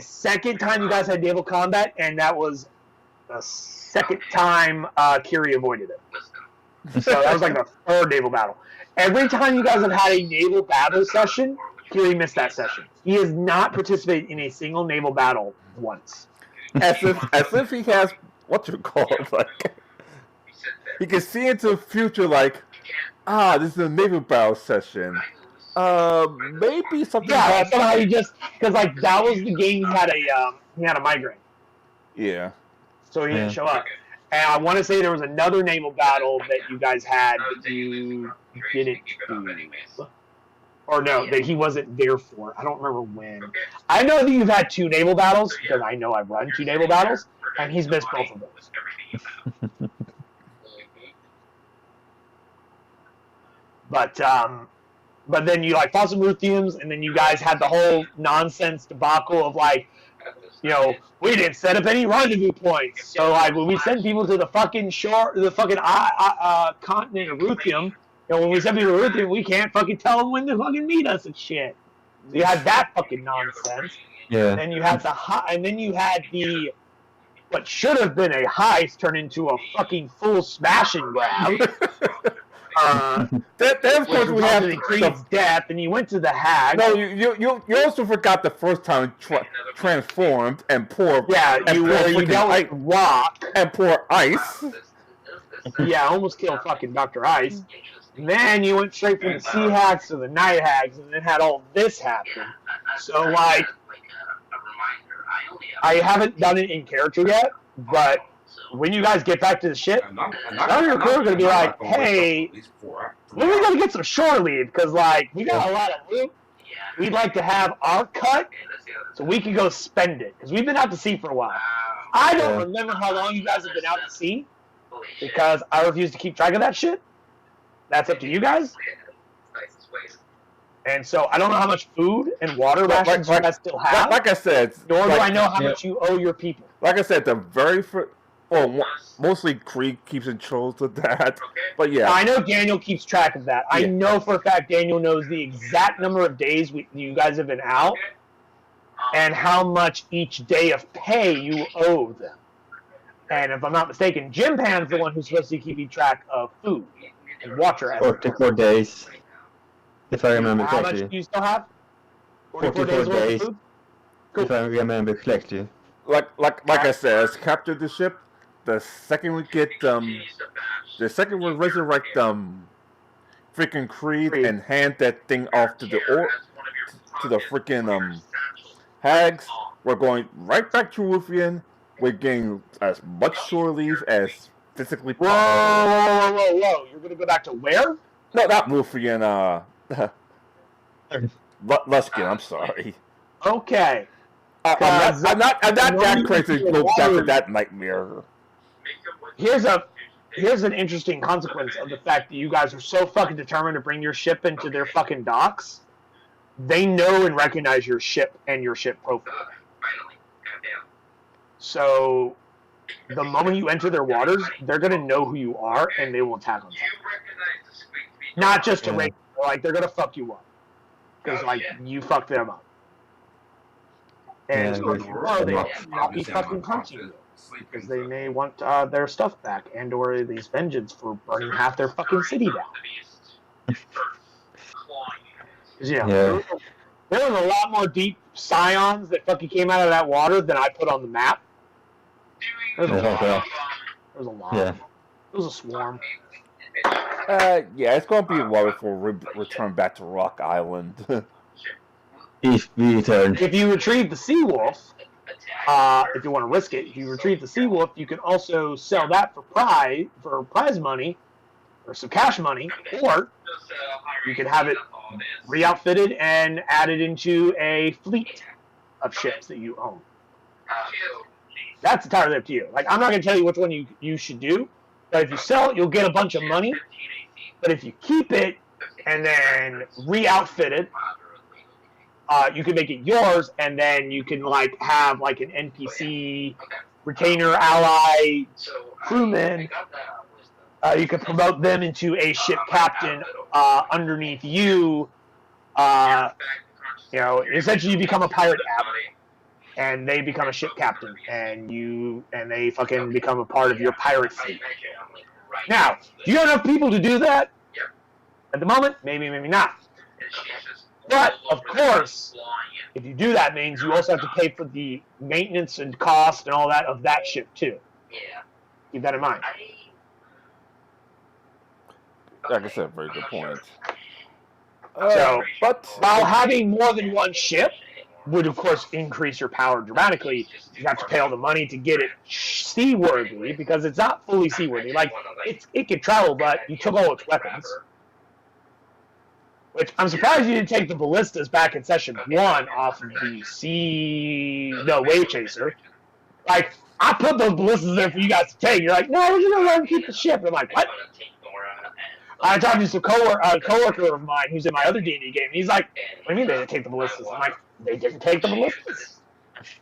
second time you guys had naval combat, and that was the second time Kiri avoided it. So that was the third naval battle. Every time you guys have had a naval battle session, Kiri missed that session. He has not participated in a single naval battle once. As if he has he can see into the future this is a naval battle session. Maybe something. Yeah, somehow he just because that was the game he had a migraine. Yeah. So he didn't show up. And I want to say there was another naval battle that you guys had that you didn't do. Or no, that he wasn't there for. I don't remember when. I know that you've had 2 naval battles, because I know I've run 2 naval battles, and he's missed both of those. But then you fought some Ruthians, and then you guys had the whole nonsense debacle of we didn't set up any rendezvous points. So when we send people to the fucking shore, the fucking continent of Ruthium, when we send people to Ruthium, we can't fucking tell them when to fucking meet us and shit. So you had that fucking nonsense. Yeah. And you had the what should have been a heist turn into a fucking full smash and grab. Then of course we have Creed's death, and you went to the hag. No, you also forgot the first time transformed and poured. Yeah, you dealt with rock and pour ice. Yeah, almost killed fucking Dr. Ice. And then you went straight from the sea hags to the night hags, and then had all this happen. So I haven't done it in character yet, but when you guys get back to the ship, none of your crew are going to be like, hey, when are we going to get some shore leave? Because, we got a lot of loot. We'd like to have our cut so we can go spend it. Because we've been out to sea for a while. I don't remember how long you guys have been out to sea, because I refuse to keep track of that shit. That's up to you guys. And so I don't know how much food and water rations you guys still have. Like I said, nor do I know how much you owe your people. Like I said, the very first. Well, mostly Creed keeps in charge of that. But yeah. I know Daniel keeps track of that. I know for a fact Daniel knows the exact number of days you guys have been out and how much each day of pay you owe them. And if I'm not mistaken, Jim Pan's the one who's supposed to keep track of food and water. 44 days, if I remember How correctly. much do you still have? 44 days worth of food? Cool. If I remember correctly. Like I said, as captured the ship, the second we get the second we resurrect freaking Creed and hand that thing off to the freaking hags, we're going right back to Ruffian. We're getting as much shore leave as physically possible. Whoa! You're gonna go back to where? No, not Ruffian. Luskin. I'm sorry. Okay. I'm not that crazy to go back to that nightmare. Here's an interesting consequence of the fact that you guys are so fucking determined to bring your ship into their fucking docks. They know and recognize your ship and your ship profile. So, the moment you enter their waters, they're gonna know who you are and they will attack on top. Not just to rape, like they're gonna fuck you up because like you fucked them up. And they will not be fucking punching you because they may want their stuff back and or these vengeance for burning half their fucking city down. There was a lot more deep scions that fucking came out of that water than I put on the map. There's a lot. There's a lot. Yeah. It was a swarm. Yeah, it's gonna be a while before we return back to Rock Island. If we return. If you retrieve the sea wolf, if you want to risk it, if you retrieve the sea wolf, you can also sell that for prize money, or some cash money, or you can have it re-outfitted and added into a fleet of ships that you own. That's entirely up to you. Like, I'm not going to tell you which one you should do, but if you sell it, you'll get a bunch of money. But if you keep it and then re-outfit it, you can make it yours, and then you can like have like an NPC, retainer, ally, crewman. You can promote them into a ship captain underneath you. Essentially, you become a pirate admiral, and they become a ship captain, and they fucking become a part of your pirate fleet. Now, do you have enough people to do that? At the moment, maybe, maybe not. But, of course, if you do that, means you also have to pay for the maintenance and cost and all that of that ship, too. Keep that in mind. Like I said, very good point. But while having more than one ship would, of course, increase your power dramatically, you have to pay all the money to get it seaworthy, because it's not fully seaworthy. Like, it can travel, but you took all its weapons. Which, I'm surprised you didn't take the ballistas back in session 1 off of the wave chaser. Like, I put those ballistas there for you guys to take. You're like, no, we're just going to let them keep the ship. And I'm like, what? I talked to some coworker of mine who's in my other D&D game, and he's like, what do you mean they didn't take the ballistas? I'm like, they didn't take the ballistas.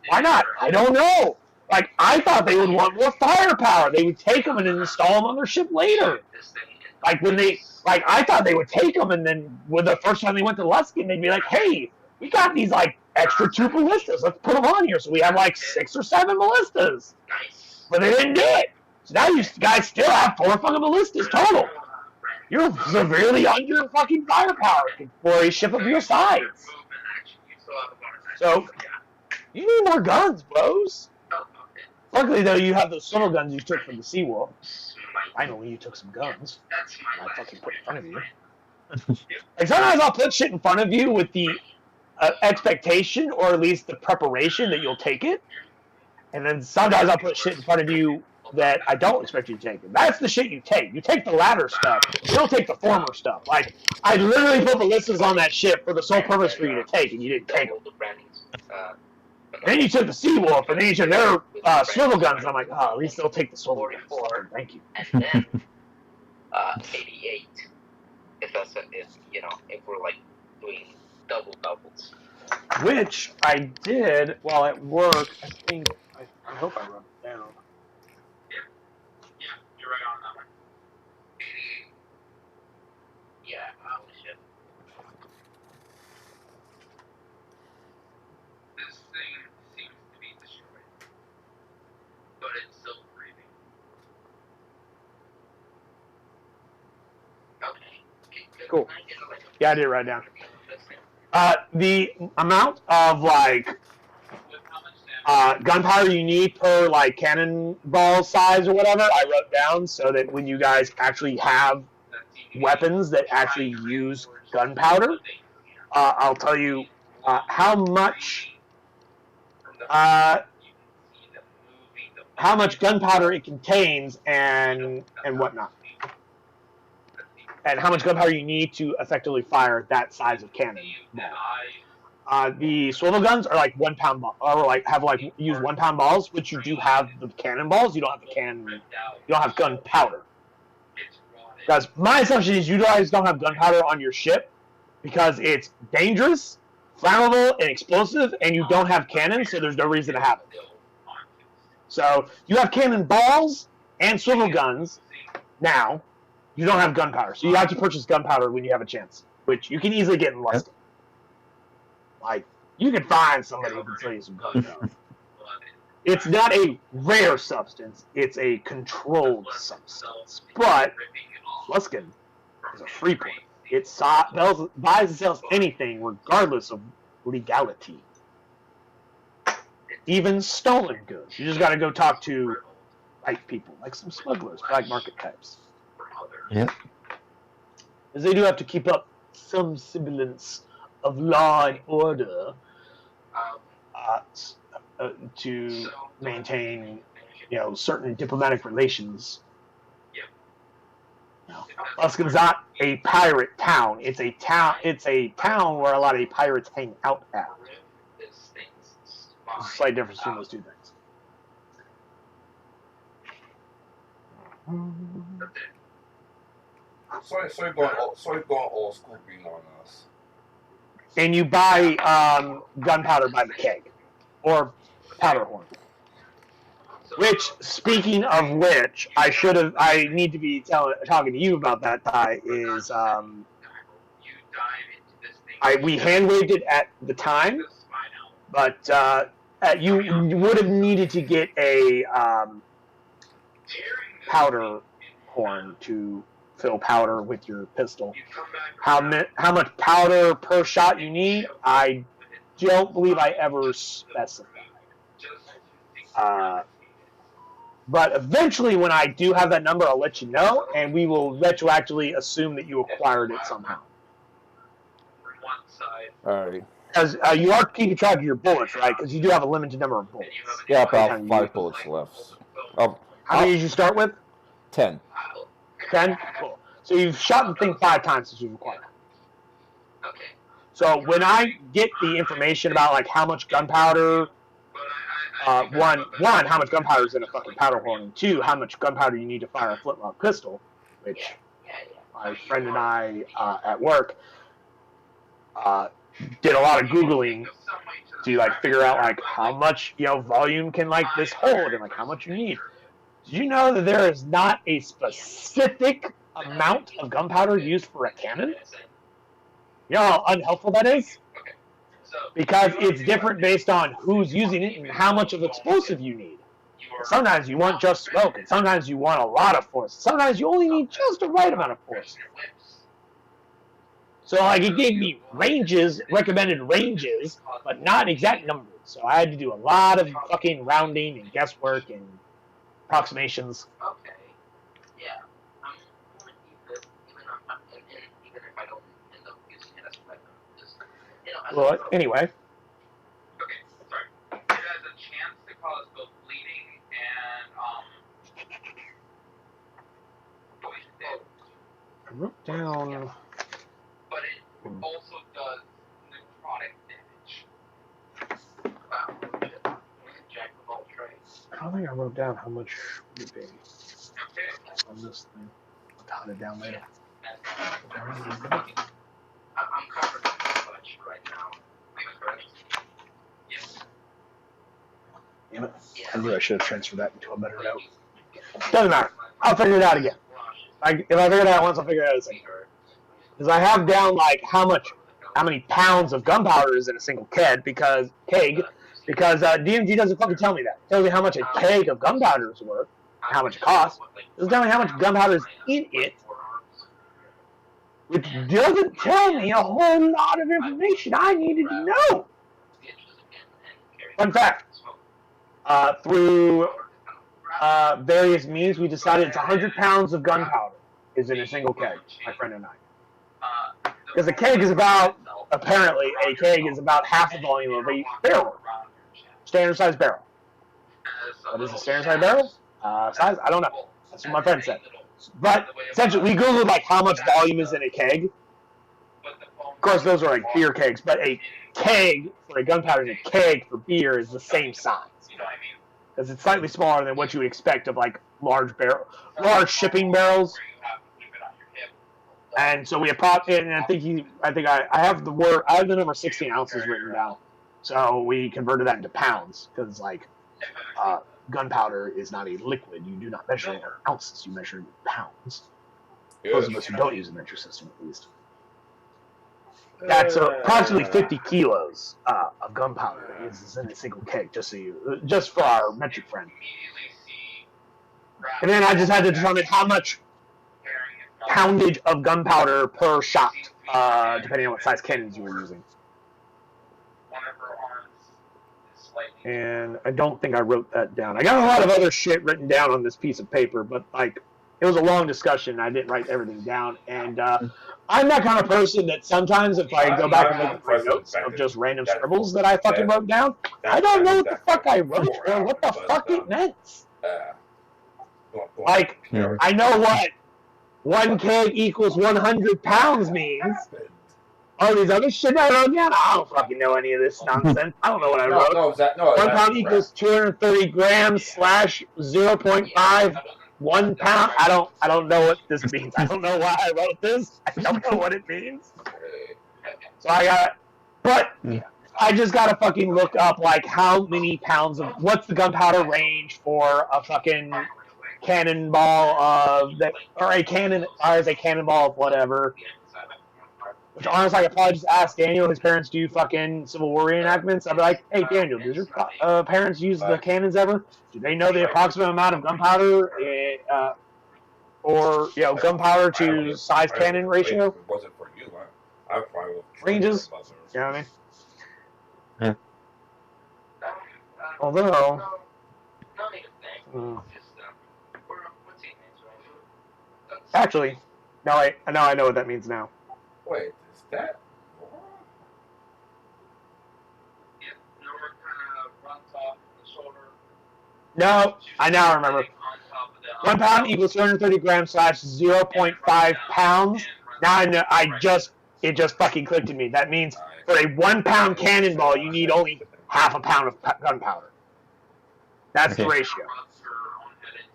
Why not? I don't know. Like, I thought they would want more firepower. They would take them and then install them on their ship later. Like, I thought they would take them, and then when the first time they went to Luskin, they'd be like, hey, we got these, like, extra 2 ballistas. Let's put them on here. So we have, like, 6 or 7 ballistas. But they didn't do it. So now you guys still have 4 fucking ballistas total. You're severely under fucking firepower for a ship of your size. So, you need more guns, bros. Luckily, though, you have those swivel guns you took from the Seawolf. Finally, you took some guns. I fucking put in front of you. Like, sometimes I'll put shit in front of you with the expectation, or at least the preparation that you'll take it. And then sometimes I'll put shit in front of you that I don't expect you to take. And that's the shit you take. You take the latter stuff. You don't take the former stuff. Like, I literally put ballistas on that ship for the sole purpose for you to take, and you didn't take them. And then you took the Seawolf, and then you took their swivel guns, and I'm like, oh, at least they'll take the swivel guns. Thank you. And then 88. If we're like doing doubles. Which I did while at work. I hope I wrote it down. Cool. Yeah, I did write it down. The amount of like gunpowder you need per like cannonball size or whatever, I wrote down so that when you guys actually have weapons that actually use gunpowder, I'll tell you how much gunpowder it contains and whatnot, and how much gunpowder you need to effectively fire that size of cannon. The swivel guns are like 1 pound or like use 1 pound balls, which you do have the cannonballs. You don't have you don't have gunpowder. Guys, my assumption is you guys don't have gunpowder on your ship because it's dangerous, flammable, and explosive, and you don't have cannons, so there's no reason to have it. So you have cannonballs and swivel guns now. You don't have gunpowder, so you have to purchase gunpowder when you have a chance, which you can easily get in Luskin. Like, you can find somebody who can sell you some gunpowder. It's not a rare substance, it's a controlled substance. But Luskin is a free point. It buys and sells anything regardless of legality. Even stolen goods. You just gotta go talk to right people, like some smugglers, black market types. Yeah. Because they do have to keep up some semblance of law and order to maintain, certain diplomatic relations. Luskin's not a pirate town. It's a town. It's a town where a lot of pirates hang out at. There's a slight difference between those two things. So going old school being on us. And you buy gunpowder by the keg, or powder horn. Which, speaking of which, I need to be talking to you about that, Ty, is we hand waved it at the time, but you would have needed to get a powder horn to fill powder with your pistol. How much powder per shot you need, I don't believe I ever specified. But eventually, when I do have that number, I'll let you know, and we will retroactively assume that you acquired it somehow. Alright. Because you are keeping track of your bullets, right? Because you do have a limited number of bullets. Yeah, about 5 bullets left. How many did you start with? 10. 10? Cool. So you've shot the thing 5 times since you've acquired it. Okay. So when I get the information about like how much gunpowder, one, how much gunpowder is in a fucking powder horn, and 2, how much gunpowder you need to fire a flintlock pistol, which my friend and I at work did a lot of Googling to like figure out like how much volume can like this hold and like how much you need. Did you know that there is not a specific amount of gunpowder used for a cannon? You know how unhelpful that is? Because it's different based on who's using it and how much of explosive you need. Sometimes you want just smoke, and sometimes you want a lot of force. Sometimes you only need just the right amount of force. So like it gave me recommended ranges, but not exact numbers. So I had to do a lot of fucking rounding and guesswork and approximations. Okay. Yeah. I'm going to keep this, even if I don't end up using it as a weapon. Just, Well, anyway. Okay, sorry. It has a chance to cause both bleeding and poison. I wrote down. But it also does necrotic damage. wow. Jack of all trades. I don't think I wrote down how much it would be Okay. on this thing. I'll jot it down later. I'm covered so much right now. Yes. Damn it. I knew I should have transferred that into a better note. Doesn't matter. I'll figure it out again. If I figure it out once, I'll figure it out a second. Because I have down like how many pounds of gunpowder is in a single keg because DMG doesn't fucking tell me that. It tells me how much a keg of gunpowder is worth, how much it costs. It doesn't tell me how much gunpowder is in it. which doesn't tell me a whole lot of information I needed to know. Fun fact, through various means, we decided it's 100 pounds of gunpowder is in a single keg, my friend and I. Because a keg is about, apparently, a keg is about half the volume of a barrel. Standard size barrel. What is a standard size barrel? Size? I don't know. That's what my friend said. But essentially, we Googled like how much volume is in a keg. Of course, those are like beer kegs, but a keg for a gunpowder and a keg for beer is the same size. Because it's slightly smaller than what you would expect of like large shipping barrels. And so we have and I have the number 16 ounces written down. So we converted that into pounds because like gunpowder is not a liquid. You do not measure it in ounces. You measure it in pounds. Those of us who don't use a metric system, at least. That's approximately 50 kilos of gunpowder is in a single keg, just for our metric friend. And then I just had to determine how much poundage of gunpowder per shot, depending on what size cannons you were using. And I don't think I wrote that down. I got a lot of other shit written down on this piece of paper, but like it was a long discussion. I didn't write everything down, and I'm that kind of person that sometimes if I go back and look at my notes of just random scribbles that I fucking wrote down, I don't know what the fuck I wrote or what the fuck it meant. Like, I know what 1 keg equals 100 pounds means. All these other shit I wrote down, I don't fucking know any of this nonsense. I don't know what I wrote. 1 pound equals 230 grams / 0.5 1 pound. I don't know what this means. I don't know why I wrote this. I don't know what it means. So I just gotta fucking look up like how many pounds of what's the gunpowder range for a fucking cannonball of that, or a cannonball of whatever. Which honestly, I could probably just ask Daniel. His parents do fucking Civil War reenactments. I'd be like, "Hey, Daniel, did your parents use the cannons ever? Do they know the approximate amount of gunpowder, or gunpowder to size cannon ratio?" If it wasn't for you, I probably would ranges. You know what I mean? Yeah. Although. Actually, no, I know what that means now. Wait, is that? No, I now remember. 1 pound equals 230 grams / 0.5 pounds. Now I know. It just fucking clicked to me. That means for a 1 pound cannonball, you need only half a pound of gunpowder. That's the ratio.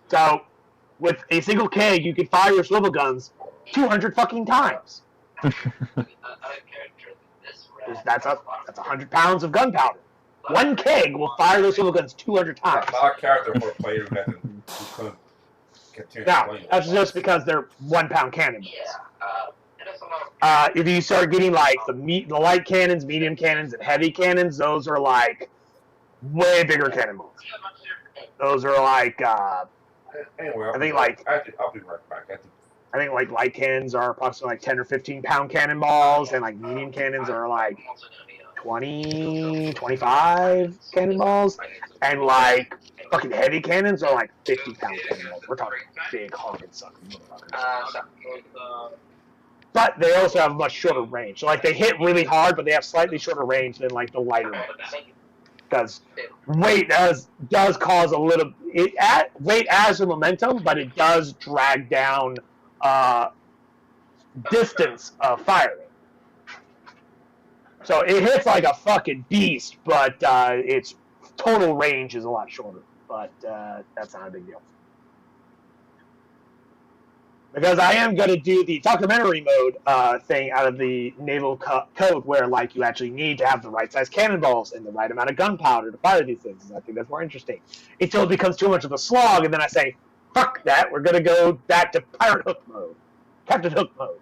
So, with a single keg, you could fire your swivel guns 200 fucking times. That's 100 pounds of gunpowder. 1 keg will fire those swivel guns 200 times. My character for a player who couldn't continue. Now, that's just because they're 1 pound cannonballs. If you start getting like the light cannons, medium cannons, and heavy cannons, those are like way bigger cannonballs. Those are like anyway, I think like I'll be right back. I think like light cannons are approximately like 10 or 15 pound cannonballs, and like medium cannons are like 20, 25 cannonballs, and like fucking heavy cannons are like 50 pound cannonballs. We're talking big honking suckers. But they also have a much shorter range. So like they hit really hard, but they have slightly shorter range than like the lighter ones. Because weight does cause a little weight adds the momentum, but it does drag down distance of firing. So it hits like a fucking beast, but its total range is a lot shorter. But that's not a big deal. Because I am going to do the documentary mode thing out of the naval code where like you actually need to have the right size cannonballs and the right amount of gunpowder to fire these things. And I think that's more interesting. Until it becomes too much of a slog, and then I say, fuck that, we're going to go back to pirate hook mode. Captain Hook mode.